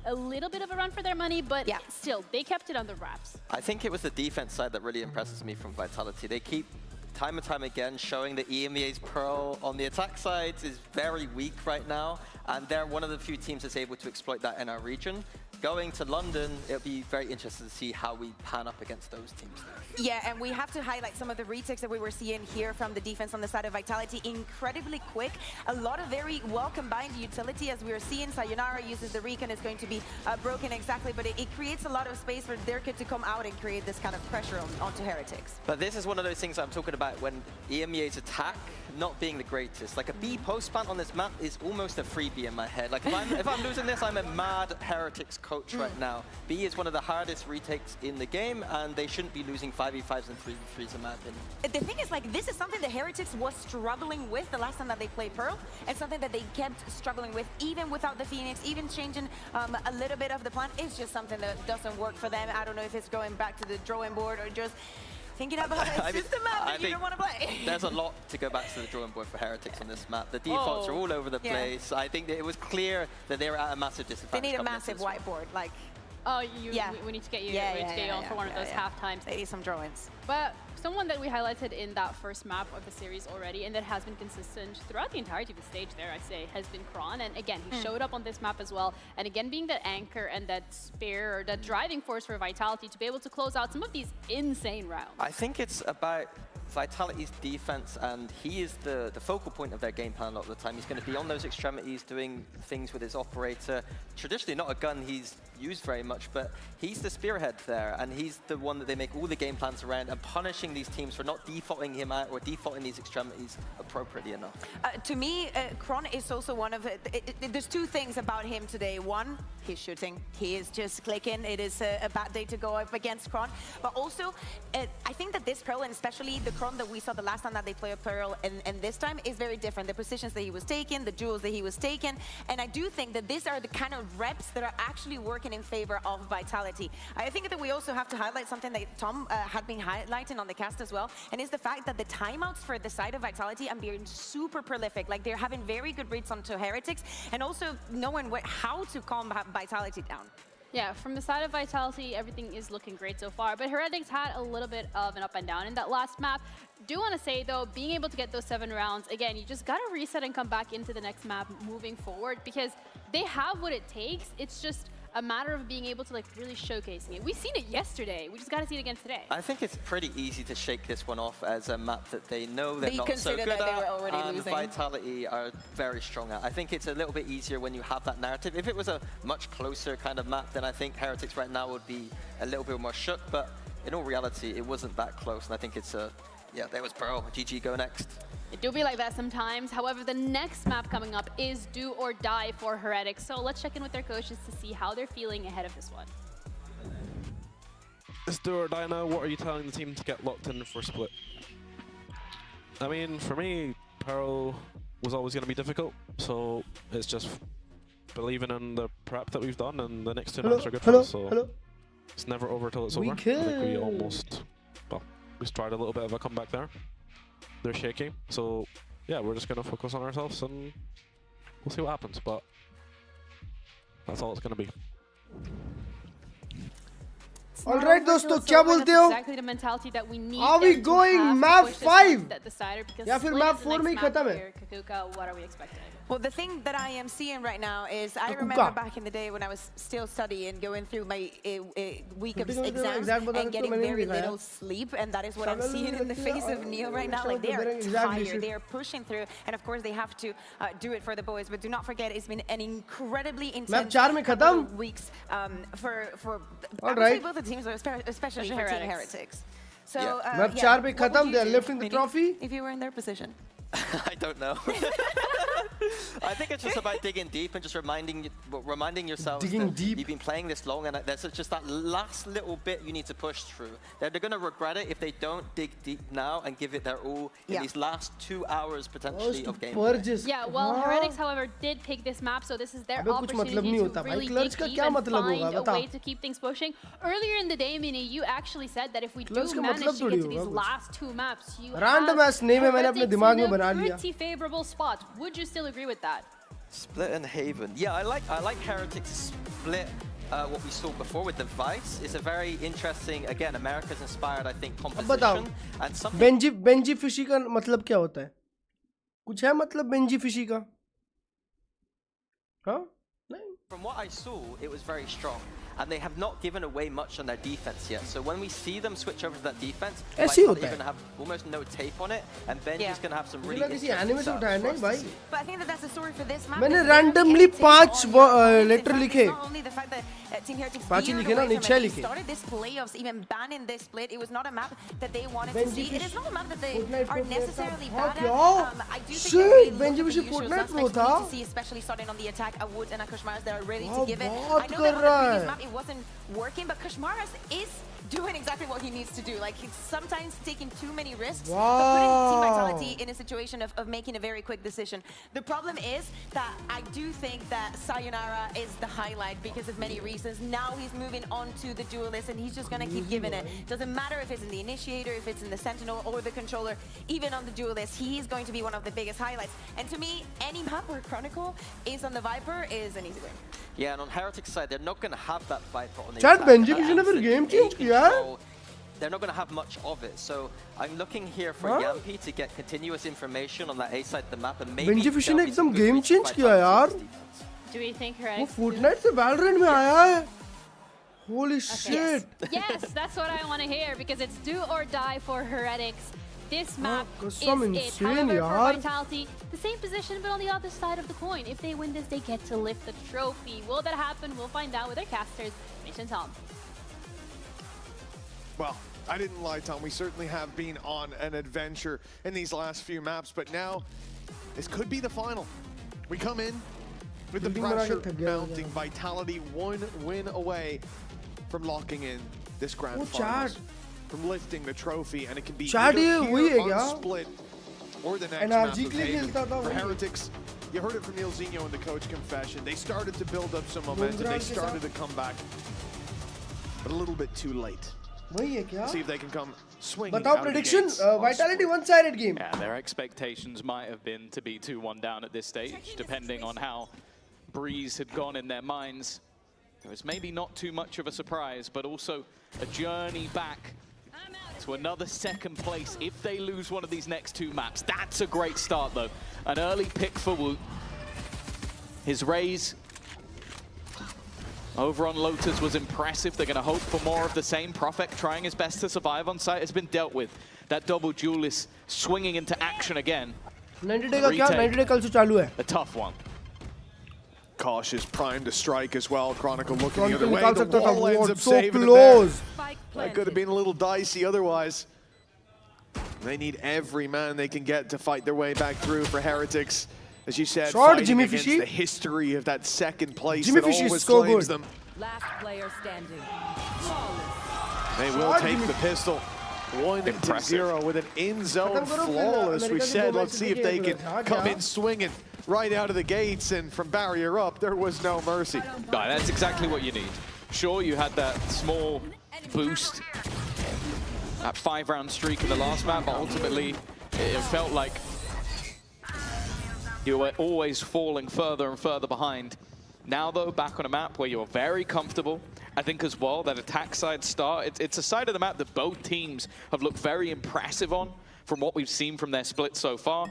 a little bit of a run for their money, but still, they kept it on the wraps. I think it was the defense side that really impresses me from Vitality. They keep time and time again showing that EMEA's Pearl on the attack side is very weak right now, and they're one of the few teams that's able to exploit that in our region. Going to London, it'll be very interesting to see how we pan up against those teams there. Yeah, and we have to highlight some of the retakes that we were seeing here from the defense on the side of Vitality. Incredibly quick, a lot of very well combined utility as we are seeing. Sayonara uses the recon, it's going to be broken exactly, but it creates a lot of space for their kid to come out and create this kind of pressure onto Heretics. But this is one of those things I'm talking about when EMEA's attack not being the greatest. Like a B post plant on this map is almost a freebie in my head. Like if I'm losing this, I'm a mad Heretics coach right now. B is one of the hardest retakes in the game, and they shouldn't be losing 5v5s and 3v3s in my opinion. The thing is, like, this is something the Heretics was struggling with the last time that they played Pearl, and something that they kept struggling with even without the Phoenix, even changing a little bit of the plan. It's just something that doesn't work for them. I don't know if it's going back to the drawing board or just thinking about a system map that you don't want to play. There's a lot to go back to the drawing board for Heretics on this map. The defaults are all over the place. I think that it was clear that they were at a massive disadvantage. They need a massive whiteboard, like. Oh, we need to get you, for one of those half times. They need some drawings. But someone that we highlighted in that first map of the series already, and that has been consistent throughout the entirety of the stage there, I say, has been Kron. And again, he showed up on this map as well. And again, being that anchor and that spear, or that driving force for Vitality to be able to close out some of these insane rounds. I think it's about Vitality's defense, and he is the focal point of their game plan a lot of the time. He's going to be on those extremities doing things with his operator. Traditionally not a gun he's used very much, but he's the spearhead there, and he's the one that they make all the game plans around, and punishing these teams for not defaulting him out or defaulting these extremities appropriately enough. To me, Kron is also one of there's two things about him today. One, he's shooting. He is just clicking. It is a bad day to go up against Kron. But also, I think that this Pearl, and especially the Kron that we saw the last time that they played Pearl, and this time is very different. The positions that he was taking, the duels that he was taking, and I do think that these are the kind of reps that are actually working in favor of Vitality. I think that we also have to highlight something that Tom had been highlighting on the cast as well, and is the fact that the timeouts for the side of Vitality are being super prolific. Like, they're having very good reads onto Heretics, and also knowing how to calm Vitality down. Yeah, from the side of Vitality, everything is looking great so far, but Heretics had a little bit of an up and down in that last map. Do want to say, though, being able to get those 7 rounds, again, you just got to reset and come back into the next map moving forward, because they have what it takes. It's just a matter of being able to really showcasing it. We've seen it yesterday. We just got to see it again today. I think it's pretty easy to shake this one off as a map that they know they're not so good at, and Vitality are very strong at. I think it's a little bit easier when you have that narrative. If it was a much closer kind of map, then I think Heretics right now would be a little bit more shook, but in all reality, it wasn't that close, and I think it's yeah, there was Pearl. GG, go next. It do be like that sometimes. However, the next map coming up is Do or Die for Heretics. So let's check in with their coaches to see how they're feeling ahead of this one. It's Do or Die now. What are you telling the team to get locked in for split? I mean, for me, Pearl was always going to be difficult. So it's just believing in the prep that we've done, and the next 2 maps are good for us. So it's never over till it's over. I think we almost, well, we tried a little bit of a comeback there. They're shaky, so yeah, we're just gonna focus on ourselves and we'll see what happens, but that's all it's gonna be. Alright दोस्तों, क्या बोलते हो? Are we going map 5? या फिर map 4 में ही खत्म है? What are we expecting? Well, the thing that I am seeing right now is I remember back in the day when I was still studying, going through my week of exams and getting very little sleep, and that is what I'm seeing in the face of Neo right now. Like, they are tired, they are pushing through, and of course they have to do it for the boys. But do not forget, it's been an incredibly intense couple of weeks for both the teams, especially for Team Heretics. So map 4 पे खत्म, they are lifting the trophy. If you were in their position. I don't know. I think it's just about digging deep and just reminding yourselves that you've been playing this long, and there's just that last little bit you need to push through. They're going to regret it if they don't dig deep now and give it their all in these last 2 hours potentially of gameplay. Yeah, well, Heretics, however, did pick this map, so this is their opportunity to really dig deep and find a way to keep things pushing. Earlier in the day, Mini, you actually said that if we do manage to get to these last 2 maps, you have a pretty favorable spot. Would you still agree with that? Split and Haven. Yeah, I like Heretics split. What we saw before with the Vice is a very interesting, again, America's inspired, I think, composition. And something. Benji Fishy का मतलब क्या होता है? कुछ है मतलब Benji Fishy का? हाँ? नहीं. From what I saw, it was very strong. And they have not given away much on their defense yet. So when we see them switch over to that defense, they're going to have almost no tape on it, and Benji's going to have some really interesting stuff. But I think that's the story for this map. मैंने randomly 5 letter लिखे. Not only the fact that Team Heretics started this playoffs, even banning this split. It was not a map that they wanted to see. It is not a map that they are necessarily bad at. I do think they really look at the usual aspects we need to see, especially starting on the attack, a Wood and a Kushmaras that are ready to give it. I know that on the previous map it wasn't working, but Kushmaras is doing exactly what he needs to do. Like, he's sometimes taking too many risks, Wow. but putting Team Vitality in a situation of making a very quick decision. The problem is that I do think that Sayonara is the highlight because of many reasons. Now he's moving on to the duelist, and he's just going to keep giving it. Doesn't matter if it's in the initiator, if it's in the sentinel or the controller, even on the duelist, he's going to be one of the biggest highlights. And to me, any map where Chronicle is on the Viper is an easy win. Yeah, and on Heretics side, they're not going to have that Viper on the Chat attack. Benji किसी ने फिर game change किया है? They're not going to have much of it. So I'm looking here for Yampi to get continuous information on that A side of the map and maybe Benji Fishy ने एकदम game change किया यार. Do we think वो Heretics? Fortnite से Valorant में आया है. Holy shit. Yes, that's what I want to hear because it's do or die for Heretics. This map is कसम it. insane However, for यार. Vitality, the same position but on the other side of the coin. If they win this, they get to lift the trophy. Will that happen? We'll find out with their casters, Mitch and Tom. Well, I didn't lie, Tom. We certainly have been on an adventure in these last few maps, but now this could be the final. We come in with the pressure mounting. Vitality 1 win away from locking in this grand finals, from lifting the trophy, and it can be either here on Split or the next map of Haven. For Heretics, you heard it from Neilzinho in the coach confession. They started to build up some momentum. They started to come back, but a little bit too late. See if they can come swinging. बताओ prediction. Vitality one-sided game. Yeah, their expectations might have been to be 2-1 down at this stage, depending on how Breeze had gone in their minds. It was maybe not too much of a surprise, but also a journey back to another second place if they lose one of these next two maps. That's a great start, though. An early pick for Wu. His raise over on Lotus was impressive. They're going to hope for more of the same. Prophet trying his best to survive on site has been dealt with. That double duelist swinging into action again. 90 day का क्या? 90 day कल से चालू है. A tough one. Cautious, primed to strike as well. Chronicle looking the other way. Chronicle The wall ends up so saving close. it there. That could have been a little dicey otherwise. They need every man they can get to fight their way back through for Heretics. As you said, fighting Jimmy against Fishy. the history of that second place Jimmy that Fishy is always so claims good. them. Last player standing. They will take the pistol. 1-0 with an in-zone flawless. We said, let's see if they can come in swinging right out of the gates, and from barrier up, there was no mercy. No, that's exactly what you need. Sure, you had that small boost, that 5-round streak in the last map, but ultimately it felt like you were always falling further and further behind. Now, though, back on a map where you're very comfortable, I think as well that attack side start, it's a side of the map that both teams have looked very impressive on from what we've seen from their split so far.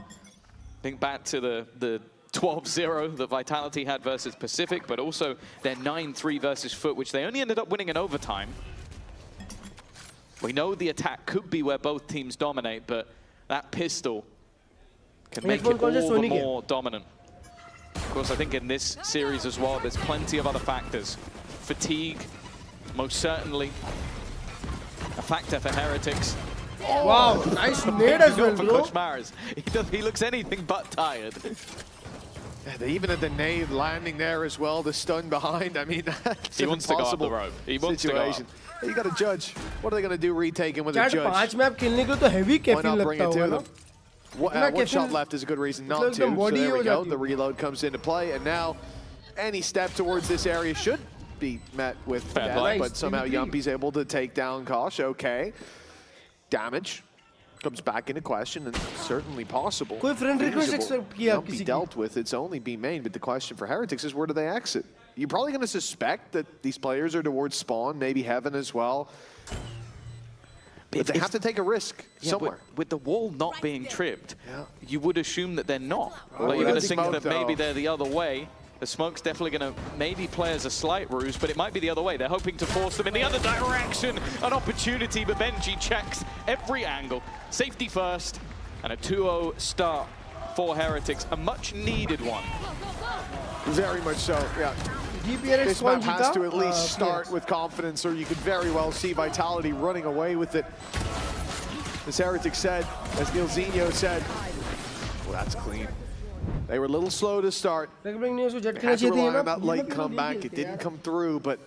Think back to the 12-0 that Vitality had versus Pacific, but also their 9-3 versus Foot, which they only ended up winning in overtime. We know the attack could be where both teams dominate, but that pistol can make it all the more dominant. Of course, I think in this series as well, there's plenty of other factors. Fatigue, most certainly a factor for Heretics. Oh, wow, nice nade as well, bro. Coach Maris. He looks anything but tired. Yeah, they even had the nade landing there as well, the stun behind. I mean, that's he wants to go up the rope. He wants situation. to go up. You got to judge. What are they going to do retaking with a Chat, judge? 5 map खेलने के लिए तो heavy caffeine लगता होगा ना? One shot left is a good reason not to. So there we go. The reload comes into play, and now any step towards this area should be met with death, but somehow Yumpi's able to take down Kosh. Okay. Damage comes back into question, and certainly possible. कोई friend request accept किया Yumpy किसी dealt with. It's only B main, but the question for Heretics is where do they exit? You're probably going to suspect that these players are towards spawn, maybe heaven as well. But they have to take a risk somewhere. With the wall not being tripped, you would assume that they're not. Like you're going to think that maybe they're the other way. The smoke's definitely going to maybe play as a slight ruse, but it might be the other way. They're hoping to force them in the other direction. An opportunity, but Benji checks every angle. Safety first, and a 2-0 start for Heretics. A much-needed one. Very much so, yeah. This map has to at least start with confidence, or you could very well see Vitality running away with it. As Heretics said, as Neilzinho said, well, that's clean. They were a little slow to start. Had to rely on that late comeback. It didn't come through, but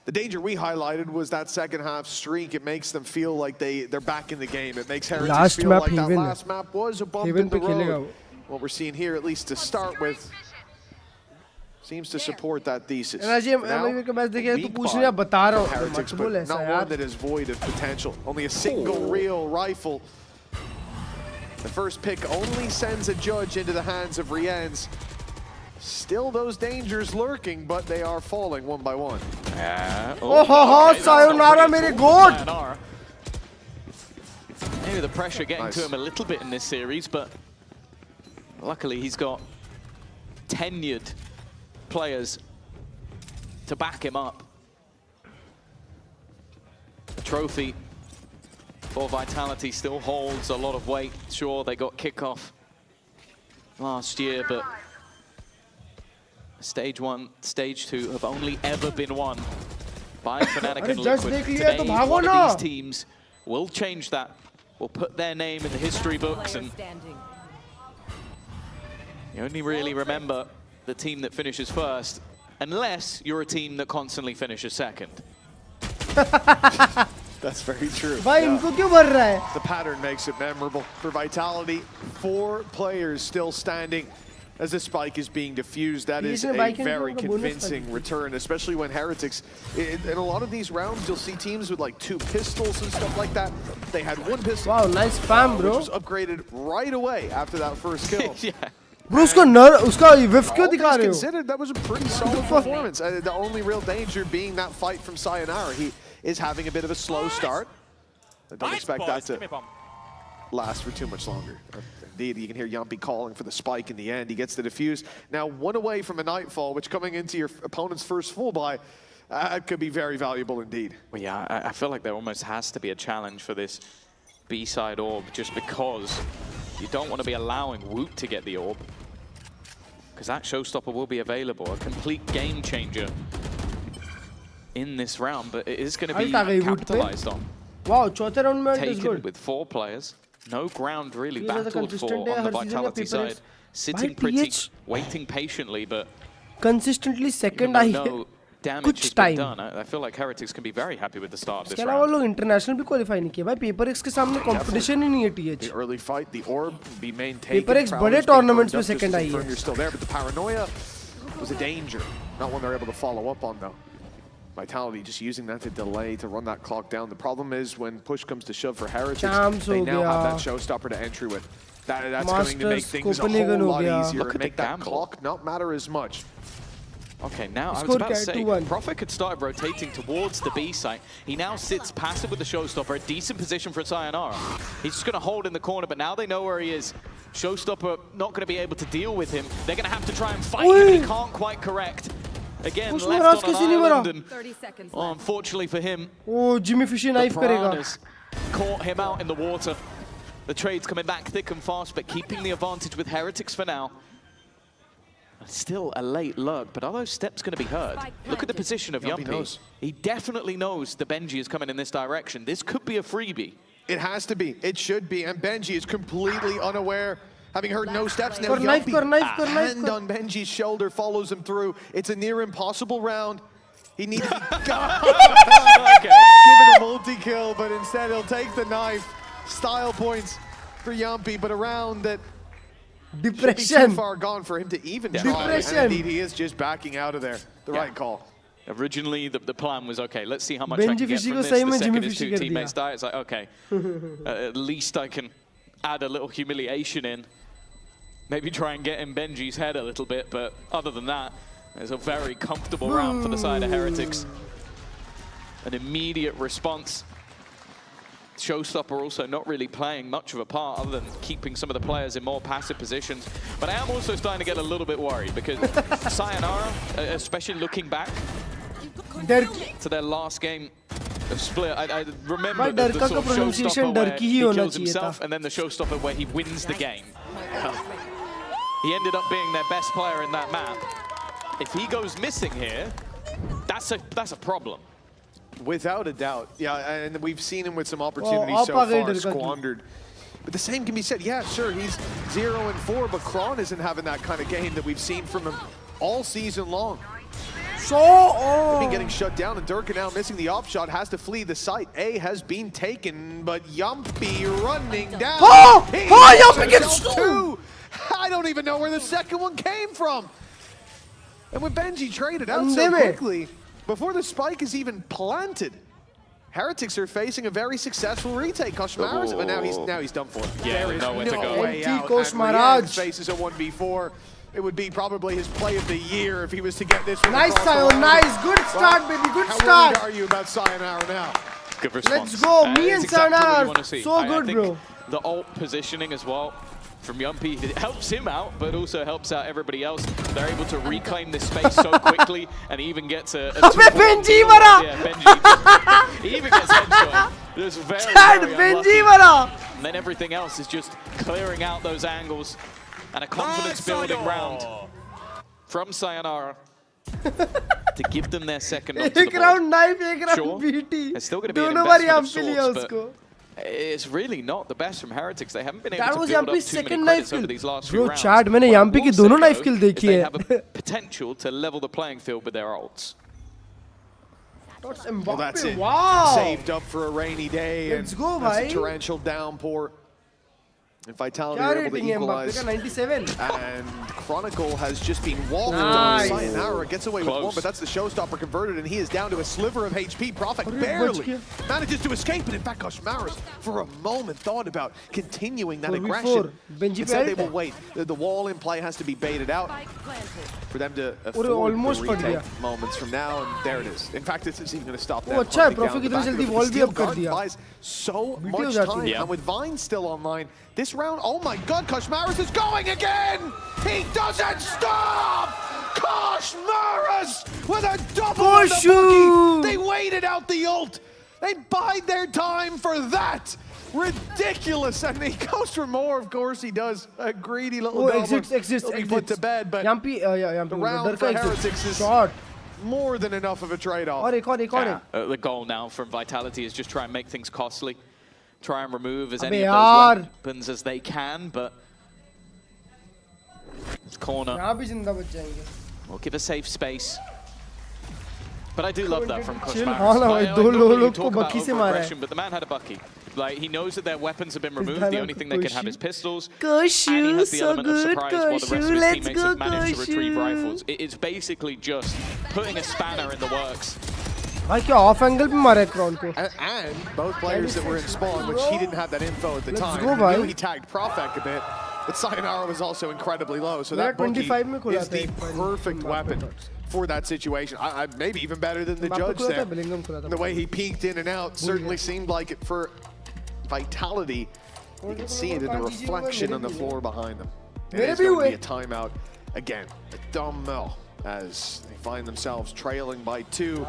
The danger we highlighted was that second half streak. It makes them feel like they're back in the game. It makes Heretics feel like that last map was a bump in the road. What we're seeing here, at least to start with, seems to support that thesis. Heretics, but not one that is void of potential. Only a single real rifle. The first pick only sends a judge into the hands of Rienz. Still those dangers lurking, but they are falling one by one. Sayonara, mere god! Maybe the pressure getting to him a little bit in this series, but luckily he's got tenured players to back him up. The trophy for Vitality still holds a lot of weight. Sure, they got kickoff last year, but Stage 1, Stage 2 have only ever been won by Fnatic and Liquid. Today, one of these teams will change that, will put their name in the history books, and you only really remember the team that finishes first, unless you're a team that constantly finishes second. That's very true. The pattern makes it memorable. For Vitality, 4 players still standing as the spike is being diffused. That is a very convincing return, especially when Heretics, in a lot of these rounds, you'll see teams with like 2 pistols and stuff like that. They had 1 pistol. Wow, nice spam, bro. Which was upgraded right away after that first kill. Yeah. Bro, uska whiff क्यों दिखा रहे हो? Considered, that was a pretty solid performance. The only real danger being that fight from Sayonara. He is having a bit of a slow start. I don't expect that to last for too much longer. Indeed, you can hear Yumpy calling for the spike in the end. He gets the defuse. Now 1 away from a Nightfall, which coming into your opponent's first full buy, could be very valuable indeed. Well, yeah, I feel like there almost has to be a challenge for this B-side orb, just because you don't want to be allowing Woot to get the orb, because that showstopper will be available, a complete game changer in this round, but it is going to be capitalized on. Wow, चौथे round में taken good. with 4 players, no ground really battled for on the Vitality side, sitting pretty, waiting patiently, but consistently second no damage has been done. I feel like Heretics can be very happy with the start of this round. इसके अलावा लोग international भी qualify नहीं किए भाई. PaperX के सामने competition ही नहीं है TH. The early fight, the orb be maintained. PaperX बड़े tournaments में second आई है. You're still there, but the paranoia was a danger. Not one they're able to follow up on though. Vitality just using that to delay, to run that clock down. The problem is when push comes to shove for Heretics, they now have that showstopper to entry with. That's going to make things a whole lot easier and make that clock not matter as much. Okay, now I was about to say, Prophet had started rotating towards the B site. He now sits passive with the showstopper, a decent position for Sayonara. He's just going to hold in the corner, but now they know where he is. Showstopper not going to be able to deal with him. They're going to have to try and fight him, and he can't quite correct. Again, left on an island, and unfortunately for him, Jimmy Fishy knife Piranhas caught him out in the water. The trade's coming back thick and fast, but keeping the advantage with Heretics for now. Still a late lurk, but are those steps going to be heard? Look at the position of Yumpy. He definitely knows the Benji is coming in this direction. This could be a freebie. It has to be. It should be. And Benji is completely unaware, having heard no steps. Now knife, hand on Benji's shoulder follows him through. It's a near impossible round. He needs to give it a multi-kill, but instead he'll take the knife. Style points for Yumpy, but a round that depression too far gone for him to even try. And indeed, he is just backing out of there. The right call. Originally, the plan was, okay, let's see how much I can get from this. The second his 2 teammates die, it's like, okay, at least I can add a little humiliation in. Maybe try and get in Benji's head a little bit, but other than that, it's a very comfortable round for the side of Heretics. An immediate response. Showstopper also not really playing much of a part other than keeping some of the players in more passive positions. But I am also starting to get a little bit worried because Sayonara, especially looking back to their last game of Split, I remember the sort of showstopper where he kills himself and then the showstopper where he wins the game. He ended up being their best player in that map. If he goes missing here, that's a problem. Without a doubt, yeah, and we've seen him with some opportunities so far squandered. But the same can be said, yeah, sure, he's 0-4, but Kron isn't having that kind of game that we've seen from him all season long. Been getting shut down, and Durka now missing the op shot, has to flee the site. A has been taken, but Yumpy running down. Yumpy gets two! I don't even know where the second one came from. And when Benji traded out so quickly, before the spike is even planted, Heretics are facing a very successful retake. Koshmaras, but now he's done for. Yeah, there is nowhere to go. Way out. Koshmaras faces a 1v4. It would be probably his play of the year if he was to get this one. Nice, Sion, nice. Good start, baby. Good start. How worried are you about Sayonara now? Good response. Let's go. Me and Sayonara are so good, bro. The ult positioning as well from Yumpy, it helps him out, but also helps out everybody else. They're able to reclaim this space so quickly, and he even gets a Benji, yeah, Benji. He even gets headshot. There's very Benji, and then everything else is just clearing out those angles, and a confidence-building round from Sayonara to give them their second onto the board. Ek round knife, ek round Sure, BT. it's still going to be an investment of sorts, but it's really not the best from Heretics. They haven't been able to build up too many credits over these last few rounds. Bro, chat, मैंने Yumpy की दोनों knife kill देखी They है. have a potential to level the playing field with their ults. Well, that's it. Wow. Saved up for a rainy day. Let's go, that's bhai. a torrential downpour. And Vitality Kya are able to rating है equalize. Mbappe का 97. And Chronicle has just been walled. Nice. Sayonara gets away with one, but that's the showstopper converted, and he is down to a sliver of HP. Prophet barely manages to escape, and in fact, Koshmaras for a moment thought about continuing that aggression. Instead, they will wait. The wall in play has to be baited out for them to afford almost the retake moments from now, and there it is. In fact, this isn't even going to stop that. Oh, अच्छा है, Prophet कितनी जल्दी wall भी up कर दिया. Buys so much time, and with Vine still online, this round, oh my god, Koshmaras is going again! He doesn't stop! Koshmaras with a double on the boogie! They waited out the ult! They bide their time for that! Ridiculous! And he goes for more, of course he does. A greedy little exits. put to bed, but Yumpy, the round for Heretics is more than enough of a trade-off. The goal now from Vitality is just try and make things costly. Try and remove as many of those weapons as they can, but this corner will give a safe space. But I do love that from Koshmaras. But the man had a bucky. Like, he knows that their weapons have been removed. The only thing they can have is pistols. And he has the element of surprise while the rest of his teammates have managed to retrieve rifles. It's basically just putting a spanner in the works. भाई क्या off angle पे मारा है Crown को. And both players that were in spawn, which he didn't have that info at the time. Go, he knew he tagged Profek a bit, but Sayonara was also incredibly low. So that bookie is the perfect weapon for that situation. I maybe even better than the judge there. The way he peeked in and out certainly seemed like it for Vitality. You can see it in the reflection on the floor behind them. It is going to be a timeout again. A dumb mill as they find themselves trailing by 2.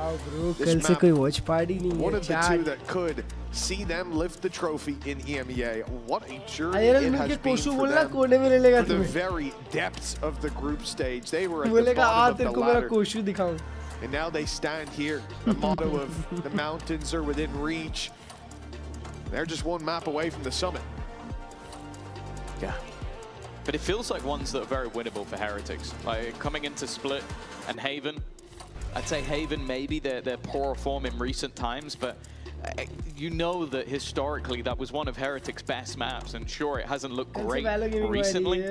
This map, one of the two that could see them lift the trophy in EMEA. What a journey it has been for them from the very depths of the group stage. They were at the bottom of the ladder. And now they stand here. The motto of the mountains are within reach. They're just one map away from the summit. Yeah. But it feels like ones that are very winnable for Heretics. Like coming into Split and Haven, I'd say Haven maybe their poorer form in recent times, but you know that historically that was one of Heretics' best maps, and sure, it hasn't looked great recently,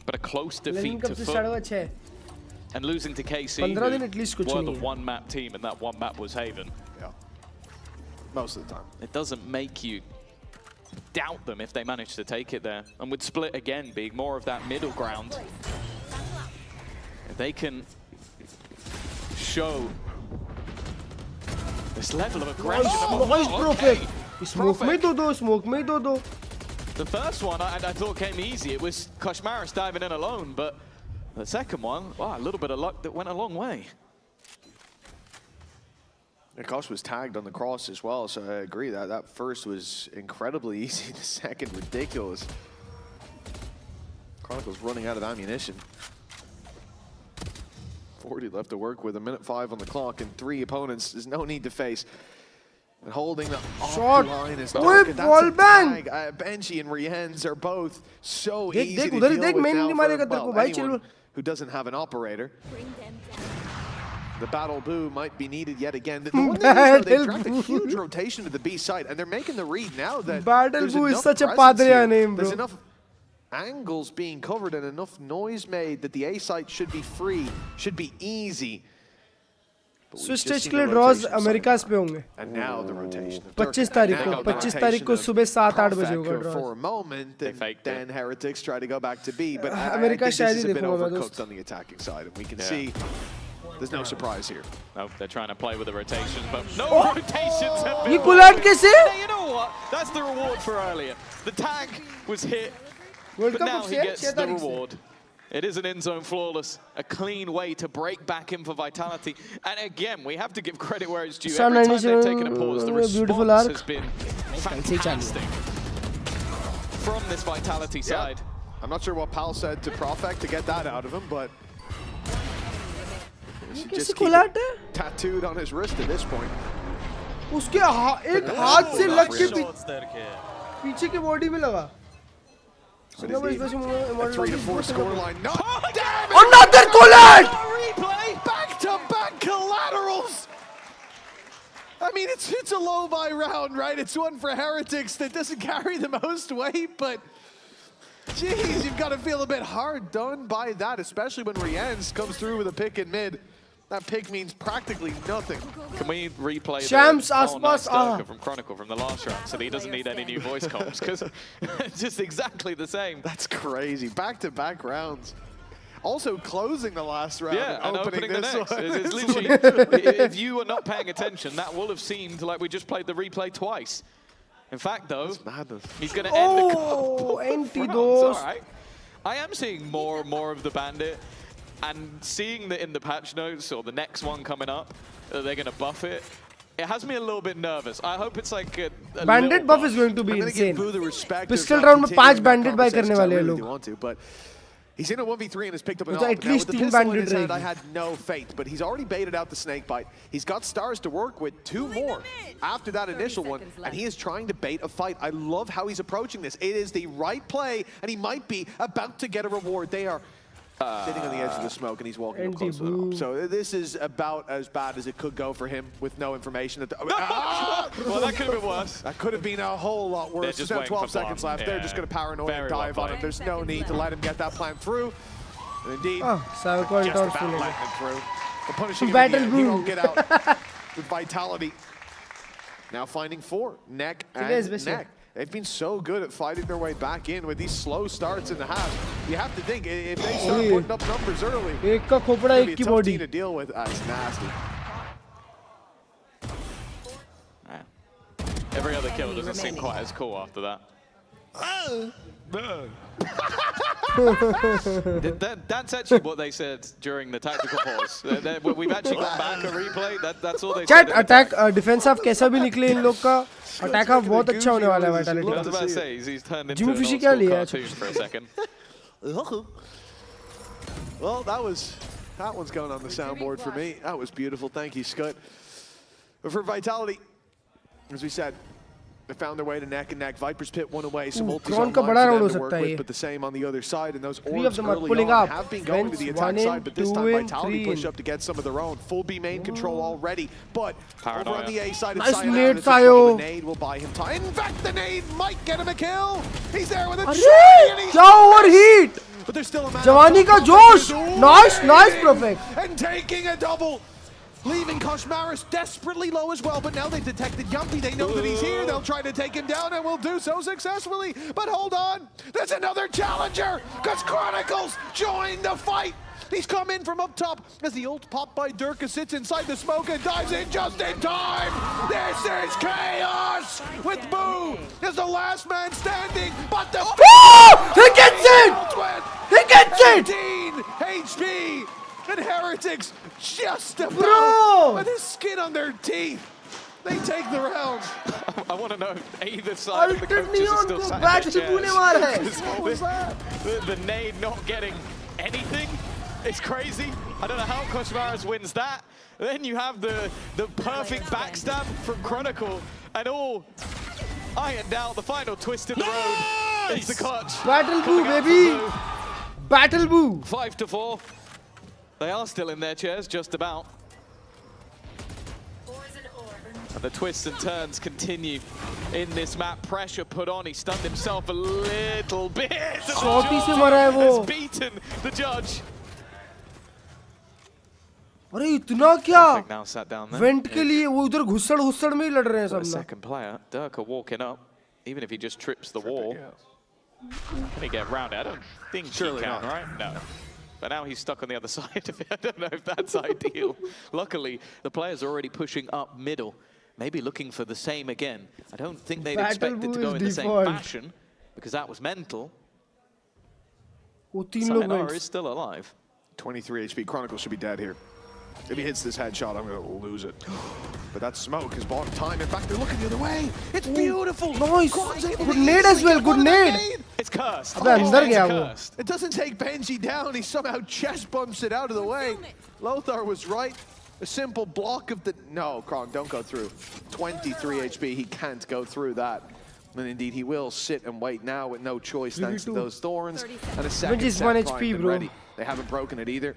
but a close defeat to Foot and losing to KC, who were the one-map team, and that one map was Haven. Yeah, most of the time. It doesn't make you doubt them if they manage to take it there. And with Split again being more of that middle ground, if they can show this level of aggression. Smoke me do. The first one I thought came easy. It was Koshmaras diving in alone, but the second one, wow, a little bit of luck that went a long way. Kosh was tagged on the cross as well, so I agree that first was incredibly easy, the second ridiculous. Chronicle's running out of ammunition. 40 left to work with, a minute 5 on the clock, and 3 opponents. There's no need to face. And holding the line is dark, and that's a tag. Benji and Rienz are both so easy to deal with now for, well, anyone who doesn't have an operator. The battle boo might be needed yet again. The one thing is, though, they dragged a huge rotation to the B side, and they're making the read now that Battle boo is such a Padriya name, bro. There's enough angles being covered and enough noise made that the A side should be free, should be easy. Switch stage के लिए drawers America's पे होंगे 25 तारीख को सुबह 7-8 बजे होगा draws then Heretics try to go back to B, but America शायद ही a bit देखूंगा overcooked on the attacking side, and we can see there's no surprise here. No, they're trying to play with the rotations, but no rotations have been. ये कुलाट कैसे? You know what? That's the reward for earlier. The tag was hit, but now he gets the reward. It is an in-zone flawless, a clean way to break back in for Vitality. And again, we have to give credit where it's due. Every time they've taken a pause, the response has been fantastic from this Vitality side. I'm not sure what Pal said to Profect to get that out of him, but just keep it tattooed on his wrist at this point. उसके एक हाथ से लग के पीछे के body में लगा. A 3-4 scoreline. No, another collat! Back-to-back collaterals. I mean, it's a low buy round, right? It's one for Heretics that doesn't carry the most weight, but jeez, you've got to feel a bit hard done by that, especially when Rienz comes through with a pick in mid. That pick means practically nothing. Can we replay Shams from Chronicle from the last round so that he doesn't need any new voice comps? Because it's just exactly the same. That's crazy. Back-to-back rounds. Also closing the last round and opening the next. one. It's literally, if you were not paying attention, that will have seemed like we just played the replay twice. In fact, though, he's going to end the couple anti-dose. All right. I am seeing more and more of the Bandit. And seeing that in the patch notes or the next one coming up, they're going to buff it. It has me a little bit nervous. I hope it's like a Bandit buff is going to be insane. Pistol round में 5 Bandit buy करने वाले हैं लोग. But he's in a 1v3 and has picked up an तो AWP. at least 3 Bandit रहेगी. I had no faith, but he's already baited out the snake bite. He's got stars to work with, 2 more after that initial one, and he is trying to bait a fight. I love how he's approaching this. It is the right play, and he might be about to get a reward. They are sitting on the edge of the smoke, and he's walking up close to them. So this is about as bad as it could go for him with no information. Well, that could have been worse. That could have been a whole lot worse. Just There's now 12 seconds left. They're just going to paranoid and dive on him. There's no need to let him get that plan through. And indeed, just about letting him through. The punishing him, he won't get out with Vitality. Now finding 4, neck and neck. They've been so good at fighting their way back in with these slow starts in the half. You have to think, if they start putting up numbers early, it's going to be a tough team to deal with. That's nasty. Every other kill doesn't seem quite as cool after that. That's actually what they said during the tactical pause. We've actually gone back a replay. That's all they said. Chat attack defense half कैसा भी निकले इन लोग का attack half बहुत अच्छा होने वाला है Vitality. I was about to say he's turned into Jimmy an Fishy old क्या school लिया? cartoon for a second. Well, that one's going on the soundboard for me. That was beautiful. Thank you, Scott. But for Vitality, as we said, they found their way to neck and neck. Viper's Pit one away. Some ultis online for them to work with, but the same on the other side. And those orbs early on have been going to the attack side, but this time Vitality push up to get some of their own. Full B main control already, but over on the A side, nice nade, Sayo. The nade will buy him time. In fact, the nade might get him a kill. He's there with a try, and he's overheat. But there's still a man. Jawani ka josh. Nice, perfect. And taking a double. Leaving Koshmaris desperately low as well, but now they've detected Yumpy. They know that he's here. They'll try to take him down and will do so successfully. But hold on, there's another challenger, because Chronicles joined the fight. He's come in from up top as the ult popped by Durka sits inside the smoke and dives in just in time. This is chaos with Boo as the last man standing, but the he gets it! He gets it! 18 HP. And Heretics just about with his skin on their teeth. They take the round. I want to know if either side of the coaches is still sat in their chairs. What was that? The nade not getting anything is crazy. I don't know how Koshmaris wins that. Then you have the perfect backstab from Chronicle and all ironed out. The final twist in the road. It's the clutch. Battle Boo, baby. Battle Boo. 5-4. They are still in their chairs, just about. And the twists and turns continue in this map. Pressure put on. He stunned himself a little bit. Shorty se mara hai wo. Has beaten the judge. अरे इतना क्या? Now sat down there. Vent के लिए वो उधर घुसड़ में ही लड़ रहे हैं सब ना. Second player, Durka walking up. Even if he just trips the wall, can he get around it? I don't think Surely he can, not. right? No. But now he's stuck on the other side of it. I don't know if that's ideal. Luckily, the players are already pushing up middle. Maybe looking for the same again. I don't think they'd expect it to go in the same fashion, because that was mental. Sayonara is still alive. 23 HP. Chronicle should be dead here. If he hits this headshot, I'm going to lose it. But that smoke has bought time. In fact, they're looking the other way. It's beautiful. Nice. Good nade as well. Good nade. It's cursed. It doesn't take Benji down. He somehow chest bumps it out of the way. Lothar was right. A simple block of the... No, Kron, don't go through. 23 HP. He can't go through that. And indeed, he will sit and wait now with no choice thanks to those thorns. And a second Which is 1 HP, bro. ready. They haven't broken it either.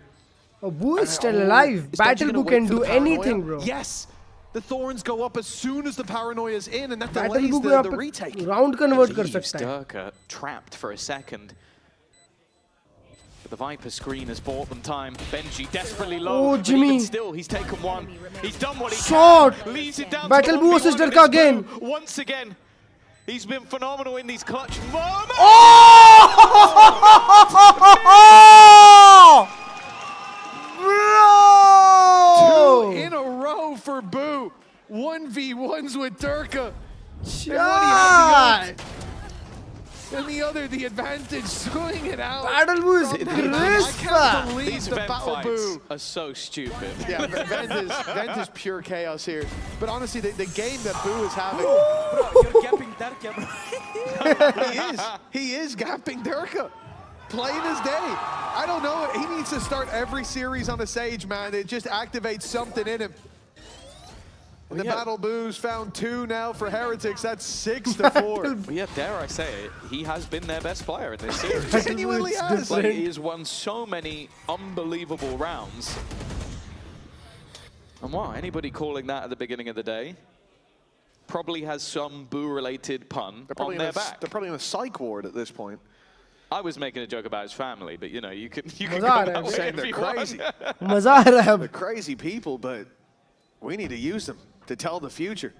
Oh, Boo is still alive. Battle can do anything, bro. Yes! The thorns go up as soon as the paranoia is in, and that Battle delays the retake. Round convert kar sakta hai. Durka trapped for a second. But the Viper screen has bought them time. Benji desperately low. Oh, Jimmy. But still, he's taken one. He's done what he Shot. can. Leads it down Battle to Boo versus Durka again. Once again. He's been phenomenal in these clutch moments. Oh! Bro! 2 in a row for Boo. 1v1s with Durka. Shot! And the other, the advantage, swing it out. Battle Boo is I crisp. can't believe These the vent Battle fights Boo. are so stupid. Yeah, Vent is pure chaos here. But honestly, the game that Boo is having... You're gapping Durka, He is gapping Durka. Plain as day. I don't know. He needs to start every series on a Sage, man. It just activates something in him. And the Battle Boo's found 2 now for Heretics. That's 6-4. But yeah, dare I say it, he has been their best player in this series. Genuinely has. Like, he has won so many unbelievable rounds. And wow, anybody calling that at the beginning of the day probably has some Boo-related pun on their back. They're probably in a psych ward at this point. I was making a joke about his family, but you know, you can go I'm that saying way they're if you crazy. want. They're crazy people, but we need to use them to tell the future.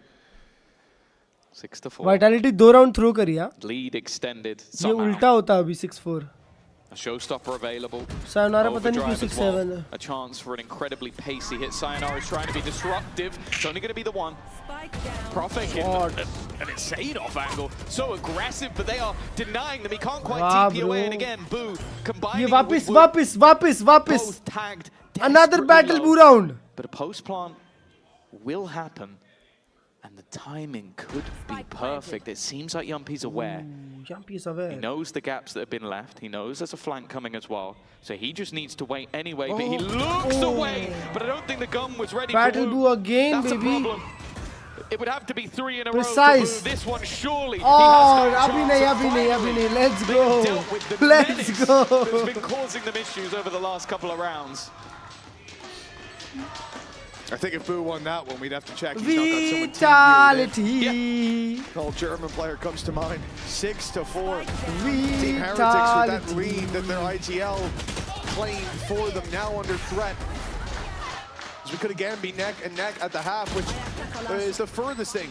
6-4. Vitality 2 round throw करी हाँ. Lead extended ये somehow. उल्टा होता अभी 6-4. A showstopper available. Sayonara पता नहीं क्यों Overdrive as well. 6-7 है. A chance for an incredibly pacey hit. Sayonara is trying to be disruptive. It's only going to be the one. Prophet in an insane off angle. So aggressive, but they are denying them. He can't quite TP away. And again, Boo combining ये with वापिस both tagged. Another battle low. Boo round. But a post plant will happen. And the timing could be perfect. It seems like Yumpy's aware. Yumpy's aware. He knows the gaps that have been left. He knows there's a flank coming as well. So he just needs to wait anyway. But he looks away. But I don't think the gun was ready Battle for Boo again, That's baby. a problem. It would have to be 3 in a Precise. row for Boo. This one surely. Oh, he has no chance. Let's They go. dealt with the Let's menace go. Who's been causing them issues over the last couple of rounds. I think if Boo won that one, we'd have to check. He's not got someone Vitality. Old German player comes to mind. 6-4. Team Heretics with that lead that their IGL claimed for them, now under threat. As we could again be neck and neck at the half, which is the furthest thing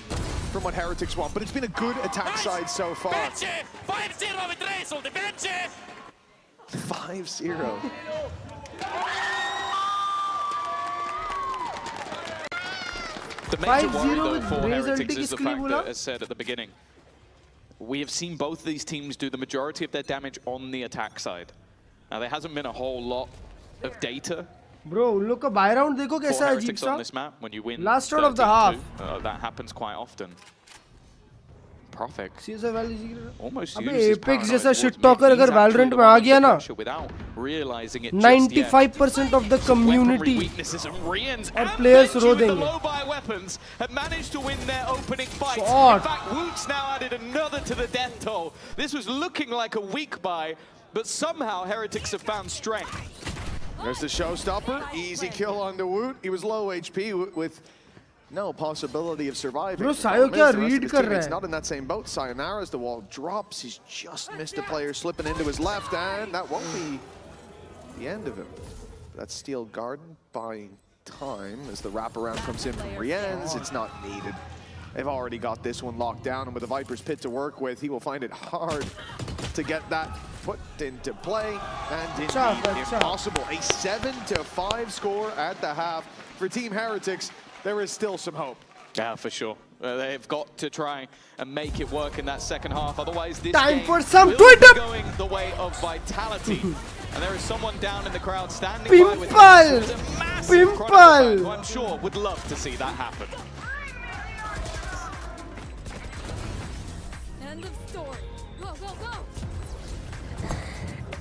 from what Heretics want. But it's been a good attack side so far. 5-0. The major worry, 5-0 though, with for Raze Heretics ulti is the किसके लिए fact बोला? that, as said at the beginning, we have seen both these teams do the majority of their damage on the attack side. Now, there hasn't been a whole lot of data Bro, उन लोग का buy round देखो for कैसा अजीब Heretics on सा. this map when you win Last round of the 13-2. half. That happens quite often. Prophet almost अबे uses Apex paranoid जैसा towards shit mid. talker He's अगर actually Valorant the में one आ under गया ना, pressure without realizing it 95% of the community weaknesses and Rians और and players Benji रो with the देंगे. low buy weapons have managed to win their opening fight. Shot. In fact, Woot's now added another to the death toll. This was looking like a weak buy, but somehow Heretics have found strength. There's the showstopper. Easy kill on the Woot. He was low HP with no possibility of surviving. Bro, Sayo kya read kar raha He's hai? not in that same boat. Sayonara as the wall drops. He's just missed a player slipping into his left, and that won't be the end of him. That's Steel Garden buying time as the wraparound comes in from Rienz. It's not needed. They've already got this one locked down, and with the Viper's Pit to work with, he will find it hard to get that put into play, and indeed impossible. A 7-5 score at the half for Team Heretics. There is still some hope. Yeah, for sure. They've got to try and make it work in that second half. Otherwise, this Time game for some will Twitter be going the way of Vitality. And there is someone down in the crowd standing Pimple! by with a massive Pimple! fan who I'm sure would love to see that happen. End of story. Go, go, go.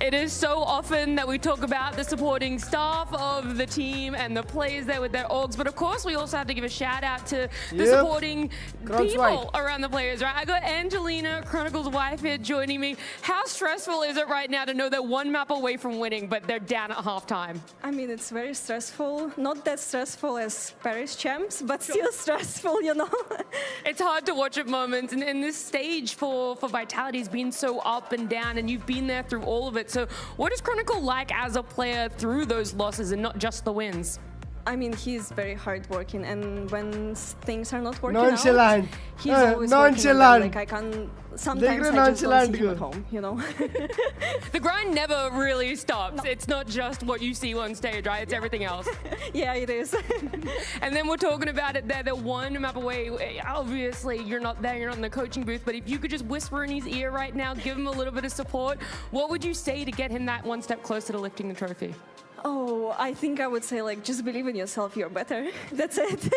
It is so often that we talk about the supporting staff of the team and the players there with their orgs, but of course we also have to give a shout out to the supporting people around the players, right? I got Angelina, Chronicle's wife, here joining me. How stressful is it right now to know they're one map away from winning, but they're down at halftime? I mean, it's very stressful. Not that stressful as Paris champs, but still stressful, you know? It's hard to watch at moments, and this stage for Vitality has been so up and down, and you've been there through all of it. So what is Chronicle like as a player through those losses and not just the wins? I mean, he's very hardworking, and when things are not working Nonchalant. out, he's always Nonchalant. Like I can sometimes I just don't see him at home, you know. The grind never really stops. It's not just what you see on stage, right? It's everything else. Yeah, it is. And then we're talking about it there, the one map away. Obviously, you're not there, you're not in the coaching booth, but if you could just whisper in his ear right now, give him a little bit of support, what would you say to get him that one step closer to lifting the trophy? Oh, I think I would say, like, just believe in yourself, you're better. That's it.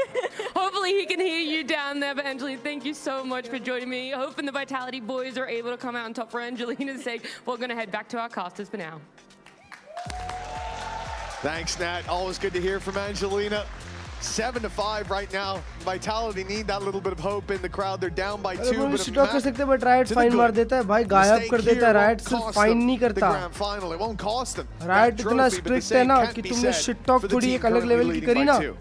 Hopefully he can hear you down there. But Angelina, thank you so much for joining me. Hoping the Vitality boys are able to come out on top for Angelina's sake. We're going to head back to our casters for now. Thanks, Nat. Always good to hear from Angelina. 7-5 right now. Vitality need that little bit of hope in the crowd. They're down by 2. But stop कर सकते हैं, but Riot fine मार देता है भाई, गायब कर देता है. Riot सिर्फ फाइन नहीं करता. Riot इतना strict है ना कि तुमने shit talk थोड़ी एक अलग level की करी ना.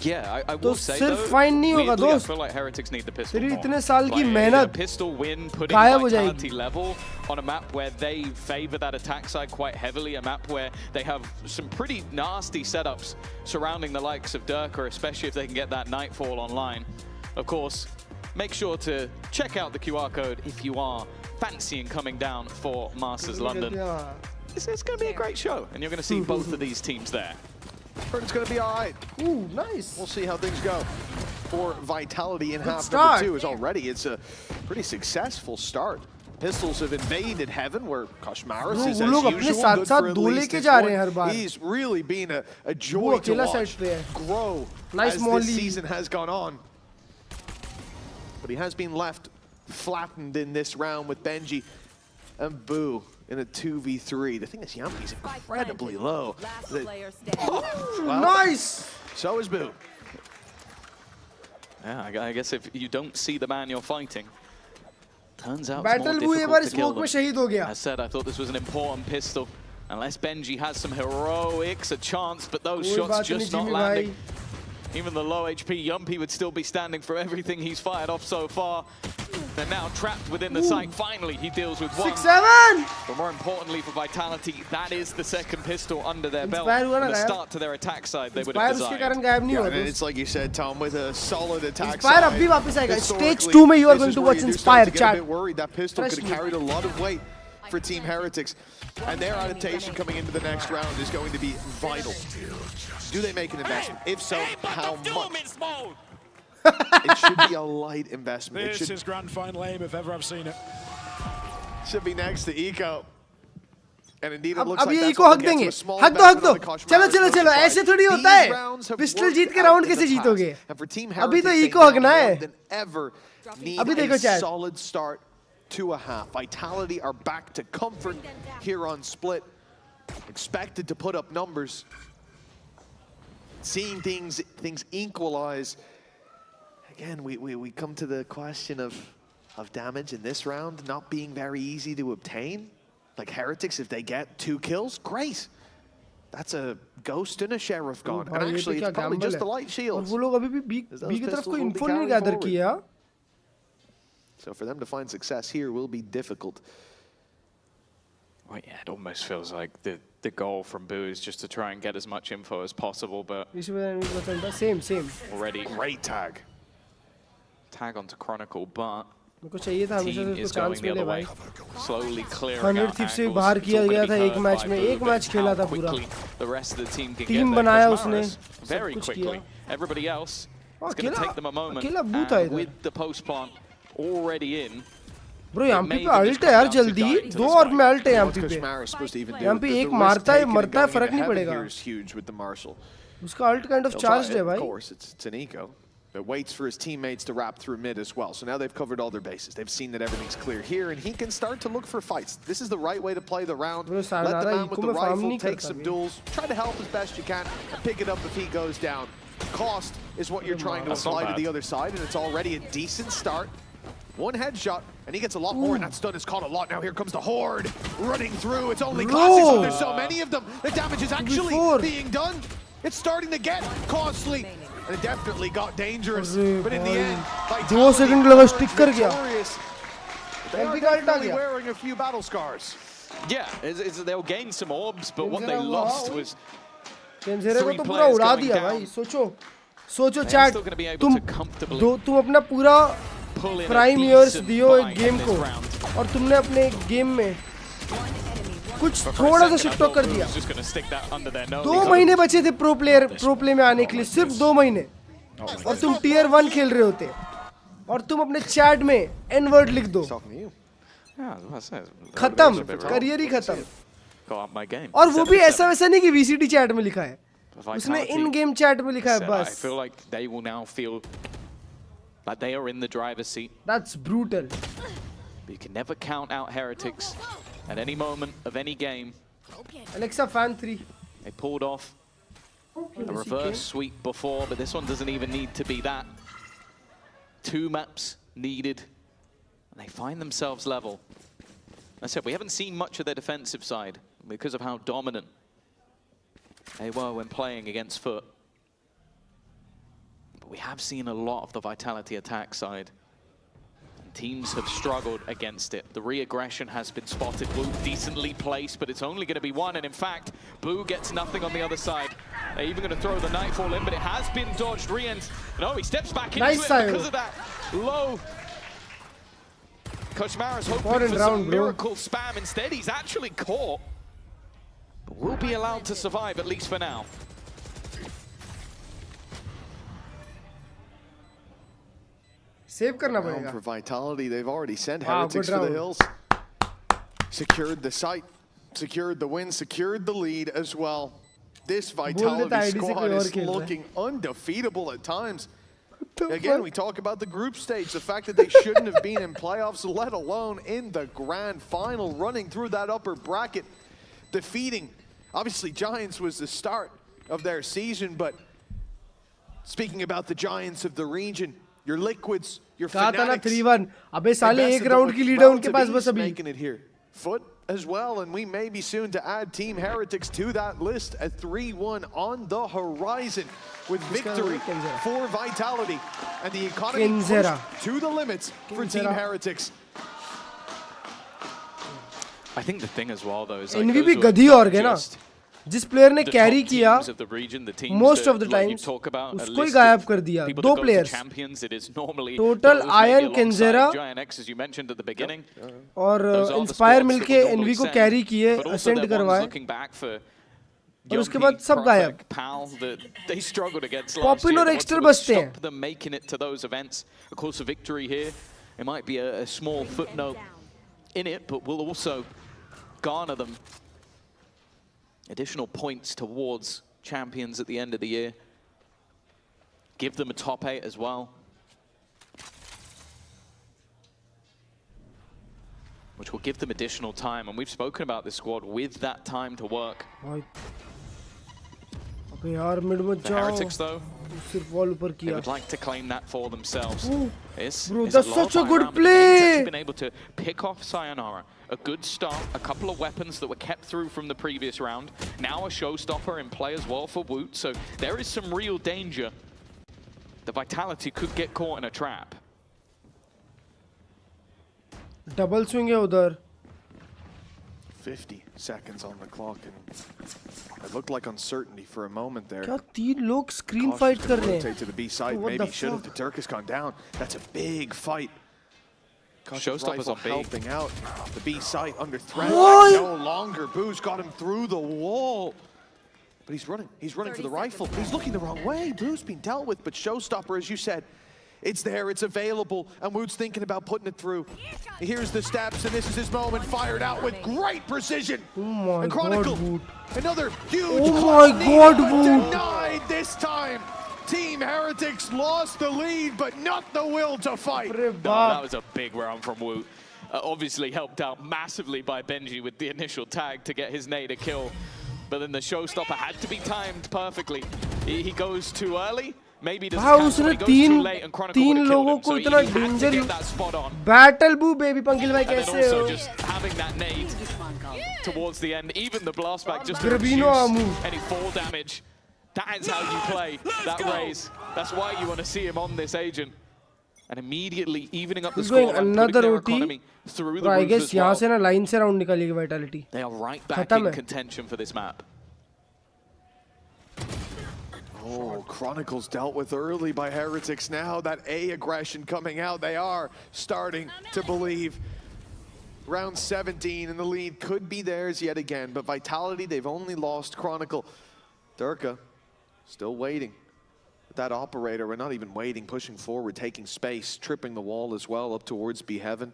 Yeah, I will say though, weirdly, I feel like Heretics need the pistol तेरी more. इतने साल की Like, मेहनत a pistol win, putting गायब हो Vitality जाएगी. level on a map where they favor that attack side quite heavily, a map where they have some pretty nasty setups surrounding the likes of Durka, especially if they can get that Nightfall online. Of course, make sure to check out the QR code if you are fancying coming down for Masters London. It's going to be a great show, and you're going to see both of these teams there. But it's going to be all right. Ooh, nice. We'll see how things go for Vitality in half start. number 2. As already it's a pretty successful start. Pistols have invaded heaven, where Koshmaris is as usual good for at least this point. He's really been a joy to watch grow as this season has gone on. But he has been left flattened in this round with Benji and Boo in a 2v3. The thing is, Yampi's incredibly low. Nice! So is Boo. Yeah, I guess if you don't see the man you're fighting, turns out Battle it's more Boo difficult to kill them. शहीद हो गया. As said, I thought this was an important pistol. Unless Benji has some heroics, a chance, but those shots just not landing. Even the low HP Yumpy would still be standing for everything he's fired off so far. They're now trapped within the site. Finally, he deals with 6-7! But more importantly for Vitality, that is the second pistol under their belt. And a start to their attack side they would have desired. Yeah, and it's like you said, Tom, with a solid attack Inspire side. अभी वापस आएगा. Stage 2 में you are going to watch Inspire, chat. A bit worried that pistol could have carried a lot of weight for Team Heretics. And their adaptation coming into the next round is going to be vital. Do they make an investment? If so, how much? It should be a light investment. This is grand final aim if ever I've seen it. Should be next to Eco. And indeed it looks अब like ये that's eco what हक they get देंगे. to a small हक दो investment on the Koshmaris चलो चलो चलो side. ऐसे थोड़ी होता These है. rounds have पिस्टल worked जीत के out राउंड in the कैसे past. जीतोगे? And for Team अभी तो Heretics, इको they हकना now है. more than ever need अभी देखो a chat. solid start to a half. Vitality are back to comfort here on Split. Expected to put up numbers. Seeing things equalize. Again, we come to the question of damage in this round not being very easy to obtain. Like Heretics, if they get 2 kills, great. That's a ghost and a sheriff gone. And actually, it's probably just the light shields. वो लोग अभी भी B की तरफ कोई info नहीं gather किया. So for them to find success here will be difficult. Well, yeah, it almost feels like the goal from Boo is just to try and get as much info as possible, but same. Already great tag. Tag onto Chronicle, but मेरे को चाहिए था हमेशा team उसको is chance going the मिले other way. भाई. Slowly clearing 100 out Thieves से angles. बाहर It's किया गया already था एक heard मैच by में. Boo, एक but मैच खेला how था पूरा. quickly the rest of the team can Team get बनाया there. उसने. Koshmaris, very सब कुछ quickly. किया. Everybody else, it's going to take them a moment. अकेला Boo था And इधर. with the post plant already in, Bro, यहाँ पे अल्ट है यार जल्दी. 2 और में अल्ट है यहाँ पे. यहाँ पे एक मारता है मरता है फर्क नहीं पड़ेगा. उसका अल्ट kind of charged है भाई. Of course, it's an eco. But waits for his teammates to wrap through mid as well. So now they've covered all their bases. They've seen that everything's clear here, and he can start to look for fights. This is the right way to play the round. Let the man with the rifle take some duels. Try to help as best you can. Pick it up if he goes down. Cost is what you're trying to apply to the other side, and it's already a decent start. One headshot, and he gets a lot more, and that stun is caught a lot. Now here comes the Horde running through. It's only classics, but there's so many of them. The damage is actually being done. It's starting to get costly. And it definitely got dangerous. But in the end, 2 second लगा stick कर गया. They are definitely wearing a few battle scars. Yeah, they'll gain some orbs, but what they lost was Kenzera को तो पूरा उड़ा दिया भाई. सोचो चैट. तुम अपना पूरा प्राइम इयर्स दियो एक गेम को और तुमने अपने गेम में कुछ थोड़ा सा शिफ्ट कर दिया. 2 महीने बचे थे प्रो प्ले में आने के लिए, सिर्फ 2 महीने, और तुम टियर 1 खेल रहे होते और तुम अपने चैट में एन वर्ड लिख दो. खत्म, करियर ही खत्म. और वो भी ऐसा वैसा नहीं कि VCT चैट में लिखा है, उसने इन गेम चैट में लिखा है बस. I feel like they will now feel like they are in the driver's seat. That's brutal. But you can never count out Heretics at any moment of any game. Alexa fan 3. They pulled off a reverse sweep before, but this one doesn't even need to be that. 2 maps needed, and they find themselves level. I said, we haven't seen much of their defensive side because of how dominant they were when playing against Foot. But we have seen a lot of the Vitality attack side. Teams have struggled against it. The re-aggression has been spotted. Boo decently placed, but it's only going to be 1. And in fact, Boo gets nothing on the other side. They're even going to throw the Nightfall in, but it has been dodged. Riens, no, he steps back into it because of that low. Koshmaris hoping for some miracle spam. Instead, he's actually caught. But will be allowed to survive, at least for now. Save करना पड़ेगा. For Vitality, they've already sent Heretics for the hills. Secured the site, secured the win, secured the lead as well. This Vitality squad is looking undefeatable at times. Again, we talk about the group stage, the fact that they shouldn't have been in playoffs, let alone in the grand final, running through that upper bracket, defeating. Obviously, Giants was the start of their season, but speaking about the Giants of the region, your Liquids, your Fanatics. 3-1. अबे साले एक round की lead है उनके पास बस अभी. Making it here. Foot as well, and we may be soon to add Team Heretics to that list at 3-1 on the horizon with victory for Vitality and the economy pushed to the limits for Team Heretics. I think the thing as well though is like MVP गधी और गए ना. जिस player ने carry किया most of the times उसको ही गायब कर दिया. 2 प्लेयर्स टोटल, आयन, केंजेरा और इंस्पायर मिलके एनवी को कैरी किए, असेंड करवाए, और उसके बाद सब गायब. पॉपिन और एक्स्टर बचते हैं. Of course, a victory here, it might be a small footnote in it, but will also garner them additional points towards champions at the end of the year. Give them a top 8 as well. Which will give them additional time. And we've spoken about this squad with that time to work. यार mid मत जाओ. Heretics though, सिर्फ wall ऊपर they किया. would like to claim that for themselves. Bro, that's such a good play. He's actually been able to pick off Sayonara. A good start, a couple of weapons that were kept through from the previous round. Now a showstopper in play as well for Woot, so there is some real danger. The Vitality could get caught in a trap. Double swing है उधर. 50 seconds on the clock, and it looked like uncertainty for a moment there. क्या तीन लोग screen fight कर रहे हैं? Rotate to the B side. What Maybe the should have. fuck? The Turk has gone down. That's a big fight. Showstoppers on B. Helping out. The B site under threat. What? No longer. Boo's got him through the wall. But he's running. He's running for the rifle. He's looking the wrong way. Boo's been dealt with. But Showstopper, as you said, it's there. It's available. And Woot's thinking about putting it through. He hears the steps, and this is his moment. Fired out with great precision. Oh my and Chronicle, God, Woot. another huge. Oh my God, Woot. Denied this time. Team Heretics lost the lead, but not the will to fight. No, that was a big round from Woot. Obviously helped out massively by Benji with the initial tag to get his nade a kill. But then the showstopper had to be timed perfectly. He goes too early. Maybe doesn't catch, but he goes too late and Chronicle would have killed him. So he had to get that spot on. Battle boo baby Pankil bhai And then kaise also ho? just having that nade towards the end, even the blast back just to Gravino reduce move. any fall damage. That is how you play that raise. That's why you want to see him on this agent. And immediately evening up the score and putting their economy through the roof as well. यहाँ से ना line से round निकालेगी Vitality. They are right back in contention for this map. Oh, Chronicles dealt with early by Heretics. Now that A aggression coming out, they are starting to believe. Round 17 and the lead could be theirs yet again, but Vitality, they've only lost Chronicle. Durka still waiting. That operator, we're not even waiting, pushing forward, taking space, tripping the wall as well up towards B Heaven.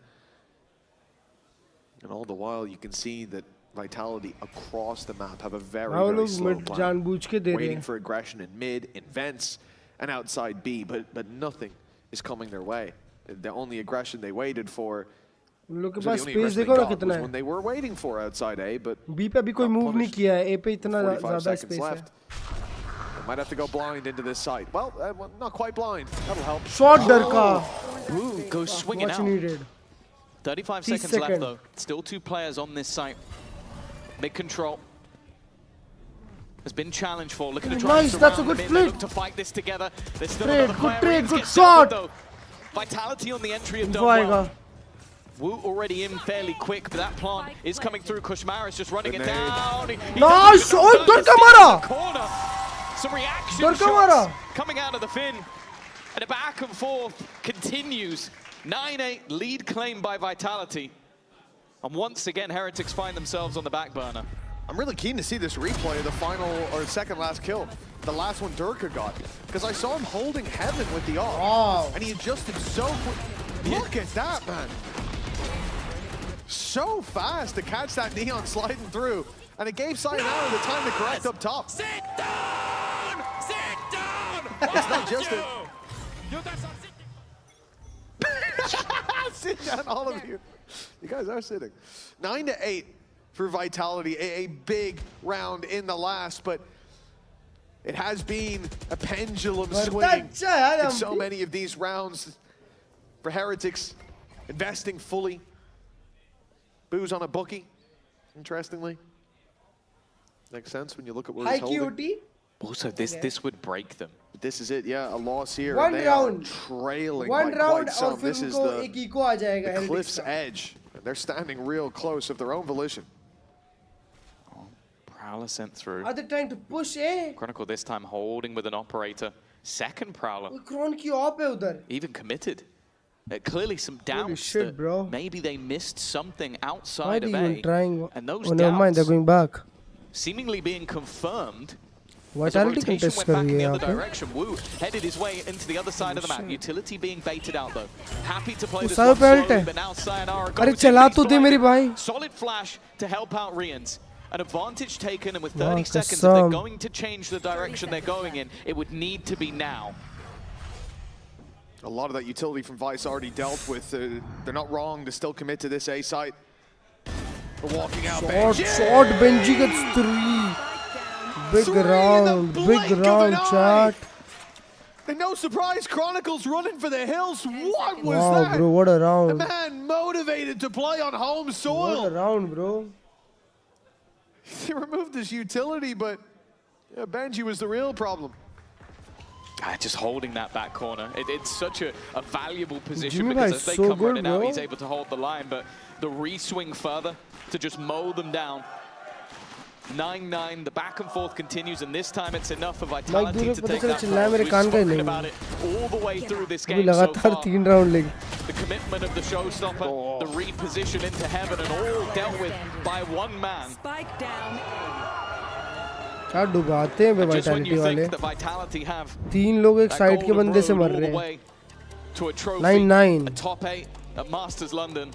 And all the while you can see that Vitality across the map have a very, very slow plan. Waiting for aggression in mid, in vents, and outside B, but nothing is coming their way. The only aggression they waited for, लोग के पास space देखो ना कितना है. when they were waiting for outside A, but B पे अभी कोई move नहीं किया है. A पे इतना 45 ज़्यादा seconds space है. left. Might have to go blind into this site. Well, not quite blind. That'll help. Shot Durka. Ooh, goes swinging Much out. needed. 35 seconds left though. Still 2 players on this site. Mid control has been challenged for. Looking to try Nice, to that's a surround good them in. They split. look to fight this together. There's still Trade, another player. good trade, Reeds good gets dealt with, shot. though. Vitality on the entry have done Info well. Woot already in fairly quick, but that plant is coming through. Kushmar is just running it down. Nice! Oh, Durka mara! Some reaction Durka shots mara! coming out of the fin. And a back and forth continues. 9-8 lead claimed by Vitality. And once again, Heretics find themselves on the back burner. I'm really keen to see this replay of the final or second last kill. The last one Durka got. Because I saw him holding Heaven with the AWP. Wow. And he adjusted so quick. Look at that, man. So fast to catch that Neon sliding through. And it gave Sayonara the time to correct up top. Sit down! Sit down! It's not just a... You guys are Sit down, all of you. You guys are sitting. 9-8 for Vitality. A big round in the last, but it has been a pendulum swinging in so many of these rounds. For Heretics, investing fully. Boo's on a bookie, interestingly. Makes sense when you look at where he's holding. Also, this would break them. This is it, yeah, a loss here. One they round. Are trailing One by round quite some. और फिर This is उनको एक eco आ जाएगा the Heretics cliff's का. edge. And they're standing real close of their own volition. Prowler sent through. Are they trying to push A? Chronicle this time holding with an operator. Second Prowler. Cron की op है उधर. Even committed. Clearly some doubts shit, that bro. maybe they missed something Why outside are of they even A. trying? And those Oh, never mind, they're doubts going back. seemingly being confirmed. Vitality As the rotation contest went कर back रही in है the यहाँ other पे. direction. Woo headed his way into the other side of the map. Utility being baited out though. Happy to play this सारे one slowly, pelt है. but now Sayonara अरे goes चला in, तो he's दे मेरी blinded. भाई. Solid flash to help out Rians. An advantage taken, and with Wow, 30 seconds, if they're कसम. going to change the direction they're going in, it would need to be now. A lot of that utility from Vice already dealt with. They're not wrong to still commit to this A site. But walking out, Shot, Benji gets 3. Big round, chat. And no surprise, Chronicles running for the hills. What was wow, that? Bro, what a round. A man motivated to play on home soil. What a round, bro. They removed his utility, but yeah, Benji was the real problem. Just holding that back corner. It's such a valuable position Jimmy because is as they so come good, running out, bro. he's able to hold the line, but the re-swing further to just mow them down. 9-9, the back and forth continues, and this time it's enough for Vitality to take that prize. We've spoken about it all the way through this game so far. The commitment of the showstopper, the reposition into heaven, and all dealt with by one man. Spike down. क्या डुबाते हैं बे vitality वाले 3 लोग एक side के बंदे से मर रहे हैं 9-9 top 8 at Masters London.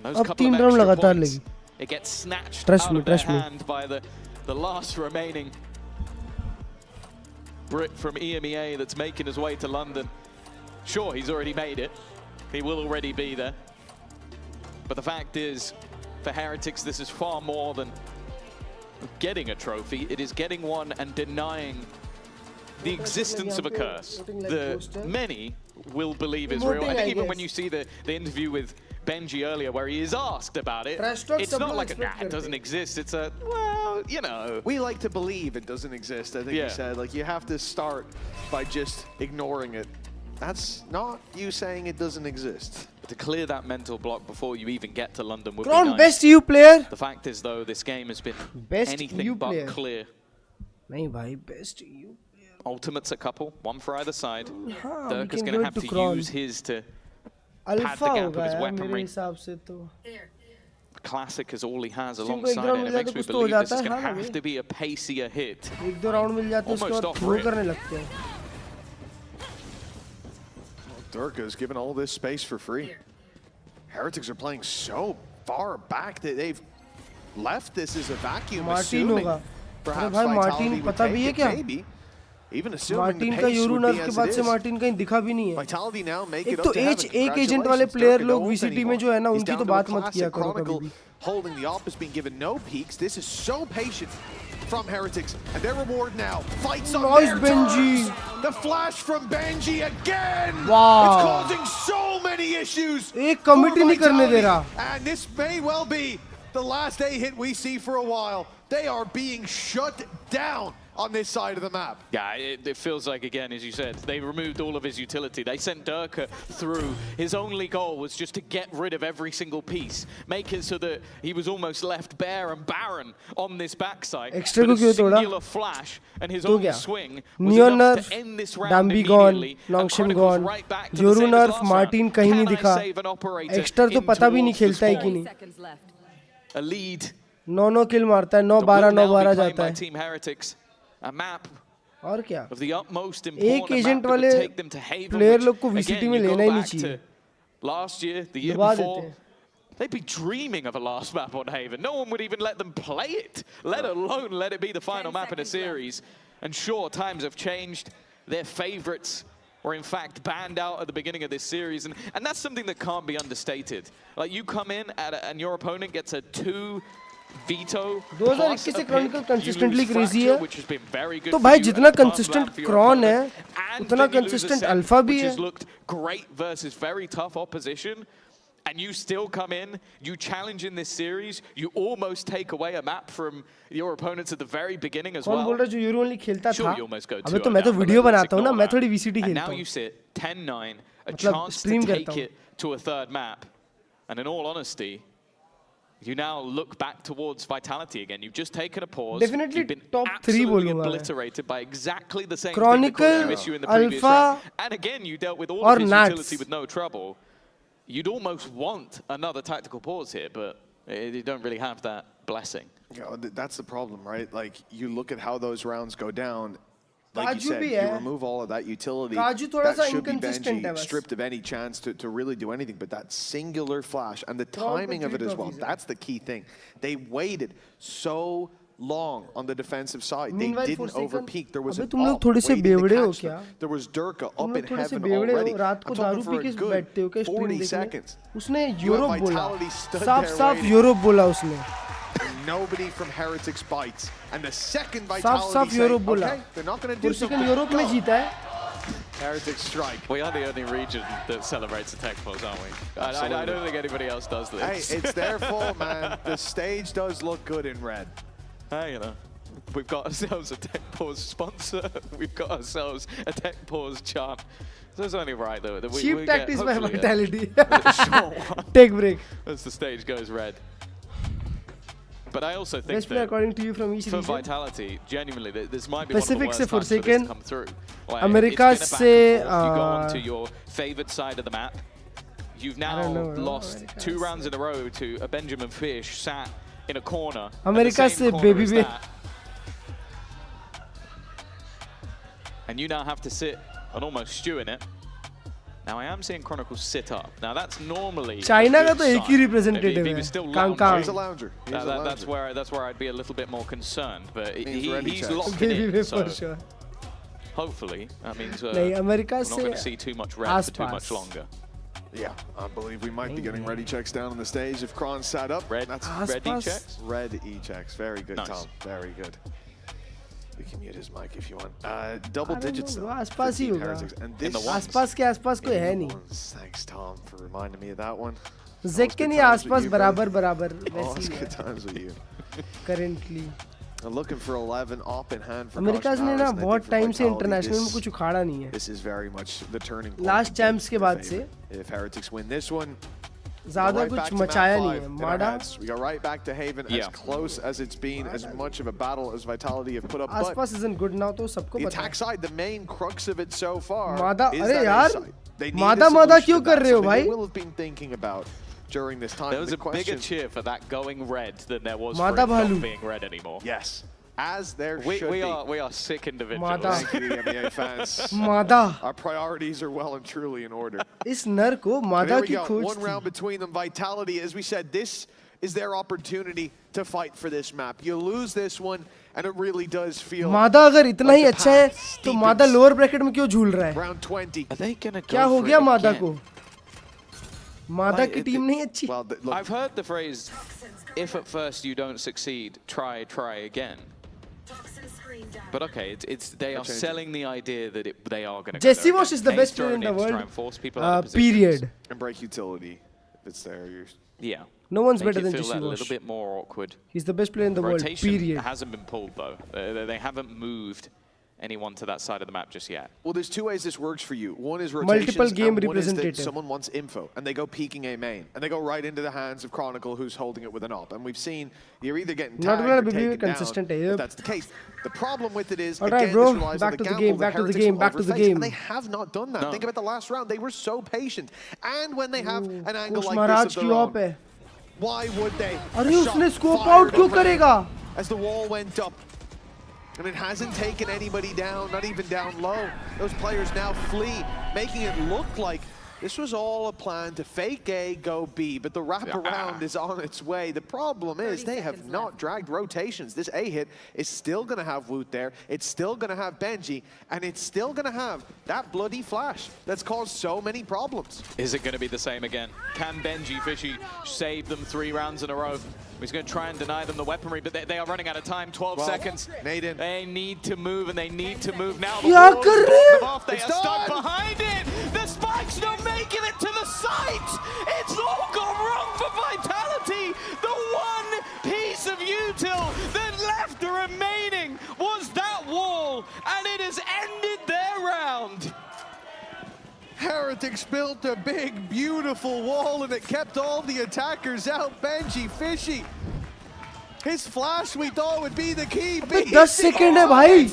अब 3 राउंड लगातार लगी It gets snatched out of their hand by the last remaining Brit from Emea that's making his way to London. Sure, he's already made it. He will already be there. But the fact is, for Heretics, this is far more than getting a trophy. It is getting one and denying the existence of a curse. Many will believe is real. I think even when you see the interview with Benji earlier where he is asked about it, it's not like it doesn't exist. It's a, well, you know. We like to believe it doesn't exist, I think he said. Like, you have to start by just ignoring it. That's not you saying it doesn't exist. But to clear that mental block before you even get to London would be Kron, nice. best EU player. The fact is, though, this game has been best anything EU but player. clear. नहीं भाई, best EU. Ultimates a couple, one for either side. Dirk is can going to go have to to Kron. use his to Alpha pad the gap of होगा his यार मेरे weaponry. हिसाब से तो. Classic is all he has को एक alongside round it. It mill makes जाए me तो कुछ तो हो believe this जाता is है, going to हाँ have to be a pacier hit. 1-2 round मिल जाते हैं उसके Almost बाद off throw rip. करने लगते हैं. Durka's given all this space for free. Heretics are playing so far back that they've left this as a vacuum, assuming perhaps Vitality would take it, maybe. Even assuming the pace would be as it is. Vitality now make it up to heaven. एक agent वाले player लोग VCT में जो है ना उनकी तो बात मत किया करो कभी भी. Holding the op has been given no peeks. This is so patient from Heretics, and their reward now fights on their Benji. terms. The flash from Benji again. Wow. It's causing so many issues. एक committee नहीं करने दे रहा. And this may well be the last A hit we see for a while. They are being shut down on this side of the map. Yeah, it feels like, again, as you said, they removed all of his utility. They sent Durka through. His only goal was just to get rid of every single piece, make it so that he was almost left bare and barren on this backside. Extra but a singular flash and his own swing was enough to end this round Dambi gone, immediately. Longshin gone, Yoru nerf, Martin कहीं नहीं दिखा. Extra तो पता भी नहीं खेलता है कि नहीं. A lead. 9 kill मारता है, 9-12, 9-12 जाता है. Team Heretics. A map और क्या? of the utmost एक important एजेंट map that वाले would take them to Haven. Player लोग को Again, वीसीटी में you go लेना ही नहीं back to चाहिए. last year, the year दबा before, देते हैं. they'd be dreaming of a last map on Haven. No one would even let them play it, let alone let it be the final map in a series. And sure, times have changed. Their favorites were in fact banned out at the beginning of this series. And that's something that can't be understated. Like, you come in and your opponent gets a 2 veto. 2021 से Chronicle consistently crazy है. which has been very good तो भाई for you जितना in the past consistent round for your क्रॉन है, opponent. उतना And then you lose a consistent set alpha भी which है. has looked great versus very tough opposition. And you still come in, you challenge in this series, you almost take away a map from your opponents at the very beginning as well. कौन बोल रहा है जो euro only खेलता था? Sure, you almost go अबे 2-0 तो मैं तो down, but वीडियो let's बनाता हूँ ना, ignore मैं that. थोड़ी वीसीटी And खेलता now हूँ. you sit 10-9, a मतलब chance to stream take करता हूँ. it to a third map. And in all honesty, you now look back towards Vitality again. You've just taken a pause. Definitely You've been top 3 absolutely बोलूँगा मैं. obliterated by exactly the same Chronicle, thing that caused you issue in the previous Alpha, round. And again, you dealt with all और of his Nats. utility with no trouble. You'd almost want another tactical pause here, but you don't really have that blessing. Yeah, that's the problem, right? Like, you look at how those rounds go down. Like you Kaju said, भी you है. remove all of that utility. Kaju थोड़ा सा That should be inconsistent है Benji, बस. stripped of any chance to really do anything. But that singular flash and the Throw timing of it as well, trophies, that's the key thing. They waited so long on the defensive side. They Meanwhile, didn't Forsaken, overpeak. There was अबे an तुम लोग up थोड़े से waiting to बेवड़े हो catch them. क्या? There was Durka तुम up लोग in थोड़े से heaven बेवड़े already. हो, रात को I'm talking दारू for पी a के good बैठते हो क्या 40 स्ट्रीम देखने? seconds. उसने You have यूरोप बोला. Vitality stood साफ there साफ waiting. यूरोप बोला उसने. Nobody from Heretics bites. And the second साफ Vitality say, यूरोप बोला okay, they're not going to do second Europe में जीता है Heretics strike. We are the only region that celebrates attack pause, aren't we? I don't think anybody else does this. Hey, it's their fault, man. The stage does look good in red. Hey, you know, we've got ourselves a tech pause sponsor. We've got ourselves a tech pause chant. So it's only right, though, that we cheap we tactics get by hopefully Vitality. Take break. As the stage goes red. But I also think Best player according to you from each for region? Vitality, genuinely, this might be Pacific one of the worst se times for this to Forsaken, come through. Like, America it's been a back and se forth. You go on to your favored side of the map. You've now lost America 2 rounds in a row to a Benjamin Fish sat in a corner. America se baby be. And you now have to sit and almost stew in it. Now I am seeing Chronicles sit up. Now that's normally China का तो एक ही representative he है. was still Kang. He's a lounger. That's where I'd be a little bit more concerned. But he's locked Baby in. be So for sure. hopefully that means we're नहीं America not going to see too much red for too much longer. Yeah, I believe we might be getting ready checks down on the stage if Kron's sat up. Red E-checks? Red E-checks. Very good, nice. Tom. Very good. We can mute his mic if you want. Double digits though. आसपास ही होगा. And this आसपास के आसपास कोई है नहीं. Thanks, Tom, for reminding me of that one. Zek के नहीं आसपास बराबर Good times with you. Currently. Looking for 11 up in hand for America ने ना बहुत टाइम से इंटरनेशनल में कुछ उखाड़ा नहीं है. This is very much the turning point. Last champs के बाद से if Heretics win this one, ज़्यादा कुछ मचाया नहीं है. माडा. We go right back to Haven, as close as it's been, as much of a battle as Vitality have put up. आसपास isn't good now तो सबको the पता है. attack side, the main crux of it so far. मादा is अरे that यार A-side. They need मादा a मादा solution क्यों to कर that, रहे हो something भाई? they will have been thinking about during this time. There was a bigger cheer for that going red than there was for मादा it not भालू. being red anymore. Yes. As there should be. We are sick individuals. मादा. Thank you, Emea fans. मादा. Our priorities are well and truly in order. इस नर को And मादा there we की go. खोज One थी. round between them. Vitality, as we said, this is their opportunity to fight for this map. You lose this one, and it really does feel. मादा अगर इतना ही अच्छा है तो मादा लोअर ब्रैकेट में क्यों झूल रहा है? Round 20. Are they gonna go क्या हो for गया it मादा again? को? मादा की टीम नहीं अच्छी. Well, look, I've heard the phrase, if at first you don't succeed, try again. But okay, they are selling the idea that they are going to. Jesse Wash is the best player in the world. Period. And break utility. If it's there, you're. Yeah. No one's Make better it than feel Jesse that a Wash. little bit more awkward. He's the best player in the world. Rotation Period. hasn't been pulled though. They haven't moved anyone to that side of the map just yet. Well, there's two ways this works for you. One is rotations, Multiple game and one is that representative. someone wants info, and they go peeking a main, and they go right into the hands of Chronicle, who's holding it with an op. And we've seen you're either getting Not tagged gonna or be taken consistent, down. yep. If that's the case. The problem with it is, Alright, again, bro, this relies back on to the gamble game, that back to the Heretics game, will back to the overface, game. And they have not done that. No. Think about the last round. They were so patient. And when they have an angle Coach like Maharaj this of की their op own, है. why would they? अरे A shot उसने scope fired out क्यों over करेगा? as the wall went up. And it hasn't taken anybody down, not even down low. Those players now flee, making it look like this was all a plan to fake A, go B, but the wraparound is on its way. The problem is they have not dragged rotations. This A hit is still going to have Woot there. It's still going to have Benji, and it's still going to have that bloody flash that's caused so many problems. Is it going to be the same again? Can Benji Fishy save them 3 rounds in a row? He's going to try and deny them the weaponry, but they are running out of time. 12 seconds. Naden. They need to move, and they need to move now. The क्या walls कर are रहे blocked off. They are stuck behind it. The spike's not making it to the site. It's all gone wrong for Vitality. The one piece of util that left the remaining was that wall, and it has ended their round. Heretics built a big, beautiful wall, and it kept all the attackers out. Benji, Fishy. His flash we thought would be the key. 10 second है भाई.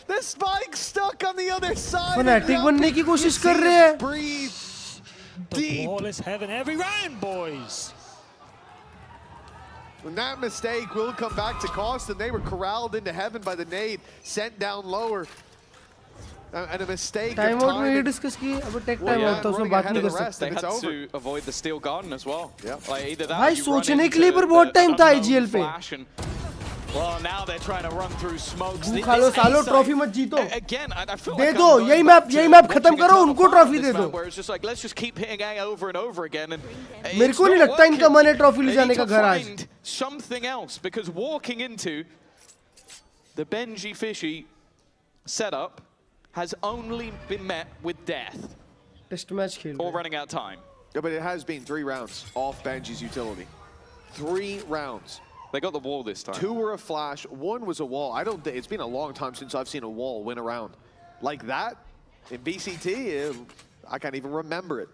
The spike stuck on the other side. Fnatic बनने की कोशिश कर रहे हैं. Breathe The deep. wall is heaven every round, boys. And that mistake will come back to cost them. They were corralled into heaven by the nade, sent down lower. And a mistake time of out में ये timing. Discuss की अब take Well, time yeah, out तो उसमें running बात ahead नहीं of कर the rest, सकते. They and had it's over. to avoid the steel garden as well. Yeah. Like either that भाई or you run सोचने into के लिए पर बहुत the टाइम था unknown IGL पे. flash and- Well, now they're trying to run through smokes. खा लो सालो ट्रॉफी मत जीतो. Again, I feel they like दो I'm यही going मैप back यही to मैप खत्म watching करो Eternal उनको Fire ट्रॉफी this दे दो. round, where it's just like let's just keep hitting A over and over again. And मेरे it's को नहीं not लगता इनका working. मन है ट्रॉफी ले They जाने need का to घर आज. find something else, because walking into the Benji Fishy setup has only been met with death. Test match or running out of time. Yeah, but it has been 3 rounds off Benji's utility. 3 rounds. They got the wall this time. 2 were a flash, 1 was a wall. I don't think it's been a long time since I've seen a wall win a round like that in BCT. I can't even remember it.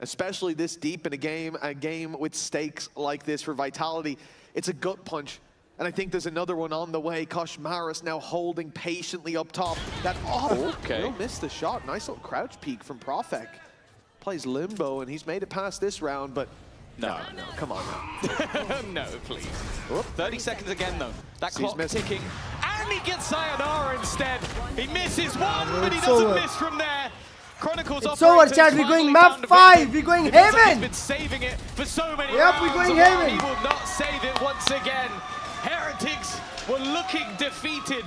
Especially this deep in a game with stakes like this for Vitality. It's a gut punch. And I think there's another one on the way. Koshmaris now holding patiently up top. That He'll miss the shot. Nice little crouch peek from Profek. Plays Limbo, and he's made it past this round, but no, come on now. No, please. 30 seconds again, though. That clock ticking. And he gets Sayonara instead. He misses one, but he doesn't miss from there. Chronicles it's over, chat. We're going map 5. We're going heaven. He's been saving it for so many rounds. We're going heaven. He will not save it once again. Heretics were looking defeated,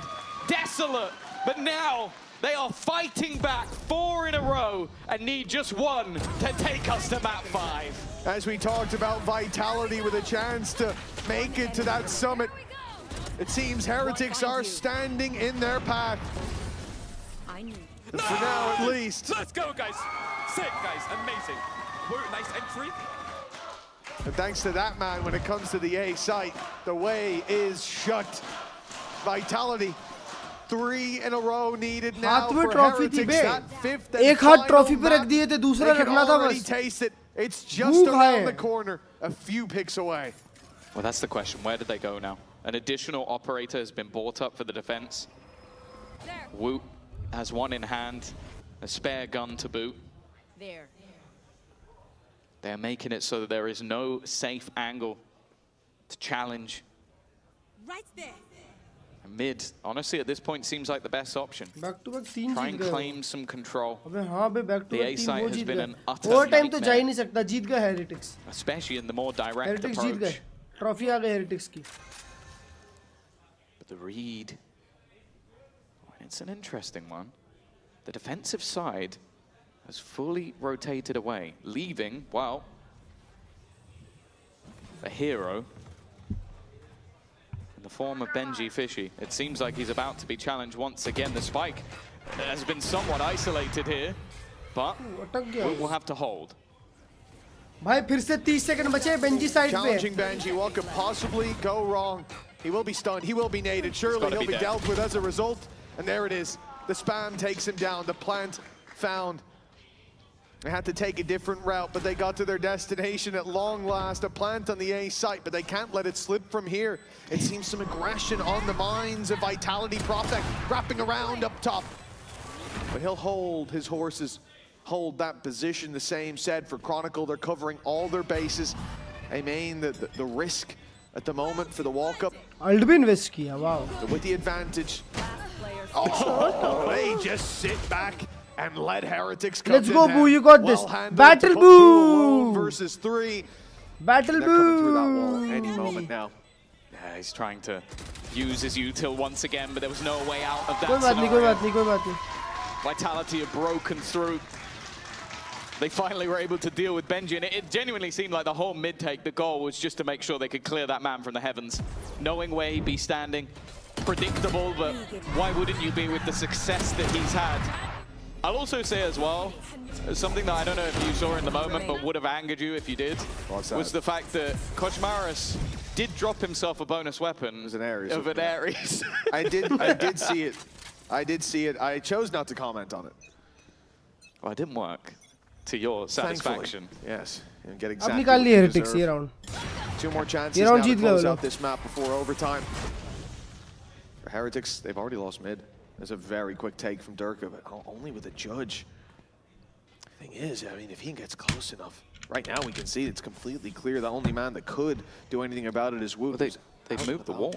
desolate, but now they are fighting back 4 in a row and need just 1 to take us to map 5. As we talked about Vitality with a chance to make it to that summit, it seems Heretics are standing in their path. For now, at least. Let's go, guys. Sick, guys. Amazing. Nice entry. And thanks to that man, when it comes to the A site, the way is shut. Vitality, 3 in a row needed now for Heretics. That 5th and final map, they can already taste it. It's just around the corner, a few picks away. Well, that's the question. Where did they go now? An additional operator has been brought up for the defense. Woot has 1 in hand, a spare gun to boot. They're making it so that there is no safe angle to challenge. Right there. Mid, honestly, at this point, seems like the best option. Back-to-back 3 Try and claim some control. The A site has been an utter overtime to nightmare. जा ही नहीं सकता, जीत गए Heretics. Especially in the more direct Heretics approach. जीत गए. Trophy आ गई Heretics की. But the read, it's an interesting one. The defensive side has fully rotated away, leaving, well, a hero in the form of Benji Fishy. It seems like he's about to be challenged once again. The spike has been somewhat isolated here, but we'll have to hold. भाई फिर से 30 second बचे Benji side पे. Challenging Benji, what could possibly go wrong? He will be stunned, he will be naded, surely he'll be dealt with as a result. And there it is, the spam takes him down, the plant found. They had to take a different route, but they got to their destination at long last. A plant on the A site, but they can't let it slip from here. It seems some aggression on the minds of Vitality. Profek wrapping around up top. But he'll hold his horses, hold that position. The same said for Chronicle. They're covering all their bases. Emea, the risk at the moment for the walk-up. Aldbin risk kiya, wow. With the advantage. Oh, they just sit back and let Heretics come. Let's go, Boo, you got this. Battle Boo! Versus 3. Battle They're Boo! coming through that wall any moment now. Yeah, he's trying to use his util once again, but there was no way out of that कोई बात नहीं, कोई बात नहीं. Vitality have broken through. They finally were able to deal with Benji, and it genuinely seemed like the whole mid-take, the goal was just to make sure they could clear that man from the heavens. Knowing where he'd be standing, predictable, but why wouldn't you be with the success that he's had? I'll also say as well, something that I don't know if you saw in the moment, but would have angered you if you did, was the fact that Koshmaris did drop himself a bonus weapon of an Ares. I did see it. I did see it. I chose not to comment on it. Well, it didn't work to your satisfaction. Thankfully, yes. And get exactly अब निकाल लिए Heretics ये round. 2 more chances now to close out this map before overtime. For Heretics, they've already lost mid. There's a very quick take from Durka, but only with a judge. The thing is, I mean, if he gets close enough, right now we can see it's completely clear. The only man that could do anything about it is Woot. Well, they've moved the wall.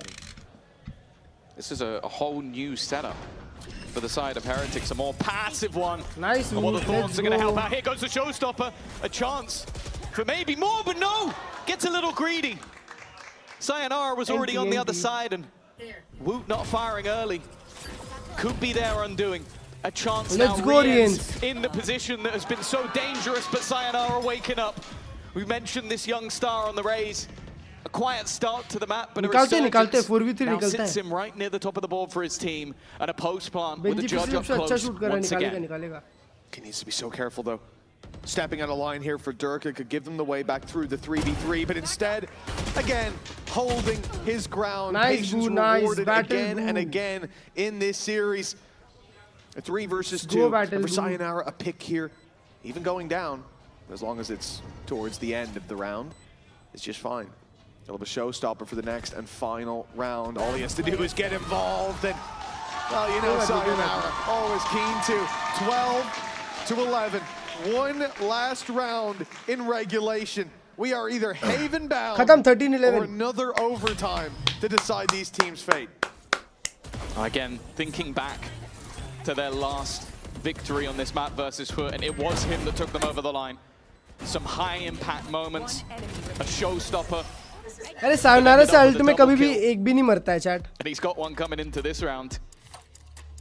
This is a whole new setup for the side of Heretics, a more passive one. Nice move. Well, the Thorns are going to help out. Here goes the showstopper. A chance for maybe more, but no! Gets a little greedy. Sayonara was already on the other side, and Woot not firing early. Could be their undoing. A chance now re-ends in the position that has been so dangerous, but Sayonara waking up. We mentioned this young star on the Rays. A quiet start to the map, but a निकालते resurgence 4v3 now निकलता sits है him right near the top of the board for his team, and a post plant with the Benji judge पिछले up से अच्छा close shoot कर रहा है once निकालेगा again. निकालेगा He needs to be so careful though. Stepping out of line here for Dirk, it could give them the way back through the 3v3, but instead, again, holding his ground. Nice, Patience Boo, nice. rewarded Battle, again and Boo. again in this series. A 3 versus Go 2 battle, for Boo. Sayonara, a pick here, even going down, as long as it's towards the end of the round, it's just fine. He'll have a showstopper for the next and final round. All he has to do is get involved, and, well, you know, Sayonara always keen to. 12-11. One last round in regulation. We are either haven bound खत्म 13-11 or another overtime to decide these teams' fate. Again, thinking back to their last victory on this map versus Foot, and it was him that took them over the line. Some high impact moments, a showstopper. अरे sayonara से alt में कभी भी एक भी नहीं मरता है chat And he's got one coming into this round.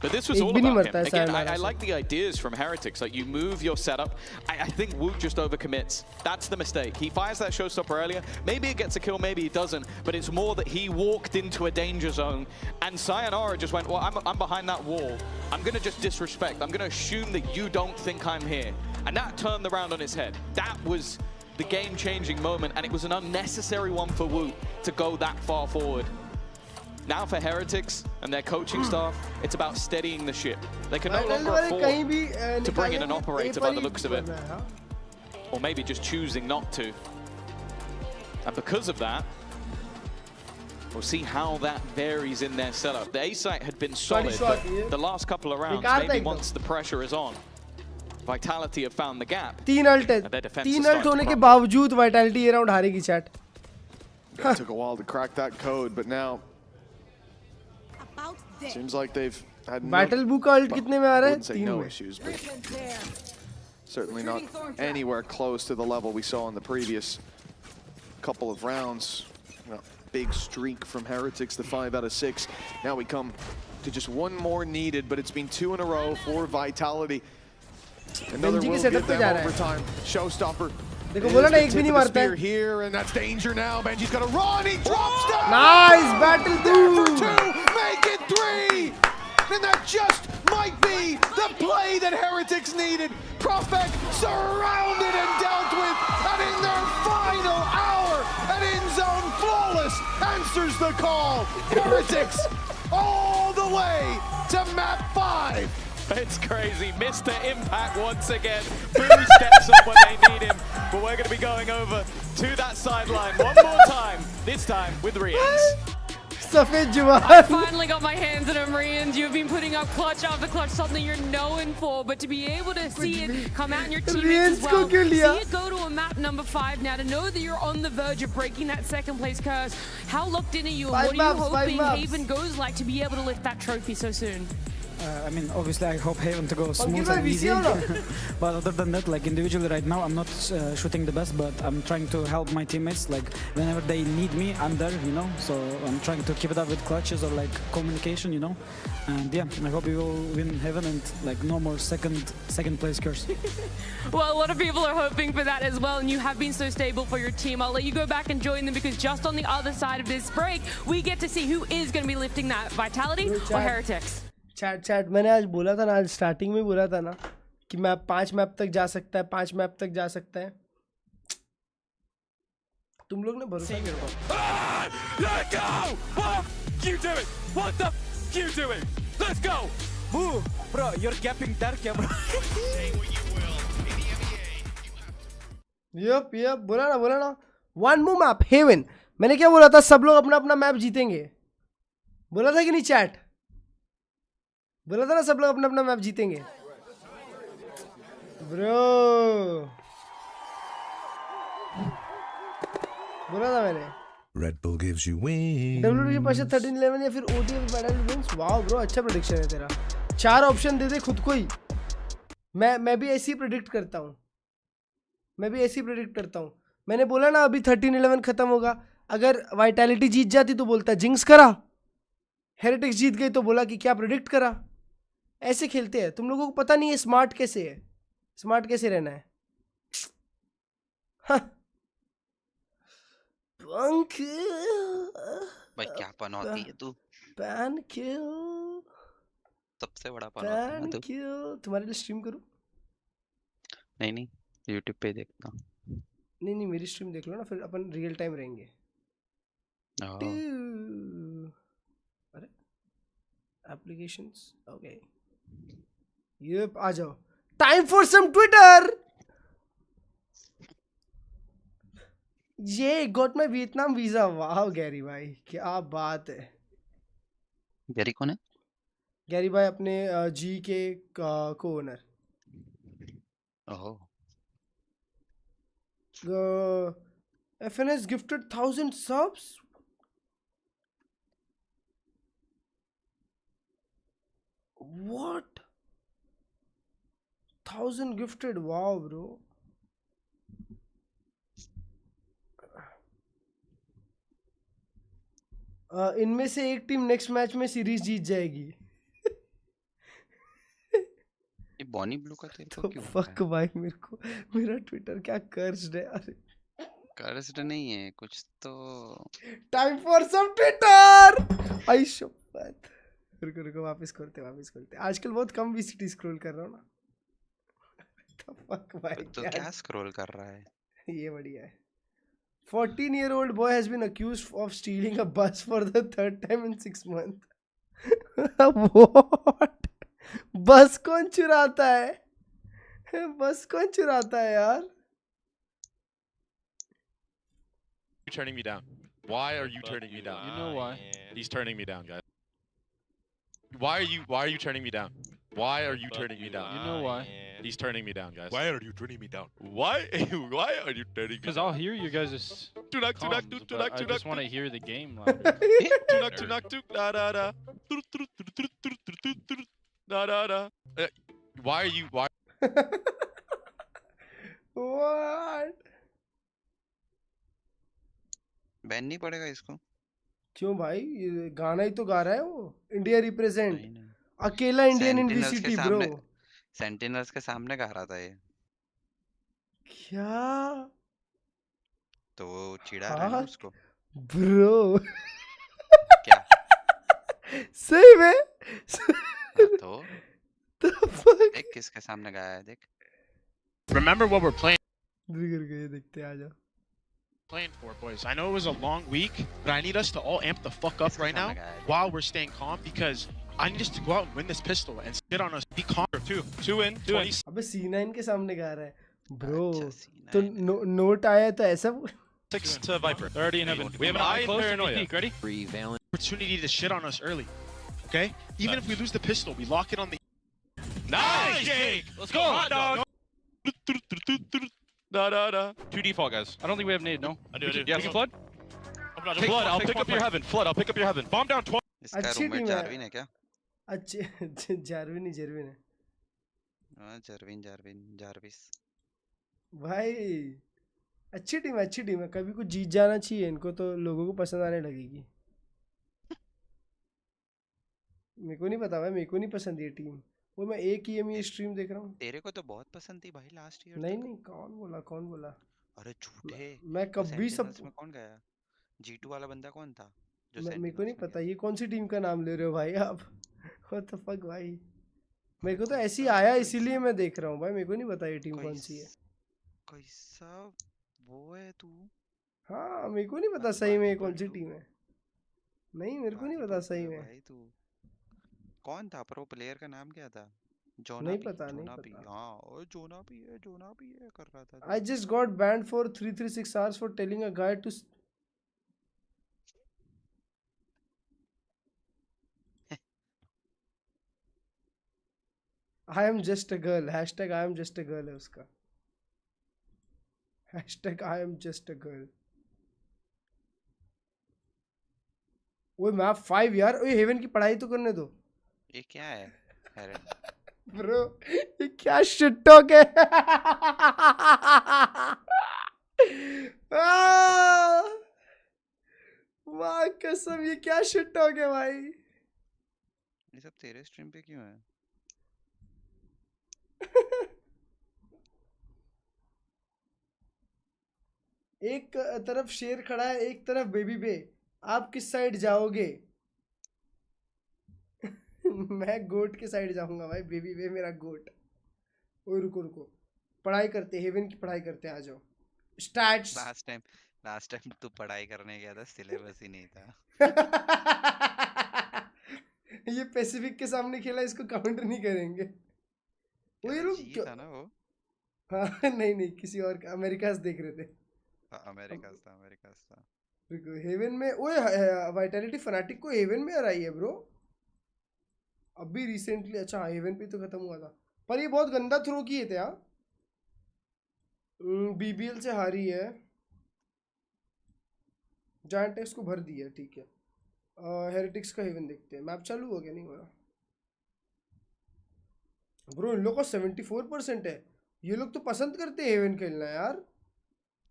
But this was एक all भी नहीं about मरता him. है Again, सायोनारा I से like the ideas from Heretics. Like, you move your setup. I think Woot just overcommits. That's the mistake. He fires that showstopper earlier. Maybe it gets a kill, maybe he doesn't. But it's more that he walked into a danger zone. And Sayonara just went, well, I'm behind that wall. I'm going to just disrespect. I'm going to assume that you don't think I'm here. And that turned the round on its head. That was the game-changing moment. And it was an unnecessary one for Woot to go that far forward. Now for Heretics and their coaching staff, it's about steadying the ship. They can no longer afford to bring in an operator by the looks of it. Or maybe just choosing not to. And because of that, we'll see how that varies in their setup. The A site had been solid, but the last couple of rounds, maybe once the pressure is on, Vitality have found the gap. 3 alt है 3 alt होने के बावजूद Vitality ये round हारेगी chat It took a while to crack that code, but now seems like they've had Battle Book ult कितने में आ रहा है? 3 no issues, but certainly not anywhere close to the level we saw in the previous couple of rounds. You know, big streak from Heretics, the 5 out of 6. Now we come to just one more needed, but it's been 2 in a row for Vitality. Another will give them overtime. Showstopper. देखो बोला ना एक भी नहीं मारता है. Here and that's danger now. Benji's got to run. He drops down. Nice battle for 2. Make it 3. And that just might be the play that Heretics needed. Prophet surrounded and dealt with, and in their final hour, an end zone flawless answers the call. Heretics all the way to map 5. It's crazy. Mr. Impact once again. Boo steps up when they need him. But we're going to be going over to that sideline one more time. This time with Rians. I finally got my hands on him, Rians. You've been putting up clutch after clutch, something you're known for. But to be able to see it come out in your teammates as well, see it go to a map number 5 now, to know that you're on the verge of breaking that second place curse. How locked in are you? And what are you hoping Haven goes like to be able to lift that trophy so soon? I mean, obviously, I hope Haven to go smooth and easy. But other than that, like individually right now, I'm not shooting the best, but I'm trying to help my teammates. Like whenever they need me, I'm there, you know. So I'm trying to keep it up with clutches or like communication, you know. And yeah, I hope we will win Haven and like no more second place curse. Well, a lot of people are hoping for that as well, and you have been so stable for your team. I'll let you go back and join them, because just on the other side of this break, we get to see who is going to be lifting that, Vitality or Heretics. Chat मैंने आज बोला था ना, आज starting में बोला था ना कि मैप 5 मैप तक जा सकता है, 5 मैप तक जा सकता है. तुम लोग ने भरोसा नहीं करो. Let go! What you doing? What the you doing? Let's go! Boo, bro, you're capping dark, yeah, bro. Yup बोला ना. One more map, Haven. मैंने क्या बोला था? सब लोग अपना अपना मैप जीतेंगे. बोला था कि नहीं चैट? बोला था ना सब लोग अपना अपना मैप जीतेंगे. ब्रो बोला था मैंने. Red Bull gives you wings. WWE के पास 13-11 या फिर OTF battle wins. Wow bro, अच्छा प्रेडिक्शन है तेरा. 4 ऑप्शन दे दे खुद को ही. मैं भी ऐसे ही प्रेडिक्ट करता हूँ. मैंने बोला ना अभी 13-11 खत्म होगा. अगर वाइटैलिटी जीत जाती तो बोलता जिंक्स करा. हेरिटिक्स जीत गई तो बोला कि क्या प्रेडिक्ट करा. ऐसे खेलते हैं. तुम लोगों को पता नहीं है स्मार्ट कैसे है, स्मार्ट कैसे रहना है. भाई क्या पनौती है तू? पैन किल सबसे बड़ा पनौती है ना तू? तुम्हारे लिए स्ट्रीम करूं? नहीं नहीं, यूट्यूब पे देखता हूँ। नहीं मेरी स्ट्रीम देख लो ना, फिर अपन रियल टाइम रहेंगे। अरे एप्लीकेशंस ओके, ये आ जाओ। Time for some Twitter. ये गॉट माय वियतनाम वीजा। वाह गैरी भाई क्या बात है। गैरी कौन है? गैरी भाई अपने जी के को owner. Oh, FNS gifted 1000 subs. What? 1000 gifted. Wow, bro. इनमें से एक टीम नेक्स्ट मैच में सीरीज जीत जाएगी। ये बॉनी ब्लू का तेरे को तो क्यों फक भाई, मेरे को मेरा ट्विटर क्या कर्स्ड है। अरे कर्स्ड नहीं है कुछ तो। Time for some Twitter. आई शपथ। रुको वापस खोलते। आजकल बहुत कम VCT स्क्रॉल कर रहा हूँ ना। तो फक भाई तो क्या स्क्रॉल कर रहा है? ये बढ़िया है। 14-year-old boy has been accused of stealing a bus for the third time in 6 months. What? बस कौन चुराता है? बस कौन चुराता है यार? You turning me down? Why are you turning me down? You know why? He's turning me down, guys. Why are you turning me down? Why are you turning me down? You know why? He's turning me down, guys. Why are you turning me down? Why are you turning me down? Because I'll hear you guys' Tunak, comms, but I just want to hear the game louder. Tunak, da da da. Da da da. Why are you? Why? What? Ban नहीं पड़ेगा इसको? क्यों भाई, ये गाना ही तो गा रहा है वो। इंडिया रिप्रेजेंट, अकेला Indian in VCT bro. Sentinels के सामने गा रहा था ये। क्या? तो वो चिढ़ा रहा है ना उसको। ब्रो क्या? सही में? तो देख किसके सामने गाया है, देख। Remember what we're playing. ये देखते आ जाओ। Playing for, boys. I know it was a long week, but I need us to all amp the fuck up right now while we're staying calm, because I need us to go out and win this pistol and sit on us. Be calm. Two in. अबे C9 के सामने गा रहा है bro. तो note आया तो ऐसा 6 to Viper. 30 in heaven. We have an eye in paranoia. Peak, ready? Opportunity to shit on us early. Okay? Even if we lose the pistol, we lock it on the. Nice, Jake! Let's go, hot dog! Da da da. 2 default, guys. I don't think we have nade, no? I do. You have some flood? Flood, I'll pick up your heaven. Flood, I'll pick up your heaven. Bomb down 12. इसका roommate जारविन है क्या? अच्छे जारविन है। हाँ Jarvis. भाई अच्छी team है। कभी कुछ जीत जाना चाहिए इनको, तो लोगों को पसंद आने लगेगी। मेरे को नहीं पता भाई, मेरे को नहीं पसंद ये टीम। वो मैं एक ही EMEA स्ट्रीम देख रहा हूँ। तेरे को तो बहुत पसंद थी भाई लास्ट ईयर। नहीं कौन बोला? अरे झूठे। मैं कभी सब में कौन गया? G2 वाला बंदा कौन था? जो मेरे को नहीं पता ये कौन सी टीम का नाम ले रहे हो भाई आप। What the fuck भाई, मेरे को तो ऐसे ही आया इसीलिए मैं देख रहा हूँ भाई। मेरे को नहीं पता ये टीम कौन सी है। कैसा वो है तू? हाँ मेरे को नहीं पता सही में कौन सी टीम है। नहीं मेरे को नहीं पता सही में। भाई तू कौन था? प्रो प्लेयर का नाम क्या था? जोना नहीं पी, पता। हाँ और जोना भी है कर रहा था। I just got banned for 336 hours for telling a guy to I am just a girl. Hashtag I am just a girl है उसका। Hashtag I am just a girl। वो मैप 5 यार। ओए हेवन की पढ़ाई तो करने दो। ये क्या है? ब्रो ये क्या शिट टॉक है? वाह कसम, ये क्या शिट टॉक है भाई? ये सब तेरे स्ट्रीम पे क्यों है? एक तरफ शेर खड़ा है, एक तरफ बेबी बे, आप किस साइड जाओगे? मैं गोट के साइड जाऊंगा भाई, बेबी बे मेरा गोट। ओए रुको रुको, पढ़ाई करते, हेवन की पढ़ाई करते, आ जाओ। स्टैट्स। लास्ट टाइम तू पढ़ाई करने गया था, सिलेबस ही नहीं था। ये पैसिफिक के सामने खेला, इसको काउंटर नहीं करेंगे। वही रुक जी था ना वो? हाँ नहीं नहीं, किसी और का, अमेरिका से देख रहे थे। अमेरिका था। रुको, हेवन में, ओए वाइटैलिटी फनाटिक को हेवन में हराई है ब्रो अभी रिसेंटली। अच्छा हेवन पे तो खत्म हुआ था, पर ये बहुत गंदा थ्रो किए थे। हाँ बीबीएल से हारी है, जायंट टेक्स को भर दिया, ठीक है। हेरिटिक्स का हेवन देखते हैं, मैप चालू हो गया? नहीं हो रहा ब्रो, इन लोग का 74% है। ये लोग तो पसंद करते हैं हेवन खेलना यार।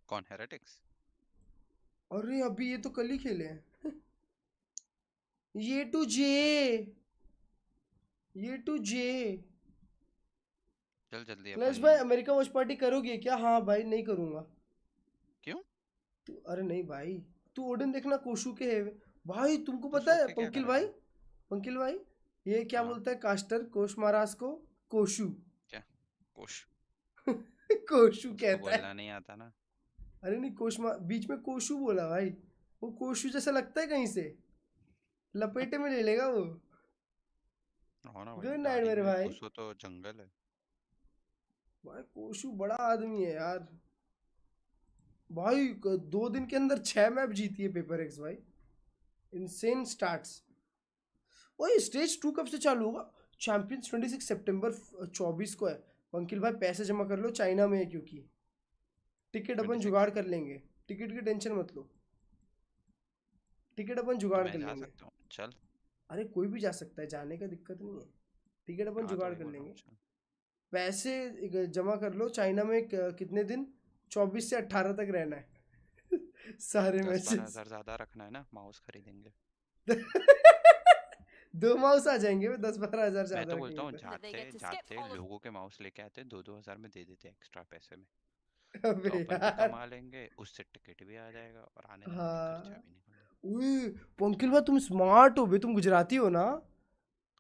कौन, हेरिटिक्स? अरे अभी ये तो कल ही खेले हैं। ये टू जे चल जल्दी। क्लर्ज भाई अमेरिका वॉच पार्टी करोगे क्या? हाँ भाई, नहीं करूंगा। क्यों? तू, अरे नहीं भाई, तू ओडन देखना, कोशु के है भाई। तुमको पता है पंकिल भाई ये क्या बोलता है कास्टर कोश महाराज को? कोशु। क्या कोश? कोशु कहता है, बोलना नहीं आता ना। अरे नहीं, बीच में कोशु बोला भाई, वो कोशु जैसा लगता है कहीं से, लपेटे में ले लेगा वो। गुड नाइट मेरे भाई। कोशु तो जंगल है भाई, कोशु बड़ा आदमी है यार भाई। 2 दिन के अंदर 6 मैप जीती है पेपर एक्स भाई, इनसेन स्टार्ट्स। ओए स्टेज 2 कब से चालू होगा? चैंपियंस 26 सितंबर 24 को है। पंकिल भाई पैसे जमा कर लो, चाइना में है क्योंकि। टिकट अपन जुगाड़ कर लेंगे, टिकट की टेंशन मत लो, टिकट अपन जुगाड़ कर लेंगे। चल, अरे कोई भी जा सकता है, जाने का दिक्कत नहीं है, टिकट अपन जुगाड़ कर लेंगे। पैसे जमा कर लो, चाइना में कितने दिन? 24 से 18 तक रहना है। सारे मैचेस 10-12 ज्यादा रखना है ना, माउस खरीदेंगे। 2 माउस आ जाएंगे, 10-12 हजार ज्यादा। मैं तो बोलता हूँ जाते लोगों के माउस लेके आते, 2-2 हजार में दे देते एक्स्ट्रा पैसे में। अबे तो यार, कमा लेंगे, उससे टिकट भी आ जाएगा और आने जाने का खर्चा भी नहीं। उई पंकिल भाई तुम स्मार्ट हो बे, तुम गुजराती हो ना?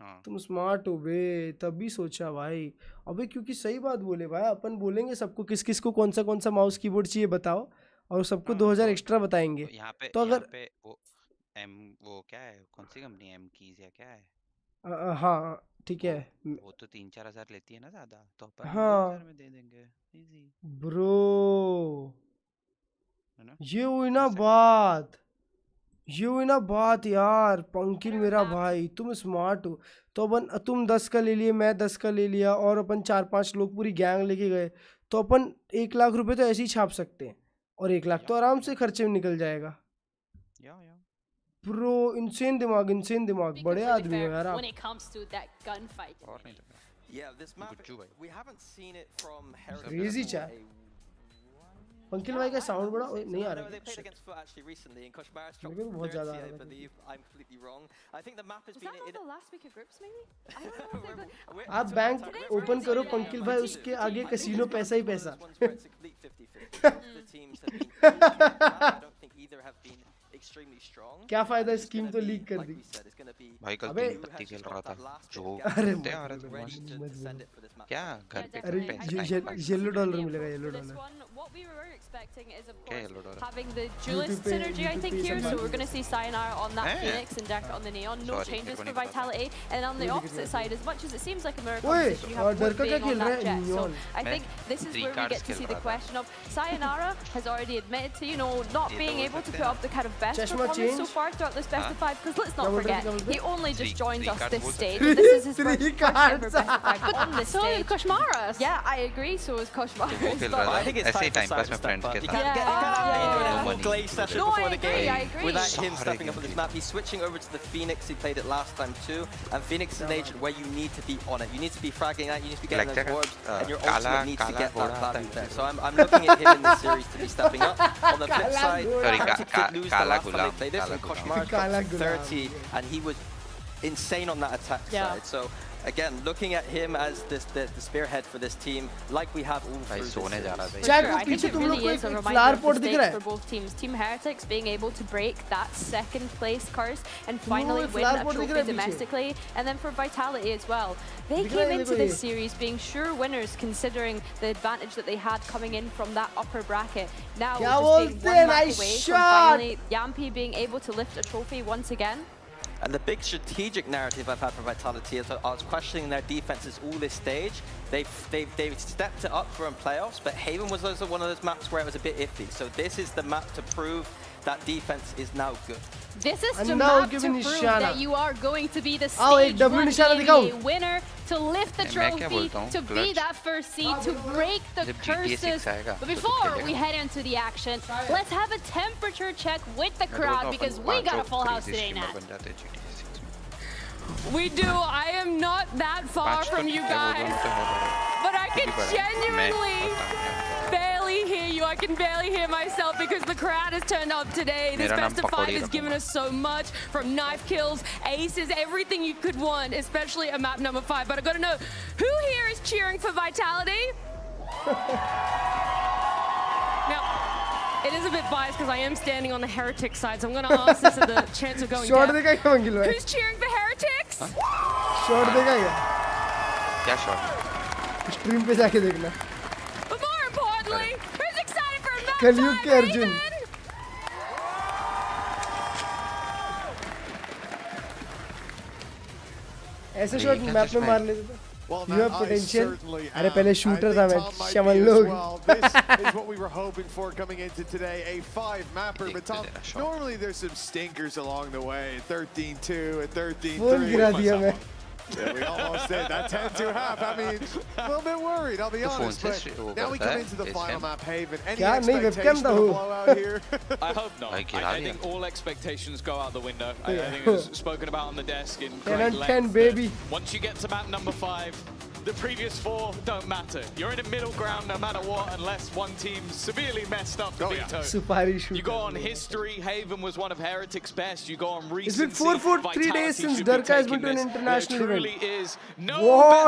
हाँ। तुम स्मार्ट हो बे, तभी सोचा भाई। अबे क्योंकि सही बात बोले भाई, अपन बोलेंगे सबको किस किस को कौन सा माउस कीबोर्ड चाहिए बताओ, और सबको 2000 एक्स्ट्रा बताएंगे। यहाँ पे तो अगर वो क्या है, कौन सी कंपनी, एम कीज या क्या है? हाँ ठीक है, वो तो 3-4 हजार लेती है ना ज्यादा, तो अपन 2000 में दे देंगे, इजी ब्रो। है ना? ये हुई ना बात यार। पंकिल मेरा भाई, तुम स्मार्ट हो। तो अपन, तुम 10 का ले लिए, मैं 10 का ले लिया, और अपन 4-5 लोग पूरी गैंग लेके गए, तो अपन 1 लाख रुपए तो ऐसे ही छाप सकते हैं, और 1 लाख तो आराम से खर्चे में निकल जाएगा। ब्रो इनसेन दिमाग, बड़े आदमी हो यार आप। क्रेजी चा पंकिल भाई का साउंड बड़ा नहीं आ रहा है, बहुत ज्यादा आ रहा है। आप बैंक ओपन करो पंकिल भाई, उसके आगे कैसीनो पैसा ही पैसा। क्या फायदा, स्कीम तो लीक कर दी भाई। कल तीन पत्ती खेल रहा था जो। अरे क्या घर पे? अरे येलो डॉलर मिलेगा, yellow dollar. Having the duelist synergy, I think here, so we're going to see Sayonara on that Phoenix and Deck on the Neon. No changes for Vitality, and on the opposite side, as much as it seems like a miracle position, you have both being on that jet. So I think this is where we get to see the question of Sayonara has already admitted to, you know, not being able to put up the kind of best performance so far throughout this best of 5, because let's not forget, he only just joined us this stage, and this is his first ever best of 5 on this stage. So is Koshmaras. Yeah, I agree, so is Koshmaras. I think it's ऐसे time pass में friends के साथ। Glaze session before the game. I agree. Without him stepping up on this map, he's switching over to the Phoenix. He played it last time too, and Phoenix is an agent where you need to be on it. You need to be fragging that. You need to be getting those orbs, and your ultimate needs to get that value there. So I'm looking at him in this series to be stepping up. On the flip side, Attic did lose the last time they played this, and Koshmar got 30, and he was insane on that attack side. So again, looking at him as the spearhead for this team, like we have all through this series. I think it really is a reminder of mistakes for both teams. Team Heretics being able to break that second place curse and finally win a trophy domestically, and then for Vitality as well. They came into this series being sure winners considering the advantage that they had coming in from that upper bracket. Now we're just being one map away from finally Yampy being able to lift a trophy once again. And the big strategic narrative I've had for Vitality is I was questioning their defenses all this stage. They've stepped it up for in playoffs, but Haven was also one of those maps where it was a bit iffy. So this is the map to prove that defense is now good. This is the map to prove that you are going to be the stage one EMEA winner, to lift the trophy, to be that first seed, to break the curses. But before we head into the action, let's have a temperature check with the crowd because we got a full house today, Nat. We do. I am not that far from you guys, but I can genuinely barely hear you. I can barely hear myself because the crowd has turned up today. This best of 5 has given us so much, from knife kills, aces, everything you could want, especially a map number 5. But I gotta know, who here is cheering for Vitality? Now, it is a bit biased because I am standing on the Heretic side, so I'm gonna ask this at the chance of going down. Who's cheering for Heretics? Short देखा क्या? क्या short? Stream पे जाके देखना. But more importantly, who's excited for map 5? कलयुग के अर्जुन. ऐसे shot map में मार लेते थे. You have potential. अरे पहले shooter था मैं. शमन लोग. This is what we were hoping for coming into today. A 5-mapper, but Tom, normally there's some stinkers along the way. 13-2 and 13-3. Phone गिरा दिया मैं. Yeah, we almost did. That 10-2 I mean, a little bit worried, I'll be honest. But now we come into the final map, Haven. Any expectation of a blowout here? I hope not. I think all expectations go out the window. I think it was spoken about on the desk in great length. 10 baby. Once you get to map number 5, the previous 4 don't matter. You're in a middle ground no matter what, unless one team severely messed up the veto. You go on history, Haven was one of Heretics' best. You go on recency. It's been 3 days since Durka has been to an international event. There truly is no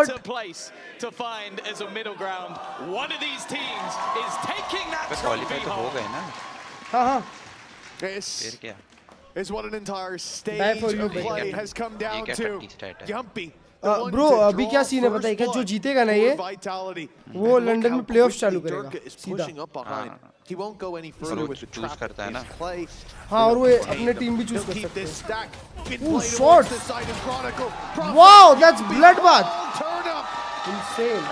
better place to find as a middle ground. One of these teams is taking that trophy home. It's what an entire stage of play has come down to. Yumpy. Bro अभी क्या scene है पता है क्या? जो जीतेगा ना ये वो लंदन में प्लेऑफ्स चालू करेगा सीधा. He won't go any further with the trap करता है ना. हाँ और वो अपने टीम भी चूज कर सकते हैं. Oh shot! Wow, that's bloodbath. Insane.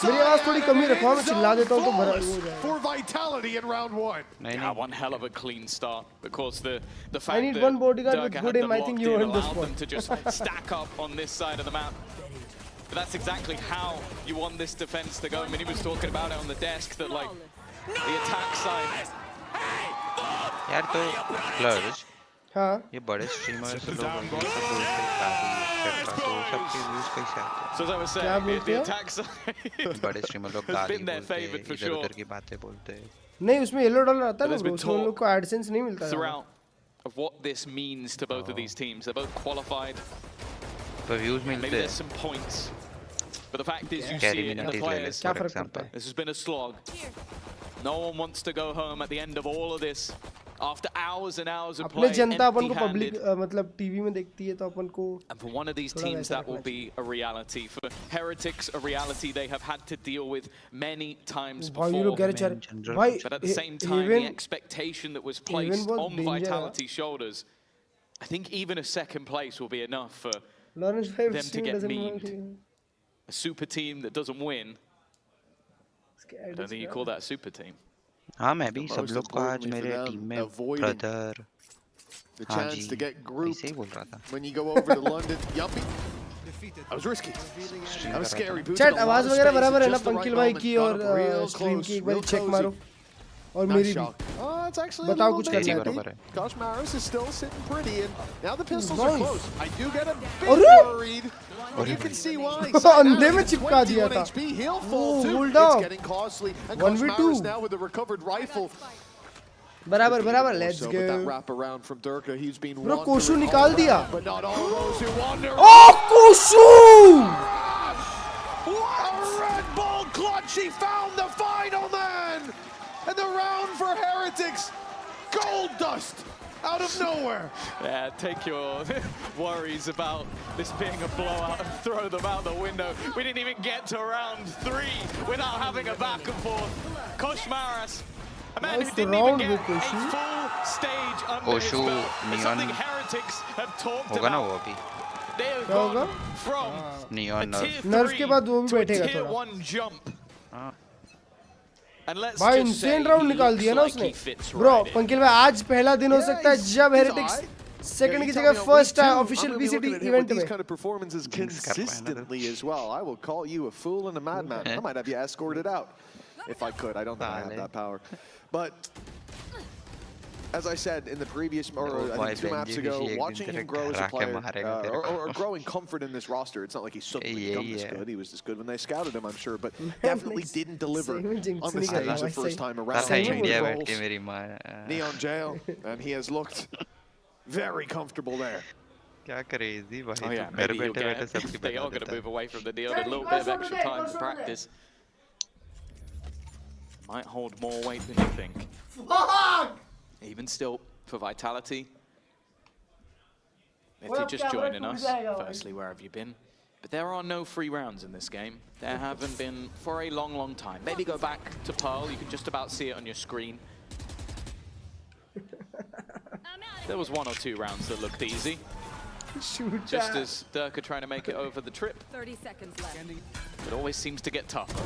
मेरी आवाज थोड़ी कमी रखो, मैं चिल्ला देता हूँ तो भरा हो जाएगा. For Vitality in round 1. Yeah, one hell of a clean start. Because the fact I need one bodyguard with good aim. I think you earned this one. To just stack up on this side of the map. But that's exactly how you want this defense to go. I mean, he was talking about it on the desk that like the attack side. यार तो Klurge. हाँ. ये बड़े streamers लोग So as I was saying, the attack side. बड़े streamer लोग गाली बोलते हैं, इधर-उधर की बातें बोलते हैं. नहीं उसमें येलो डॉलर आता है ना, उन लोग को AdSense नहीं मिलता है. Throughout of what this means to both of these teams, they're both qualified. तो views मिलते हैं. Maybe there's some points, but the fact is you see it in the players. This has been a slog. No one wants to go home at the end of all of this. After hours and hours of play, जनता अपन को public मतलब TV में देखती है तो अपन को. And for one of these teams, that will be a reality. For Heretics, a reality they have had to deal with many times before. But at the same time, the expectation that was placed on Vitality's shoulders, I think even a second place will be enough for them to get memed. A super team that doesn't win. I don't think you call that a super team. हाँ मैं भी सब लोग को आज मेरे team में brother हाँ जी ऐसे ही बोल रहा था. When you go over to London, Yumpy. That was risky. That was scary. Chat आवाज वगैरह बराबर है ना पंकिल भाई की और स्ट्रीम की एक बार चेक मारो. और मेरी भी. बताओ कुछ करना है. Gosh, Maris is still sitting pretty, and now the pistols are close. I do get a bit worried. You can see why. अंधे में चिपका दिया था. He'll fall too. It's getting costly. And Gosh Maris now with the recovered rifle. बराबर let's so, go. But that wrap around from Durka, he's been Bro, wandering Koshu all निकाल दिया. around, but not all those who wander. Oh, Koshu! What a Red Bull clutch! He found the final man, and the round for Heretics, gold dust out of nowhere. Yeah, take your worries about this being a blowout and throw them out the window. We didn't even get to round 3 without having a back and forth. Koshmaras, a man who didn't even get a full stage under his belt. It's something Heretics have talked about. They have gone from a tier 3 to a tier 1 jump. भाई insane round निकाल दिया ना उसने. Bro पंकिल भाई आज पहला दिन हो सकता है जब हेरिटिक्स सेकंड की जगह फर्स्ट है ऑफिशियल बीसीटी इवेंट में. These kind of performances consistently as well. I will call you a fool and a madman. I might have you escorted out if I could. I don't think I have that power. But as I said in the previous, or I think 2 maps ago, watching him grow as a player, or growing comfort in this roster, it's not like he's suddenly become this good. He was this good when they scouted him, I'm sure, but definitely didn't deliver on the stage the first time around. Neon jail, and he has looked very comfortable there. Crazy, oh yeah, maybe they are going to move away from the deal. A little bit of extra time to practice. Might hold more weight than you think. Fuck! Even still, for Vitality, if you're just joining us, firstly, where have you been? But there are no free rounds in this game. There haven't been for a long, long time. Maybe go back to Pearl. You can just about see it on your screen. There was 1 or 2 rounds that looked easy. Just as Durka trying to make it over the trip. 30 seconds left. It always seems to get tougher.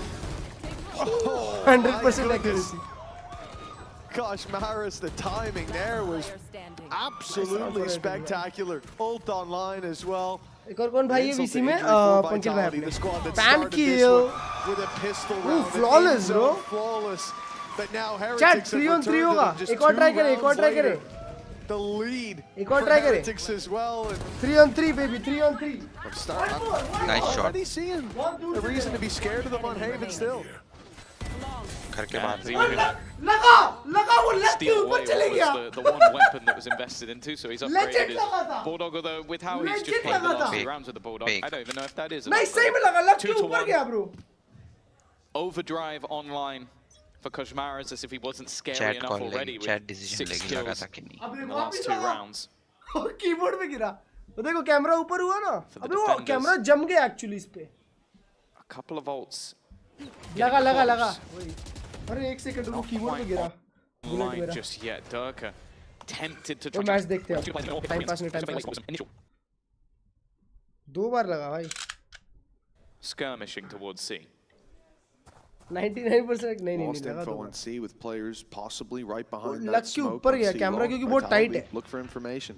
100% accuracy. Gosh, Maris, the timing there was absolutely spectacular. Ult online as well. एक और कौन भाई है VC में? पंकिल भाई अपने. Fan kill. With a pistol round. Flawless, bro. Flawless. But now Chat 3-on-3 होगा. एक और try करे. The lead. एक और try करे. Heretics as well. 3-on-3 baby, 3-on-3. Nice shot. Already seeing a reason to be scared of them on Haven still. लगा वो लग के ऊपर चले गया. The one weapon that was invested into, so he's upgraded his Bulldog. Although with how he's just played the last 2 rounds with the Bulldog, I don't even know if that is. नहीं सही में लगा लग के ऊपर गया bro. Overdrive online for Koshmaras as if he wasn't scary enough already with 6 kills in the last 2 rounds. Keyboard पे गिरा. वो देखो कैमरा ऊपर हुआ ना. अबे वो कैमरा जम गया एक्चुअली इस पे. A couple of ults. लगा. अरे 1 सेकंड रुको कीबोर्ड पे गिरा. Line just yet. Durka tempted to try. Match देखते हैं. टाइम पास नहीं. 2 बार लगा भाई. Skirmishing towards C. 99% नहीं Lost लगा. info on C with players possibly right behind लग that के smoke. ऊपर गया कैमरा क्योंकि बहुत टाइट है. Look for information.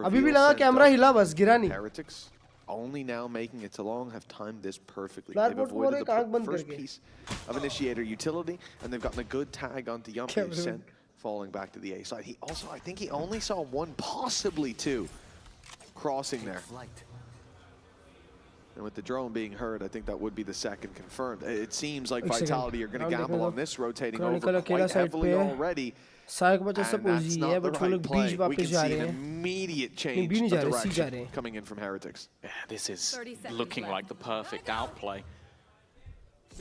अभी भी लगा कैमरा हिला बस गिरा नहीं. Heretics only now making it to long have timed this perfectly. They've avoided the first piece of initiator utility, and they've gotten a good tag onto Yumpy, sent falling back to the A side. He also, I think he only saw 1, possibly 2, crossing there. And with the drone being heard, I think that would be the second confirmed. It seems like Vitality are going to gamble on this, rotating over quite heavily already. साइक बचा सपोजी है but वो लोग बीच वापस जा रहे हैं. Immediate change of direction coming in from Heretics. Yeah, this is looking like the perfect outplay.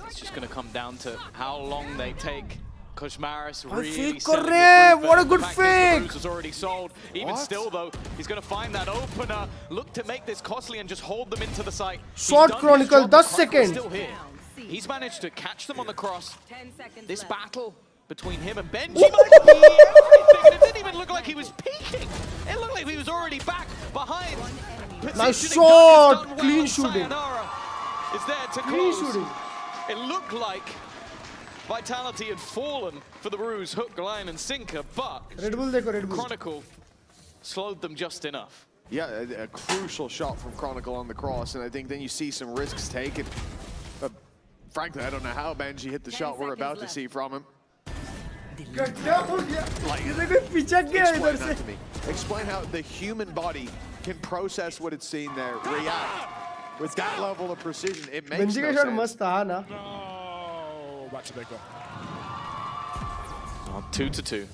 It's just going to come down to how long they take. Koshmaras really कर रहे हैं. What a good fake. Was already sold. Even still though, he's going to find that opener. Look to make this costly and just hold them into the site. Short Chronicle 10 seconds. Still here. He's managed to catch them on the cross. This battle between him and Benji might be everything. It didn't even look like he was peeking. It looked like he was already back behind. Nice shot. Clean shooting. Is there to close. It looked like Vitality had fallen for the Ruse hook, line, and sinker, but Red Bull देखो, Red Bull. Chronicle slowed them just enough. Yeah, a crucial shot from Chronicle on the cross, and I think then you see some risks taken. Frankly, I don't know how Benji hit the shot we're about to see from him. Explain how the human body can process what it's seen there, react with that level of precision. It makes no sense. No, back to big one. 2-2.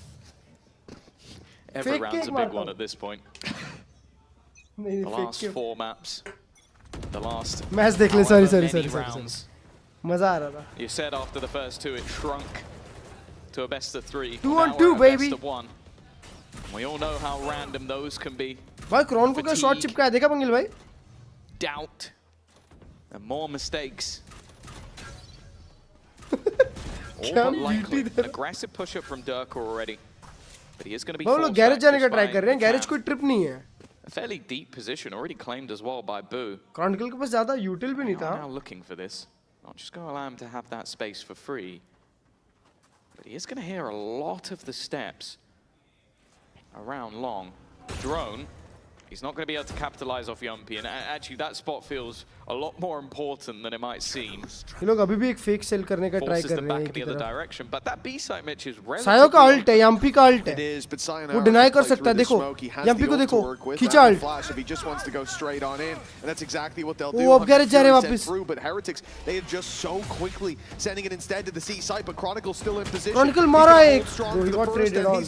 Every round's a big one at this point. The last 4 maps. The last match dekh le, sorry. rounds. Maza aa raha tha. You said after the first 2 it shrunk to a best of 3. 2 on 2 baby. Best of 1. We all know how random those can be. भाई Crohn को क्या shot चिपका है देखा पंगिल भाई? Doubt and more mistakes. All but likely. An aggressive push up from Durka already. But he is going to be वो लोग garage जाने का ट्राई कर रहे हैं. गैरेज कोई ट्रिप नहीं है. A fairly deep position already claimed as well by Boo. Chronicle के पास ज्यादा यूटिल भी नहीं था. Now looking for this. Not just going to allow him to have that space for free. But he is going to hear a lot of the steps around long. Drone. He's not going to be able to capitalize off Yumpy, and actually that spot feels a lot more important than it might seem. ये लोग अभी भी एक fake cell करने का try कर रहे हैं in the other direction, but that B site Mitch is relatively. सायो का अल्ट है, यम्पी का अल्ट है. वो डिनाई कर सकता है. देखो यम्पी को देखो, खींचा अल्ट. वो अब गैरेज जा रहे हैं वापस. क्रॉनिकल मारा एक. He got traded on.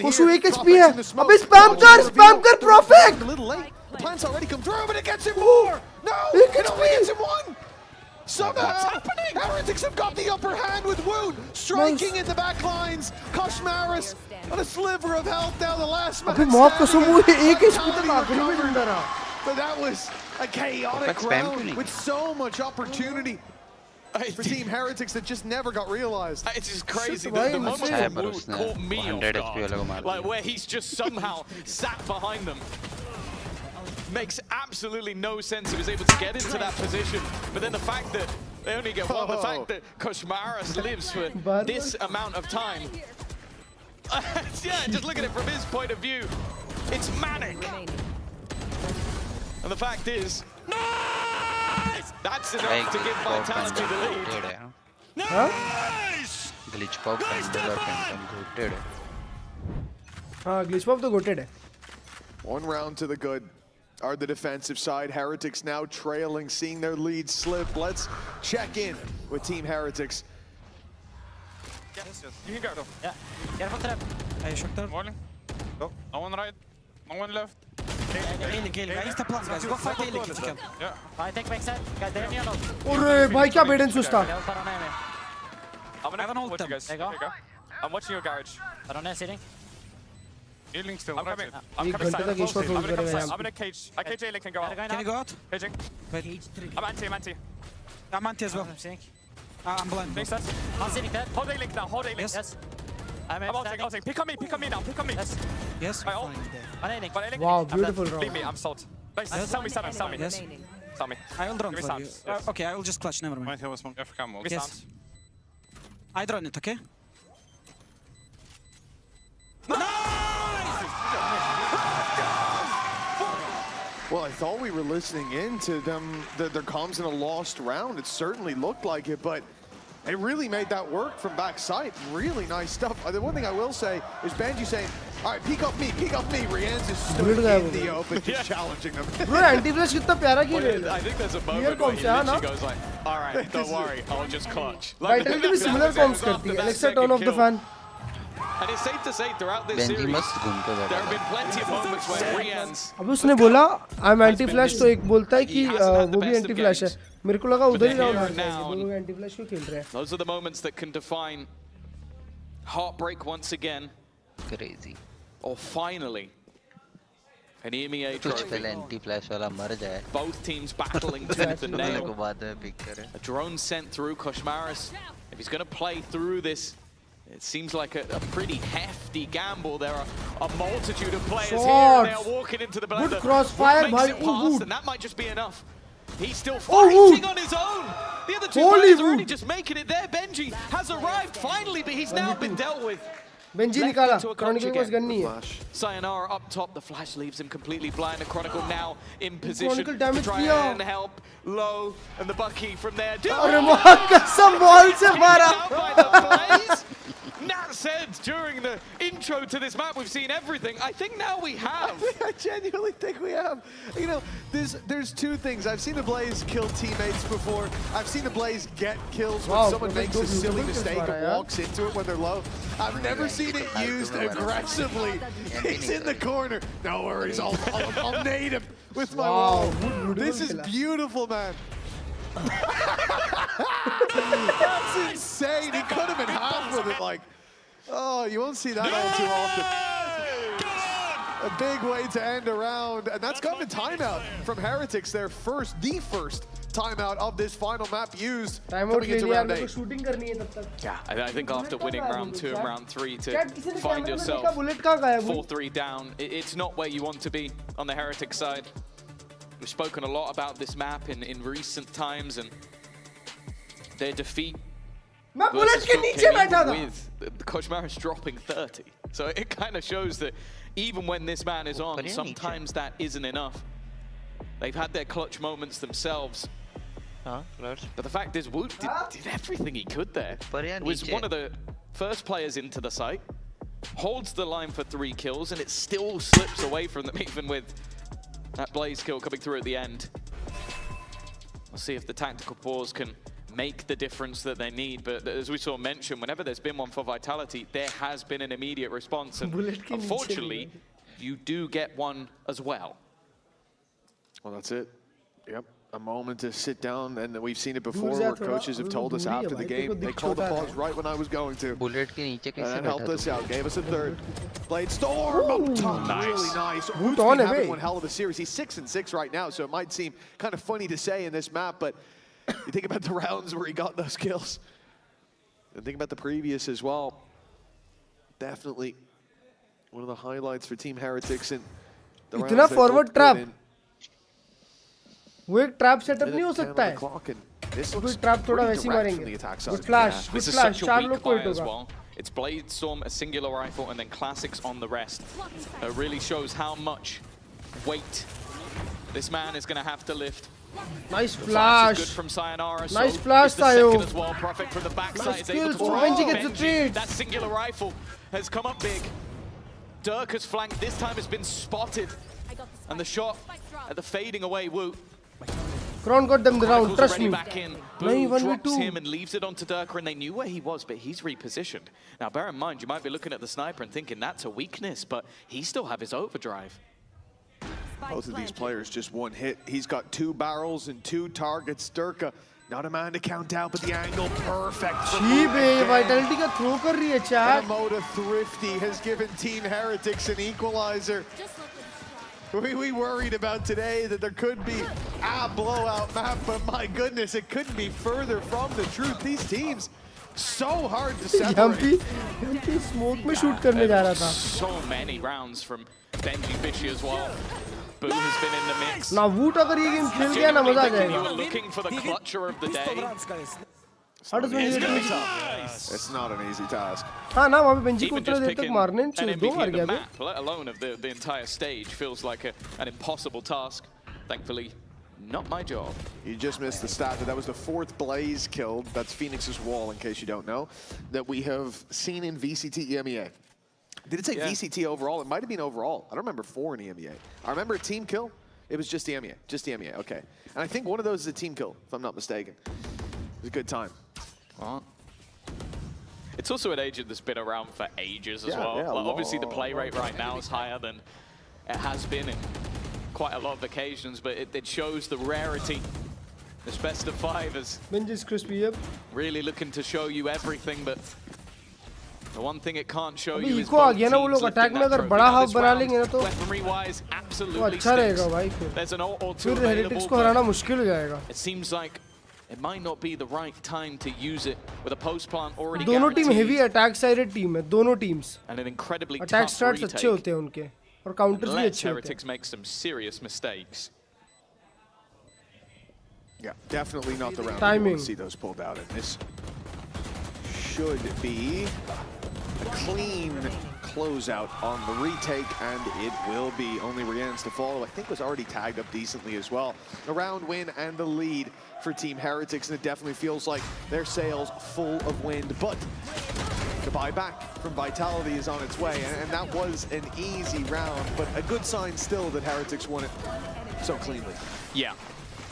खुशू 1 HP है. अबे स्पैम कर perfect. A little late. The plant's already come through, but it gets him more. No, it only gets him 1. Somehow, Heretics have got the upper hand with Wound striking in the back lines. Koshmaris on a sliver of health now. The last man. अबे mock कसम वो 1 HP तक आखिरी में जिंदा रहा. But that was a chaotic round with so much opportunity for Team Heretics that just never got realized. It's just crazy. The moment Wound caught me off guard, like where he's just somehow sat behind them. Makes absolutely no sense. He was able to get into that position, but then the fact that they only get 1, the fact that Koshmaris lives for this amount of time. Yeah, just look at it from his point of view. It's manic. And the fact is, nice! That's enough to give Vitality the lead. Nice! Glitch pop and Phantom goated. glitch pop तो goated है. 1 round to the good. Are the defensive side. Heretics now trailing, seeing their lead slip. Let's check in with Team Heretics. Yes. You can go though. Yeah. Get from trap. Are you shocked? Morning. Go. No one right. No one left. Healing. Guys, the plans, guys. Go fight healing if you can. Yeah. I take backside. Guys, they're near us. अरे भाई क्या Baden Susta. I'm gonna watch you guys. There you go. I'm watching your garage. I don't know sitting. Healing still. I'm coming. I'm side. I'm gonna cage. I cage A-Link can go out. Can you go out? Caging. Wait. I'm anti. I'm anti as well. I'm seeing. I'm blind. Makes sense. I'm sitting there. Hold A-Link now. Hold A-Link. Yes. I'm ulting. Pick on me now. Pick on me. Yes. My ult. Wow, beautiful round. Leave me. I'm salt. Nice. Sell me. Yes. Sell me. I will drone for you. Okay, I will just clutch. Never mind. Yes. I drone it. Okay. Well, I thought we were listening in to them, their comms in a lost round. It certainly looked like it, but they really made that work from backside. Really nice stuff. The one thing I will say is Benji saying, all right, peek off me. Rian's is stood in the open, just challenging them. Bro, anti-flash कितना प्यारा खेल रहे हैं. I think there's a moment where he literally goes like, all right, don't worry, I'll just clutch. Vitality भी similar comms करती है. Alexa, turn off the fan. And it's safe to say throughout this series, there have been plenty of moments where Rian's. अब उसने बोला I'm anti-flash तो एक बोलता है कि वो भी anti-flash है. मेरे को लगा उधर ही राउंड है. वो लोग anti-flash क्यों खेल रहे हैं? Those are the moments that can define heartbreak once again. Crazy. Or finally, an Emea trophy. Anti-flash वाला मर जाए. Both teams battling tooth and nail. को बाद में pick करे. A drone sent through Koshmaris. If he's going to play through this, it seems like a pretty hefty gamble. There are a multitude of players here, and they are walking into the blender. Good crossfire, makes it past, and that might just be enough. He's still fighting on his own. The other 2 players are already just making it there. Benji has arrived finally, but he's now been dealt with. Benji निकाला. Chronicle के पास gun नहीं है. Sayonara up top. The flash leaves him completely blind. And Chronicle now in position to try and help low, and the Bucky from there. अरे माँ कसम ball से मारा. Nat said during the intro to this map we've seen everything. I think now we have. I genuinely think we have. You know, there's two things. I've seen the Blaze kill teammates before. I've seen the Blaze get kills when someone makes a silly mistake and walks into it when they're low. I've never seen it used aggressively. He's in the corner. No worries, I'll nade him with my wall. This is beautiful, man. That's insane. He could have been half with it. Like, oh, you won't see that all too often. A big way to end a round, and that's gotten a timeout from Heretics. The first timeout of this final map used coming into round 8. Yeah, I think after winning round 2 and round 3 to find yourself 4-3 down, it's not where you want to be on the Heretics side. We've spoken a lot about this map in recent times, and their defeat versus with the Koshmaris dropping 30. So it kind of shows that even when this man is on, sometimes that isn't enough. They've had their clutch moments themselves. But the fact is, Woot did everything he could there. Was one of the first players into the site, holds the line for 3 kills, and it still slips away from them, even with that Blaze kill coming through at the end. We'll see if the tactical pause can make the difference that they need. But as we saw mentioned, whenever there's been one for Vitality, there has been an immediate response. And unfortunately, you do get one as well. Well, that's it. Yep. A moment to sit down, and we've seen it before where coaches have told us after the game, they called the pause right when I was going to. And helped us out, gave us a third. Blade Storm up top, really nice. Woot's been having one hell of a series. He's 6-6 right now, so it might seem kind of funny to say in this map, but you think about the rounds where he got those kills. And think about the previous as well. Definitely one of the highlights for Team Heretics in the rounds forward trap. वो एक trap setup नहीं हो सकता है कोई trap थोड़ा वैसी मारेंगे good flash 4 लोग को हिट होगा. It's Blade Storm, a singular rifle, and then classics on the rest. It really shows how much weight this man is going to have to lift. Nice flash. Good from Sayonara. Nice flash, Sayo. As well. Prophet from the backside is able to throw. Benji gets the trade. That singular rifle has come up big. Dirk has flanked. This time has been spotted. And the shot at the fading away Woot. Crown got them the round, trust me. Back in. Boom drops him and leaves it onto Dirker, and they knew where he was, but he's repositioned. Now, bear in mind, you might be looking at the sniper and thinking that's a weakness, but he still have his overdrive. Both of these players just one hit. He's got 2 barrels and 2 targets. Dirka, not a man to count out, but the angle perfect. Vitality ka throw kar rahi hai chat. Emoda Thrifty has given Team Heretics an equalizer. We worried about today that there could be a blowout map, but my goodness, it couldn't be further from the truth. These teams, so hard to separate. Yampy smoke mein shoot karne ja raha tha. So many rounds from Benji Fishy as well. Boo has been in the mix. Now Woot agar ye game khel gaya na maza aa jayega. You were looking for the clutcher of the day. How does Benji do it? It's not an easy task. हाँ ना वहाँ पे Benji को उतना देर तक मारने चाहिए 2 मार गया map, let alone of the entire stage, feels like an impossible task. Thankfully, not my job. You just missed the stat that was the 4th Blaze killed. That's Phoenix's wall, in case you don't know, that we have seen in VCT Emea. Did it say VCT overall? It might have been overall. I don't remember 4 in Emea. I remember a team kill. It was just the Emea. Just the Emea. Okay. And I think one of those is a team kill, if I'm not mistaken. It was a good time. Well, it's also an agent that's been around for ages as well. Like, obviously, the play rate right now is higher than it has been in quite a lot of occasions, but it shows the rarity. This best of 5 is Benji's crispy, yep. Really looking to show you everything, but the one thing it can't show you is both teams lifting that trophy. Now, weaponry-wise, absolutely stinks. There's an ult or 2 available, it seems like it might not be the right time to use it with a post plant already guaranteed. दोनों team heavy attack sided team है, दोनों teams. And an incredibly attack tough starts retake. अच्छे होते हैं उनके और counters भी अच्छे होते हैं. Heretics make some serious mistakes. Yeah, definitely not the round Timing. you want to see those pulled out in. This should be a clean closeout on the retake, and it will be. Only Rian's to follow. I think was already tagged up decently as well. A round win and the lead for Team Heretics, and it definitely feels like their sails full of wind, but buyback from Vitality is on its way, and that was an easy round, but a good sign still that Heretics won it so cleanly. Yeah.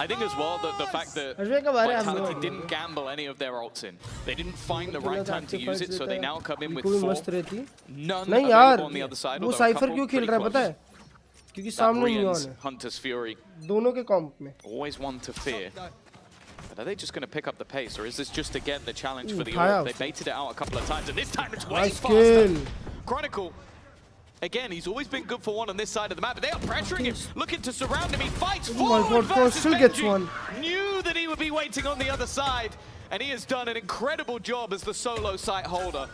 I think as well the fact that Vitality didn't gamble any of their ults in. They didn't find the right time to use it, so they now come in with 4. None available on the other side. वो cipher क्यों खेल रहा है पता है? क्योंकि सामने नहीं है Hunter's Fury. दोनों के कॉम्प में. Always one to fear. But are they just going to pick up the pace, or is this just again the challenge for the orb? They baited it out a couple of times, and this time it's way faster. Chronicle. Again, he's always been good for one on this side of the map, but they are pressuring him, looking to surround him. He fights forward versus still gets one. Knew that he would be waiting on the other side, and he has done an incredible job as the solo site holder.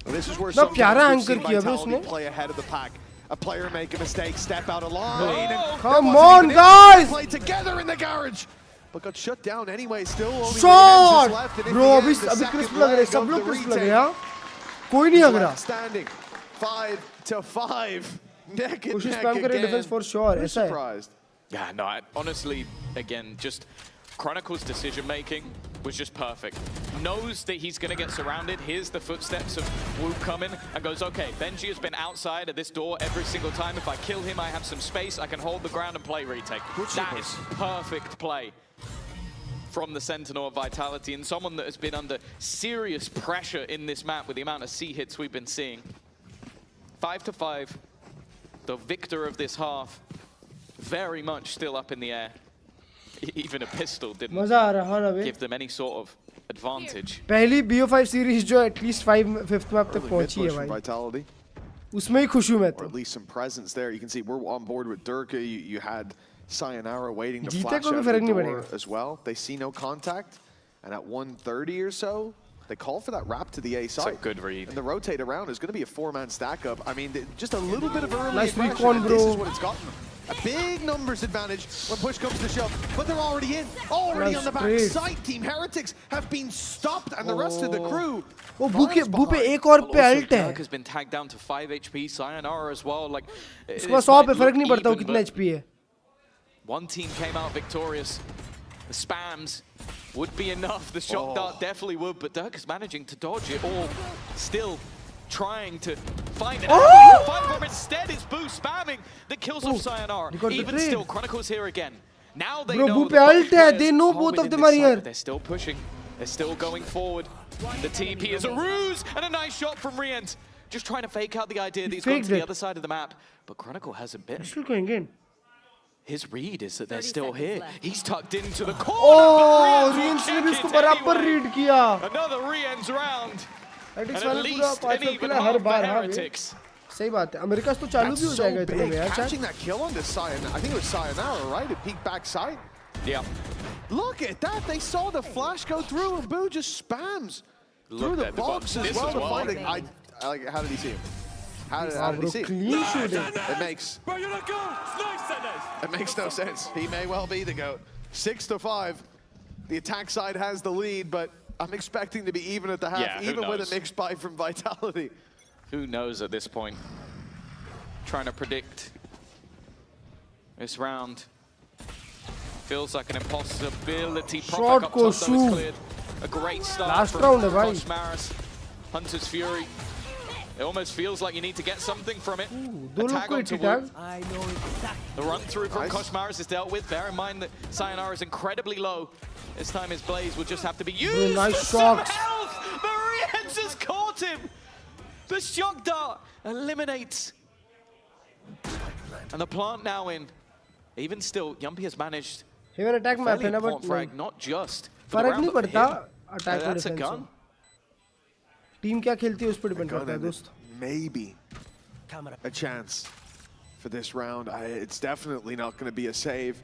And this is where sometimes we see Vitality play ahead of the pack. A player make a mistake, step out of line. And come on, guys! Play together in the garage, but got shut down anyway. Still only shot, left. Bro, अभी crisp लग रहे हैं, सब लोग crisp लग रहे हैं, हाँ? कोई नहीं हग रहा. Standing 5-5, neck and neck spam again. defense for sure. We're surprised. Yeah, no, honestly, again, just Chronicle's decision making was just perfect. Knows that he's going to get surrounded. Here's the footsteps of Wu coming and goes, okay, Benji has been outside of this door every single time. If I kill him, I have some space. I can hold the ground and play retake. That is perfect play from the Sentinel of Vitality, and someone that has been under serious pressure in this map with the amount of C hits we've been seeing. 5-5, the victor of this half, very much still up in the air. Even a pistol didn't give them any sort of advantage. पहली BO5 series जो at least 5th map तक पहुंची है भाई. Vitality. उसमें ही खुश हूँ मैं तो. Or at least some presence there. You can see we're on board with Durka. You had Sayonara waiting to flash out the door as well. They see no contact, and at 1:30 or so, they call for that wrap to the A side. It's a good read. And the rotate around is going to be a 4-man stack up. I mean, just a little bit of early nice aggression, recon, and bro. this is what it's gotten. A big numbers advantage when push comes to shove, but they're already in, already on the back side. Team Heretics have been stopped, and the rest of the crew. Oh, Boo पे एक और पे ult है. Has been tagged down to 5 HP. Sayonara as well. Like, इसको 100 पे फर्क नहीं पड़ता वो कितना HP है. One team came out victorious. The spams would be enough. The shock dart definitely would, but Dirk is managing to dodge it all. Still trying to find it. Instead, it's Boo spamming that kills off Sayonara. Even still, Chronicle's here again. Now they know they know both of them are here. They're still pushing. They're still going forward. The TP is a ruse and a nice shot from Rient. Just trying to fake out the idea that he's going to the other side of the map. But Chronicle hasn't been. Still going in. His read is that they're still here. He's tucked into the corner. Oh, Rient's ने भी उसको बराबर read किया. Another Rient's round. And at least an even half for Heretics. सही बात है. America तो चालू भी हो जाएगा इतने में यार. Catching that kill on this Sayonara. I think it was Sayonara, right? It peeked backside. Yeah. Look at that. They saw the flash go through, and Boo just spams through the box as well to find it. Like, how did he see him? How did he see it? Clean shooting. It makes. Bro, you're not goat. It makes no sense. He may well be the GOAT. 6-5. The attack side has the lead, but I'm expecting to be even at the half, even with a mixed buy from Vitality. Who knows at this point? Trying to predict this round. Feels like an impossibility. Short ko shoot. A great start last from round, Maris. Hunter's Fury. It almost feels like you need to get something from it. A tag onto Wu. The run through from Koshmaris is dealt with. Bear in mind that Sayonara is incredibly low. This time his blaze will just have to be used. Nice shocks. Marians has caught him. The shock dart eliminates. And the plant now in. Even still, Yumpy has managed. Even attack map है ना, but frag, not just. फर्क नहीं पड़ता attack और defense. That's a gun. Team क्या खेलती है उस पर डिपेंड करता है दोस्त. Maybe a chance for this round. It's definitely not going to be a save.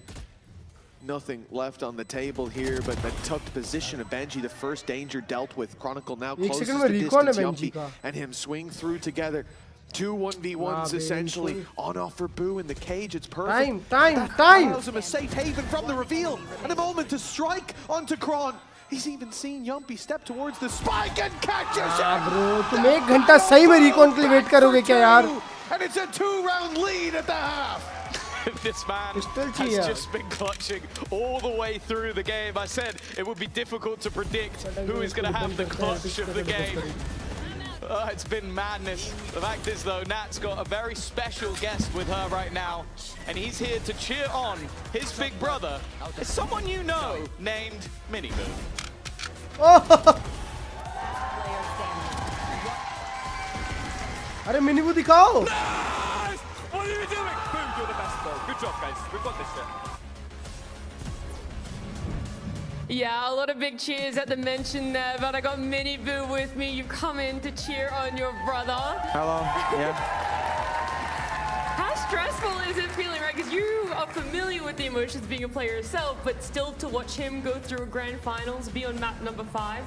Nothing left on the table here, but the tucked position of Benji, the first danger dealt with. Chronicle now closest to distance, Yumpy and him swing through together. 2 1v1s essentially on offer. Boo in the cage. It's perfect. Time. Allows him a safe haven from the reveal and a moment to strike onto Kron. He's even seen Yumpy step towards the spike and catches it. Bro, तुम एक घंटा सही में recon के लिए wait करोगे क्या यार? And it's a 2-round lead at the half. This man has just been clutching all the way through the game. I said it would be difficult to predict who is going to have the clutch of the game. It's been madness. The fact is, though, Nat's got a very special guest with her right now, and he's here to cheer on his big brother. It's someone you know named Miniboo. अरे मिनीबू दिखाओ. Nice! What are you doing? Boom, you're the best, bro. Good job, guys. We've got this shit. Yeah, a lot of big cheers at the mention there, but I got Miniboo with me. You come in to cheer on your brother. Hello, yeah. How stressful is it feeling, right? Because you are familiar with the emotions being a player yourself, but still to watch him go through grand finals, be on map number 5.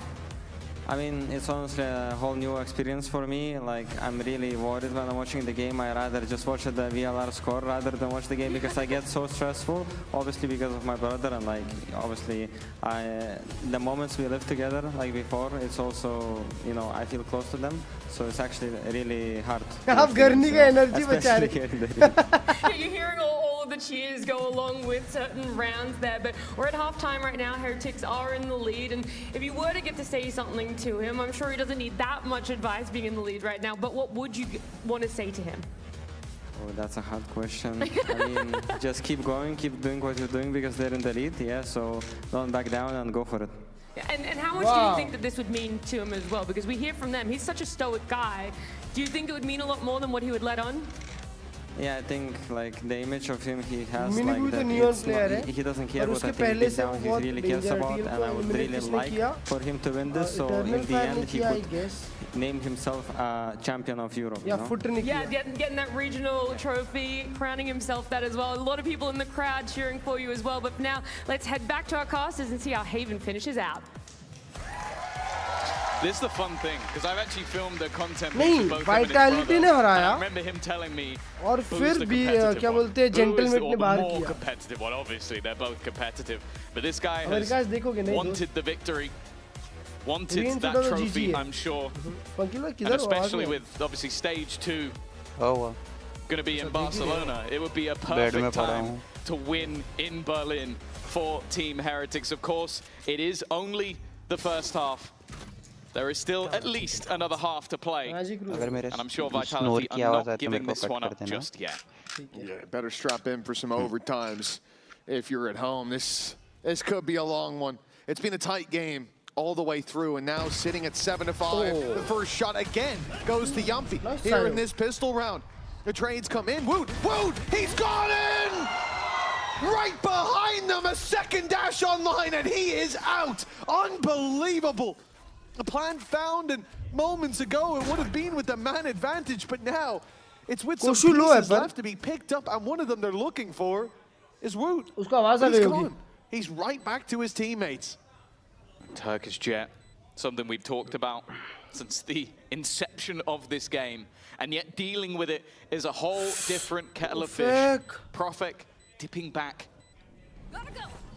I mean, it's honestly a whole new experience for me. Like, I'm really worried when I'm watching the game. I rather just watch the VLR score rather than watch the game because I get so stressful, obviously because of my brother, and like, obviously, the moments we live together, like before, it's also, you know, I feel close to them. So it's actually really hard. You're hearing all of the cheers go along with certain rounds there, but we're at halftime right now. Heretics are in the lead, and if you were to get to say something to him, I'm sure he doesn't need that much advice being in the lead right now, but what would you want to say to him? Oh, that's a hard question. I mean, just keep going, keep doing what you're doing because they're in the lead, yeah, so don't back down and go for it. And how much do you think that this would mean to him as well? Because we hear from them, he's such a stoic guy. Do you think it would mean a lot more than what he would let on? Yeah, I think like the image of him he has, Miniboo like that he doesn't care what I think deep down he really cares about, and I would really like for him to win this. So in the end, he could name himself champion of Europe. Yeah, yeah, getting that regional trophy, crowning himself that as well. A lot of people in the crowd cheering for you as well. But now let's head back to our casters and see how Haven finishes out. This is the fun thing, because I've actually filmed the content. नहीं, Vitality ने हराया. I remember him telling me. और फिर भी क्या बोलते हैं, Gentleman ने बाहर किया. More competitive one, obviously they're both competitive, but this guy has देखोगे, wanted the victory, wanted that trophy, I'm sure, and especially with obviously stage 2. Going to be in Barcelona, it would be a perfect time to win in Berlin for Team Heretics. Of course, it is only the first half. There is still at least another half to play, and I'm sure Vitality are not giving this one up just yet. Yeah, better strap in for some overtimes if you're at home. This could be a long one. It's been a tight game all the way through, and now sitting at 7-5. The first shot again goes to Yumpy here in this pistol round. The trades come in. Woot! He's gone in! Right behind them, a second dash online, and he is out. Unbelievable. A plan found, and moments ago it would have been with the man advantage, but now it's with some pieces left to be picked up, and one of them they're looking for is Woot. He's gone. He's right back to his teammates. Turkish Jet, something we've talked about since the inception of this game, and yet dealing with it is a whole different kettle of fish. Profek dipping back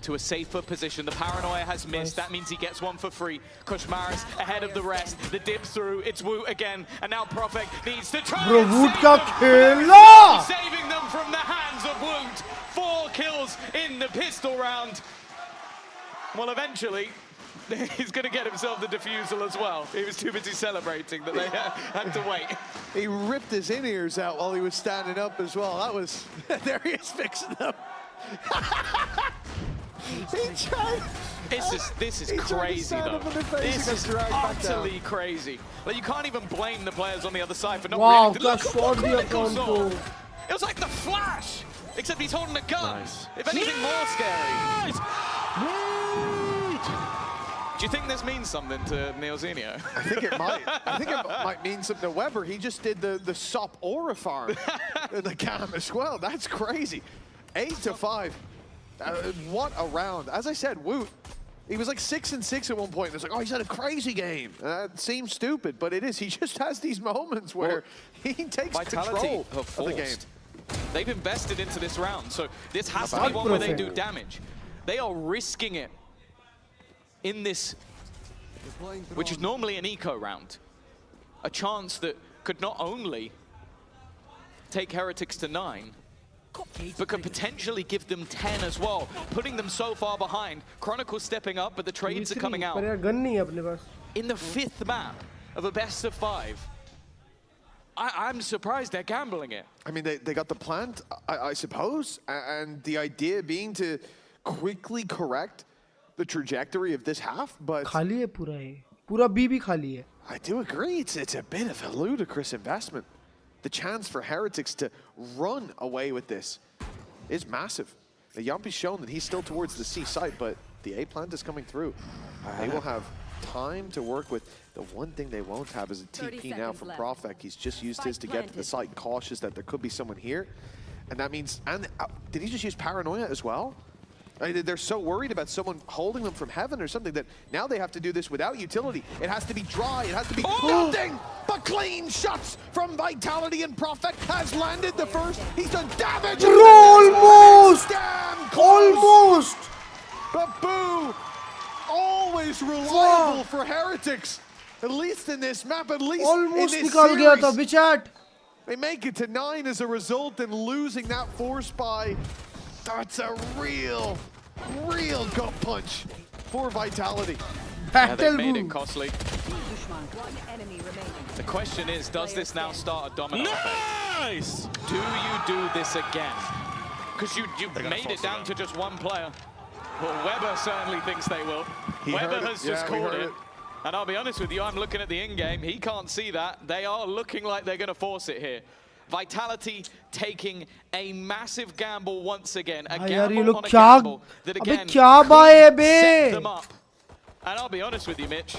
to a safer position. The paranoia has missed. That means he gets one for free. Kushmaris ahead of the rest. The dip through. It's Woot again. And now Profek needs to try saving them from the hands of Woot. 4 kills in the pistol round. Well, eventually, he's going to get himself the defusal as well. He was too busy celebrating that they had to wait. He ripped his in-ears out while he was standing up as well. That was... there he is fixing them. This is crazy though. This is utterly crazy. Like, you can't even blame the players on the other side for not reacting. Look at what Clinical saw. It was like the Flash, except he's holding a gun. If anything, more scary. Do you think this means something to Neozinio? I think it might. I think it might mean something to Weber. He just did the SOP aura farm in the cam as well. That's crazy. 8-5. What a round. As I said, Woot, he was like 6-6 at one point. It's like, oh, he's had a crazy game. That seems stupid, but it is. He just has these moments where he takes control of the game. They've invested into this round, so this has to be one where they do damage. They are risking it in this, which is normally an eco round. A chance that could not only take Heretics to 9, but could potentially give them 10 as well, putting them so far behind. Chronicle stepping up, but the trades are coming out. In the 5th map, of a best of 5. I'm surprised they're gambling it. I mean, they got the plant, I suppose, and the idea being to quickly correct the trajectory of this half, but... खाली है पूरा ये. पूरा B भी खाली है. I do agree, it's a bit of a ludicrous investment. The chance for Heretics to run away with this is massive. The Yampi's shown that he's still towards the C site, but the A plant is coming through. They will have time to work with. The one thing they won't have is a TP now from Profek. He's just used his to get to the site, cautious that there could be someone here. And that means, and did he just use Paranoia as well? I mean, they're so worried about someone holding them from heaven or something that now they have to do this without utility. It has to be dry, it has to be nothing but clean shots from Vitality, and Profek has landed the first. He's done damage. Almost! Damn close. Almost! But Boo, always reliable for Heretics. At least in this map, at least Almost in this निकाल गया था series. बिचाट. They make it to 9 as a result, and losing that force by... That's a real gut punch for Vitality. Yeah, they've made it costly. The question is, does this now start a domino effect? Do you do this again? Because you made it down to just one player. Well, Weber certainly thinks they will. Weber has just called it. And I'll be honest with you, I'm looking at the in-game. He can't see that. They are looking like they're going to force it here. Vitality taking a massive gamble once again. A gamble on a gamble that again could set them up. And I'll be honest with you, Mitch.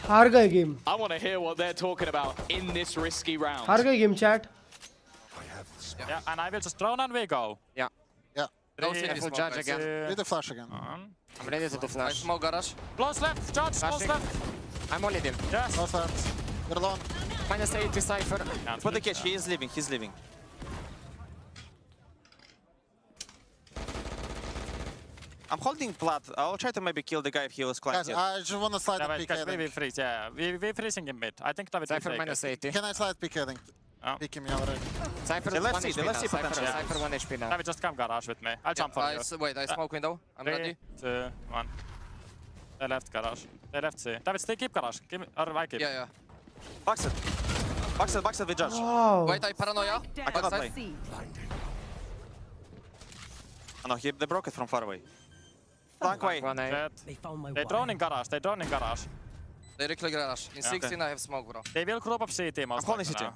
हार गए game. I want to hear what they're talking about in this risky round. हार गए game chat. Yeah, and I will just drone and we go. Yeah. Yeah. Go careful, judge again. Do the flash again. I'm ready to do flash. Smoke garage. Close left, judge, close left. I'm only him. Yes. Close left. You're alone. Minus 80 Cypher. For the catch, he is leaving, he's leaving. I'm holding plat. I'll try to maybe kill the guy if he was climbing. Guys, I just want to slide the pick. We freeze, yeah. We're freezing in mid. I think David will Cypher take minus it. 80. Can I slide pick heading? Oh. Pick him already. Cypher The left 1 seat, HP the left now. seat potential. Cypher 1 HP now. David, just come garage with me. I'll jump for you. Wait, I smoke window. I'm ready. 3, 2, 1. They left garage. They left C. David, stay keep garage. Keep, or I keep. Yeah. Box it. Box it with judge. Wow. Wait, I paranoia. I cannot play. Oh no, they broke it from far away. Flank way. They drone in garage. They drone in garage. They recall garage. In 16 I have smoke, bro. They will group up CT most calling likely CT. now.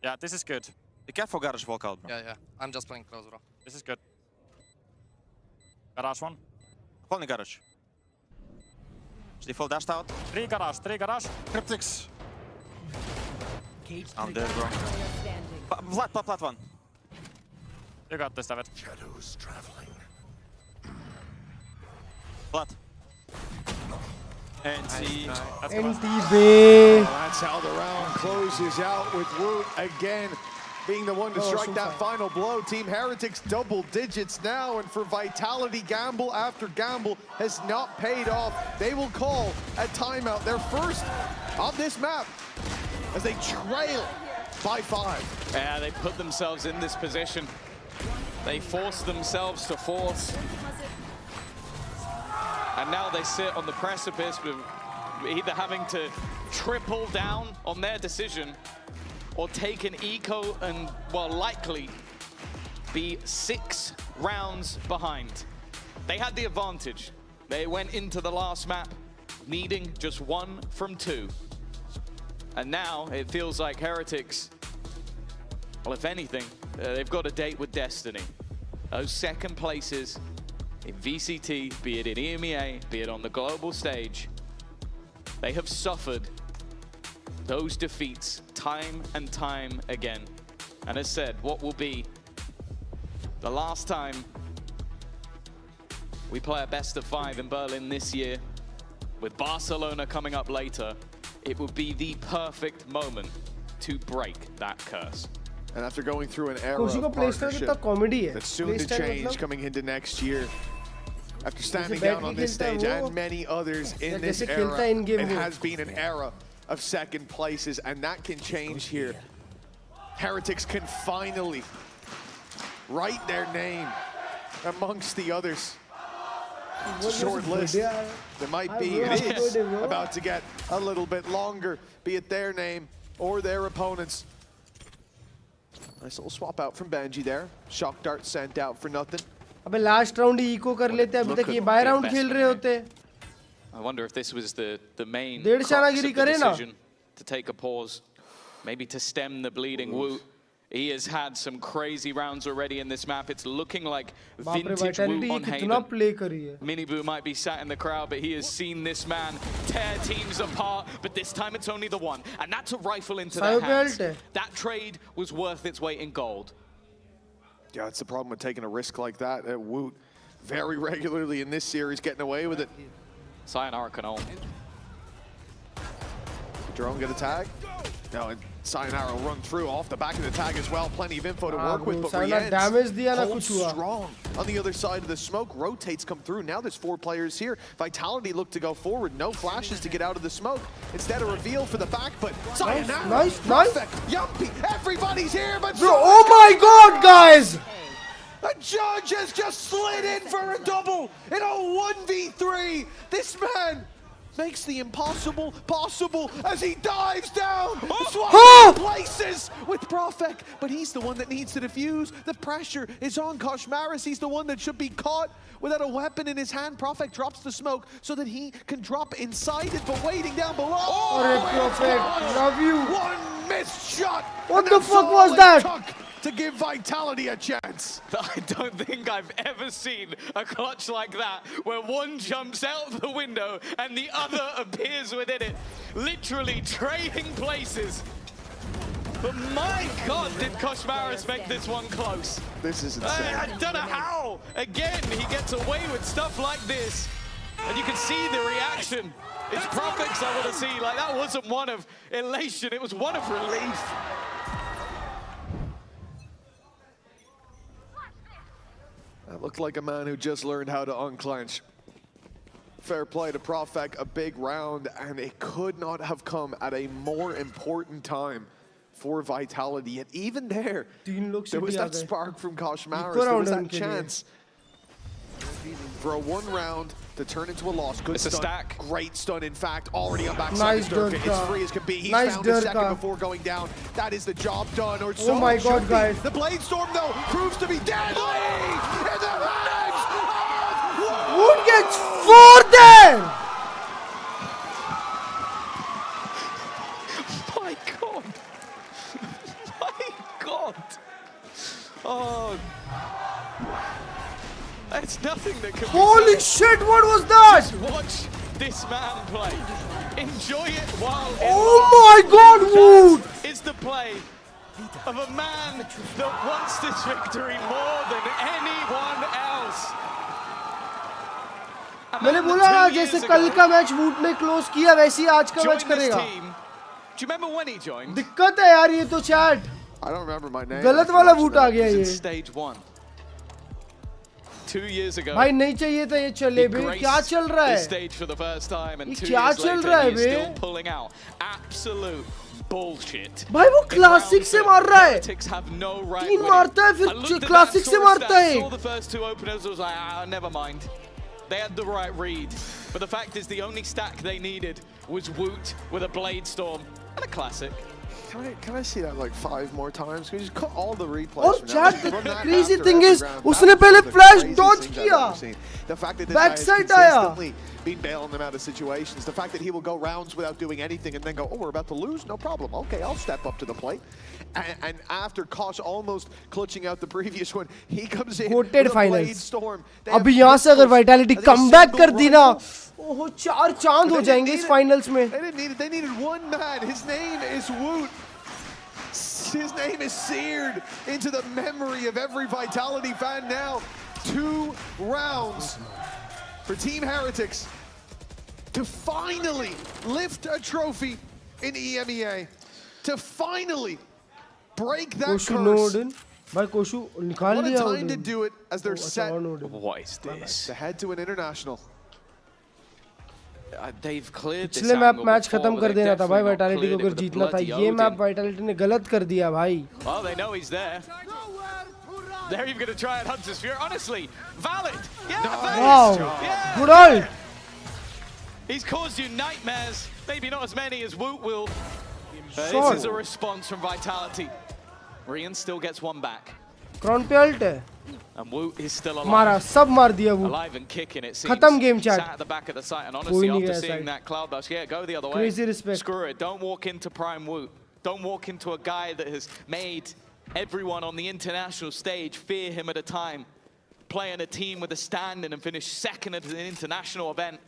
Yeah, this is good. Be careful, garage walk out, bro. Yeah. I'm just playing close, bro. This is good. Garage 1. Calling garage. Default dashed out. 3 garage. Cryptics. I'm dead, bro. Flat one. You got this, David. Shadows traveling. Flat. NT. NTB. That's how the round closes out, with Woot again being the one to strike that final blow. Team Heretics double digits now, and for Vitality, gamble after gamble has not paid off. They will call a timeout, their first on this map, as they trail by 5. Yeah, they put themselves in this position. They forced themselves to force. And now they sit on the precipice of either having to triple down on their decision or take an eco and, well, likely be 6 rounds behind. They had the advantage. They went into the last map needing just 1 from 2. And now it feels like Heretics, well, if anything, they've got a date with destiny. Those second places in VCT, be it in Emea, be it on the global stage, they have suffered those defeats time and time again. And as said, what will be the last time we play a best of 5 in Berlin this year, with Barcelona coming up later, it would be the perfect moment to break that curse. And after going through an era of partnership that's soon to change coming into next year, after standing down on this stage and many others in this era, it has been an era of second places, and that can change here. Heretics can finally write their name amongst the others. It's a short list. There might be, it is about to get a little bit longer, be it their name or their opponents. Nice little swap out from Benji there. Shock dart sent out for nothing. अबे last round ही eco कर लेते, अभी तक ये buy round खेल रहे होते. I wonder if this was the main डेढ़ crux of शानागिरी the करे ना. decision to take a pause, maybe to stem the bleeding Woot. He has had some crazy rounds already in this map. It's looking like vintage Woot on Haven. Miniboo might be sat in the crowd, but he has seen this man tear teams apart, but this time it's only the one, and that's a rifle into their hands. That trade was worth its weight in gold. Yeah, that's the problem with taking a risk like that. Woot very regularly in this series getting away with it. Sayonara can ult. Drone get a tag? No, and Sayonara will run through off the back of the tag as well. Plenty of info to work with, but Rienz holds strong on the other side of the smoke. Rotates come through. Now there's 4 players here. Vitality look to go forward. No flashes to get out of the smoke. Instead a reveal for the back, but Sayonara. Nice. Yumpy, everybody's here, but bro, oh my god, guys! A judge has just slid in for a double in a 1v3. This man makes the impossible possible as he dives down, swapping places with Profek, but he's the one that needs to defuse. The pressure is on Koshmaris. He's the one that should be caught without a weapon in his hand. Profek drops the smoke so that he can drop inside it, but waiting down below. Profek, love you. One missed shot. What the fuck was that? To give Vitality a chance. I don't think I've ever seen a clutch like that, where one jumps out the window and the other appears within it, literally trading places. But my god, did Koshmaris make this one close? This is insane. I don't know how. Again, he gets away with stuff like this. And you can see the reaction. It's Profix I want to see. Like, that wasn't one of elation, it was one of relief. That looked like a man who just learned how to unclench. Fair play to Profek, a big round, and it could not have come at a more important time for Vitality. And even there was that spark from Koshmaris, there was that chance for a 1 round to turn into a loss. Good it's stun. A stack. Great stun, in fact, already on backside of Durka. It's free as can be. He's found a second before going down. That is the job done, or so oh my god, guys. The Blade Storm, though, proves to be deadly in the hands of Woot gets 4 there! My god. My god. Oh. It's nothing that can Holy shit, what was that? Just watch this man play. Enjoy it while oh my god, Woot! It's the play of a man that wants this victory more than anyone else. मैंने बोला जैसे कल का match वूट ने close किया वैसे ही आज का मैच करेगा. Do you remember when he joined? दिक्कत है यार ये तो chat. I don't remember my name. गलत वाला वूट आ गया ये. Stage 1. 2 years ago. भाई नहीं चाहिए था ये चले बे. क्या चल रहा है? Stage for the first time and 2 क्या years चल later रहा है he's बे? still pulling out absolute bullshit. भाई वो क्लासिक से मार रहा है. No right 3 मारता है फिर क्लासिक से मारता है. Saw the first 2 openers, was like, never mind. They had the right read, but the fact is the only stack they needed was Woot with a Blade Storm and a classic. Can I see that like 5 more times? Can we just cut all the replays? Oh, Chad, the crazy thing is, उसने पहले flash dodge किया. The fact that this guy has consistently been bailing them out of situations. The fact that he will go rounds without doing anything and then go, oh, we're about to lose? No problem. Okay, I'll step up to the plate. And after Kosh almost clutching out the previous one, he comes in with a Blade Storm. अभी यहाँ से अगर Vitality comeback कर दी ना, ओह 4 चांद हो जाएंगे इस finals में. They needed 1 man. His name is Woot. His name is seared into the memory of every Vitality fan now. 2 rounds for Team Heretics to finally lift a trophy in EMEA, to finally break that curse. What a time to do it as they're set. What is this? To head to an international. they've cleared this पिछले map angle match before, खत्म but कर they've देना था भाई definitely not vitality को cleared it अगर with the जीतना था bloody ये मैप Odin. वाइटालिटी ने गलत कर दिया भाई Oh, they know he's there. They're even going to try and Hunter's Fury. Honestly, valid. Yeah, wow yeah. good ult. He's caused you nightmares. Maybe not as many as Woot will. This is a response from Vitality. Rian still gets one back. Crown पे ult है And Woot is still alive. मारा सब मार दिया वो Alive and kicking, it seems. खत्म game chat Sat at the back of the site, and honestly, after seeing that cloud burst, yeah, go the other way. Crazy respect. Screw it. Don't walk into Prime Woot. Don't walk into a guy that has made everyone on the international stage fear him at a time. Playing a team with a standing and finish second at an international event.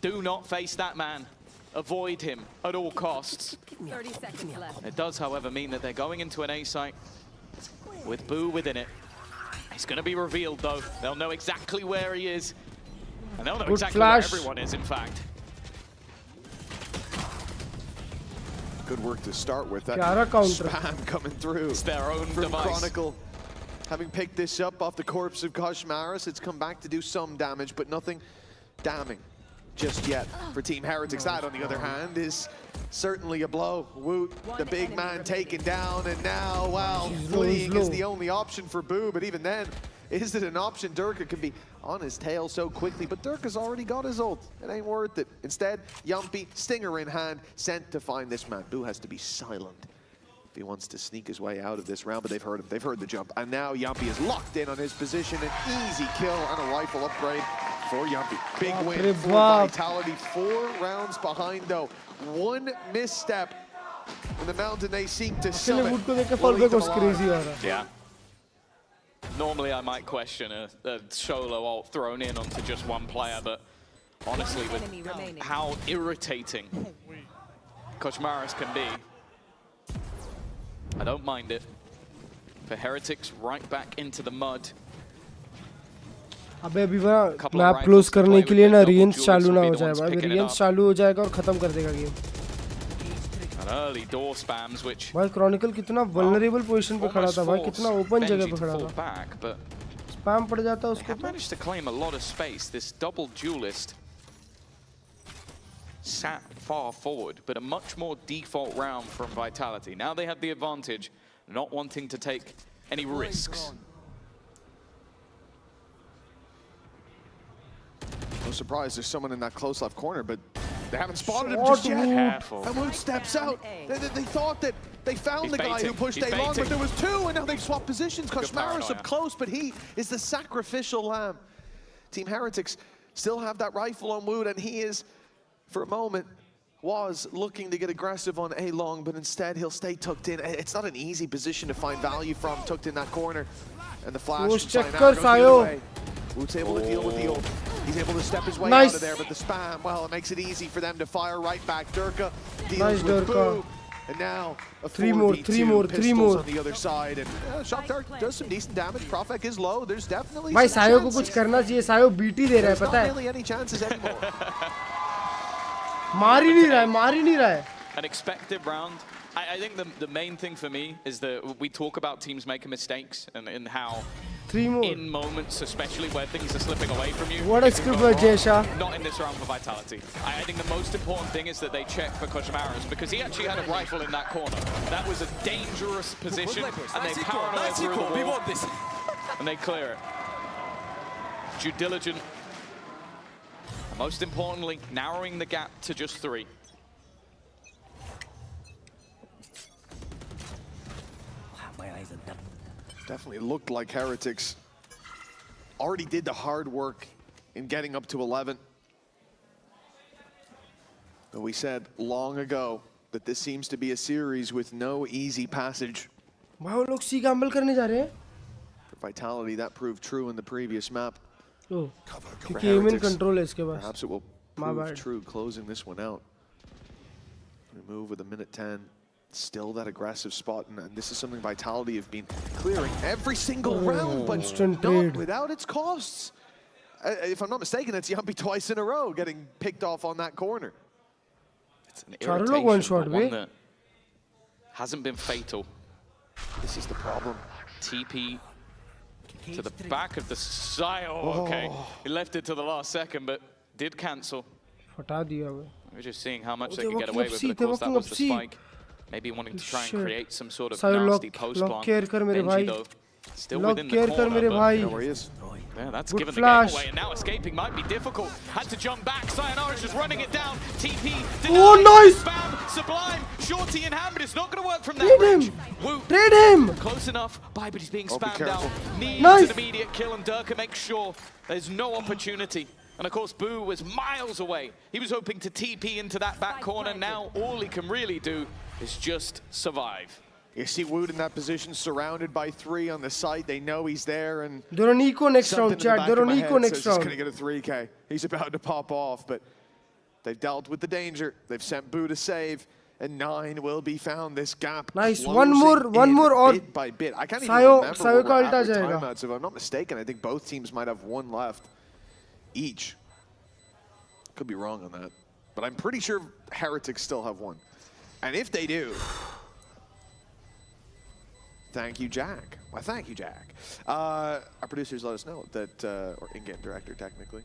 Do not face that man. Avoid him at all costs. 30 seconds left. It does, however, mean that they're going into an A site with Boo within it. He's going to be revealed, though. They'll know exactly where he is. And they'll know exactly where everyone is, in fact. Good work to start with. That counter spam coming through. It's their own from device. Chronicle. Having picked this up off the corpse of Koshmaris, it's come back to do some damage, but nothing damning just yet for Team Heretics. That, on the other hand, is certainly a blow. Woot, the big man, taken down, and now, wow, fleeing is the only option for Boo, but even then, is it an option? Durka can be on his tail so quickly, but Durka's already got his ult. It ain't worth it. Instead, Yumpy, stinger in hand, sent to find this man. Boo has to be silent if he wants to sneak his way out of this round, but they've heard him. They've heard the jump, and now Yumpy is locked in on his position. An easy kill and a rifle upgrade for Yumpy. Big win for Vitality. 4 rounds behind, though. One misstep in the mountain they seek to summit. Yeah. Normally I might question a solo ult thrown in onto just one player, but honestly, with how irritating Koshmaris can be, I don't mind it. For Heretics, right back into the mud. अबे अभी ना map close करने के लिए ना रियंस चालू ना हो जाए भाई रियंस चालू हो जाएगा और खत्म कर देगा game early door spams, which भाई क्रॉनिकल कितना वल्नरेबल पोजीशन पे खड़ा था भाई कितना ओपन जगह पे खड़ा था स्पैम पड़ जाता उसको तो managed to claim a lot of space. This double duelist sat far forward, but a much more default round from Vitality. Now they have the advantage, not wanting to take any risks. No surprise there's someone in that close left corner, but they haven't spotted him just yet. And Woot steps out. They thought that they found the guy who pushed A long, but there was two, and now they've swapped positions. Koshmaris up close, but he is the sacrificial lamb. Team Heretics still have that rifle on Woot, and he is, for a moment, was looking to get aggressive on A long, but instead he'll stay tucked in. It's not an easy position to find value from, tucked in that corner. And the flash Woot's able to deal with the ult. He's able to step his way out of there, but the spam, well, it makes it easy for them to fire right back. Durka deals with Boo. And now a 4v2 pistols on the other side. And Shock Dart does some decent damage. Profek is low. There's definitely भाई सायो को कुछ करना चाहिए सायो BT दे रहा है पता है not really any chances anymore. मार ही नहीं रहा है An expected round. I think the main thing for me is that we talk about teams making mistakes and how in moments, especially where things are slipping away from you. What a script by Jesha. Not in this round for Vitality. I think the most important thing is that they check for Koshmaris, because he actually had a rifle in that corner. That was a dangerous position, and they paranoid through the wall, and they clear it. Due diligent. Most importantly, narrowing the gap to just 3. Definitely looked like Heretics already did the hard work in getting up to 11. But we said long ago that this seems to be a series with no easy passage. भाई लोग सी Gamble करने जा रहे हैं For Vitality, that proved true in the previous map. Oh, क्योंकि aim in control है इसके पास. Perhaps it will prove true closing this one out. We move with a minute 10. Still that aggressive spot, and this is something Vitality have been clearing every single round, but not without its costs. If I'm not mistaken, it's Yumpy twice in a row getting picked off on that corner. It's an irritation, but one that hasn't been fatal. This is the problem. TP to the back of the side. Oh, okay. He left it to the last second, but did cancel. हटा दिया वो. We're just seeing how much Oh, they they're could get walking away up with, C, but of they're course that walking was up the C. spike. Maybe wanting to try and Shit. create some sort of Sayo, nasty lock post plant. care kar mere Benji bhai. though, still Lock within the care corner, kar mere but bhai. You know where he is. yeah, that's Good given flash. the game away, and now escaping might be difficult. Had to jump back. Sayonara's just running it down. TP. Oh, nice! Spam. Sublime. Shorty in hand, but it's not going to work from that Trade range. him! Woo. Trade him! Close enough. Bye, but he's being Oh, be spammed out. careful. Needs Nice. an immediate kill, and Durka makes sure there's no opportunity. And of course, Boo was miles away. He was hoping to TP into that back corner. Now all he can really do is just survive. You see Wood in that position, surrounded by 3 on the site. They know he's there, and They're on eco next something round, in the chat. back They're of on my eco head next says he's round. going to get a 3K. He's about to pop off, but they've dealt with the danger. They've sent Boo to save, and 9 will be found. This gap Nice. closing One more, or bit by bit. I can't even Sayo remember का where we're ulta at with जाएगा. timeouts. If I'm not mistaken, I think both teams might have 1 left each. Could be wrong on that, but I'm pretty sure Heretics still have 1. And if they do, thank you, Jack. Why, thank you, Jack. Our producers let us know that, or in-game director technically,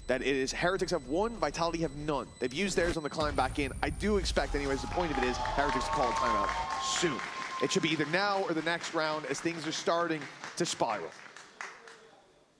that it is Heretics have 1, Vitality have none. They've used theirs on the climb back in. I do expect, anyways, the point of it is Heretics to call a timeout soon. It should be either now or the next round as things are starting to spiral.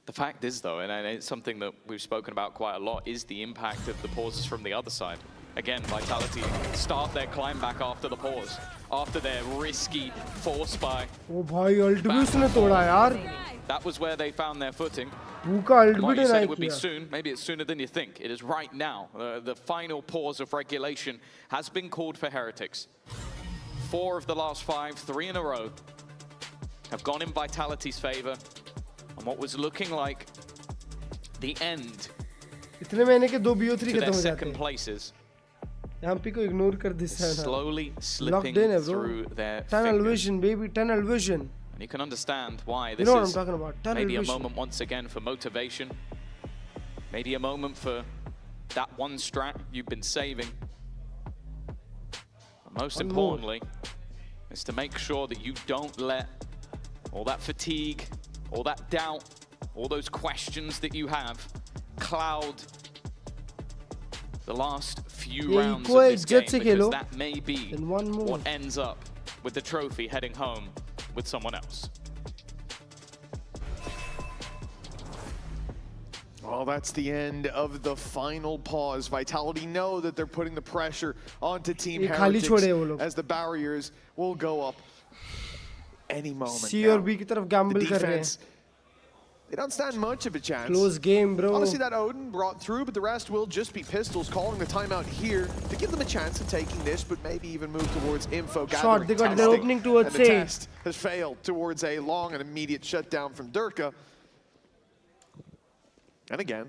The fact is, though, and it's something that we've spoken about quite a lot, is the impact of the pauses from the other side. Again, Vitality start their climb back after the pause, after their risky force buy. Oh भाई ult भी उसने तोड़ा यार. That was where they found their footing. Boo का ult And भी what you said deny it would be किया. soon, maybe it's sooner than you think. It is right now. The final pause of regulation has been called for Heretics. 4 of the last 5, 3 in a row, have gone in Vitality's favor. And what was looking like the end इतने महीने के 2 BO3 to खत्म their हो जाते second हैं. places, यहाँ पे को ignore कर दिस है ना. slowly slipping Locked in है through bro. their Tunnel fingers. vision baby, tunnel vision. And you can understand why You this know what I'm is talking about. Tunnel maybe a vision. moment once again for motivation. Maybe a moment for that one strat you've been saving. But most One importantly, is to make sure that you don't let all that fatigue, all that doubt, all those questions that you have cloud the last few rounds of this game, because that may be what ends up with the trophy heading home with someone else. Well, that's the end of the final pause. Vitality know that they're putting the pressure onto Team Heretics as the barriers will go up any moment. C और B की तरफ gamble कर रहे हैं. They don't stand much of a chance. Close game, bro. Honestly, that Odin brought through, but the rest will just be pistols, calling the timeout here to give them a chance of taking this, but maybe even move towards info gathering. They got their opening towards and the A. test has failed towards a long and immediate shutdown from Durka. And again,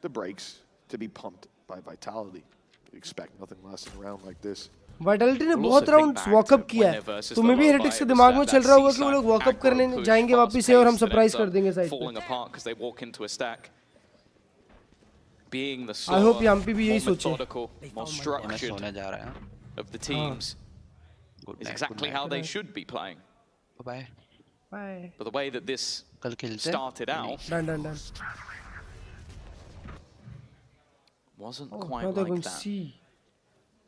the brakes to be pumped by Vitality. You expect nothing less in a round like this. Vitality ने बहुत rounds walk up किया है, तो मे भी heretics के दिमाग में चल रहा होगा कि वो लोग वॉकअप करने जाएंगे वापस से और हम सरप्राइज कर देंगे साइड पे. Being the I hope यम्पी भी यही more सोचे. methodical, more structured of the teams is exactly how they should be playing. Bye. Bye. But the way that this started out wasn't quite like that.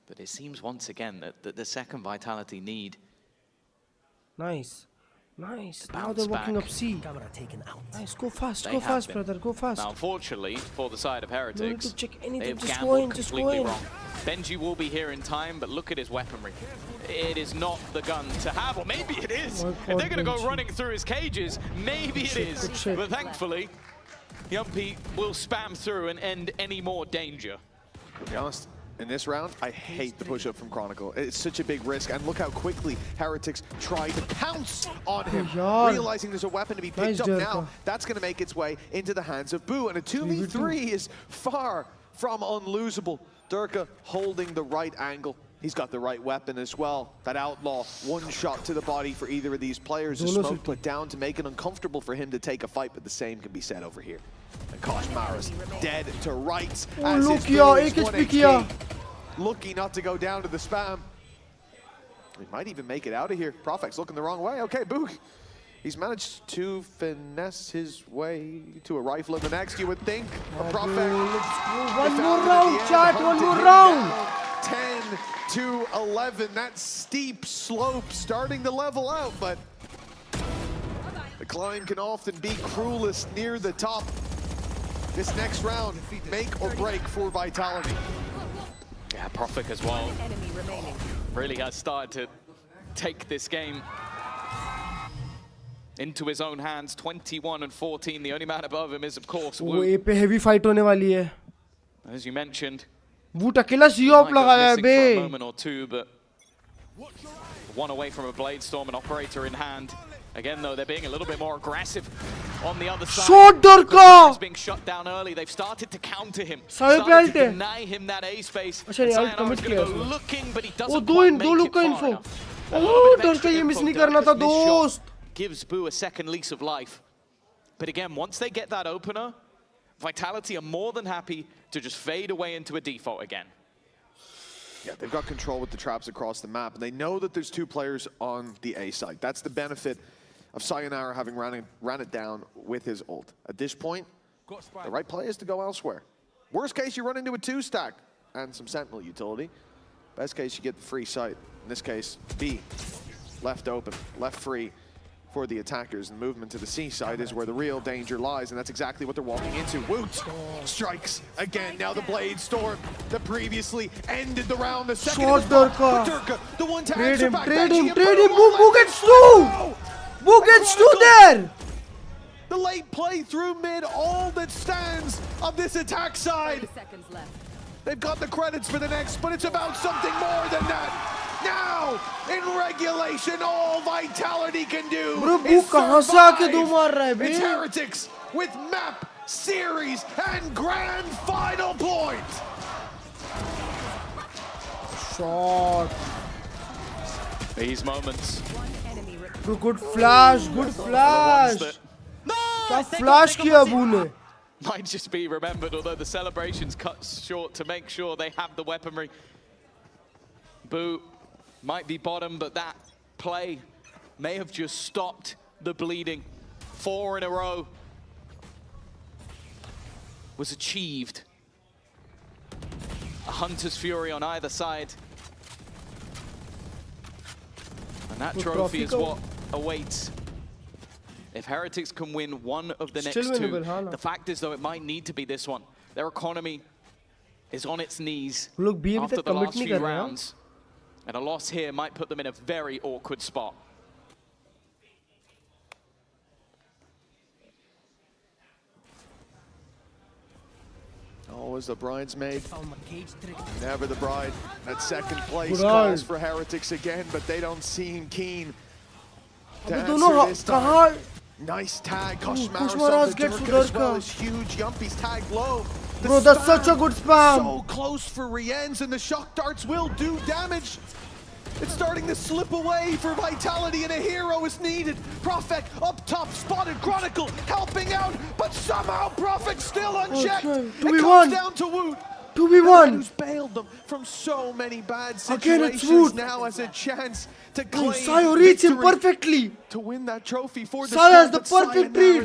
But it seems once again that the second Vitality need. Nice. Now they're walking up C. Nice, go fast, brother, go fast. Now, unfortunately, for the side of Heretics, no need to check anything, they have just gambled go completely in. wrong. Benji will be here in time, but look at his weaponry. It is not the gun to have, or maybe it is. If they're going to go running through his cages, maybe it is. But thankfully, Yumpy will spam through and end any more danger. To be honest, in this round, I hate the push-up from Chronicle. It's such a big risk, and look how quickly Heretics try to pounce on him, realizing there's a weapon to be picked up now. That's going to make its way into the hands of Boo, and a 2v3 is far from unlosable. Durka holding the right angle. He's got the right weapon as well. That Outlaw, one shot to the body for either of these players. The smoke put down to make it uncomfortable for him to take a fight, but the same can be said over here. And Kosh Maris dead to rights as his Boo is 1 HP. Lucky not to go down to the spam. He might even make it out of here. Profex looking the wrong way. Okay, Boo He's managed to finesse his way to a rifle in the next, you would think. A Prophet. One more round, chat, one more round. 10-11, that steep slope starting to level out, but the climb can often be cruelest near the top. This next round, make or break for Vitality. Yeah, Prophet as well. Really has started to take this game into his own hands. 21-14. The only man above him is, of course, वो Wu. ए पे heavy fight होने वाली है. As you mentioned, Woot अकेला C-op लगाया है बे. a moment or two, but one away from a Blade Storm, an operator in hand. Again, though, they're being a little bit more aggressive on the other side. Shot Durka! Is being shut down early. They've started to counter him. Started to deny him that A space. अच्छा यार Sayonara's commit gonna किया go उसने. looking, but he वो doesn't दो quite इन make दो it लोग का far info. enough. ओह डरका ये मिस नहीं करना था दोस्त. Gives Boo a second lease of life. But again, once they get that opener, Vitality are more than happy to just fade away into a default again. Yeah, they've got control with the traps across the map, and they know that there's two players on the A side. That's the benefit of Sayonara having ran it down with his ult. At this point, the right play is to go elsewhere. Worst case, you run into a two-stack and some Sentinel utility. Best case, you get the free sight. In this case, B, left open, left free for the attackers. And movement to the C side is where the real danger lies, and that's exactly what they're walking into. Woot strikes again. Now the Blade Storm that previously ended the round. The second Shot Durka, the one to trade answer him, back. trade Benji him, and trade Pro. him. Who gets two? Who gets two there? The late play through mid, all that stands of this attack side. They've got the credits for the next, but it's about something more than that. Now, in regulation, all Vitality can do is survive. It's Heretics with map, series, and grand final point. Shot. These moments. Bro, good flash, good flash. क्या flash किया अबू ने? Might just be remembered, although the celebrations cut short to make sure they have the weaponry. Boo might be bottom, but that play may have just stopped the bleeding. 4 in a row was achieved. A Hunter's Fury on either side. And that trophy is what awaits. If Heretics can win one of the next two, the fact is, though, it might need to be this one. Their economy is on its knees after the last few rounds. And a loss here might put them in a very awkward spot. Always the bridesmaid, never the bride. That second place calls for Heretics again, but they don't seem keen to answer this time. Nice tag, Koshmaras gets to as well as huge. Yumpy's tagged low. Bro, that's such a good spam. So close for Rien's, and the shock darts will do damage. It's starting to slip away for Vitality, and a hero is needed. Prophet up top, spotted. Chronicle helping out, but somehow Prophet still unchecked. It comes down to Woot. 2v1. Who's bailed them from so many bad situations now has a chance to claim Sayo reads him perfectly. To win that trophy for the Sayo has the perfect read.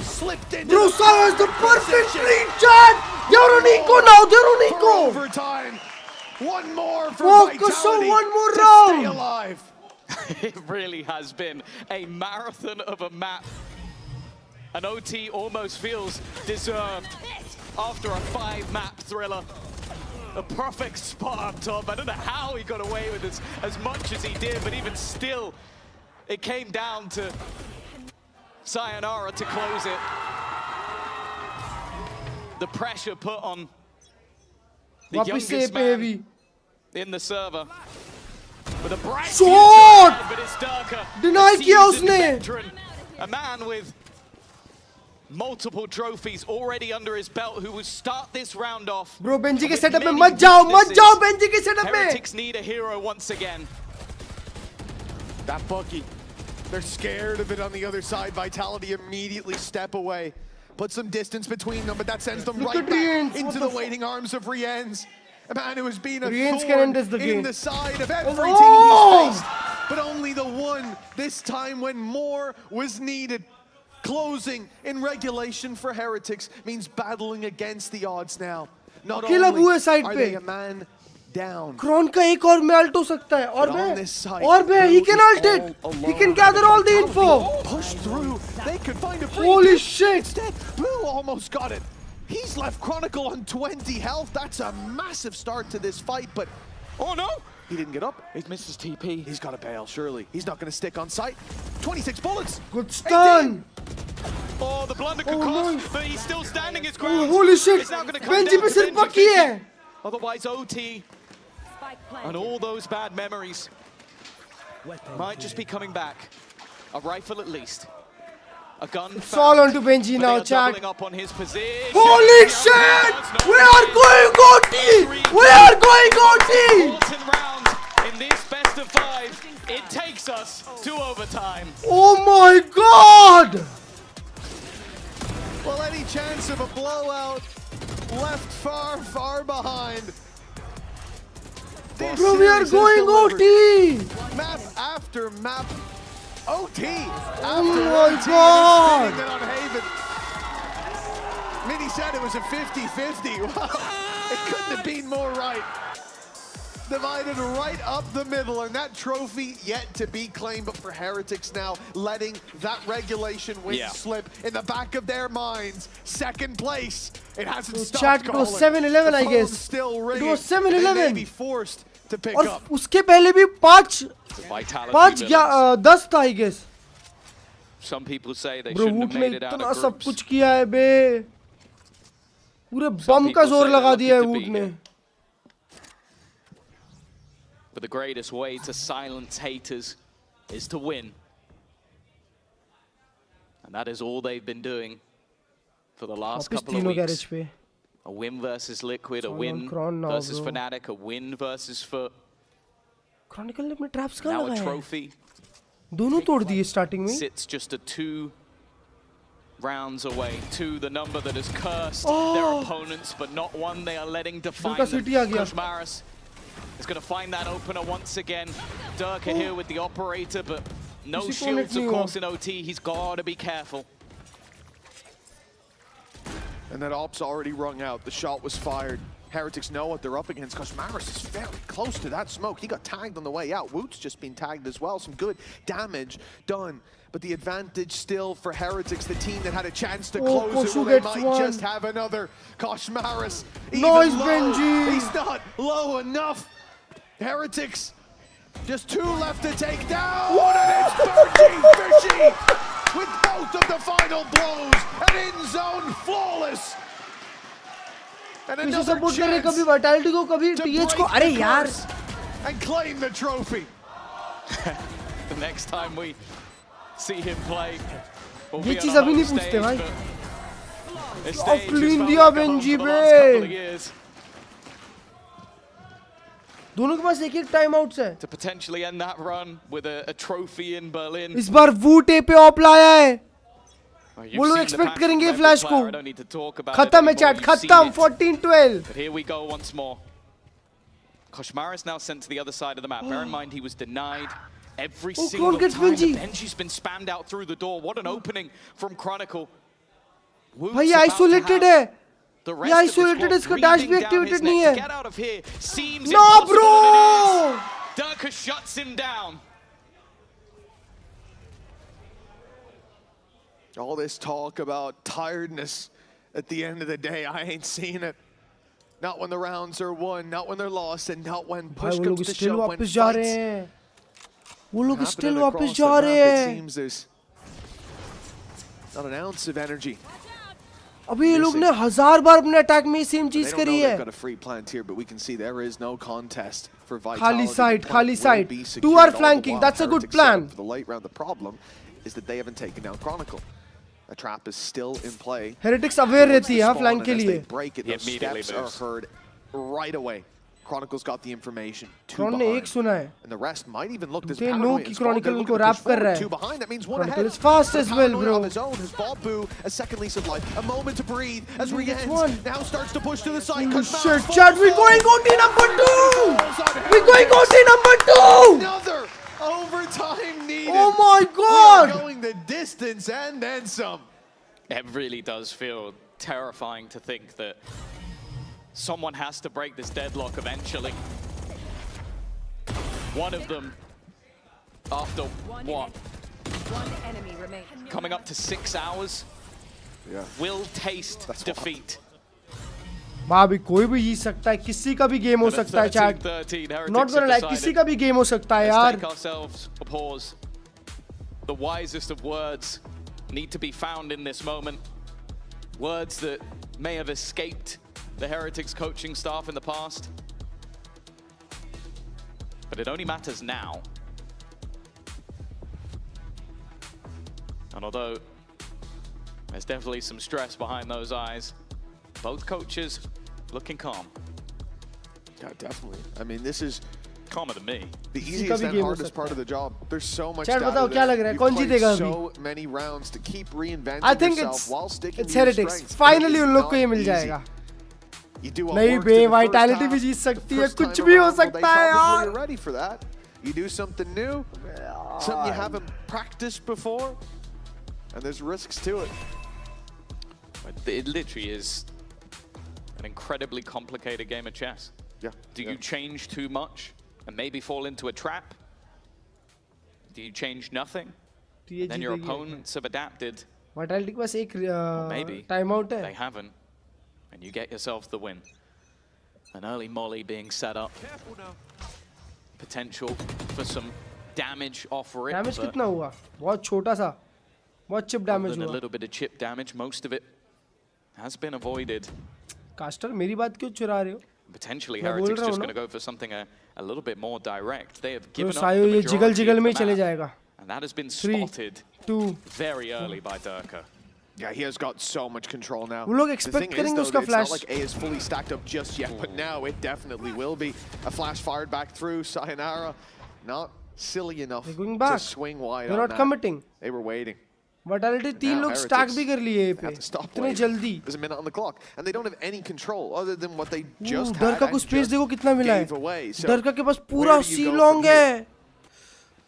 Bro, Sayo has the perfect read, Chad. They're on eco now. They're on eco. Overtime. One more for Vitality one more to round. stay alive. It really has been a marathon of a map. An OT almost feels deserved after a 5-map thriller. A perfect spot up top. I don't know how he got away with this as much as he did, but even still, it came down to Sayonara to close it. The pressure put on the youngest man in the server. With a bright shot! But it's Durka. Deny kiya usne. A man with multiple trophies already under his belt who will start this round off. Bro, Benji ke setup mein mat jao Benji ke setup mein. Heretics need a hero once again. That Bucky, they're scared of it on the other side. Vitality immediately step away. Put some distance between them, but that sends them right back into the waiting arms of Rien's. A man who has been a thorn in the side of every team he's faced. but only the one this time when more was needed. Closing in regulation for Heretics means battling against the odds now. Not only are they a man down. Kron का एक और में ult हो सकता है और बे he can ult it. He can gather all the info. Push through. They could find a free Holy shit. Instead, Blue almost got it. He's left Chronicle on 20 health. That's a massive start to this fight, but oh no! He didn't get up. He's missed his TP. He's got to bail, surely. He's not going to stick on sight. 26 bullets. Good stun. Oh, the blunder could cost, but he's still standing his ground. Oh, holy shit. It's now going to come Benji down पे to सिर्फ बाकी है. Otherwise, OT and all those bad memories might just be coming back. A rifle at least. A gun. It's all on to Benji now, chat. Up on his position. Holy shit! We are going OT! We are going OT! In this best of 5, it takes us to overtime. Oh my god! Well, any chance of a blowout left far, far behind. Bro, we are going OT! Map after map. OT! Oh my god! On Haven. Minnie said it was a 50-50. Wow, it couldn't have been more right. Divided right up the middle, and that trophy yet to be claimed. But for Heretics now, letting that regulation win slip in the back of their minds. Second place. It hasn't stopped. Chat, it was 7-11, I guess. Still it was 7-11. They may be forced to pick up. उसके पहले भी 10 था, I guess. Some people say they shouldn't have made it out of groups. सब कुछ किया है बे. पूरे बम का जोर लगा दिया है वुड ने. But the greatest way to silence haters is to win. And that is all they've been doing for the last couple of weeks. A win versus Liquid, a win versus Fnatic, a win versus Foot. Chronicle ने अपने traps कहाँ Now लगाए? a trophy. दोनों तोड़ दिए starting में. Sits just a 2 rounds away to the number that has cursed their opponents, but not one they are letting define them. Koshmaris is going to find that opener once again. Durka here with the operator, but no shields, of course, in OT. He's got to be careful. And that op's already rung out. The shot was fired. Heretics know what they're up against. Koshmaris is very close to that smoke. He got tagged on the way out. Woot's just been tagged as well. Some good damage done. But the advantage still for Heretics, the team that had a chance to close it. Well, they might just have another. Koshmaris. Nice, Benji. He's not low enough. Heretics, just 2 left to take down. And it's Benji Fishy with both of the final blows. And in zone flawless. And another chance कभी Vitality को कभी TH को अरे यार and claim the trophy. The next time we see him play, ये चीज अभी नहीं पूछते भाई. अब क्लीन दिया बेंजी पे. दोनों के पास एक टाइम आउट है. To potentially end that run with a trophy in Berlin. इस बार वूट ए पे ऑप लाया है. वो लोग एक्सपेक्ट करेंगे फ्लैश को. खत्म है चैट, खत्म. 14-12. But here we go once more. Koshmaris now sent to the other side of the map. Bear in mind he was denied every single time. Benji's been spammed out through the door. What an opening from Chronicle. भाई ये isolated है. ये isolated, इसका dash भी activated नहीं है. Get out of here. Seems no bro. Durka shuts him down. All this talk about tiredness at the end of the day, I ain't seen it. Not when the rounds are won, not when they're lost, and not when push comes to shove, when fights वो लोग still happening वापस across जा the रहे map. It हैं. seems there's not an ounce of energy. अभी ये लोग ने 1000 बार अपने अटैक में सेम चीज करी है. They've got a free plant here, but we can see there is no contest for Vitality. खाली side. 2 are flanking. That's a good plan. For the late round, the problem is that they haven't taken down Chronicle. A trap is still in play. Heretics aware रहती है flank के लिए. Break it. Those steps are heard right away. Chronicle's got the information. Cron ने एक सुना है. And the rest might even look this They know कि Chronicle उनको wrap कर रहा है. 2 behind. That means 1 ahead. Chronicle is fast as well, bro. On his own, his Babu, a second lease of life, a moment to breathe as Rienz now starts to push to the side. Shit, Chad, we're going OT number 2. We're going OT number 2. Another Overtime needed. Oh my God! We are going the distance and then some. It really does feel terrifying to think that someone has to break this deadlock eventually. One of them, after what? One enemy remains. Coming up to 6 hours, will taste defeat. भाभी कोई भी जीत सकता है, किसी का भी game हो सकता है चैट. Not gonna lie, किसी का भी गेम हो सकता है यार. Let's take ourselves a pause. The wisest of words need to be found in this moment. Words that may have escaped the Heretics coaching staff in the past. But it only matters now. And although there's definitely some stress behind those eyes, both coaches looking calm. Yeah, definitely. I mean, this is calmer than me. The easiest and hardest part of the job. There's so much Chat, data बताओ क्या लग रहा है? कौन जीतेगा अभी? So many rounds to keep reinventing I think yourself while sticking it's to your Heretics. strengths. Finally उन लोग को ये मिल जाएगा. नहीं बे, Vitality भी जीत सकती है, कुछ भी हो सकता है यार. You're ready for that. You do something new, something you haven't practiced before, and there's risks to it. It literally is an incredibly complicated game of chess. Yeah. Do you change too much and maybe fall into a trap? Do you change nothing? Then your opponents have adapted. Vitality के पास एक maybe timeout है. They haven't, and you get yourself the win. An early molly being set up. Potential for some damage off rip. Damage कितना हुआ? बहुत छोटा सा. बहुत chip damage हुआ. A हुआ. little bit of chip damage. Most of it has been avoided. Caster, मेरी बात क्यों चुरा रहे हो? Potentially, Heretics just going to go for something a little bit more direct. They have given up सायो the ये majority jiggle of में the चले map, जाएगा. and that has been 3, spotted 2, very early by Durka. Yeah, he has got so much control now. वो लोग The expect thing is, करेंगे though, उसका it's flash. not like A is fully stacked up just yet, but now it definitely will be. A flash fired back through. Sayonara, not silly enough to swing wide. They're on not that. committing. They were waiting. Vitality 3 लोग stack भी कर लिए पे. इतने जल्दी. There's a minute on the clock, and they don't have any control other than what they just had. डरका को space देखो कितना मिला है. Away. So डरका के पास पूरा C long है.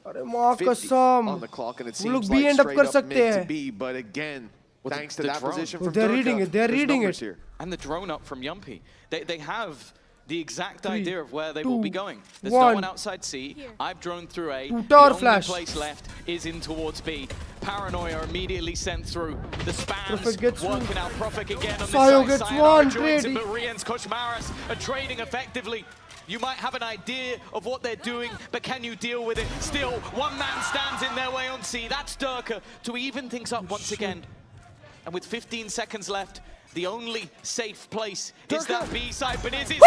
अरे माँ 50 कसम. on the clock, and it वो लोग seems B like end up straight कर up सकते mid to हैं. B, but again, Well, thanks to the that drone. position from They're Durka, reading it. They're there's reading numbers it. here. And the drone up from Yumpy. They have the exact 3, idea of where they 2, will be going. There's 1. no one outside C. I've drone through A. Two The tower only flash. place left is in towards B. Paranoia immediately sent through. The Prophet spams gets working out. Prophet again on Sayo this side. gets Sayonara one, joins trade. it, but Rien's Koshmaras are trading effectively. You might have an idea of what they're doing, but can you deal with it? Still, one man stands in their way on C. That's Durka to even things up once again. And with 15 seconds left, the only safe place is that B side, but is it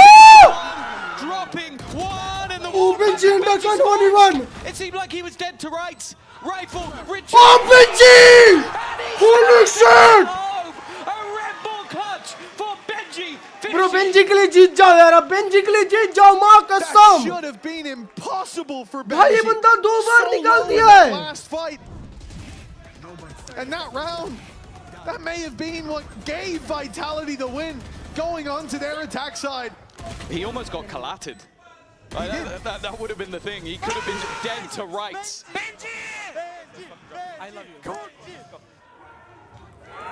dropping one in the wall? It seemed like he was dead to rights. Rifle, Richard. Oh, Benji! Holy shit! A Red Bull clutch for Benji. Bro, Benji के लिए जीत जाओ यार. अब Benji के लिए जीत जाओ, माँ कसम. That should have been impossible for Benji. भाई ये बंदा 2 बार निकाल दिया है. Last fight. And that round, that may have been what gave Vitality the win, going on to their attack side. He almost got collated. That would have been the thing. He could have been dead to rights. I love you.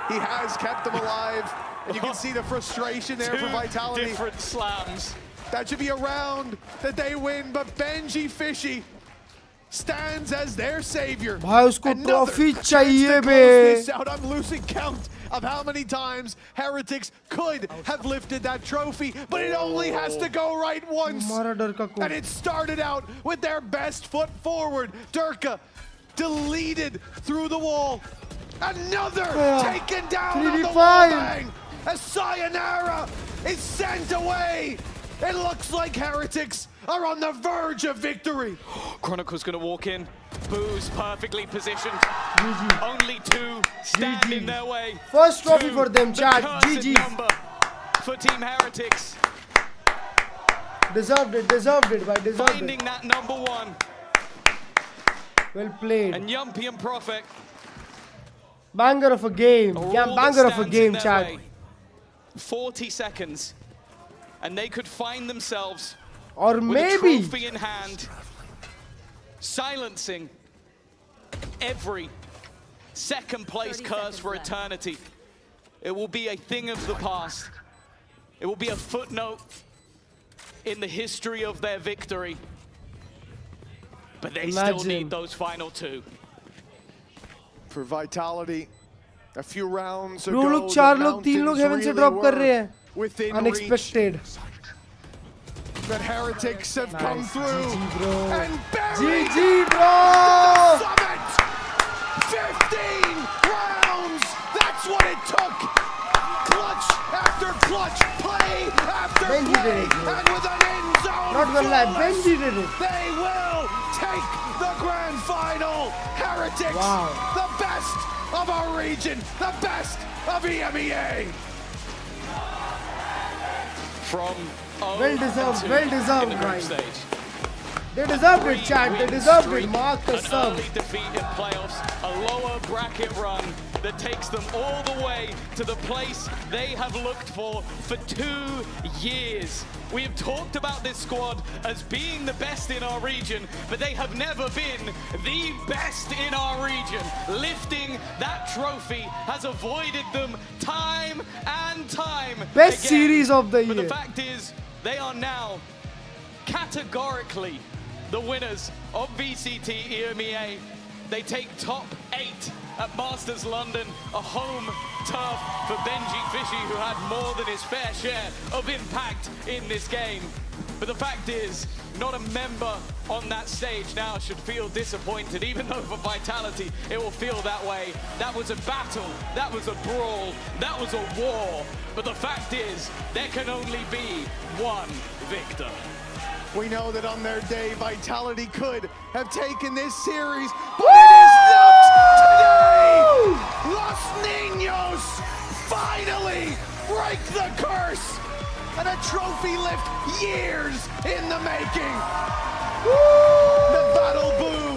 He has kept them alive, and you can see the frustration there for Vitality. Different slams. That should be a round that they win, but Benji Fishy stands as their savior. भाई उसको trophy चाहिए बे. This out. I'm losing count of how many times Heretics could have lifted that trophy, but it only has to go right once. And it started out with their best foot forward. Durka deleted through the wall. Another taken down on the wall bang. As Sayonara is sent away. It looks like Heretics are on the verge of victory. Chronicle's going to walk in. Boo's perfectly positioned. Only 2 stand in their way. First trophy for them, chat. GG. Number for Team Heretics. Deserved it, bhai. Deserved Finding it. that number 1. Well played. And Yumpy and Prophet. Banger of a game. Yeah, banger of a game, chat. 40 seconds. And they could find themselves or with maybe a trophy in hand. silencing every second place curse for eternity. It will be a thing of the past. It will be a footnote in the history of their victory. But they still need those final two. For Vitality, a few rounds ago, Bro, look, 4 लोग 3 लोग heaven से drop कर रहे हैं. Unexpected. But Heretics have come through. GG, bro. And buried GG, bro. the summit. 15 rounds. That's what it took. Clutch after clutch, play after Benji play, did it, bro. and with an end zone. Not gonna lie, Benji did it. They will take the grand final. Heretics, wow. The best of our region, the best of Emea. From well deserved, guys. Stage. They deserved it, chat. They deserved it. Mark the An sub. early defeat in playoffs, a lower bracket run that takes them all the way to the place they have looked for 2 years. We have talked about this squad as being the best in our region, but they have never been the best in our region. Lifting that trophy has avoided them time and time Best again. series of the year. But the fact is, they are now categorically the winners of VCT EMEA. They take top 8 at Masters London, a home turf for Benji Fishy, who had more than his fair share of impact in this game. But the fact is, not a member on that stage now should feel disappointed, even though for Vitality it will feel that way. That was a battle, that was a brawl, that was a war. But the fact is, there can only be one victor. We know that on their day, Vitality could have taken this series, but it is not today! Los Niños finally break the curse! And a trophy lift years in the making! The battle boo!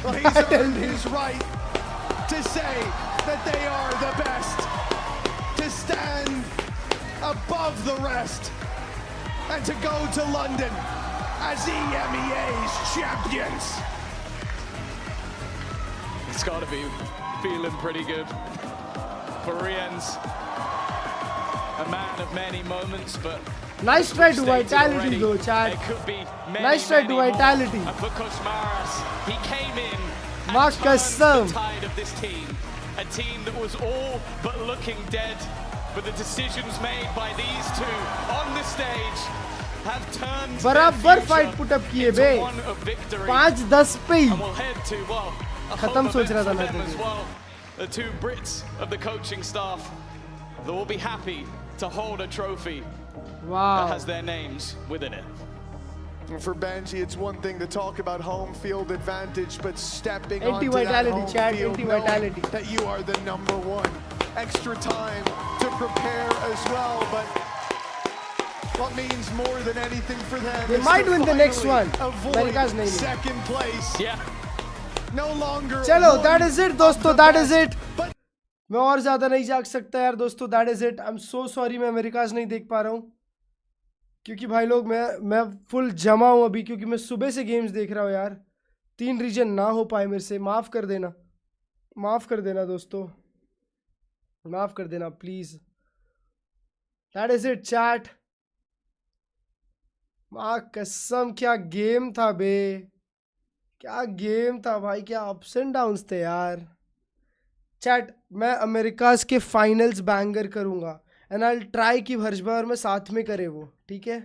Well, he's earned his right to say that they are the best, to stand above the rest, and to go to London as EMEA's champions. It's got to be feeling pretty good for Rien's. A man of many moments, but nice try to Vitality though, Chad. Nice try to Vitality. And for Koshmaras, he came in Mark and turned the tide of this team. A team that was all but looking dead. But the decisions made by these two on the stage have turned बराबर fight put up किए बे 5-10 पे ही खत्म सोच रहा था मैं the 2 Brits of the coaching staff that will be happy to hold a trophy that has their names within it. For Benji, it's one thing to talk about home field advantage, but stepping onto that home field, knowing that you are the #1. Extra time to prepare as well, but what means more than anything for them they is might to win the next one. avoid second place. Yeah. No longer. चलो, that is it दोस्तों, that is it. मैं और ज़्यादा नहीं जाग सकता यार दोस्तों, that is it. I'm so sorry मैं अमेरिकाज़ नहीं देख पा रहा हूँ, क्योंकि भाई लोग मैं फुल जमा हूँ अभी, क्योंकि मैं सुबह से गेम्स देख रहा हूँ यार. 3 रीजन ना हो पाए मेरे से, माफ़ कर देना दोस्तों, माफ़ कर देना please. That is it chat. माँ कसम क्या गेम था बे, क्या गेम था भाई, क्या अप्स एंड डाउन्स थे यार. चैट मैं अमेरिकाज़ के फाइनल्स बैंगर करूँगा एंड आई ट्राई कि हर्षभा और मैं साथ में करें वो, ठीक है.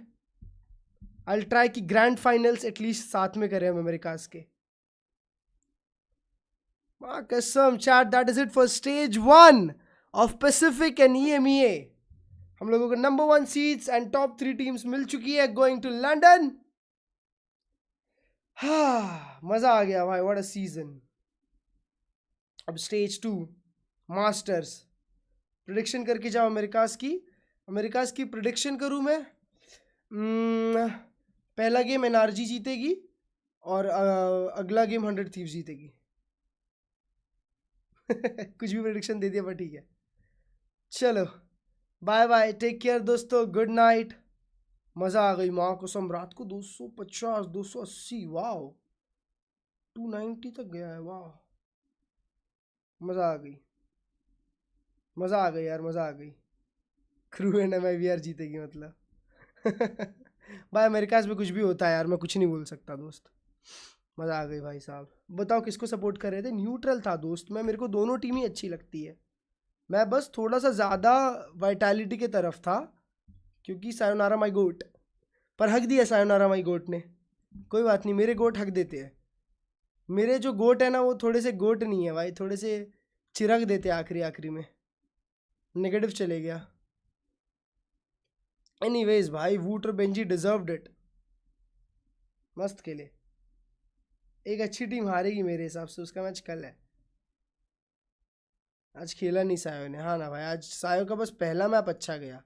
आई ट्राई कि ग्रैंड फाइनल्स एटलीस्ट साथ में करें हम अमेरिकाज़ के. माँ कसम chat, that is it for stage 1 of Pacific and EMEA. हम लोगों को #1 सीड्स एंड टॉप 3 टीम्स मिल चुकी है गोइंग टू लंदन. हाँ मज़ा आ गया भाई, व्हाट अ सीजन. अब स्टेज 2 मास्टर्स प्रेडिक्शन करके जाओ. अमेरिकाज़ की प्रेडिक्शन करूँ मैं. पहला गेम NRG जीतेगी और अगला गेम 100 थीव्स जीतेगी. कुछ भी प्रेडिक्शन दे दिया पर ठीक है. चलो बाय बाय, टेक केयर दोस्तों, गुड नाइट. मज़ा आ गई माँ कसम, रात को 250 280 वाओ. 290 तक गया है। वाह, मज़ा आ गई, मज़ा आ गई यार, मज़ा आ गई। क्रू एंड MIVR जीतेगी मतलब। भाई अमेरिका में कुछ भी होता है यार, मैं कुछ नहीं बोल सकता दोस्त। मज़ा आ गई भाई साहब। बताओ किसको सपोर्ट कर रहे थे? न्यूट्रल था दोस्त मैं, मेरे को दोनों टीम ही अच्छी लगती है। मैं बस थोड़ा सा ज़्यादा वाइटैलिटी के तरफ था क्योंकि सायोनारा माई गोट, पर हक दिया सायोनारा माई गोट ने। कोई बात नहीं, मेरे गोट हक देते हैं। मेरे जो गोट है ना वो थोड़े से गोट नहीं है भाई, थोड़े से चिरक देते आखिरी आखिरी में। नेगेटिव चले गया। एनीवेज भाई, वूट और बेंजी डिजर्व्ड इट। मस्त खेले। एक अच्छी टीम हारेगी मेरे हिसाब से, उसका मैच कल है। आज खेला नहीं सायो ने। हाँ ना भाई, आज सायो का बस पहला मैप अच्छा गया।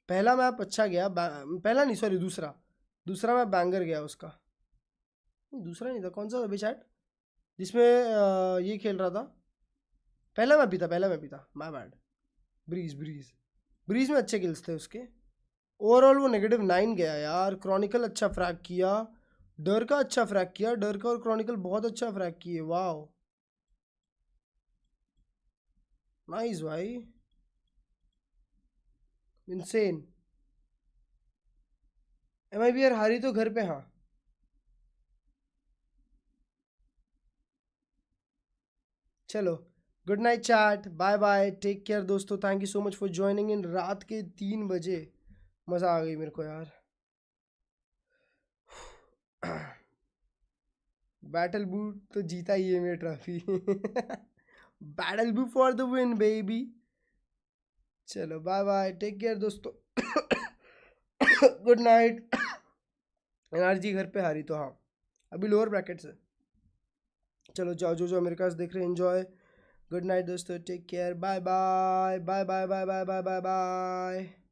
पहला मैप अच्छा गया, पहला नहीं सॉरी दूसरा मैप बैंगर गया उसका। दूसरा नहीं था, कौन सा था बेचाट जिसमें ये खेल रहा था? पहला मैप भी था, माय बैड। ब्रीज में अच्छे किल्स थे उसके। ओवरऑल वो -9 गया यार। क्रॉनिकल अच्छा फ्रैग किया, डर का अच्छा फ्रैग किया। डर का और क्रॉनिकल बहुत अच्छा फ्रैग किए। वाह नाइस भाई, इनसेन। MIBR हारी तो घर पे। हाँ चलो, good night chat, bye bye, take care दोस्तों। Thank you so much for joining in. रात के 3 बजे मज़ा आ गई मेरे को यार। बैटल बूट तो जीता ही है मेरी trophy. Battle boot for the win baby. चलो बाय बाय, टेक केयर दोस्तों। Good night. NRG घर पे हारी तो हाँ, अभी लोअर ब्रैकेट से। चलो जाओ, जो अमेरिका से देख रहे हैं एंजॉय। गुड नाइट दोस्तों, take care, bye bye bye bye bye bye bye bye bye.